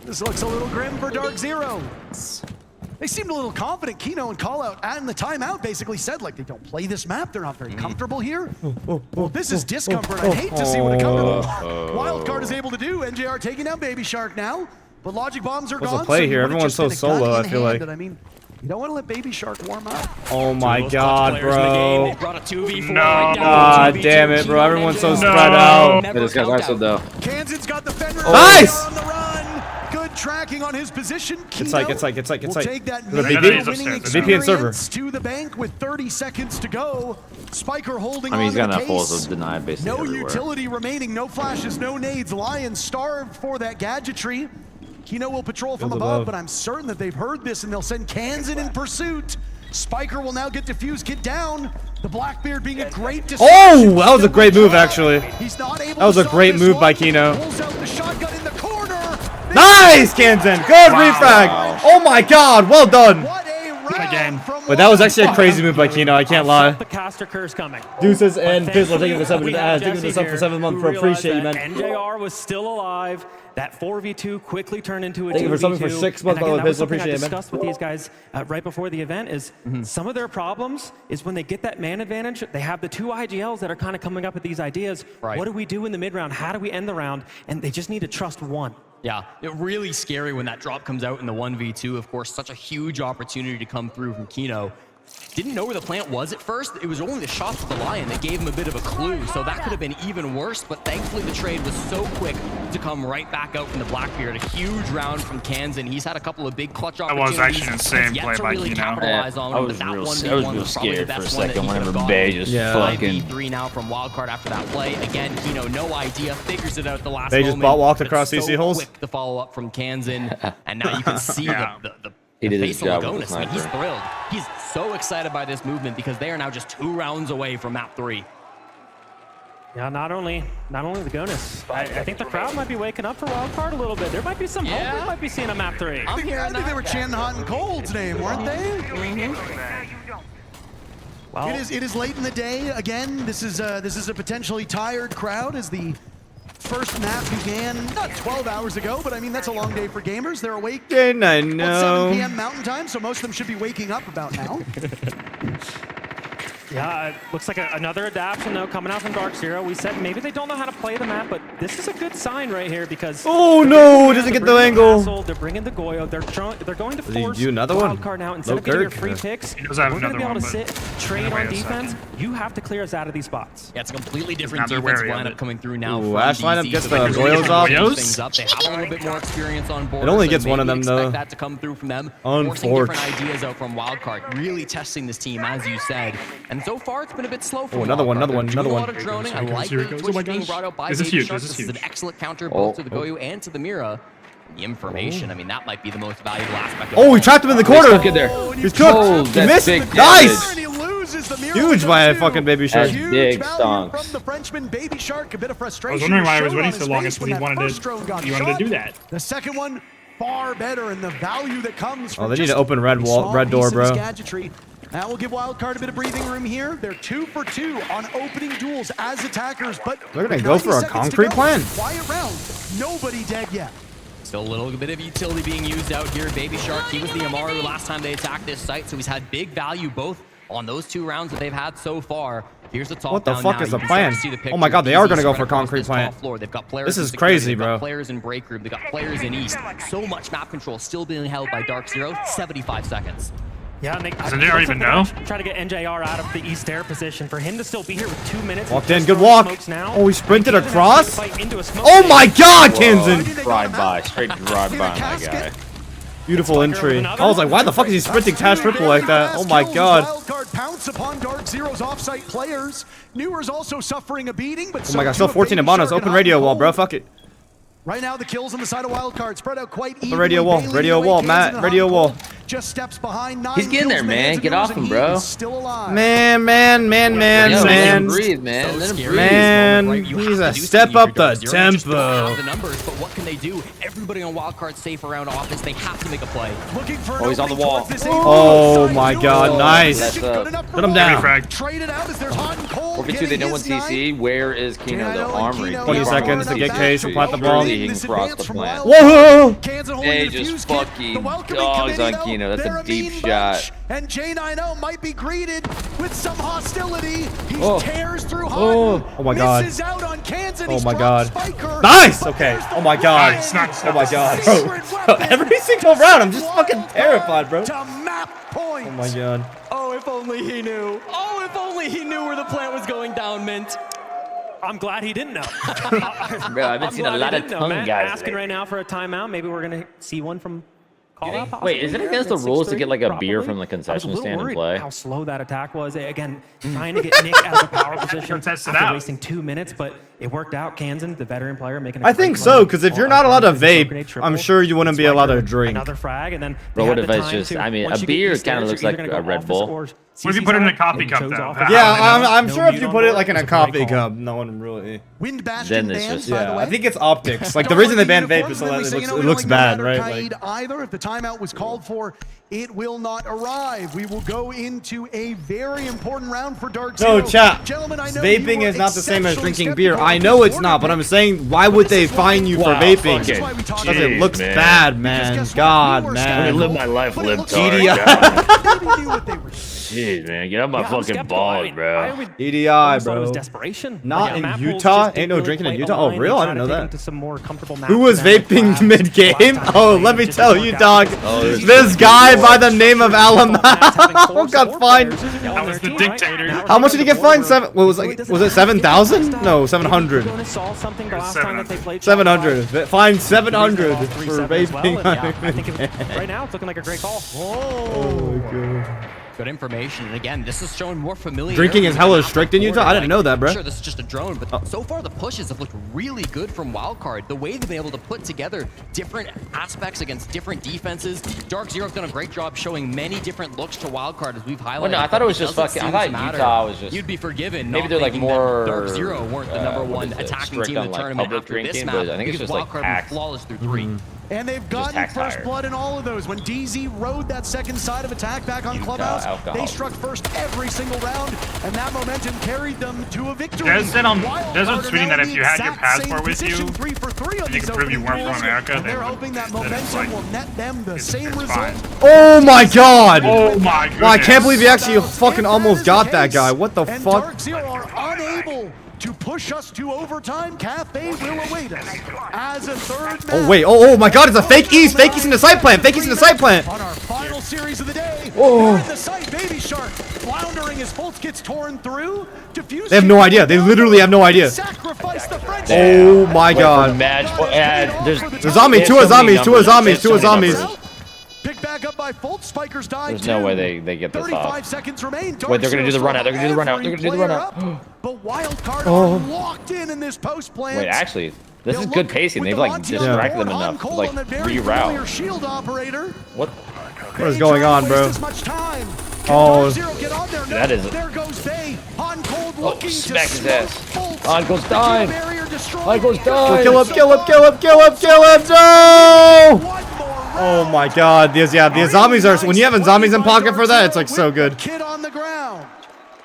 This looks a little grim for Dark Zero. They seemed a little confident. Kino and Callout and the timeout basically said like they don't play this map. They're not very comfortable here. Well, this is discomfort. I'd hate to see what a comfortable Wildcard is able to do. NJR taking down Baby Shark now, but Logic Bombs are What's gone. the play so you here? would've Everyone's just so been a gun solo, in I feel hand, like. But I mean, you don't want to let Baby Shark warm up. Oh my God, bro. They brought a 2v4 No. right down Ah, to 2v2. damn it, bro. Kino and Everyone's so NJR. spread out. Never This guy's count also out. though. Kansan's got the Fenrir Nice! on the run. Good tracking on his position. It's like. Will take that The major VP? winning VP and server. experience to the bank with 30 seconds to go. Spiker holding I mean, he's on got to enough the holes pace. to deny basically No everywhere. utility remaining, no flashes, no nades. Lions starved for that gadgetry. Kino will patrol from Feels above, above. but I'm certain that they've heard this and they'll send Kansan in pursuit. Spiker will now get defused, get down. The Blackbeard being a great Oh, that was a great move, actually. He's not able That was to a stop great this move one. by Kino. Pulls out the shotgun in the corner. Nice, Kansan. Good refrag. Oh my God, well done. Again. But that was actually a crazy move by Kino. I can't lie. The caster curse coming. Deuces and But Pizzle taking this up. we have Taking this Jesse up for here 7 months, who bro. realized Appreciate you, that man. NJR was still alive. That 4v2 quickly turned into a 2v2. Thank you for subbing for 6 months, And again, by the way, that was Pizzle. something Appreciate I it, man. discussed with these guys right before the event is some of their problems is when they get that man advantage, they have the 2 IGLs that are kind of coming up with these ideas. Right. What do we do in the mid round? How do we end the round? And they just need to trust one. Yeah, it really scary when that drop comes out in the 1v2. Of course, such a huge opportunity to come through from Kino. Didn't know where the plant was at first. It was only the shots of the Lion that gave him a bit of a clue, so that could have been even worse, but thankfully the trade was so quick to come right back out from the Blackbeard. A huge round from Kansan. He's had a couple of big clutch That opportunities. was actually an insane Has yet play to by really Kino. capitalize on I him, was but that real 1v1 I was real probably the scared best for a one that second he could whenever have Bay gotten. just Yeah. fucking. 5v3 now from Wildcard after that play. Again, Kino, no idea, figures it out at the last They just moment. bot walked but across so CC holes. quick the follow up from Kansan, and now you can see the He did his face of job with Lagonis. the I mean, he's sniper. thrilled. He's so excited by this movement because they are now just 2 rounds away from map 3. Yeah, not only the Gonis. I think the crowd might be waking up for Wildcard a little bit. There might be some hope we might be seeing a map 3. I think they were chanting Hot and Cold's name, weren't they? Well, It is late in the day. Again, this is a potentially tired crowd as the first map began not 12 hours ago, but I mean that's a long day for gamers. They're awake I at 7 know. p.m. Mountain Time, so most of them should be waking up about now. yeah, it looks like another adaptation though coming out from Dark Zero. We said maybe they don't know how to play the map, but this is a good sign right here because Oh no, doesn't get the angle. They're bringing the Goyo. They're going to Does he force do another one? Wildcard now instead No of getting your Kirk? free picks. He does have we're going to another be able to one, sit, but trade wait on a defense. second. You have to clear us out of these spots. Yeah, it's a completely different Now they're defensive wary of lineup it. coming through now. Ooh, from Ash lineup DZ, gets so the they're really Goyos off. changing things up. They have a little bit more experience on board. It only so gets one of maybe them, expect though. that to come through from them. Unfortunate. Forcing different ideas out from Wildcard, really testing this team, as you said. And so far, it's been a bit slow for another one, Wildcard. another one, They're doing another a lot one. of droning. I Here it goes, like here it the goes. Twitch Oh my being gosh. brought out by This is Baby huge, Shark. this is This is an huge. excellent counter Oh, both to the Goyo and to the Mira. The information, I mean, that might be the most valuable aspect of Oh, all. he trapped him in the He's corner. stuck in there. He's cooked. Oh, He that's missed. big Nice. And he loses Huge by a fucking Baby Shark. That's big stonks. From the Frenchman, Baby Shark, a bit of frustration. I was wondering why I was showed waiting on so his long face when he that wanted first drone got to shot. do that. The second one, far better, and the value that comes from Oh, they need just to open red a small door, piece of bro. gadgetry. That will give Wildcard a bit of breathing room here. They're 2 for 2 on opening duels as attackers, but they're gonna go for a concrete plan. Quiet round. Nobody dead yet. Still a little bit of utility being used out here. Baby Shark, he was the Amaru last time they attacked this site, so he's had big value both on those 2 rounds that they've had so far. Here's the top. What the down fuck now. is the You can start plan? to see the Oh my god, they picture. are gonna go Easy for spread across concrete this plan. top floor. They've got players This in is security, crazy, they've got bro. players in break room, they've got players in east. So much map control still being held by Dark Zero. 75 seconds. Yeah, and Doesn't they already even know? Try to get NJR out of the East Air position. For him to still be here with 2 minutes. Walked in, good walk. Oh, he sprinted across. Oh my god, Kansan! Straight drive by my guy. Beautiful entry. I was like, why the fuck is he sprinting Tash triple like that? Oh my god. Wildcard pounce upon Dark Zero's offsite players. Newer's also suffering a beating, but Oh my god, still 14 in bonus. Open radio wall, bro. Fuck it. Right now, the kills on the side of Wildcard spread out quite evenly. Open radio wall. Radio wall, Matt. Radio wall. Just steps behind. 9 He's getting there, man. Get off him, bro. Still alive. Man. Let him breathe, man. Let him breathe. Man, he's a step up the tempo. The numbers, but what can they do? Everybody on Wildcard safe around office. They have to make a play. Oh, he's on the wall. Oh my god, nice. Put him down. Traded out as there's hot and cold. 4v2, they know one CC. Where is Kino, the armory? 20 seconds to get Case to plant the ball. He can cross the plant. Whoa! They just fucking dogs on Kino. That's a deep shot. And J90 might be greeted with some hostility. He tears through Oh my god. misses out on Kansan. Oh my god. Nice! Okay. Oh my god. Oh my god. Bro, every single round, I'm just fucking terrified, bro. To map point. Oh my god. Oh, if only he knew. Oh, if only he knew where the plant was going down, Mint. I'm glad he didn't know. Bro, I've been seeing a lot of tongue Matt guys. asking right now for a timeout. Maybe we're gonna see one from call out. Wait, is it against the rules to get like a beer from the concession stand and play? How slow that attack was. Again, trying to get Nick out of the power position Test it after out. wasting 2 minutes, but it worked out. Kansan, the veteran player, making a I think great so, run. because if you're not allowed to vape, I'm sure you wouldn't be allowed to drink. Another frag, and then Bro, they what had if the it's time just, to- I mean, once a you get beer East kind Air, of you're looks like either gonna a go Red office Bull. or What if you put it in a coffee and cup, chose though? office. Yeah, I'm sure if No you mute put on it like in a board, it's a great coffee call. cup, no one really. Wind Then Bastion it's bans, just- by the Yeah, way. I think it's optics. Like the reason they ban vape is so that it looks bad, right? Like, Either if the timeout was called for, it will not arrive. We will go into a very important round for Dark Zero. no, chat. Gentlemen, I know Vaping you is were not the same as exceptionally drinking beer. skeptical I of know the it's not, but I'm tournament. saying, why would they fine you for Wow, vaping? fucking Because it jeez, looks man. bad, man. God, Let me man. live my life, libtard. Jeez, man, get out my fucking balls, bro. EDI, It was bro. desperation. Not Yeah, in Matt Utah? Bulls just Ain't no didn't drinking in really Utah? play Oh, the real? line. I didn't know They tried to that. take him to some more comfortable Who was maps and vaping last mid-game? time Oh, they let me just tell didn't you, work dog. out. This guy by the name of Alamar got fined. That was the dictator. How much did he get fined? What was it 7,000? No, 700. Saw something the last time that they played 700. Fined 700 for 3-7 as well, vaping. and yeah, I think right now it's looking like a great call. Oh my god. Good information. And again, this is showing more familiarity. Drinking is hella strict in Utah? I didn't know that, bro. Sure, this is just a drone, but so far the pushes have looked really good from Wildcard. The way they've been able to put together different aspects against different defenses. Dark Zero's done a great job showing many different looks to Wildcard as we've highlighted. Well, no, I thought it was just doesn't fucking. I seem to thought matter. Utah was just. You'd be forgiven. Maybe not they're like thinking that more. Dark Zero weren't the number one attacking strict team in on, the like, tournament public after this drinking, map. but I think it's because just like Wildcard tax. was flawless through 3. And they've gotten tax first higher. blood in all of those. When DZ rode that second side of attack back on Clubhouse, alcohol. they struck first every single round, and that momentum carried them to a victory. Des said on Wildcard tweeting are that now if in you the had your exact passport same with you, position, 3 for 3 on and you these could prove you opening weren't from duels, America, and then they're hoping that then it's momentum like- will net them the same it's result. fine. Oh my god. Oh my goodness. Wow, I can't believe he actually fucking almost got that guy. What the And fuck? Dark Zero are unable to push us to overtime. Cafe will await us as a third Oh match. wait, oh my god, it's a fake East. Fake East in the side plant. Fake East in the side plant. On our final series of the day, Oh. they're in the site. Baby Shark floundering as Fultz gets torn through. Diffuse They have no idea. They literally have no idea. Sacrifice the French. Oh my god. There's zombies. Two are zombies. Two are zombies. Two are zombies. Pick back up by Fultz. Spikers died. There's no way they get this 35 off. seconds remain. Wait, they're gonna do the run out. They're gonna do the run out. They're gonna do the run out. But Wildcard Oh. are locked in this post plant. Wait, actually, this is good pacing. They've like distracted them enough to like reroute. Shield operator. What? What is going on, bro? As much time. Oh, that is. There goes Bay. HOTANCOLD Oh, looking smack to his ass. HOTANCOLD's dying. HOTANCOLD's dying. kill him, kill him, kill him, kill him, kill him. No! Oh my God. The zombies are, when you have zombies in pocket for that, it's like so good. Kid on the ground.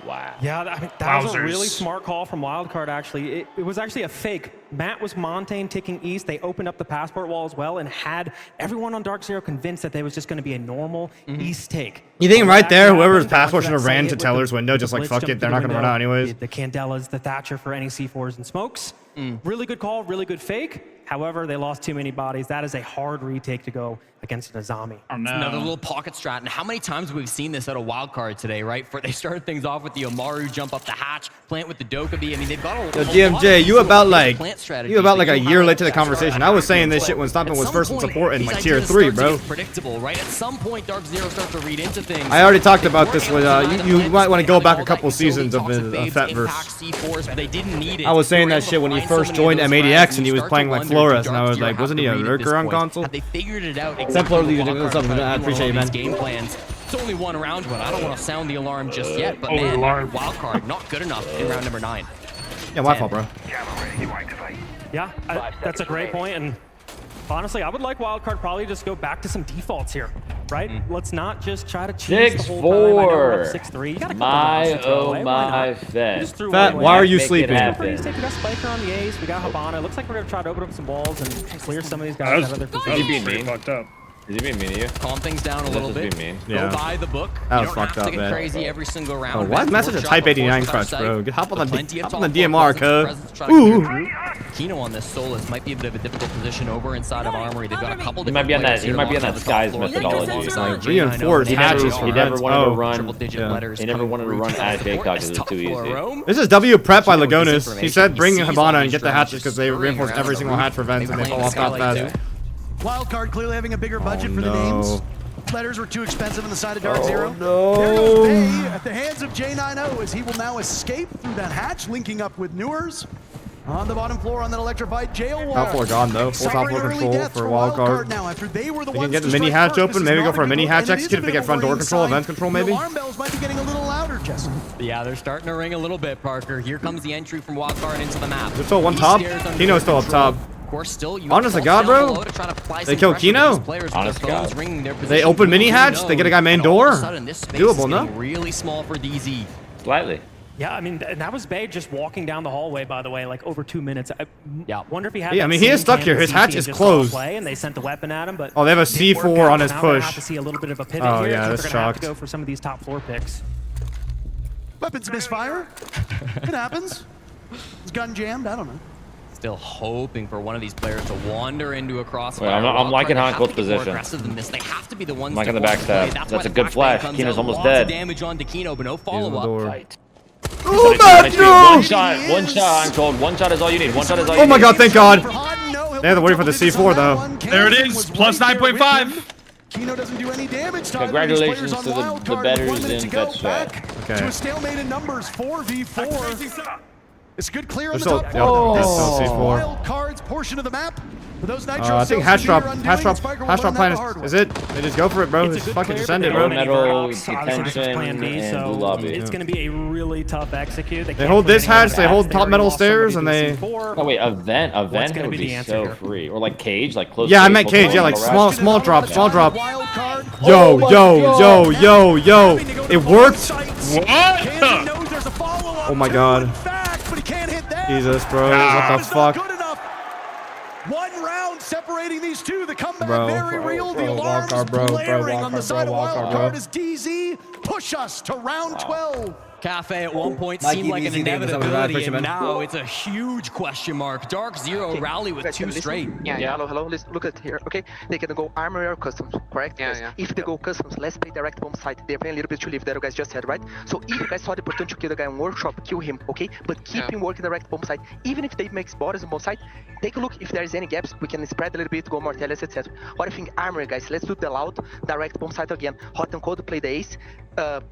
Wow. Yeah, that was a really smart call from Wildcard, actually. It was actually a fake. Matt was Montaigne ticking east. They opened up the passport wall as well and had everyone on Dark Zero convinced that they was just going to be a normal east take. You think right there, whoever's passport should have ran to Teller's window, just like, fuck it, they're not going to run out anyways. The Candelas, the Thatcher for any C4s and smokes. Really good call, really good fake. However, they lost too many bodies. That is a hard retake to go against an Azami. Oh, no. Another little pocket strat. And how many times we've seen this at a wild card today, right? They started things off with the Omaru, jump up the hatch, plant with the Dokkaebi. I mean, they've got a DMJ, you about like a year late to the conversation. I was saying this shit when Stompin was first in support in like tier 3, bro. Predictable, right? At some point, Dark Zero starts to read into things. I already talked about this with you might want to go back a couple seasons of Fett verse. I was saying that shit when he first joined M80X and he was playing like Flores, and I was like, wasn't he a lurker on console? They figured it out. I appreciate you, man. Game plans. It's only one round, but I don't want to sound the alarm just yet. But man, wild card not good enough in round number 9. Yeah, my fault, bro. Yeah, that's a great point. And honestly, I would like wildcard probably just go back to some defaults here, right? Let's not just try to cheese the whole time. I know we're up 6-3. You got a couple my Fett. Fett, why are you sleeping? We got Spiker on the Ace. We got Habana. Looks like we're gonna try to open up some walls and clear some of these guys out of their positions. Is he fucked up? Is he being mean to you? Calm things down a little bit. Yeah. Go by the book. That was you don't fucked have up, to get man. crazy every single round. Oh, why is message a Type 89 crutch, bro? Hop on the DMR, cuz. Ooh. Kino on this Solus might be a bit of a difficult position over inside of Armory. They've got a couple. He might be on that Skies methodology. Like reinforced hatches. He never wanted to run. He never wanted to run at Jaycock because it's too easy. This is W prep by Lagonis. He said bring Habana and get the hatches because they reinforced every single hatch for vents and they fall off that fast. Wildcard clearly having a bigger budget for the names. Letters were too expensive on the side of Dark Zero. No. There goes Bay at the hands of J90 as he will now escape through that hatch, linking up with Newers. On the bottom floor on that electrified jail wall. Top floor gone though. Full top floor control for Wildcard. Now after they were the can get the mini hatch open. Maybe go for a mini hatch execute if they get front door control, event control maybe. Alarm bells might be getting a little louder, Jesse. Yeah, they're starting to ring a little bit, Parker. Here comes the entry from Wildcard into the map. They're still one top. Kino's still up top. Of course, still, honest to God, bro. They kill Kino. Honest to God. They open mini hatch. They get a guy main door. Doable, no? Really small for DZ. Slightly. Yeah, I mean, and that was Bay just walking down the hallway, by the way, like over 2 minutes. I wonder if he had. Yeah, I mean, he is stuck here. His hatch is closed. And they sent the weapon at him, but oh, they have a C4 on his push. Have to see a little bit of a pivot oh here. yeah, that's shocked. Have to go for some of these top floor picks. Weapons misfire. It happens. It's gun jammed. I don't know. Still hoping for one of these players to wander into a crossfire. I'm liking HOTANCOLD's position. They have to be the ones. I'm liking the backstab. That's a good flash. Kino's almost dead. Damage on Kino, but no follow-up. Oh my God! One shot, HOTANCOLD. One shot is all you need. One shot is all you need. need. Oh my God! Thank God. They have to wait for the C4 though. There it is. Plus 9.5. Kino doesn't do any damage. Congratulations to the betters in Fett's chat. Okay. To a stalemate in numbers, 4v4. It's good clear on the still, top C4. Wild cards portion of the map. For those nitro I think hatch drop plan is it? They just go for it, bro. Just fucking send it, bro. Metal, detention, and blue lobby. It's going to be a really tough execute. They hold this hatch, they hold top metal stairs, and they... Oh wait, event would be so free. Or like cage, like close. Yeah, I meant cage, yeah, like small drop. Yo. It worked? What? Oh my God. Jesus, bro, what the fuck? One round separating these two. The comeback very real. The alarm is blaring on the side of Wildcard as DZ push us to round 12. Cafe at one point seemed like an inevitability, and now it's a huge question mark. Dark Zero rally with 2 straight. Yeah. Hello. Listen, look at here. Okay, they can go armory or customs, correct? Yeah. If they go customs, let's play direct bomb site. They're playing a little bit to leave that you guys just said, right? So if you guys saw the opportunity to kill the guy in workshop, kill him, okay? But keep him working direct bomb site. Even if they make borders on bomb site, take a look if there's any gaps. We can spread a little bit, go more tellers, etc. What do you think, armory guys? Let's do the loud direct bomb site again. HOTANCOLD play the ace.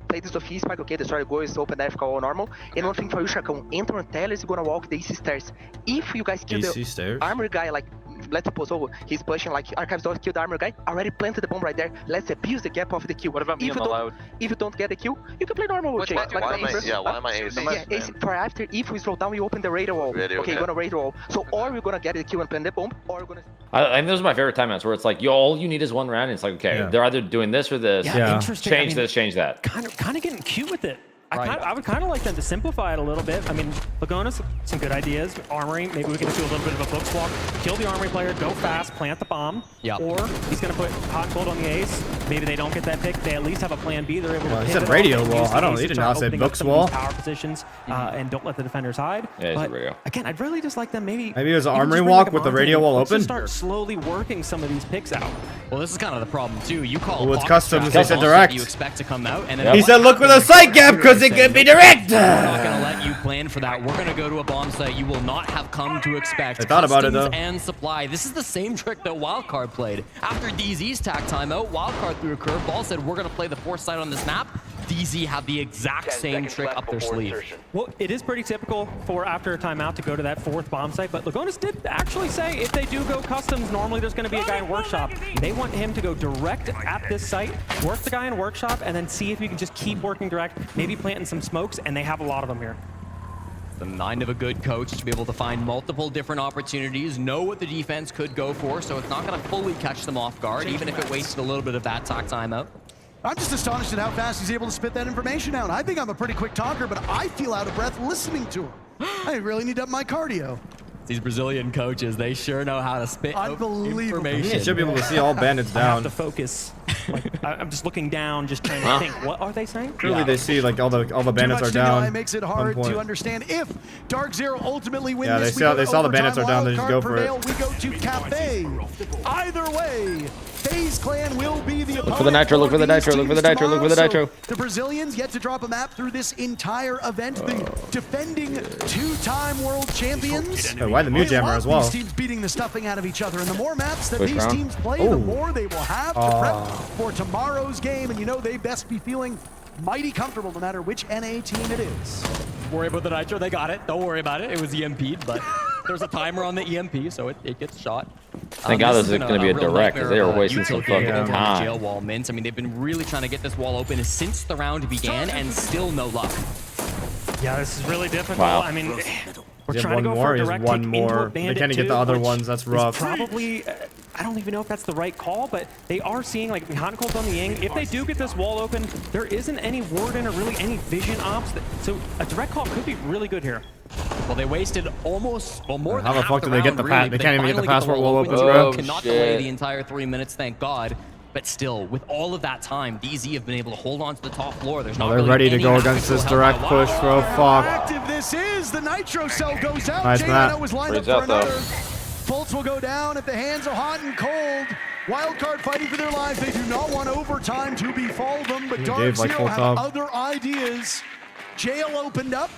Play this of his spike, okay? The story goes open FK all normal. And one thing for you, Shakon, enter on tellers, you're gonna walk the easy stairs. If you guys kill the armor guy, like let's suppose, oh, he's pushing like Archives don't kill the armor guy, already planted the bomb right there. Let's abuse the gap of the kill. What about me on the loud? If you don't get the kill, you can play normal with Jay. Why am I ace? Yeah, ace. For after, if we slow down, we open the radar wall. Okay, we're gonna radar wall. So, or we're gonna get the kill and plant the bomb, or we're gonna. I think those are my favorite timeouts where it's like, all you need is one round. And it's like, okay, they're either doing this or this. Yeah, interesting. Change this, change that. Kind of getting cute with it. I would kind of like them to simplify it a little bit. I mean, Lagonis, some good ideas. Armory, maybe we can do a little bit of a book swap. Kill the armory player, go fast, plant the bomb. Yeah. Or he's going to put hot and cold on the ace. Maybe they don't get that pick. They at least have a plan B. They're able to he said radio wall. I don't know. He did not say book wall. Power positions and don't let the defenders hide. Yeah, it's a radio. Again, I'd really just like them maybe it was an armory walk with the radio wall open. Start slowly working some of these picks out. Well, this is kind of the problem too. You call it's customs. They said direct. You expect to come out, and then he said look for the sight gap because it could be direct. We're not going to let you plan for that. We're going to go to a bomb site you will not have come to expect. I thought about it, though. And supply. This is the same trick that Wildcard played. After DZ's tack timeout, Wildcard threw a curveball, said we're going to play the fourth site on this map. DZ had the exact same trick up their sleeve. Well, it is pretty typical for after a timeout to go to that fourth bomb site, but Lagonis did actually say if they do go customs, normally there's going to be a guy in workshop. They want him to go direct at this site, work the guy in workshop, and then see if you can just keep working direct, maybe planting some smokes, and they have a lot of them here. The mind of a good coach to be able to find multiple different opportunities, know what the defense could go for, so it's not going to fully catch them off guard, even if it wasted a little bit of that tack timeout. I'm just astonished at how fast he's able to spit that information out. I think I'm a pretty quick talker, but I feel out of breath listening to him. I really need up my cardio. These Brazilian coaches, they sure know how to spit information. You should be able to see all bandits down. I have to focus. Like, I'm just looking down, just trying to think. What are they saying? Clearly, they see like all the bandits are down. It makes it hard to understand if Dark Zero ultimately wins. Yeah, they saw the bandits are down. They just go for it. We go to Cafe. Either way, FaZe Clan will be the opponent. Look for the nitro. Look for the nitro. Look for the nitro. Look for the nitro. The Brazilians yet to drop a map through this entire event. The defending two-time world champions. Why the mute jammer as well? These teams beating the stuffing out of each other, and the more maps that these teams play, the more they will have to prep for tomorrow's game. And you know they best be feeling mighty comfortable no matter which NA team it is. Worry about the nitro. They got it. Don't worry about it. It was EMP'd, but there's a timer on the EMP, so it gets shot. Thank God this is going to be a direct, because they were wasting some fucking time. Jail wall mints. I mean, they've been really trying to get this wall open since the round began, and still no luck. Yeah, this is really difficult. Wow. I mean, we're trying to go for a direct one more. They can't get the other ones. That's rough. Probably, I don't even know if that's the right call, but they are seeing like HOTANCOLD on the Ying. If they do get this wall open, there isn't any Warden or really any vision ops. So a direct call could be really good here. Well, they wasted almost, well, more than how the fuck did they get the pass? They can't even get the passport wall open, bro. Cannot delay the entire 3 minutes, thank God. But still, with all of that time, DZ have been able to hold on to the top floor. There's not they're ready to go against this direct push, bro. Fuck. Active this is. The nitro cell goes out. Nice map. Was lined up for another. Bolts will go down at the hands of Hot and Cold. Wildcard fighting for their lives. They do not want overtime to befall them, but Dark Zero have other ideas. Jail opened up.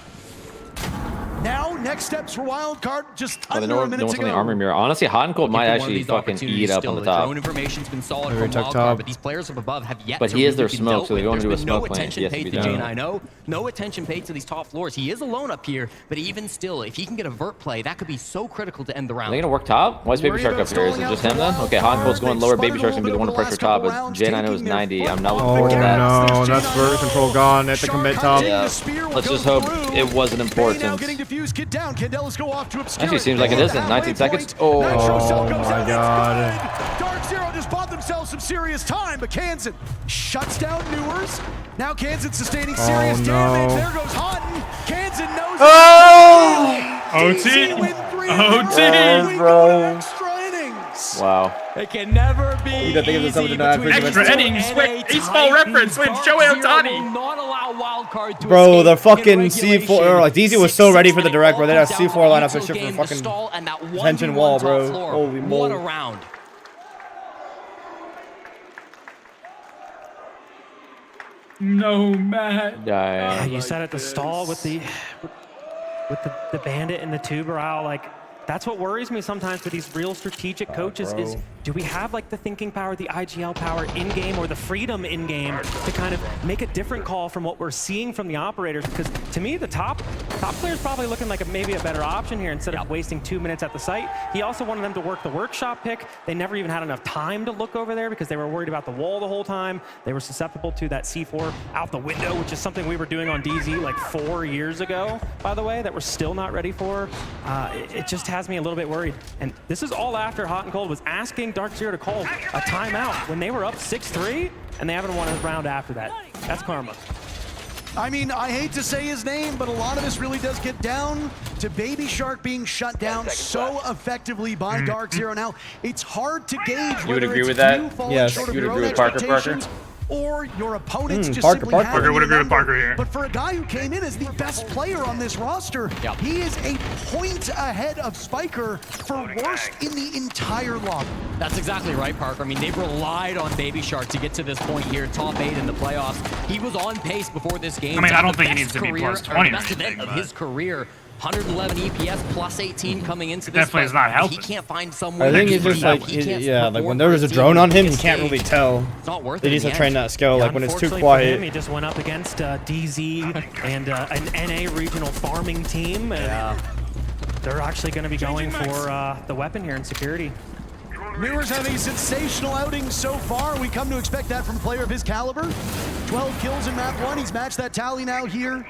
Now, next steps for Wildcard, just under a minute to go. The armor mirror. Honestly, HOTANCOLD might actually fucking eat up on the top. Drone information's been solid from Wildcard, but these players up above have yet but he is their smoke, so they're going to do a smoke plant. No attention paid to J9O, no attention paid to these top floors. He is alone up here, but even still, if he can get a vert play, that could be so critical to end the round. Are they going to work top? Why is Baby Shark up here? Is it just him then? Okay, HOTANCOLD's going lower. Baby Shark's going to be the one to pressure top, but J9O is 90. I'm not looking forward to that. Oh no, that's vert control gone at the commit top. Yeah. Let's just hope it wasn't important. Actually seems like it isn't. 19 seconds. Oh my God. Dark Zero just bought themselves some serious time, but Kansan shuts down Newers. Now Kansan sustaining serious damage. There goes Houghton. Kansan knows. OT. OT. Bro. Wow. It can never be extra innings with baseball reference with Shohei Ohtani. Not allow Wildcard to bro, the fucking C4, like DZ was so ready for the direct, bro. They had a C4 lineup for shit for fucking tension wall, bro. Holy moly. What a round. No, Matt. Yeah, you said at the stall with the bandit and the tuber out, like that's what worries me sometimes with these real strategic coaches is, do we have like the thinking power, the IGL power in-game, or the freedom in-game to kind of make a different call from what we're seeing from the operators? Because to me, the top player is probably looking like maybe a better option here instead of wasting 2 minutes at the site. He also wanted them to work the workshop pick. They never even had enough time to look over there because they were worried about the wall the whole time. They were susceptible to that C4 out the window, which is something we were doing on DZ like 4 years ago, by the way, that we're still not ready for. It just has me a little bit worried. And this is all after HOTANCOLD was asking Dark Zero to call a timeout when they were up 6-3, and they haven't won a round after that. That's karma. I mean, I hate to say his name, but a lot of this really does get down to Baby Shark being shut down so effectively by Dark Zero. Now, it's hard to gauge You would whether agree it's with that? you falling Yes. short of You would your agree own with Parker, expectations, or your opponents just simply Parker would agree with Parker here. But for a guy who came in as the best player on this roster, he is a point ahead of Spiker for worst in the entire lobby. That's exactly right, Parker. I mean, they've relied on Baby Shark to get to this point here, top 8 in the playoffs. He was on pace before this game. I mean, I don't The think he best needs to be career, plus or 20 the best or event anything, of his career. 111 EPS plus 18 coming into this. Definitely is not helping. He can't find someone. I think he's just like, yeah, like when there was a drone on him, you can't really tell. It's not worth They it need in to the train end. that skill, like when it's too Unfortunately for him, quiet. he just went up against DZ and an NA regional farming team, and they're actually going to be going for the weapon here in security. Mirrors have a sensational outing so far. We come to expect that from a player of his caliber. 12 kills in map 1. He's matched that tally now here.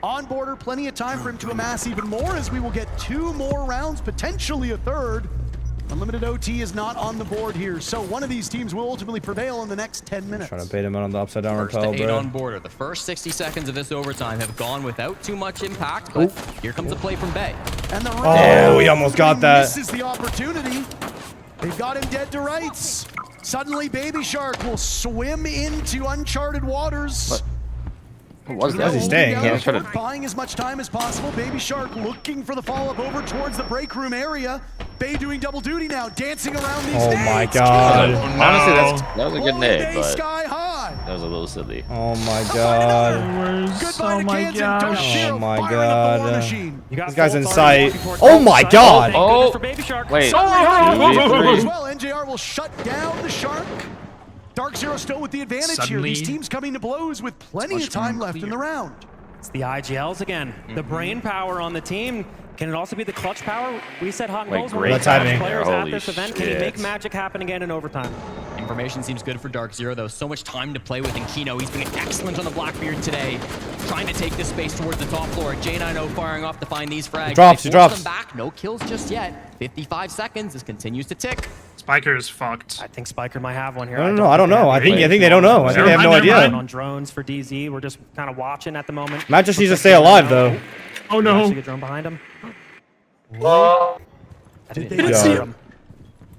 On border, plenty of time for him to amass even more as we will get 2 more rounds, potentially a third. Unlimited OT is not on the board here, so one of these teams will ultimately prevail in the next 10 minutes. Trying to bait him out on the upside down First rappel, to 8 bro. on border. The first 60 seconds of this overtime have gone without too much impact, but here comes a play from Bay. And the Oh, we almost got that. misses the opportunity. They've got him dead to rights. Suddenly, Baby Shark will swim into uncharted waters. What was Where's that? he staying? Yeah, trying to... Buying as much time as possible. Baby Shark looking for the follow-up over towards the break room area. Bay doing double duty now, dancing around these Oh my nades. god. Honestly, that was a good nade, but Sky high. that was a little silly. Oh my god. Goodbye to Kansas. Dark Zero Oh my firing up the war god. machine. This guy's in sight. Oh my god. Oh, wait. As well, NJR will shut down the Shark. Dark Zero still with the advantage here. These teams coming to blows with plenty of time left in the round. It's the IGLs again. The brain power on the team. Can it also be the clutch power? We said HOTANCOLD one of the best players at this event. Can he make magic happen again in overtime? Information seems good for Dark Zero, though. So much time to play with in Kino. He's been excellent on the Blackbeard today, trying to take this space towards the top floor. J90 firing off to find these frags. He drops. Them back. No kills just yet. 55 seconds. This continues to tick. Spiker is fucked. I think Spiker might have one here. I don't know. I think they don't know. I think they have no idea. On drones for DZ. We're just kind of watching at the moment. Matt just needs to stay alive, though. Oh no. Actually, a drone behind him. Did they see him?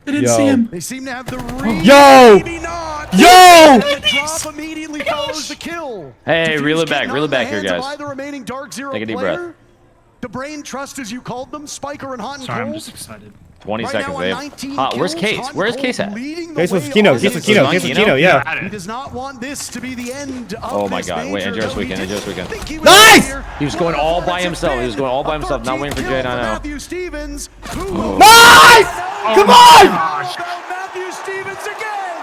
They didn't see him. They seem to have the read. Yo! Maybe not. Yo! The drop immediately follows the kill. Hey, reel it back here, guys. By the remaining Dark Zero Take a deep player. breath. The brain trust, as you called them, Spiker and HOTANCOLD. Sorry, I'm just excited. 20 seconds, Dave. Where's Case? Where's Case at? Case was Kino. Case was Kino, yeah. He does not want this to be the end of Oh my this god, wait, major, NJR's though he weekend, did NJR's weekend. think he was Nice! here. He was going all by himself. He was going all by himself, not waiting for J90. Matthew Stevens, who Nice! Come on! Matthew Stevens again!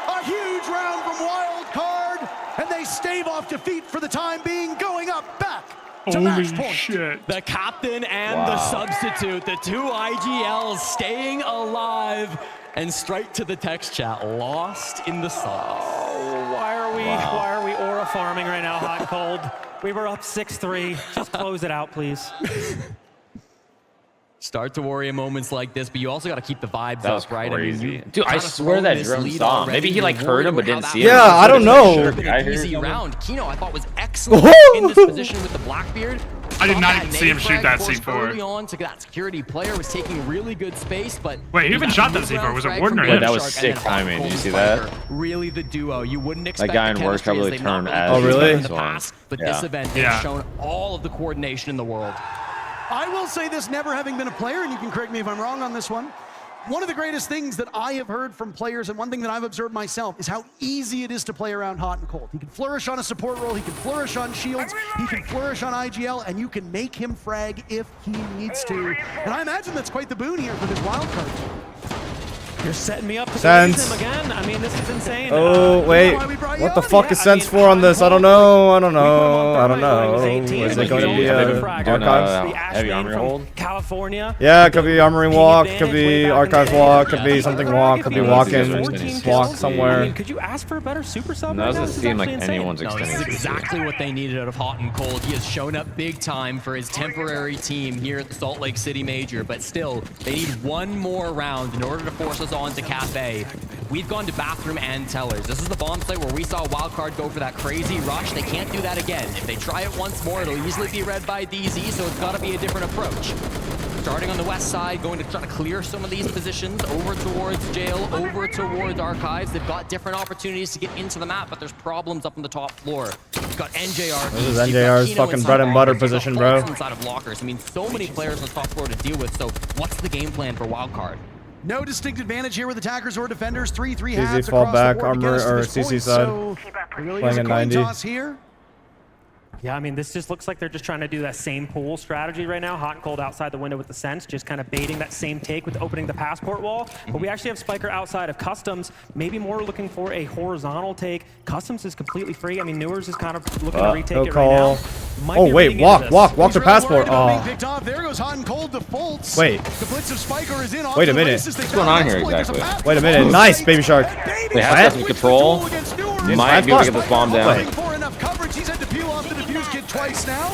A huge round from Wild Card, and they stave off defeat for the time being, going up back to match point. Shit. The captain and the substitute, the two IGLs staying alive, and straight to the text chat, lost in the sauce. Oh, why are we aura farming right now, HOTANCOLD? We were up 6-3. Just close it out, please. Start to worry in moments like this, but you also got to keep the vibes That was up, right? crazy. I mean, Dude, I swear that drone saw him. Maybe he like heard him but didn't see him. Yeah, I don't know. Easy round. Kino, I thought, was excellent in this position with the Blackbeard. I did not even see him shoot that C4. Early C4. on to that security player was taking really good space, but Wait, who even shot that C4? Was it Warden or Wait, him? that was sick timing. Did you see that? Really the duo. You wouldn't expect That guy in the work chemistry as probably they've not turned really as Oh, really? in the past, but this event they've shown all of the coordination in the world. I will say this, never having been a player, and you can correct me if I'm wrong on this one, One of the greatest things that I have heard from players, and one thing that I've observed myself, is how easy it is to play around Hot and Cold. He can flourish on a support role, he can flourish on shields, he can flourish on IGL, and you can make him frag if he needs to. And I imagine that's quite the boon here for this wild card. You're setting me up to Sense. him again. I mean, this is insane. Oh, wait. What the fuck is Sense for on this? I don't know. I don't know. Is it going to be Archives? Heavy armory hold? California. Yeah, it could be Armory Walk, could be Archives Walk, could be something walk, could be walk-in walk somewhere. I mean, could you ask for a better super sub? That doesn't seem like anyone's extending. This is exactly what they needed out of Hot and Cold. He has shown up big time for his temporary team here at the Salt Lake City Major, but still, they need one more round in order to force us on to Cafe. We've gone to bathroom and tellers. This is the bomb site where we saw Wildcard go for that crazy rush. They can't do that again. If they try it once more, it'll easily be read by DZ, so it's got to be a different approach. Starting on the west side, going to try to clear some of these positions over towards Jail, over towards Archives. They've got different opportunities to get into the map, but there's problems up on the top floor. You've got NJR. This is NJR's fucking bread and butter position, bro. Inside of lockers. I mean, so many players on the top floor to deal with, so what's the game plan for Wildcard? No distinct advantage here with attackers or defenders. 3-3 Easy halves fall across back, the board armor or this CC point, side. so really Playing is a at coin 90. toss here. Yeah, I mean, this just looks like they're just trying to do that same pool strategy right now. Hot and Cold outside the window with the Sense, just kind of baiting that same take with opening the passport wall. But we actually have Spiker outside of Customs, maybe more looking for a horizontal take. Customs is completely free. I mean, Newers is kind of looking to retake it right now. Oh, wait, walk to passport. Oh. There goes Hot and Cold defaults. Wait. The blitz of Spiker is in. Wait a minute. What's going on here exactly? Wait a minute. Nice, Baby Shark. They have some control. Might be able to get this bomb down. He's had to peel off the defuse kit twice now.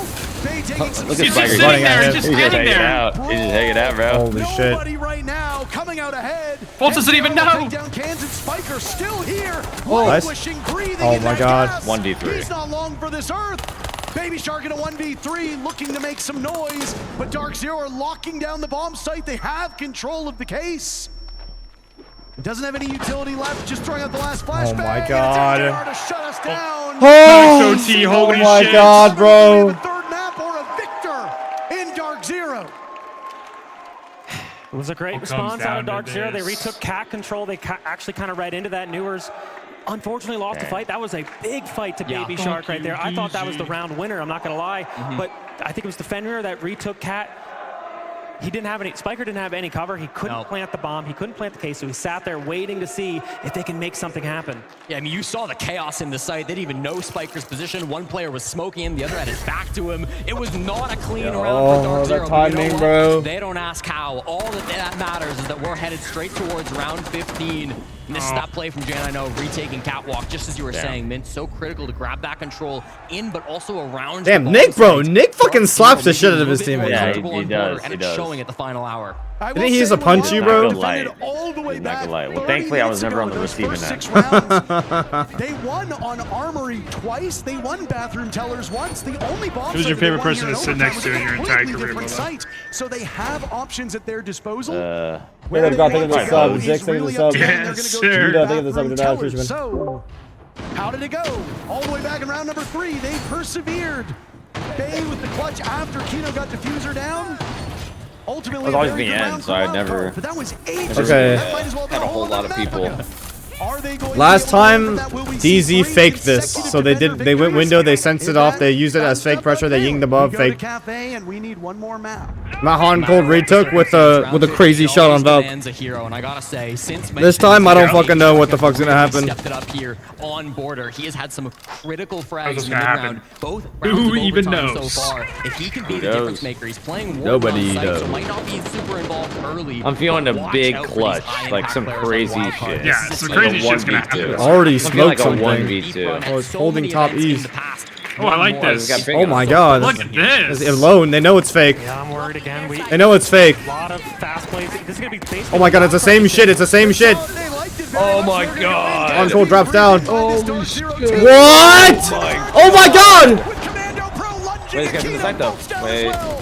Look at Spiker running at him. He's just hanging out. He's just hanging out, bro. Holy shit. Nobody right now coming out ahead. Bolt doesn't even know. Down Kansas. Spiker still here. Languishing, breathing. Oh my god. 1v3. He's not long for this earth. Baby Shark in a 1v3 looking to make some noise, but Dark Zero are locking down the bomb site. They have control of the case. It doesn't have any utility left, just throwing out the last flashbang. Oh my god. To shut us down. Oh, Nice OT, holy my shit. god, bro. A third map or a victor in Dark Zero. It was a great response out of Dark Zero. They retook cat control. They actually kind of right into that. Newers unfortunately lost the fight. That was a big fight to Baby Shark right there. I thought that was the round winner, I'm not going to lie. But I think it was the Fenrir that retook cat. He didn't have any, Spiker didn't have any cover. He couldn't plant the bomb. He couldn't plant the case, so he sat there waiting to see if they can make something happen. Yeah, I mean, you saw the chaos in the site. They didn't even know Spiker's position. One player was smoking him, the other had his back to him. It was not a clean round for Dark Zero. Timing, bro. They don't ask how. All that matters is that we're headed straight towards round 15. And this is that play from Jan, I know, retaking Catwalk, just as you were saying, Mint. So critical to grab that control in, but also around. Damn, Nick, bro. Nick fucking slaps the shit out of his teammates. Yeah, he does. And it's showing at the final hour. Didn't he use a punch you, bro? Not gonna lie. Well, thankfully, I was never on the receiving end. They won on Armory twice. They won Bathroom Tellers once. The only bomb. Who's your favorite person to sit next to in your entire career? So they have options at their disposal. Where they've got to think of the sub. Zix, think of the sub. Yes, sir. You think of the sub to that, Fisherman. So, how did it go? All the way back in round number 3, they persevered. Bay with the clutch after Kino got diffuser down. Ultimately, it was always the end, so I never. But that was 8. Okay. Had a whole lot of people. Last time, DZ faked this, so they went window, they sensed it off, they used it as fake pressure, they yinged above, fake. And we need one more map. Matt Hot and Cold retook with a crazy shot on Valve. This time, I don't fucking know what the fuck's gonna happen. Stepped it up here on border. He has had some critical frags in the round. Both Who even knows? So far. If he can be the difference maker, he's playing Nobody knows. so might not be super involved early. I'm feeling a big clutch, like some crazy shit. Yeah, some crazy shit's gonna happen. Already smoked something. 1v2. Oh, it's holding top E's. Oh, I like this. Oh my god. Look at this. It's alone. They know it's fake. Yeah, I'm worried again. They know it's fake. A lot of fast plays. This is gonna be Oh my god, it's the same shit. It's the same shit. Oh my god. On Cold drops down. Holy shit. What? Oh my god. Wait, this guy's in the side though.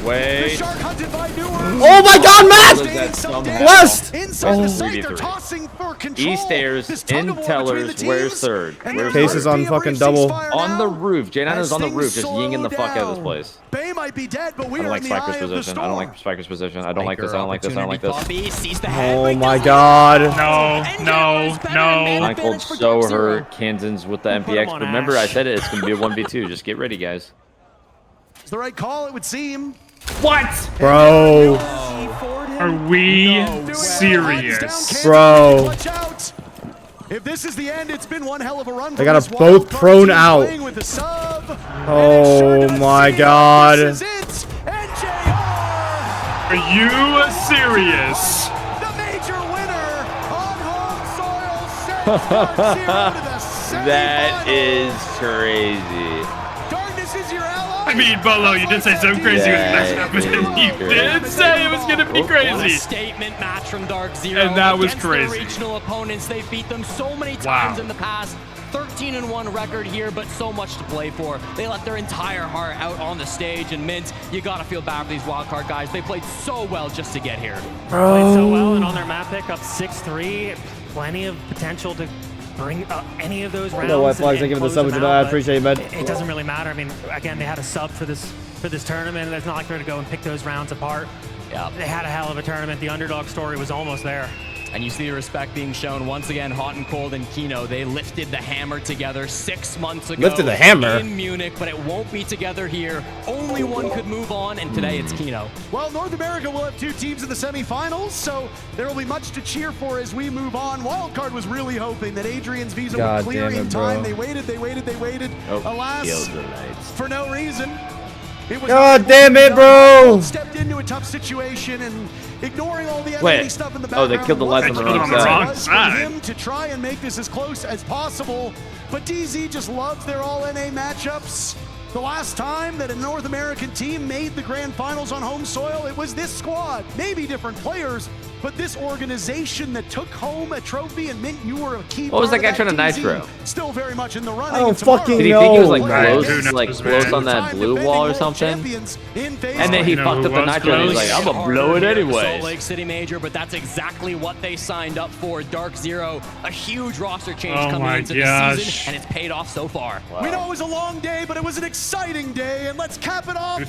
Wait. Oh my God, Matt! Blessed! E-stairs, Intellers, where's third? Case is on fucking double. On the roof. J9 is on the roof, just yinging the fuck out of this place. Bay might be dead, but we I don't are like in the Spiker's eye of the position. I don't like Spiker's position. I don't like this. I don't like this. I don't like this. Oh my God. No. HOTANCOLD so hurt. Kansan's with the MPX. But remember, I said it. It's going to be a 1v2. Just get ready, guys. It's the right call, it would seem. What? Bro. Are we serious? Bro. Watch out. If this is the end, it's been one hell of a run. They got us both prone out. Oh my God. Are you serious? The major winner on home soil. That is crazy. Darkness is your ally. I mean, Bolo, you did say something crazy was messing up, and you did say it was gonna be What a crazy. statement match from Dark Zero. And that was against crazy. Their regional opponents, they beat them so many times in the past. 13-1 record here, but so much to play for. They let their entire heart out on the stage, and Mint, you gotta feel bad for these wildcard guys. They played so well just to get here. Played so well, and on their map pick up 6-3, plenty of potential to bring any of those rounds. No white flags. I give it the sub. I appreciate it, man. It doesn't really matter. I mean, again, they had a sub for this tournament. It's not like they're gonna go and pick those rounds apart. Yeah, they had a hell of a tournament. The underdog story was almost there. And you see the respect being shown once again. HOTANCOLD and Kino, they lifted the hammer together 6 months ago. Lifted the hammer? In Munich, but it won't be together here. Only one could move on, and today it's Kino. Well, North America will have 2 teams in the semifinals, so there will be much to cheer for as we move on. Wildcard was really hoping that Adrian's visa would clear in time. They waited. Oh, alas, for no reason. It was God damn it, bro! Stepped into a tough situation and ignoring all the enemy stuff in the background. Oh, they killed the lights on the wrong side. For him to try and make this as close as possible, but DZ just loves their all-NA matchups. The last time that a North American team made the grand finals on home soil, it was this squad. Maybe different players, but this organization that took home a trophy, and Mint, you were a key part. What was that guy of trying to knife DZ. throw? Still very much in the running. I don't fucking Did he know. think he was like close on that blue wall or something? And then he fucked up the nitro and he's like, I'm gonna blow it anyway. Salt Lake City Major, but that's exactly what they signed up for. Dark Zero, a huge roster change coming into the season, and it's paid off so far. Wow. We know it was a long day, but it was an exciting day, and let's cap it off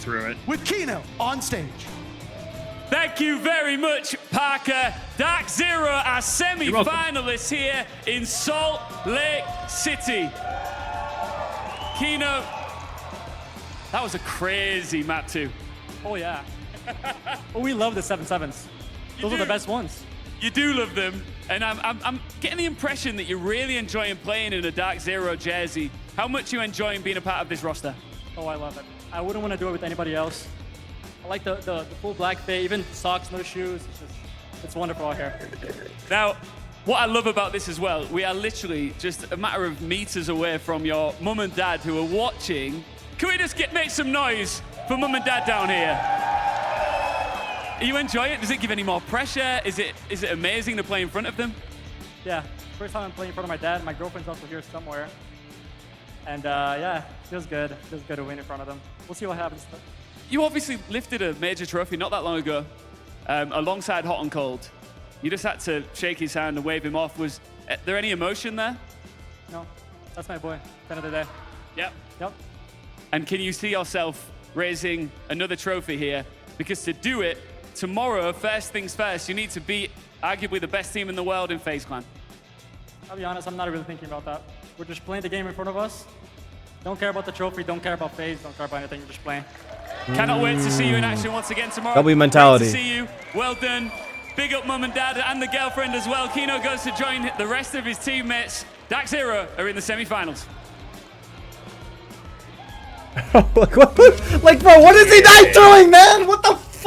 with Kino on stage. Thank you very much, Parker. Dark Zero are semi-finalists here in Salt Lake City. Kino, that was a crazy map too. Oh yeah. Well, we love the 7-7s. Those are the best ones. You do love them, and I'm getting the impression that you're really enjoying playing in a Dark Zero jersey. How much you enjoying being a part of this roster? Oh, I love it. I wouldn't want to do it with anybody else. I like the full black fit, even socks, no shoes. It's wonderful out here. Now, what I love about this as well, we are literally just a matter of meters away from your mum and dad who are watching. Can we just make some noise for mum and dad down here? Are you enjoying it? Does it give any more pressure? Is it amazing to play in front of them? Yeah, first time I'm playing in front of my dad. My girlfriend's also here somewhere. And yeah, feels good. Feels good to win in front of them. We'll see what happens. You obviously lifted a major trophy not that long ago, alongside HOTANCOLD. You just had to shake his hand and wave him off. Was there any emotion there? No, that's my boy. End of the day. Yep. Yep. And can you see yourself raising another trophy here? Because to do it, tomorrow, first things first, you need to beat arguably the best team in the world in FaZe Clan. I'll be honest, I'm not really thinking about that. We're just playing the game in front of us. Don't care about the trophy, don't care about FaZe, don't care about anything, we're just playing. Cannot wait to see you in action once again tomorrow. W mentality. Great to see you. Well done. Big up mum and dad and the girlfriend as well. Kino goes to join the rest of his teammates. Dark Zero are in the semi-finals. Like, bro, what is he not doing, man? What the